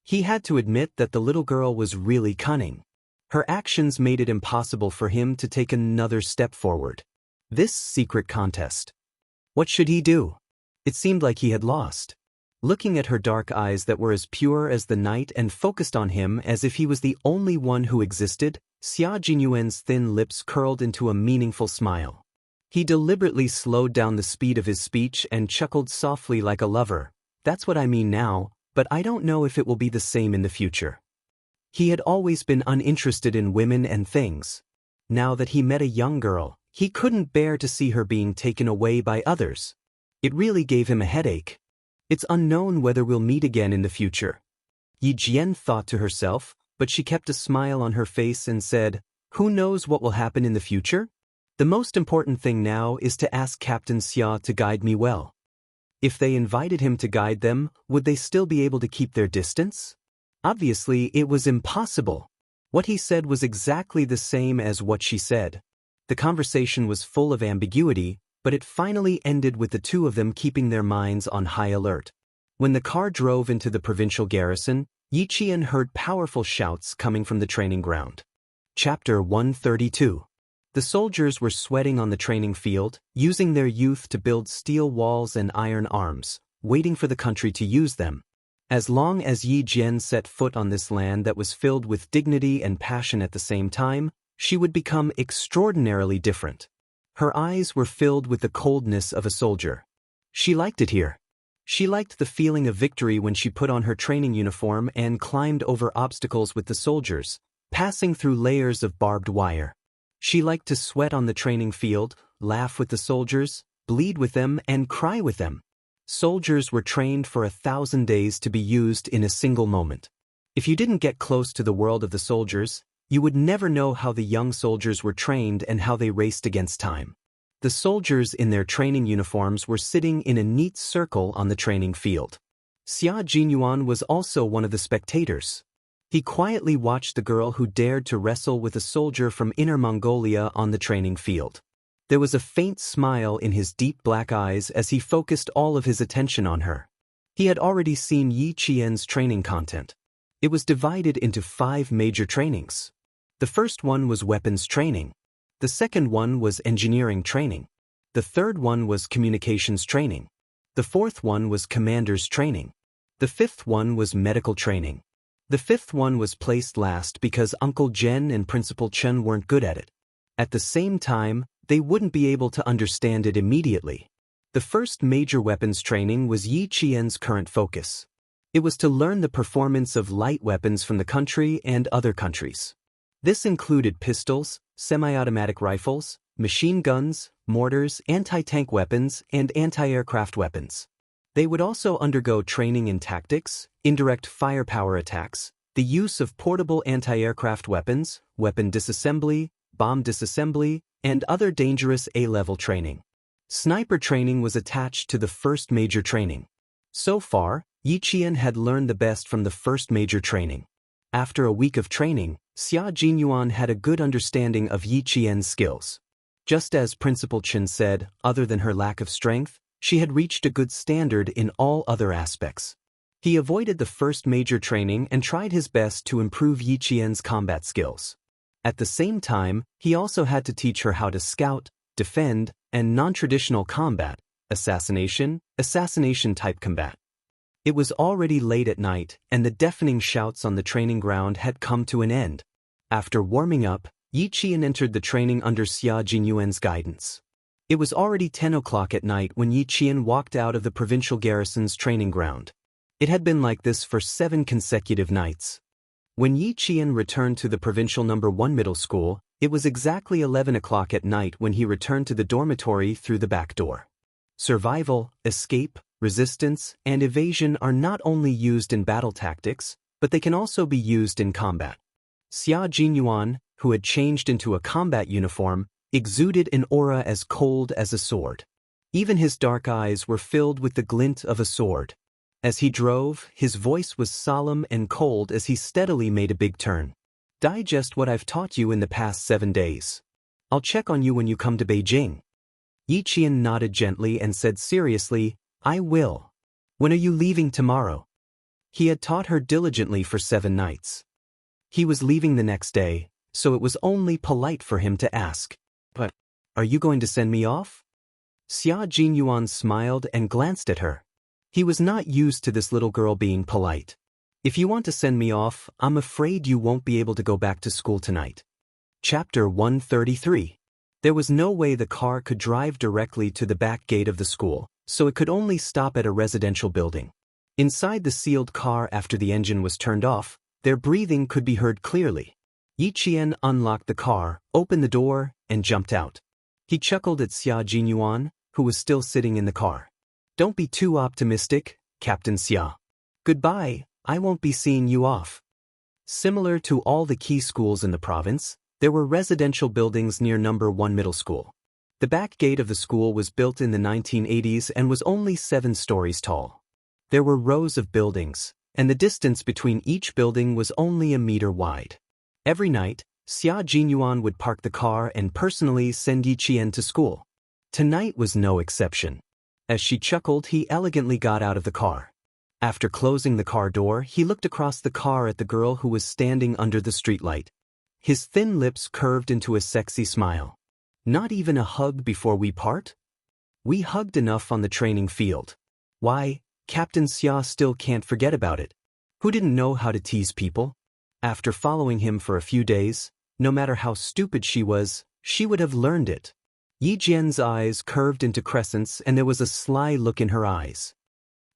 He had to admit that the little girl was really cunning. Her actions made it impossible for him to take another step forward. This secret contest. What should he do? It seemed like he had lost. Looking at her dark eyes that were as pure as the night and focused on him as if he was the only one who existed, Xia Jinyuan's thin lips curled into a meaningful smile. He deliberately slowed down the speed of his speech and chuckled softly like a lover. "That's what I mean now, but I don't know if it will be the same in the future." He had always been uninterested in women and things. Now that he met a young girl, he couldn't bear to see her being taken away by others. It really gave him a headache. It's unknown whether we'll meet again in the future. Yi Jian thought to herself, but she kept a smile on her face and said, "Who knows what will happen in the future? The most important thing now is to ask Captain Xia to guide me well." If they invited him to guide them, would they still be able to keep their distance? Obviously, it was impossible. What he said was exactly the same as what she said. The conversation was full of ambiguity, but it finally ended with the two of them keeping their minds on high alert. When the car drove into the provincial garrison, Yi Qian heard powerful shouts coming from the training ground. Chapter 132. The soldiers were sweating on the training field, using their youth to build steel walls and iron arms, waiting for the country to use them. As long as Yi Jian set foot on this land that was filled with dignity and passion at the same time, she would become extraordinarily different. Her eyes were filled with the coldness of a soldier. She liked it here. She liked the feeling of victory when she put on her training uniform and climbed over obstacles with the soldiers, passing through layers of barbed wire. She liked to sweat on the training field, laugh with the soldiers, bleed with them, and cry with them. Soldiers were trained for 1,000 days to be used in a single moment. If you didn't get close to the world of the soldiers, you would never know how the young soldiers were trained and how they raced against time. The soldiers in their training uniforms were sitting in a neat circle on the training field. Xia Jinyuan was also one of the spectators. He quietly watched the girl who dared to wrestle with a soldier from Inner Mongolia on the training field. There was a faint smile in his deep black eyes as he focused all of his attention on her. He had already seen Yi Qian's training content. It was divided into 5 major trainings. The first one was weapons training. The second one was engineering training. The third one was communications training. The fourth one was commander's training. The fifth one was medical training. The fifth one was placed last because Uncle Zhen and Principal Chen weren't good at it. At the same time, they wouldn't be able to understand it immediately. The first major weapons training was Yi Qian's current focus. It was to learn the performance of light weapons from the country and other countries. This included pistols, semi-automatic rifles, machine guns, mortars, anti-tank weapons, and anti-aircraft weapons. They would also undergo training in tactics, indirect firepower attacks, the use of portable anti-aircraft weapons, weapon disassembly, bomb disassembly, and other dangerous A-level training. Sniper training was attached to the first major training. So far, Yi Qian had learned the best from the first major training. After a week of training, Xia Jinyuan had a good understanding of Yi Qian's skills. Just as Principal Chen said, other than her lack of strength, she had reached a good standard in all other aspects. He avoided the first major training and tried his best to improve Yi Qian's combat skills. At the same time, he also had to teach her how to scout, defend, and non-traditional combat, assassination-type combat. It was already late at night, and the deafening shouts on the training ground had come to an end. After warming up, Yi Qian entered the training under Xia Jinyuan's guidance. It was already 10 o'clock at night when Yi Qian walked out of the provincial garrison's training ground. It had been like this for 7 consecutive nights. When Yi Qian returned to the provincial No. 1 middle school, it was exactly 11 o'clock at night when he returned to the dormitory through the back door. Survival, escape, resistance, and evasion are not only used in battle tactics, but they can also be used in combat. Xia Jinyuan, who had changed into a combat uniform, exuded an aura as cold as a sword. Even his dark eyes were filled with the glint of a sword. As he drove, his voice was solemn and cold as he steadily made a big turn. Digest what I've taught you in the past 7 days. I'll check on you when you come to Beijing. Yi Qian nodded gently and said seriously, I will. When are you leaving tomorrow? He had taught her diligently for 7 nights. He was leaving the next day, so it was only polite for him to ask. But, are you going to send me off? Xia Jinyuan smiled and glanced at her. He was not used to this little girl being polite. If you want to send me off, I'm afraid you won't be able to go back to school tonight. Chapter 133. There was no way the car could drive directly to the back gate of the school, so it could only stop at a residential building. Inside the sealed car after the engine was turned off, their breathing could be heard clearly. Yi Qian unlocked the car, opened the door, and jumped out. He chuckled at Xia Jinyuan, who was still sitting in the car. Don't be too optimistic, Captain Xia. Goodbye, I won't be seeing you off. Similar to all the key schools in the province, there were residential buildings near No. 1 middle school. The back gate of the school was built in the 1980s and was only 7 stories tall. There were rows of buildings, and the distance between each building was only a meter wide. Every night, Xia Jinyuan would park the car and personally send Yiqian to school. Tonight was no exception. As she chuckled, he elegantly got out of the car. After closing the car door, he looked across the car at the girl who was standing under the streetlight. His thin lips curved into a sexy smile. Not even a hug before we part? We hugged enough on the training field. Why, Captain Xia still can't forget about it. Who didn't know how to tease people? After following him for a few days, no matter how stupid she was, she would have learned it. Yi Jian's eyes curved into crescents and there was a sly look in her eyes.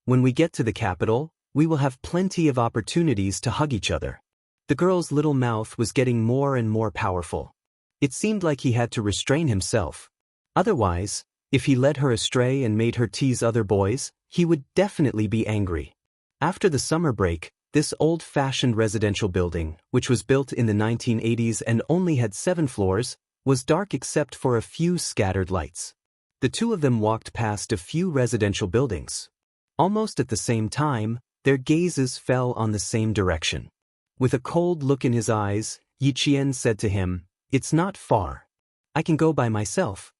When we get to the capital, we will have plenty of opportunities to hug each other. The girl's little mouth was getting more and more powerful. It seemed like he had to restrain himself. Otherwise, if he led her astray and made her tease other boys, he would definitely be angry. After the summer break, this old-fashioned residential building, which was built in the 1980s and only had 7 floors, was dark except for a few scattered lights. The two of them walked past a few residential buildings. Almost at the same time, their gazes fell on the same direction. With a cold look in his eyes, Yiqian said to him, "It's not far. I can go by myself."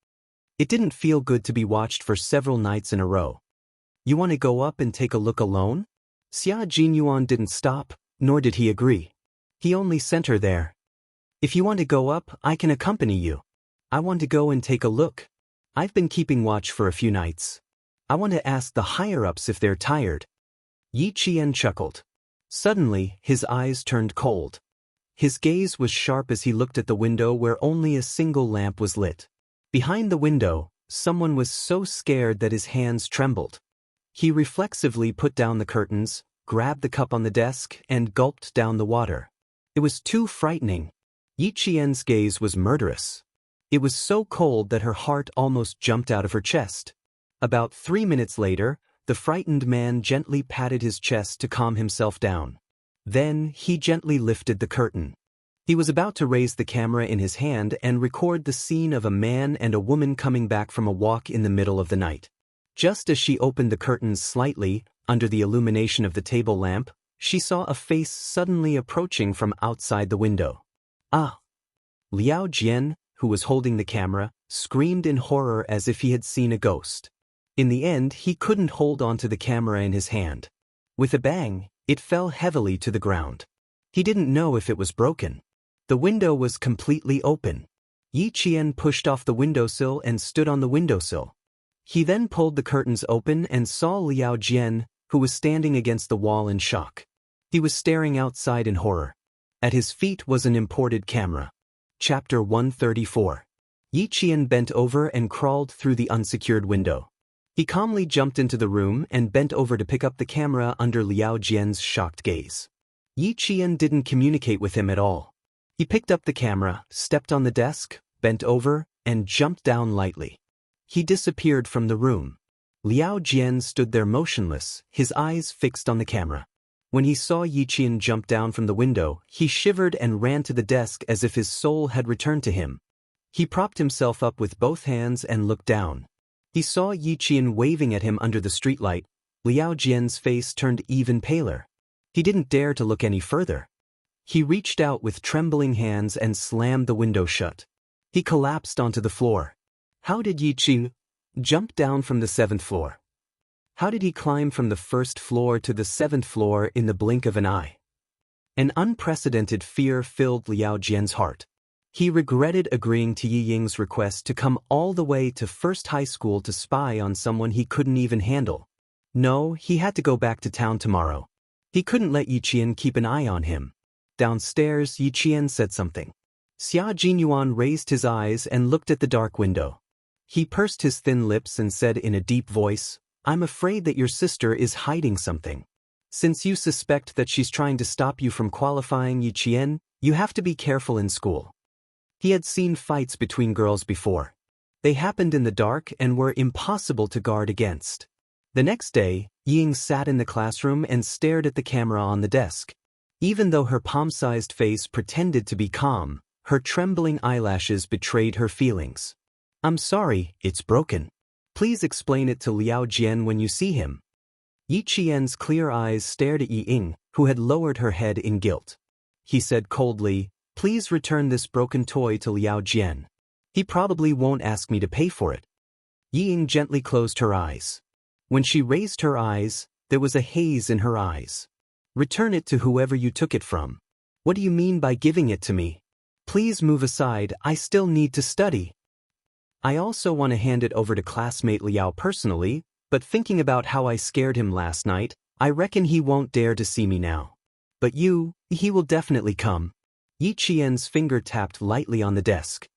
It didn't feel good to be watched for several nights in a row. "You want to go up and take a look alone?" Xia Jinyuan didn't stop, nor did he agree. He only sent her there. "If you want to go up, I can accompany you. I want to go and take a look. I've been keeping watch for a few nights. I want to ask the higher-ups if they're tired." Yi Qian chuckled. Suddenly, his eyes turned cold. His gaze was sharp as he looked at the window where only a single lamp was lit. Behind the window, someone was so scared that his hands trembled. He reflexively put down the curtains, grabbed the cup on the desk, and gulped down the water. It was too frightening. Yi Qian's gaze was murderous. It was so cold that her heart almost jumped out of her chest. About 3 minutes later, the frightened man gently patted his chest to calm himself down. Then, he gently lifted the curtain. He was about to raise the camera in his hand and record the scene of a man and a woman coming back from a walk in the middle of the night. Just as she opened the curtains slightly, under the illumination of the table lamp, she saw a face suddenly approaching from outside the window. "Ah!" Liao Jian, who was holding the camera, screamed in horror as if he had seen a ghost. In the end, he couldn't hold onto the camera in his hand. With a bang, it fell heavily to the ground. He didn't know if it was broken. The window was completely open. Yi Qian pushed off the windowsill and stood on the windowsill. He then pulled the curtains open and saw Liao Jian, who was standing against the wall in shock. He was staring outside in horror. At his feet was an imported camera. Chapter 134. Yi Qian bent over and crawled through the unsecured window. He calmly jumped into the room and bent over to pick up the camera under Liao Jian's shocked gaze. Yi Qian didn't communicate with him at all. He picked up the camera, stepped on the desk, bent over, and jumped down lightly. He disappeared from the room. Liao Jian stood there motionless, his eyes fixed on the camera. When he saw Yi Qian jump down from the window, he shivered and ran to the desk as if his soul had returned to him. He propped himself up with both hands and looked down. He saw Yi Qian waving at him under the streetlight. Liao Jian's face turned even paler. He didn't dare to look any further. He reached out with trembling hands and slammed the window shut. He collapsed onto the floor. How did Yi Qian jump down from the 7th floor? How did he climb from the 1st floor to the 7th floor in the blink of an eye? An unprecedented fear filled Liao Jian's heart. He regretted agreeing to Yi Ying's request to come all the way to First High School to spy on someone he couldn't even handle. No, he had to go back to town tomorrow. He couldn't let Yi Qian keep an eye on him. Downstairs, Yi Qian said something. Xia Jinyuan raised his eyes and looked at the dark window. He pursed his thin lips and said in a deep voice, "I'm afraid that your sister is hiding something. Since you suspect that she's trying to stop you from qualifying, Yi Qian, you have to be careful in school." He had seen fights between girls before. They happened in the dark and were impossible to guard against. The next day, Ying sat in the classroom and stared at the camera on the desk. Even though her palm-sized face pretended to be calm, her trembling eyelashes betrayed her feelings. I'm sorry, it's broken. Please explain it to Liao Jian when you see him. Yi Qian's clear eyes stared at Yi Ying, who had lowered her head in guilt. He said coldly, please return this broken toy to Liao Jian. He probably won't ask me to pay for it. Yi Ying gently closed her eyes. When she raised her eyes, there was a haze in her eyes. Return it to whoever you took it from. What do you mean by giving it to me? Please move aside, I still need to study. I also want to hand it over to classmate Liao personally, but thinking about how I scared him last night, I reckon he won't dare to see me now. But he will definitely come. Yi Qian's finger tapped lightly on the desk.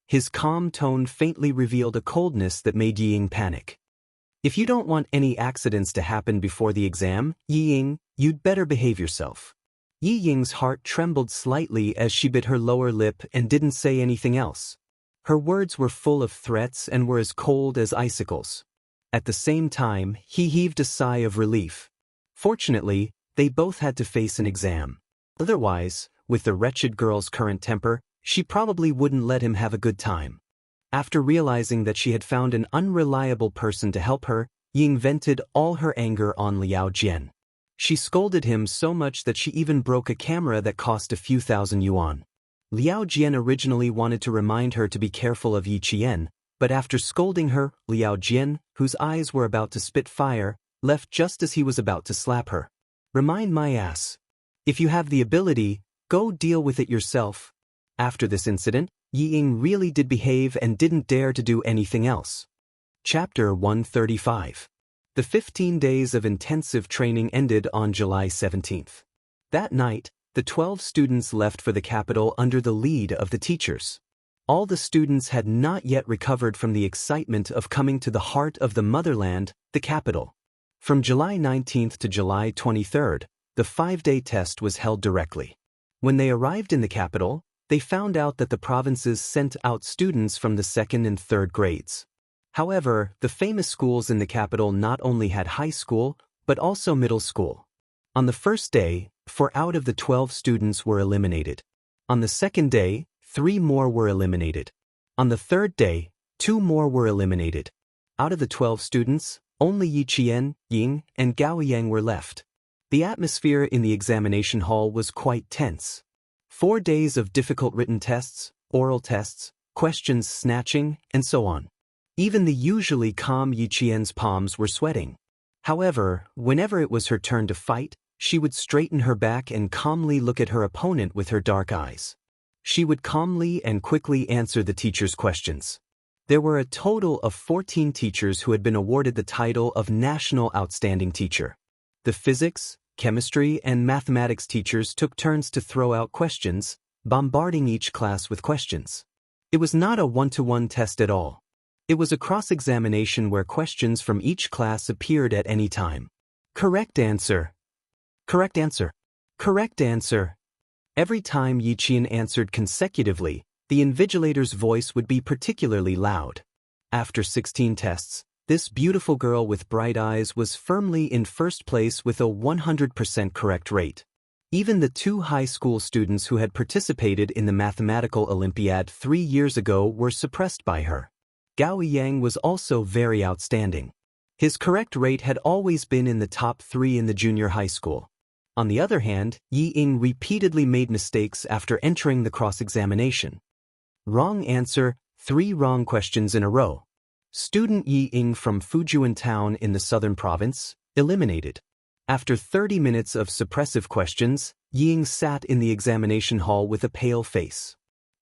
His calm tone faintly revealed a coldness that made Yi Ying panic. If you don't want any accidents to happen before the exam, Yi Ying, you'd better behave yourself. Yi Ying's heart trembled slightly as she bit her lower lip and didn't say anything else. Her words were full of threats and were as cold as icicles. At the same time, he heaved a sigh of relief. Fortunately, they both had to face an exam. Otherwise, with the wretched girl's current temper, she probably wouldn't let him have a good time. After realizing that she had found an unreliable person to help her, Ying vented all her anger on Liao Jian. She scolded him so much that she even broke a camera that cost a few thousand yuan. Liao Jian originally wanted to remind her to be careful of Yi Qian, but after scolding her, Liao Jian, whose eyes were about to spit fire, left just as he was about to slap her. Remind my ass. If you have the ability, go deal with it yourself. After this incident, Yi Ying really did behave and didn't dare to do anything else. Chapter 135. The 15 days of intensive training ended on July 17th. That night, the 12 students left for the capital under the lead of the teachers. All the students had not yet recovered from the excitement of coming to the heart of the motherland, the capital. From July 19th to July 23rd, the 5-day test was held directly. When they arrived in the capital, they found out that the provinces sent out students from the 2nd and 3rd grades. However, the famous schools in the capital not only had high school, but also middle school. On the first day, 4 out of the 12 students were eliminated. On the second day, 3 more were eliminated. On the third day, 2 more were eliminated. Out of the 12 students, only Yi Qian, Ying, and Gao Yang were left. The atmosphere in the examination hall was quite tense. 4 days of difficult written tests, oral tests, questions snatching, and so on. Even the usually calm Yi Qian's palms were sweating. However, whenever it was her turn to fight, she would straighten her back and calmly look at her opponent with her dark eyes. She would calmly and quickly answer the teacher's questions. There were a total of 14 teachers who had been awarded the title of National Outstanding Teacher. The physics, chemistry, and mathematics teachers took turns to throw out questions, bombarding each class with questions. It was not a one-to-one test at all. It was a cross-examination where questions from each class appeared at any time. Correct answer. Correct answer. Correct answer. Every time Yi Qian answered consecutively, the invigilator's voice would be particularly loud. After 16 tests, this beautiful girl with bright eyes was firmly in first place with a 100% correct rate. Even the 2 high school students who had participated in the mathematical Olympiad 3 years ago were suppressed by her. Gao Yang was also very outstanding. His correct rate had always been in the top 3 in the junior high school. On the other hand, Yi Ying repeatedly made mistakes after entering the cross-examination. Wrong answer, 3 wrong questions in a row. Student Yi Ying from Fujian town in the southern province, eliminated. After 30 minutes of suppressive questions, Yi Ying sat in the examination hall with a pale face.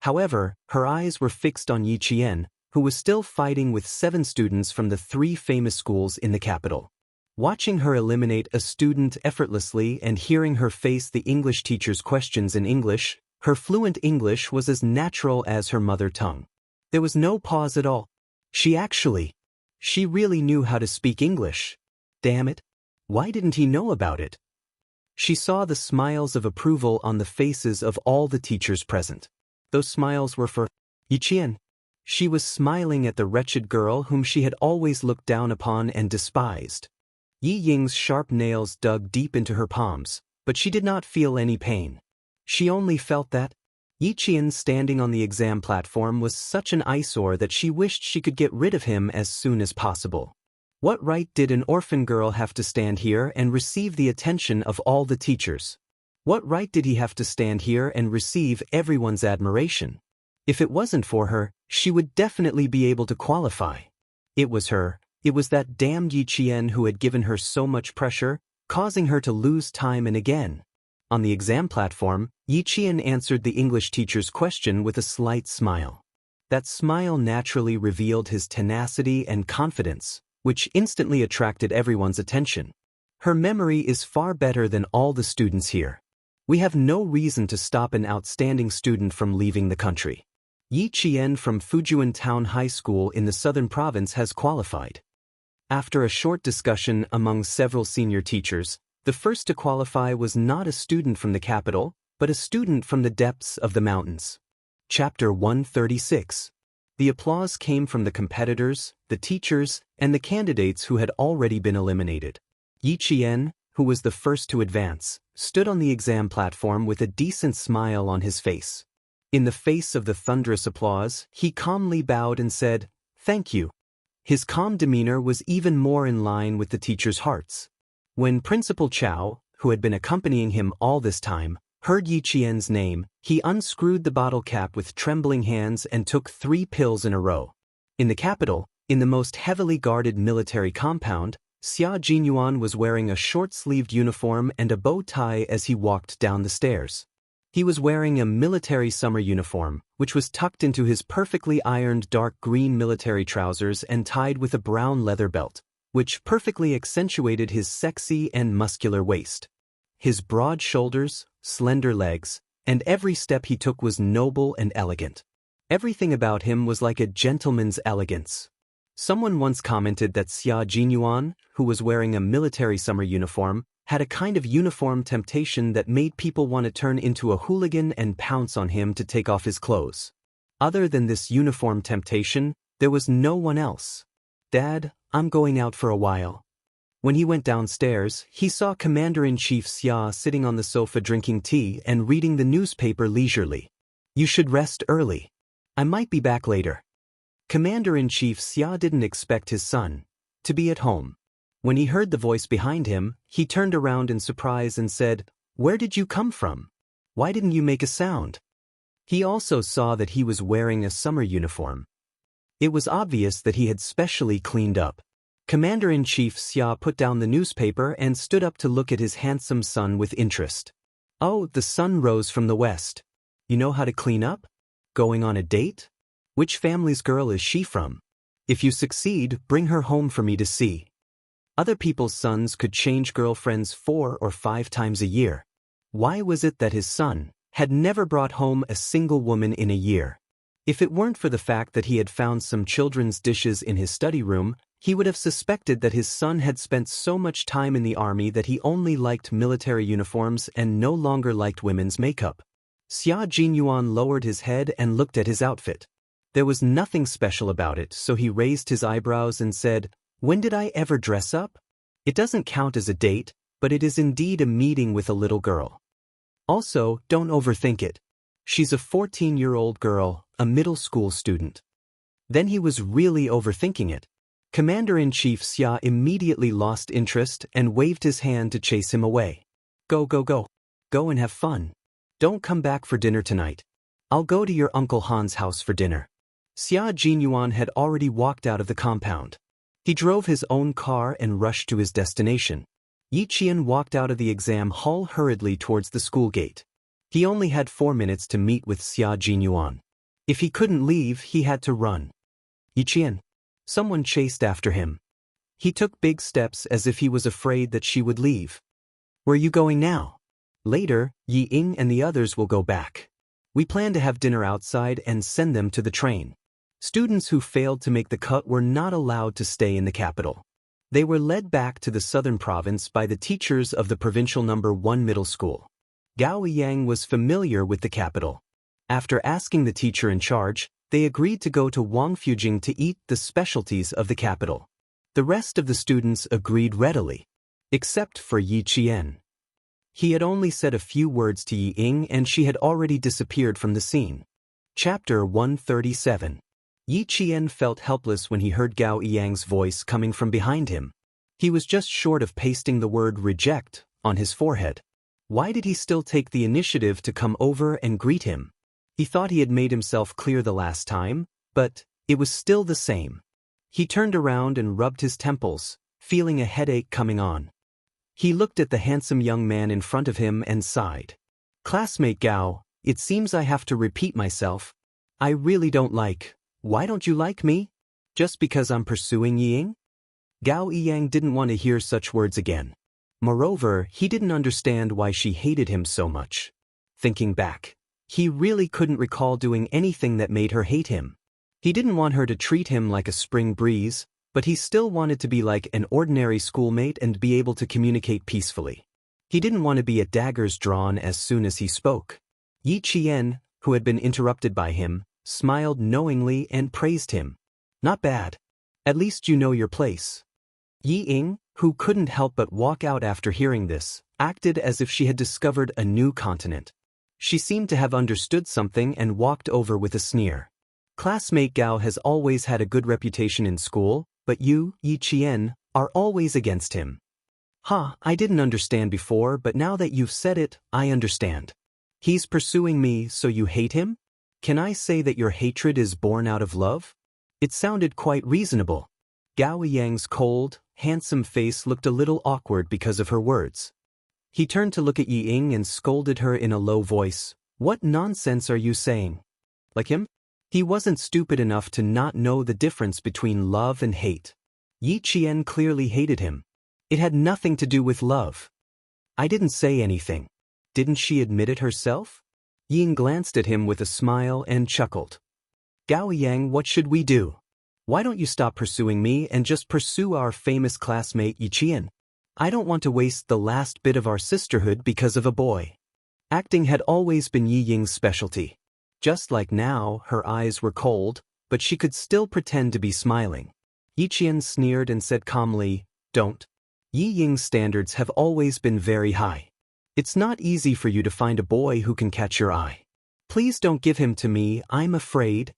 However, her eyes were fixed on Yi Qian, who was still fighting with 7 students from the 3 famous schools in the capital. Watching her eliminate a student effortlessly and hearing her face the English teacher's questions in English, her fluent English was as natural as her mother tongue. There was no pause at all. She really knew how to speak English. Damn it. Why didn't he know about it? She saw the smiles of approval on the faces of all the teachers present. Those smiles were for Yi Qian. She was smiling at the wretched girl whom she had always looked down upon and despised. Yi Ying's sharp nails dug deep into her palms, but she did not feel any pain. She only felt that Yi Qian standing on the exam platform was such an eyesore that she wished she could get rid of him as soon as possible. What right did an orphan girl have to stand here and receive the attention of all the teachers? What right did he have to stand here and receive everyone's admiration? If it wasn't for her, she would definitely be able to qualify. It was that damned Yi Qian who had given her so much pressure, causing her to lose time and again. On the exam platform, Yi Qian answered the English teacher's question with a slight smile. That smile naturally revealed his tenacity and confidence, which instantly attracted everyone's attention. Her memory is far better than all the students here. We have no reason to stop an outstanding student from leaving the country. Yi Qian from Fujian Town High School in the southern province has qualified. After a short discussion among several senior teachers, the first to qualify was not a student from the capital, but a student from the depths of the mountains. Chapter 136. The applause came from the competitors, the teachers, and the candidates who had already been eliminated. Yi Qian, who was the first to advance, stood on the exam platform with a decent smile on his face. In the face of the thunderous applause, he calmly bowed and said, "Thank you." His calm demeanor was even more in line with the teachers' hearts. When Principal Chow, who had been accompanying him all this time, heard Yi Qian's name, he unscrewed the bottle cap with trembling hands and took 3 pills in a row. In the capital, in the most heavily guarded military compound, Xia Jinyuan was wearing a short-sleeved uniform and a bow tie as he walked down the stairs. He was wearing a military summer uniform, which was tucked into his perfectly ironed dark green military trousers and tied with a brown leather belt, which perfectly accentuated his sexy and muscular waist. His broad shoulders, slender legs, and every step he took was noble and elegant. Everything about him was like a gentleman's elegance. Someone once commented that Xia Jinyuan, who was wearing a military summer uniform, had a kind of uniform temptation that made people want to turn into a hooligan and pounce on him to take off his clothes. Other than this uniform temptation, there was no one else. "Dad, I'm going out for a while." When he went downstairs, he saw Commander-in-Chief Xia sitting on the sofa drinking tea and reading the newspaper leisurely. "You should rest early. I might be back later." Commander-in-Chief Xia didn't expect his son to be at home. When he heard the voice behind him, he turned around in surprise and said, "Where did you come from? Why didn't you make a sound?" He also saw that he was wearing a summer uniform. It was obvious that he had specially cleaned up. Commander-in-Chief Xia put down the newspaper and stood up to look at his handsome son with interest. "Oh, the sun rose from the west. You know how to clean up? Going on a date? Which family's girl is she from? If you succeed, bring her home for me to see." Other people's sons could change girlfriends 4 or 5 times a year. Why was it that his son had never brought home a single woman in a year? If it weren't for the fact that he had found some children's dishes in his study room, he would have suspected that his son had spent so much time in the army that he only liked military uniforms and no longer liked women's makeup. Xia Jinyuan lowered his head and looked at his outfit. There was nothing special about it, so he raised his eyebrows and said, "When did I ever dress up? It doesn't count as a date, but it is indeed a meeting with a little girl. Also, don't overthink it. She's a 14-year-old girl, a middle school student." Then he was really overthinking it. Commander-in-Chief Xia immediately lost interest and waved his hand to chase him away. "Go, go, go. Go and have fun. Don't come back for dinner tonight. I'll go to your Uncle Han's house for dinner." Xia Jinyuan had already walked out of the compound. He drove his own car and rushed to his destination. Yi Qian walked out of the exam hall hurriedly towards the school gate. He only had 4 minutes to meet with Xia Jinyuan. If he couldn't leave, he had to run. "Yi Qian." Someone chased after him. He took big steps as if he was afraid that she would leave. "Where are you going now?" "Later, Yi Ying and the others will go back. We plan to have dinner outside and send them to the train." Students who failed to make the cut were not allowed to stay in the capital. They were led back to the southern province by the teachers of the provincial No. 1 middle school. Gao Yang was familiar with the capital. After asking the teacher in charge, they agreed to go to Wangfujing to eat the specialties of the capital. The rest of the students agreed readily, except for Yi Qian. He had only said a few words to Yi Ying and she had already disappeared from the scene. Chapter 137. Yi Qian felt helpless when he heard Gao Yang's voice coming from behind him. He was just short of pasting the word reject on his forehead. Why did he still take the initiative to come over and greet him? He thought he had made himself clear the last time, but it was still the same. He turned around and rubbed his temples, feeling a headache coming on. He looked at the handsome young man in front of him and sighed. Classmate Gao, it seems I have to repeat myself. I really don't like. Why don't you like me? Just because I'm pursuing Yi Ying? Gao Yiyang didn't want to hear such words again. Moreover, he didn't understand why she hated him so much. Thinking back, he really couldn't recall doing anything that made her hate him. He didn't want her to treat him like a spring breeze, but he still wanted to be like an ordinary schoolmate and be able to communicate peacefully. He didn't want to be at daggers drawn as soon as he spoke. Yi Qian, who had been interrupted by him, smiled knowingly and praised him. Not bad. At least you know your place. Yi Ying, who couldn't help but walk out after hearing this, acted as if she had discovered a new continent. She seemed to have understood something and walked over with a sneer. Classmate Gao has always had a good reputation in school, but you, Yi Qian, are always against him. I didn't understand before, but now that you've said it, I understand. He's pursuing me, so you hate him? Can I say that your hatred is born out of love? It sounded quite reasonable. Gao Yang's cold, handsome face looked a little awkward because of her words. He turned to look at Yi Ying and scolded her in a low voice. What nonsense are you saying? Like him? He wasn't stupid enough to not know the difference between love and hate. Yi Qian clearly hated him. It had nothing to do with love. I didn't say anything. Didn't she admit it herself? Ying glanced at him with a smile and chuckled. Gao Yang, what should we do? Why don't you stop pursuing me and just pursue our famous classmate Yi Qian? I don't want to waste the last bit of our sisterhood because of a boy. Acting had always been Yi Ying's specialty. Just like now, her eyes were cold, but she could still pretend to be smiling. Yi Qian sneered and said calmly, Don't. Yi Ying's standards have always been very high. It's not easy for you to find a boy who can catch your eye. Please don't give him to me, I'm afraid.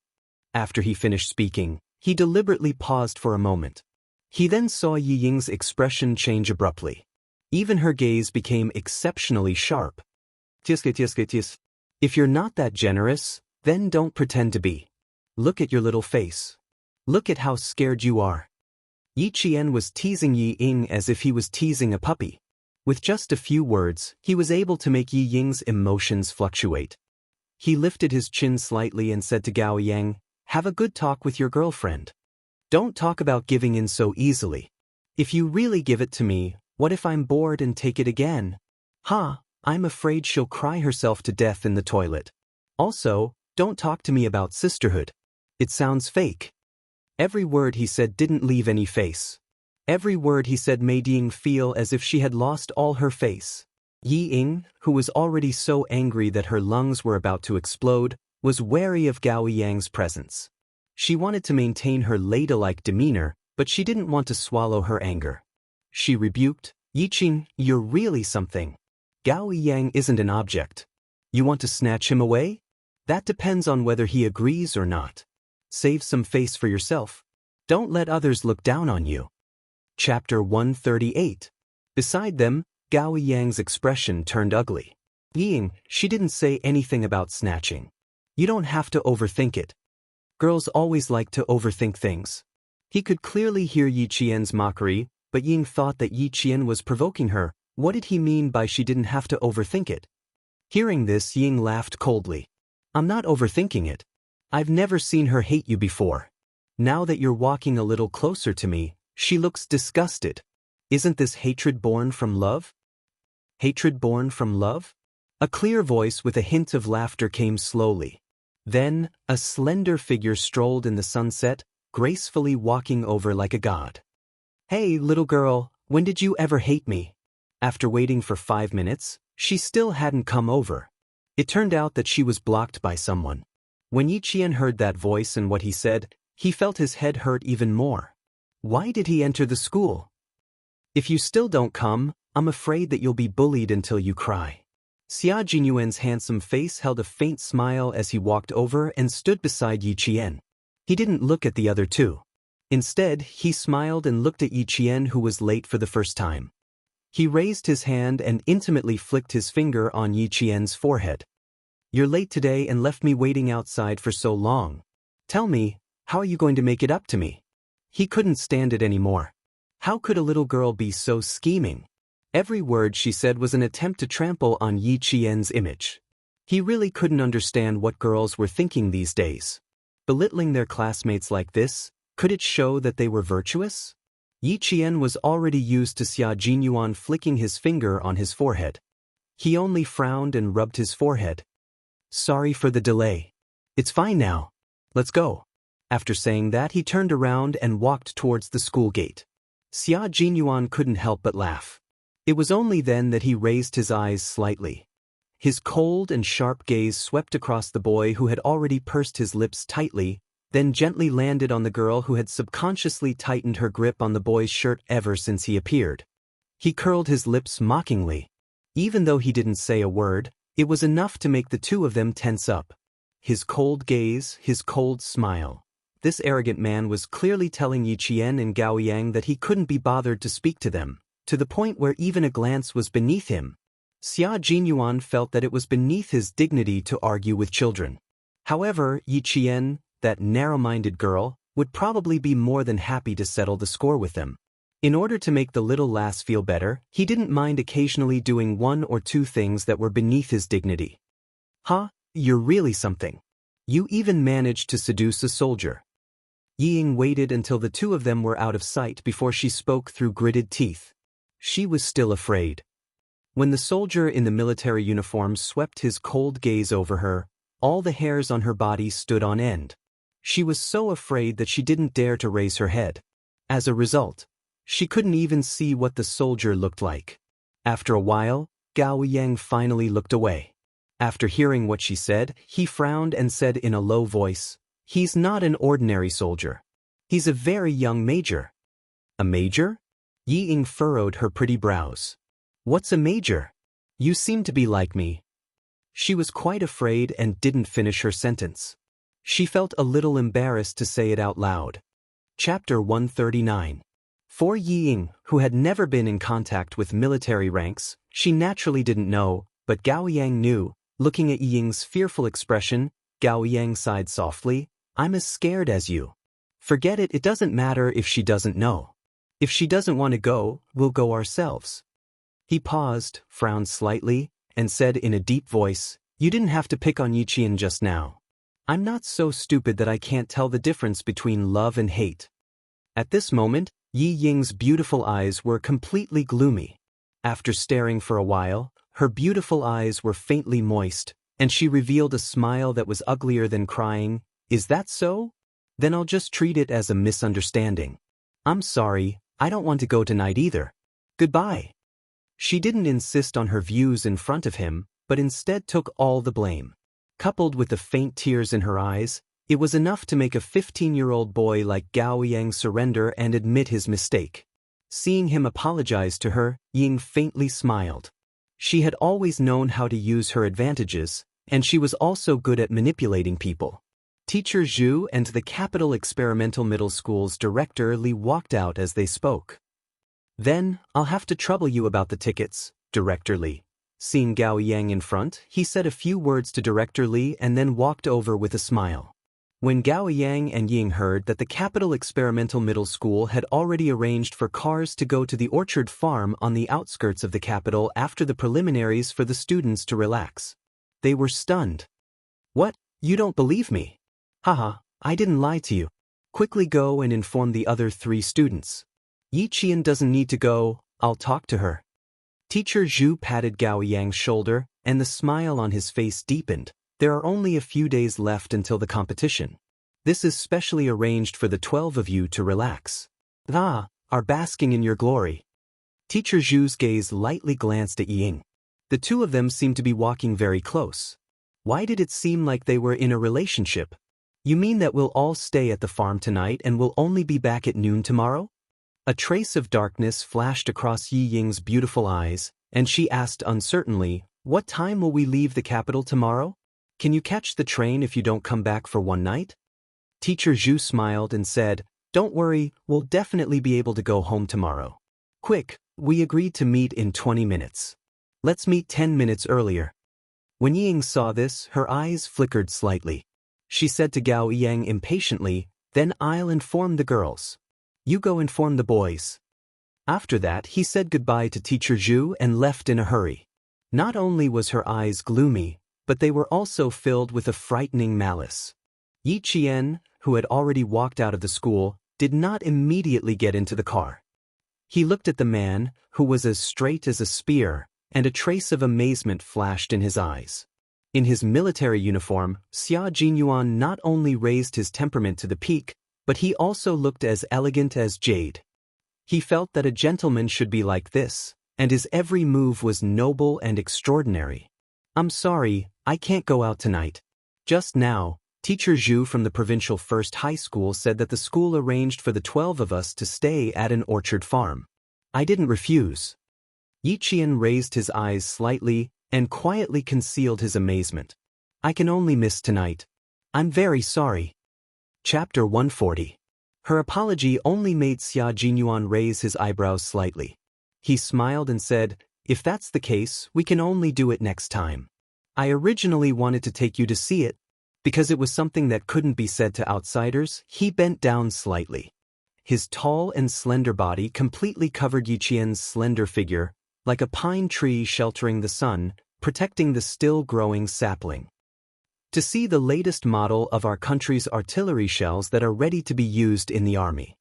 After he finished speaking, he deliberately paused for a moment. He then saw Yi Ying's expression change abruptly. Even her gaze became exceptionally sharp. If you're not that generous, then don't pretend to be. Look at your little face. Look at how scared you are. Yi Qian was teasing Yi Ying as if he was teasing a puppy. With just a few words, he was able to make Yi Ying's emotions fluctuate. He lifted his chin slightly and said to Gao Yang, Have a good talk with your girlfriend. Don't talk about giving in so easily. If you really give it to me, what if I'm bored and take it again? I'm afraid she'll cry herself to death in the toilet. Also, don't talk to me about sisterhood. It sounds fake. Every word he said didn't leave any face. Every word he said made Ying feel as if she had lost all her face. Yi Ying, who was already so angry that her lungs were about to explode, was wary of Gao Yang's presence. She wanted to maintain her ladylike demeanor, but she didn't want to swallow her anger. She rebuked, Yi Qin, you're really something. Gao Yang isn't an object. You want to snatch him away? That depends on whether he agrees or not. Save some face for yourself. Don't let others look down on you. Chapter 138. Beside them, Gao Yang's expression turned ugly. Ying, she didn't say anything about snatching. You don't have to overthink it. Girls always like to overthink things. He could clearly hear Yi Qian's mockery, but Ying thought that Yi Qian was provoking her. What did he mean by she didn't have to overthink it? Hearing this, Ying laughed coldly. I'm not overthinking it. I've never seen her hate you before. Now that you're walking a little closer to me, she looks disgusted. Isn't this hatred born from love? Hatred born from love? A clear voice with a hint of laughter came slowly. Then, a slender figure strolled in the sunset, gracefully walking over like a god. Hey, little girl, when did you ever hate me? After waiting for 5 minutes, she still hadn't come over. It turned out that she was blocked by someone. When Yi Qian heard that voice and what he said, he felt his head hurt even more. Why did he enter the school? If you still don't come, I'm afraid that you'll be bullied until you cry. Xia Jinyuan's handsome face held a faint smile as he walked over and stood beside Yi Qian. He didn't look at the other two. Instead, he smiled and looked at Yi Qian, who was late for the first time. He raised his hand and intimately flicked his finger on Yi Qian's forehead. You're late today and left me waiting outside for so long. Tell me, how are you going to make it up to me? He couldn't stand it anymore. How could a little girl be so scheming? Every word she said was an attempt to trample on Yi Qian's image. He really couldn't understand what girls were thinking these days. Belittling their classmates like this, could it show that they were virtuous? Yi Qian was already used to Xia Jinyuan flicking his finger on his forehead. He only frowned and rubbed his forehead. Sorry for the delay. It's fine now. Let's go. After saying that, he turned around and walked towards the school gate. Xia Jinyuan couldn't help but laugh. It was only then that he raised his eyes slightly. His cold and sharp gaze swept across the boy who had already pursed his lips tightly, then gently landed on the girl who had subconsciously tightened her grip on the boy's shirt ever since he appeared. He curled his lips mockingly. Even though he didn't say a word, it was enough to make the two of them tense up. His cold gaze, his cold smile. This arrogant man was clearly telling Yi Qian and Gao Yang that he couldn't be bothered to speak to them, to the point where even a glance was beneath him. Xia Jinyuan felt that it was beneath his dignity to argue with children. However, Yi Qian, that narrow-minded girl, would probably be more than happy to settle the score with them. In order to make the little lass feel better, he didn't mind occasionally doing one or two things that were beneath his dignity. Huh, you're really something. You even managed to seduce a soldier. Yi Ying waited until the two of them were out of sight before she spoke through gritted teeth. She was still afraid. When the soldier in the military uniform swept his cold gaze over her, all the hairs on her body stood on end. She was so afraid that she didn't dare to raise her head. As a result, she couldn't even see what the soldier looked like. After a while, Gao Yang finally looked away. After hearing what she said, he frowned and said in a low voice, "He's not an ordinary soldier. He's a very young major." A major? Yi Ying furrowed her pretty brows. What's a major? You seem to be like me. She was quite afraid and didn't finish her sentence. She felt a little embarrassed to say it out loud. Chapter 139. For Yi Ying, who had never been in contact with military ranks, she naturally didn't know, but Gao Yang knew. Looking at Yi Ying's fearful expression, Gao Yang sighed softly, "I'm as scared as you." Forget it, it doesn't matter if she doesn't know. If she doesn't want to go, we'll go ourselves. He paused, frowned slightly, and said in a deep voice, "You didn't have to pick on Yi Qian just now. I'm not so stupid that I can't tell the difference between love and hate." At this moment, Yi Ying's beautiful eyes were completely gloomy. After staring for a while, her beautiful eyes were faintly moist, and she revealed a smile that was uglier than crying. "Is that so? Then I'll just treat it as a misunderstanding. I'm sorry, I don't want to go tonight either. Goodbye." She didn't insist on her views in front of him, but instead took all the blame. Coupled with the faint tears in her eyes, it was enough to make a 15-year-old boy like Gao Yang surrender and admit his mistake. Seeing him apologize to her, Ying faintly smiled. She had always known how to use her advantages, and she was also good at manipulating people. Teacher Zhu and the Capital Experimental Middle School's director Li walked out as they spoke. "Then, I'll have to trouble you about the tickets, Director Li." Seeing Gao Yang in front, he said a few words to Director Li and then walked over with a smile. When Gao Yang and Ying heard that the Capital Experimental Middle School had already arranged for cars to go to the orchard farm on the outskirts of the capital after the preliminaries for the students to relax, they were stunned. "What? You don't believe me? Haha, I didn't lie to you. Quickly go and inform the other 3 students. Yi Qian doesn't need to go, I'll talk to her." Teacher Zhu patted Gao Yang's shoulder, and the smile on his face deepened. "There are only a few days left until the competition. This is specially arranged for the 12 of you to relax. Are basking in your glory." Teacher Zhu's gaze lightly glanced at Yi Ying. The two of them seemed to be walking very close. Why did it seem like they were in a relationship? "You mean that we'll all stay at the farm tonight and we'll only be back at noon tomorrow?" A trace of darkness flashed across Yi Ying's beautiful eyes, and she asked uncertainly, "What time will we leave the capital tomorrow? Can you catch the train if you don't come back for one night?" Teacher Zhu smiled and said, "Don't worry, we'll definitely be able to go home tomorrow. Quick, we agreed to meet in 20 minutes. Let's meet 10 minutes earlier." When Ying saw this, her eyes flickered slightly. She said to Gao Yang impatiently, "Then I'll inform the girls. You go inform the boys." After that, he said goodbye to Teacher Zhu and left in a hurry. Not only was her eyes gloomy, but they were also filled with a frightening malice. Yi Qian, who had already walked out of the school, did not immediately get into the car. He looked at the man, who was as straight as a spear, and a trace of amazement flashed in his eyes. In his military uniform, Xia Jinyuan not only raised his temperament to the peak, but he also looked as elegant as jade. He felt that a gentleman should be like this, and his every move was noble and extraordinary. "I'm sorry, I can't go out tonight. Just now, Teacher Zhu from the provincial first high school said that the school arranged for the 12 of us to stay at an orchard farm. I didn't refuse." Yi Qian raised his eyes slightly and quietly concealed his amazement. "I can only miss tonight. I'm very sorry." Chapter 140. Her apology only made Xia Jinyuan raise his eyebrows slightly. He smiled and said, "If that's the case, we can only do it next time. I originally wanted to take you to see it, because it was something that couldn't be said to outsiders." He bent down slightly. His tall and slender body completely covered Yi Qian's slender figure, like a pine tree sheltering the sun, protecting the still-growing sapling. "To see the latest model of our country's artillery shells that are ready to be used in the army."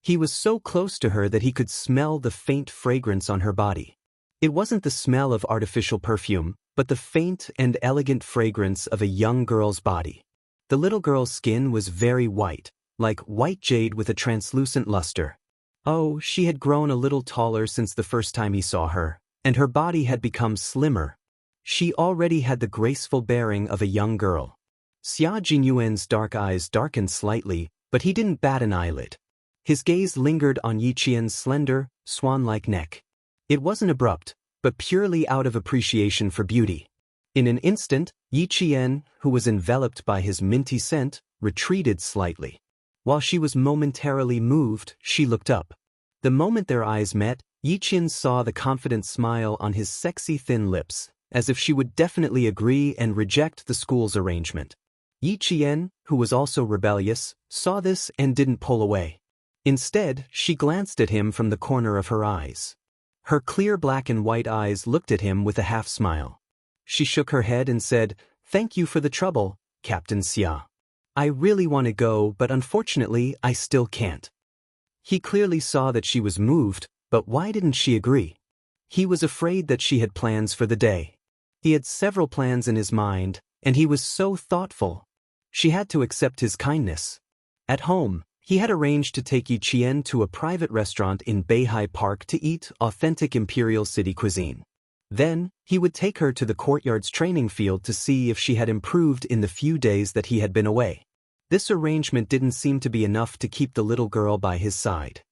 He was so close to her that he could smell the faint fragrance on her body. It wasn't the smell of artificial perfume, but the faint and elegant fragrance of a young girl's body. The little girl's skin was very white, like white jade with a translucent luster. Oh, she had grown a little taller since the first time he saw her, and her body had become slimmer. She already had the graceful bearing of a young girl. Xia Jinyuan's dark eyes darkened slightly, but he didn't bat an eyelid. His gaze lingered on Yi Qian's slender, swan-like neck. It wasn't abrupt, but purely out of appreciation for beauty. In an instant, Yi Qian, who was enveloped by his minty scent, retreated slightly. While she was momentarily moved, she looked up. The moment their eyes met, Yi Qian saw the confident smile on his sexy thin lips, as if she would definitely agree and reject the school's arrangement. Yi Qian, who was also rebellious, saw this and didn't pull away. Instead, she glanced at him from the corner of her eyes. Her clear black and white eyes looked at him with a half-smile. She shook her head and said, "Thank you for the trouble, Captain Xia. I really want to go, but unfortunately, I still can't." He clearly saw that she was moved, but why didn't she agree? He was afraid that she had plans for the day. He had several plans in his mind, and he was so thoughtful. She had to accept his kindness. At home, he had arranged to take Yi Qian to a private restaurant in Beihai Park to eat authentic Imperial City cuisine. Then, he would take her to the courtyard's training field to see if she had improved in the few days that he had been away. This arrangement didn't seem to be enough to keep the little girl by his side.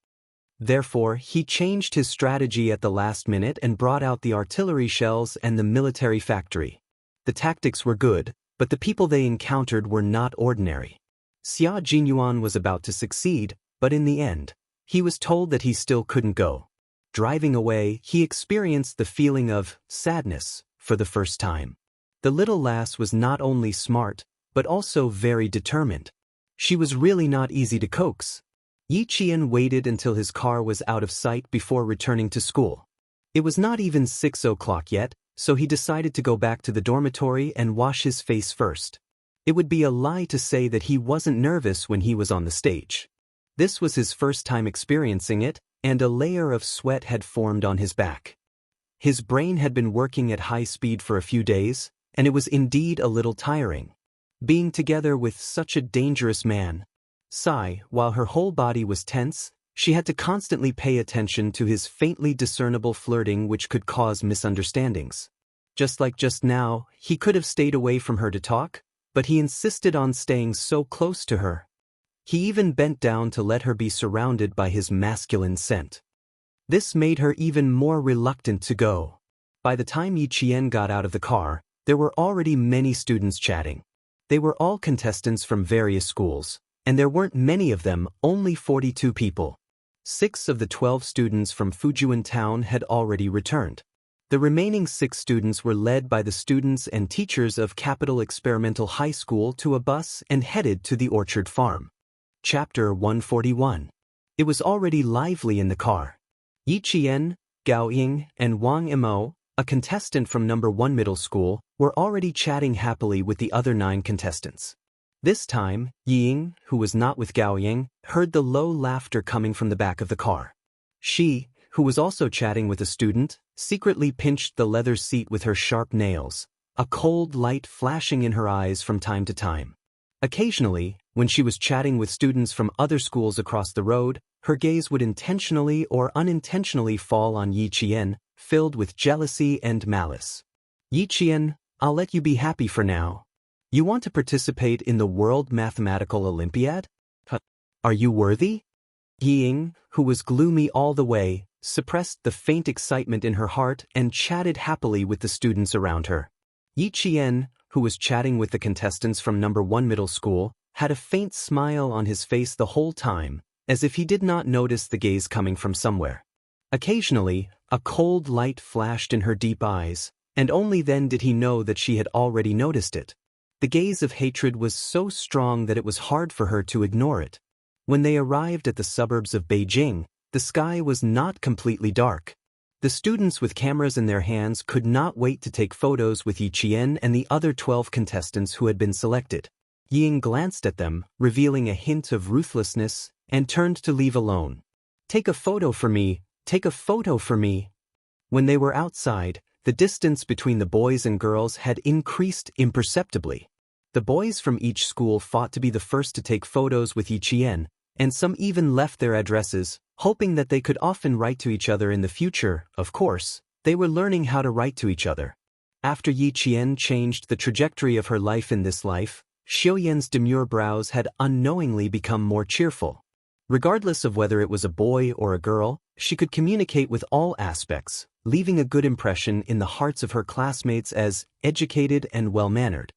Therefore, he changed his strategy at the last minute and brought out the artillery shells and the military factory. The tactics were good, but the people they encountered were not ordinary. Xia Jinyuan was about to succeed, but in the end, he was told that he still couldn't go. Driving away, he experienced the feeling of sadness for the first time. The little lass was not only smart, but also very determined. She was really not easy to coax. Yi Qian waited until his car was out of sight before returning to school. It was not even 6 o'clock yet, so he decided to go back to the dormitory and wash his face first. It would be a lie to say that he wasn't nervous when he was on the stage. This was his first time experiencing it, and a layer of sweat had formed on his back. His brain had been working at high speed for a few days, and it was indeed a little tiring. Being together with such a dangerous man. While her whole body was tense, she had to constantly pay attention to his faintly discernible flirting which could cause misunderstandings. Just like just now, he could have stayed away from her to talk, but he insisted on staying so close to her. He even bent down to let her be surrounded by his masculine scent. This made her even more reluctant to go. By the time Yi Qian got out of the car, there were already many students chatting. They were all contestants from various schools, and there weren't many of them, only 42 people. 6 of the 12 students from Fujian town had already returned. The remaining 6 students were led by the students and teachers of Capital Experimental High School to a bus and headed to the orchard farm. Chapter 141. It was already lively in the car. Yi Qian, Gao Ying, and Wang Imo, a contestant from No. 1 middle school, were already chatting happily with the other 9 contestants. This time, Ying, who was not with Gao Ying, heard the low laughter coming from the back of the car. She, who was also chatting with a student, secretly pinched the leather seat with her sharp nails, a cold light flashing in her eyes from time to time. Occasionally, when she was chatting with students from other schools across the road, her gaze would intentionally or unintentionally fall on Yi Qian, filled with jealousy and malice. Yi Qian, I'll let you be happy for now. You want to participate in the World Mathematical Olympiad? Are you worthy? Ying, who was gloomy all the way, suppressed the faint excitement in her heart and chatted happily with the students around her. Yi Qian, who was chatting with the contestants from No. 1 middle school, had a faint smile on his face the whole time, as if he did not notice the gaze coming from somewhere. Occasionally, a cold light flashed in her deep eyes, and only then did he know that she had already noticed it. The gaze of hatred was so strong that it was hard for her to ignore it. When they arrived at the suburbs of Beijing, the sky was not completely dark. The students with cameras in their hands could not wait to take photos with Yi Qian and the other 12 contestants who had been selected. Ying glanced at them, revealing a hint of ruthlessness, and turned to leave alone. Take a photo for me, take a photo for me. When they were outside, the distance between the boys and girls had increased imperceptibly. The boys from each school fought to be the first to take photos with Yi Qian, and some even left their addresses, hoping that they could often write to each other in the future. Of course, they were learning how to write to each other. After Yi Qian changed the trajectory of her life in this life, Xiuyan's demure brows had unknowingly become more cheerful. Regardless of whether it was a boy or a girl, she could communicate with all aspects, leaving a good impression in the hearts of her classmates as educated and well-mannered.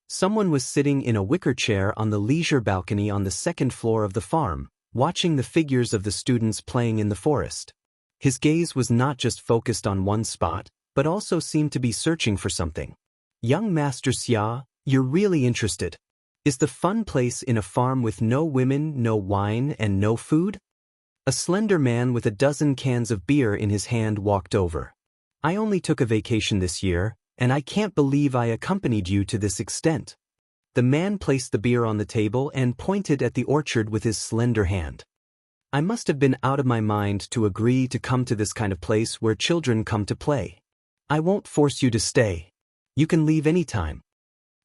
Someone was sitting in a wicker chair on the leisure balcony on the 2nd floor of the farm, watching the figures of the students playing in the forest. His gaze was not just focused on one spot, but also seemed to be searching for something. Young Master Xia, you're really interested. Is the fun place in a farm with no women, no wine, and no food? A slender man with a dozen cans of beer in his hand walked over. I only took a vacation this year, and I can't believe I accompanied you to this extent. The man placed the beer on the table and pointed at the orchard with his slender hand. I must have been out of my mind to agree to come to this kind of place where children come to play. I won't force you to stay. You can leave any time.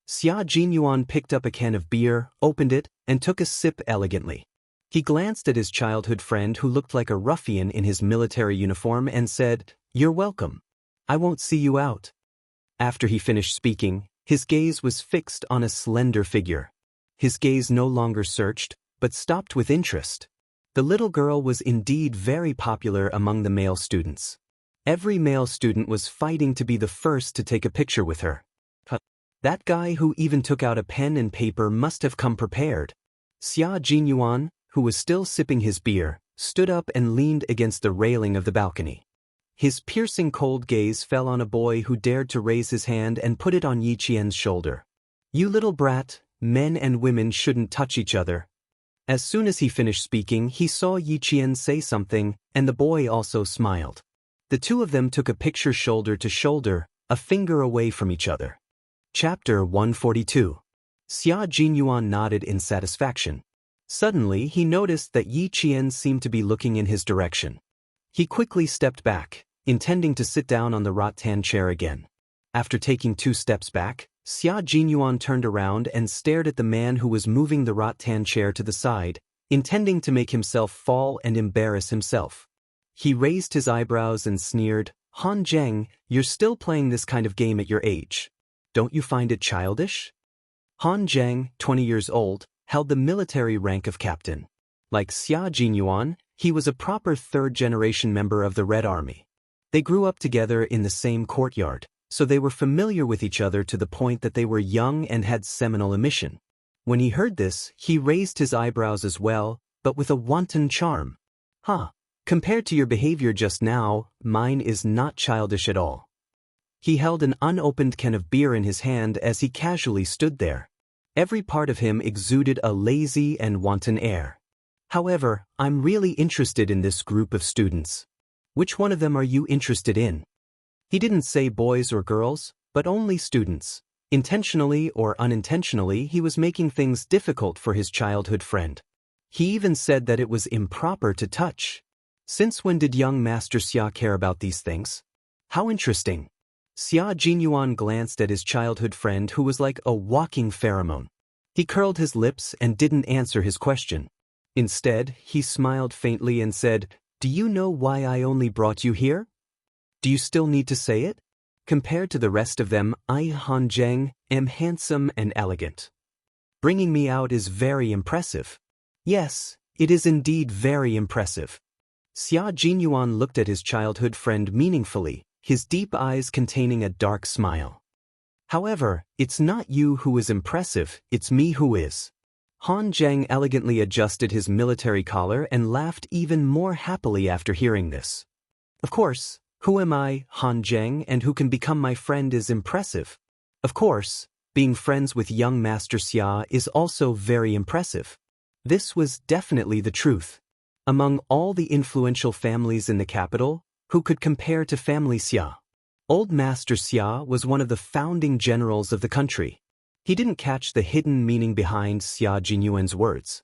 Xia Jinyuan picked up a can of beer, opened it, and took a sip elegantly. He glanced at his childhood friend who looked like a ruffian in his military uniform and said, "You're welcome. I won't see you out." After he finished speaking, his gaze was fixed on a slender figure. His gaze no longer searched, but stopped with interest. The little girl was indeed very popular among the male students. Every male student was fighting to be the first to take a picture with her. That guy who even took out a pen and paper must have come prepared. Xia Jinyuan, who was still sipping his beer, stood up and leaned against the railing of the balcony. His piercing cold gaze fell on a boy who dared to raise his hand and put it on Yi Qian's shoulder. "You little brat, men and women shouldn't touch each other." As soon as he finished speaking, he saw Yi Qian say something, and the boy also smiled. The two of them took a picture shoulder to shoulder, a finger away from each other. Chapter 142. Xia Jinyuan nodded in satisfaction. Suddenly he noticed that Yi Qian seemed to be looking in his direction. He quickly stepped back, intending to sit down on the rattan chair again. After taking 2 steps back, Xia Jinyuan turned around and stared at the man who was moving the rattan chair to the side, intending to make himself fall and embarrass himself. He raised his eyebrows and sneered, "Han Zheng, you're still playing this kind of game at your age. Don't you find it childish?" Han Zheng, 20 years old, held the military rank of captain. Like Xia Jinyuan, he was a proper third-generation member of the Red Army. They grew up together in the same courtyard, so they were familiar with each other to the point that they were young and had seminal emission. When he heard this, he raised his eyebrows as well, but with a wanton charm. Compared to your behavior just now, mine is not childish at all. He held an unopened can of beer in his hand as he casually stood there. Every part of him exuded a lazy and wanton air. However, I'm really interested in this group of students. Which one of them are you interested in? He didn't say boys or girls, but only students. Intentionally or unintentionally, he was making things difficult for his childhood friend. He even said that it was improper to touch. Since when did young Master Xia care about these things? How interesting. Xia Jinyuan glanced at his childhood friend who was like a walking pheromone. He curled his lips and didn't answer his question. Instead, he smiled faintly and said, "Do you know why I only brought you here? Do you still need to say it? Compared to the rest of them, I, Han Zheng, am handsome and elegant. Bringing me out is very impressive." Yes, it is indeed very impressive. Xia Jinyuan looked at his childhood friend meaningfully, his deep eyes containing a dark smile. However, it's not you who is impressive, it's me who is. Han Zheng elegantly adjusted his military collar and laughed even more happily after hearing this. Of course, who am I, Han Zheng, and who can become my friend is impressive. Of course, being friends with young Master Xia is also very impressive. This was definitely the truth. Among all the influential families in the capital, who could compare to family Xia? Old Master Xia was one of the founding generals of the country. He didn't catch the hidden meaning behind Xia Jinyuan's words.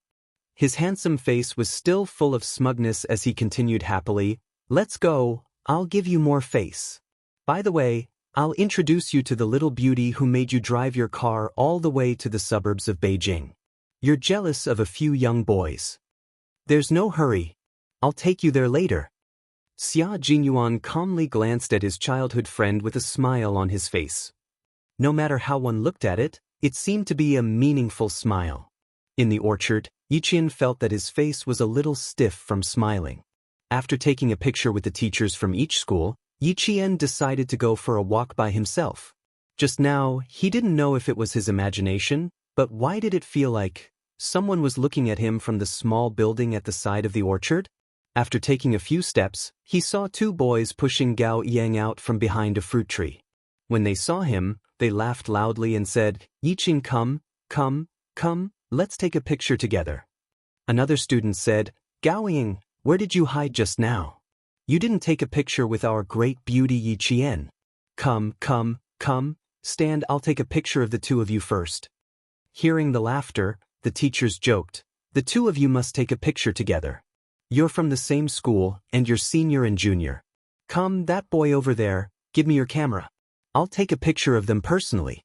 His handsome face was still full of smugness as he continued happily, "Let's go, I'll give you more face. By the way, I'll introduce you to the little beauty who made you drive your car all the way to the suburbs of Beijing. You're jealous of a few young boys. There's no hurry. I'll take you there later." Xia Jinyuan calmly glanced at his childhood friend with a smile on his face. No matter how one looked at it, it seemed to be a meaningful smile. In the orchard, Yiqian felt that his face was a little stiff from smiling. After taking a picture with the teachers from each school, Yiqian decided to go for a walk by himself. Just now, he didn't know if it was his imagination, but why did it feel like someone was looking at him from the small building at the side of the orchard? After taking a few steps, he saw two boys pushing Gao Yang out from behind a fruit tree. When they saw him, they laughed loudly and said, "Yiqin, come, let's take a picture together." Another student said, "Gao Yang, where did you hide just now? You didn't take a picture with our great beauty Yiqian. Come, stand, I'll take a picture of the two of you first." Hearing the laughter, the teachers joked, "The two of you must take a picture together. You're from the same school, and you're senior and junior. Come, that boy over there, give me your camera. I'll take a picture of them personally."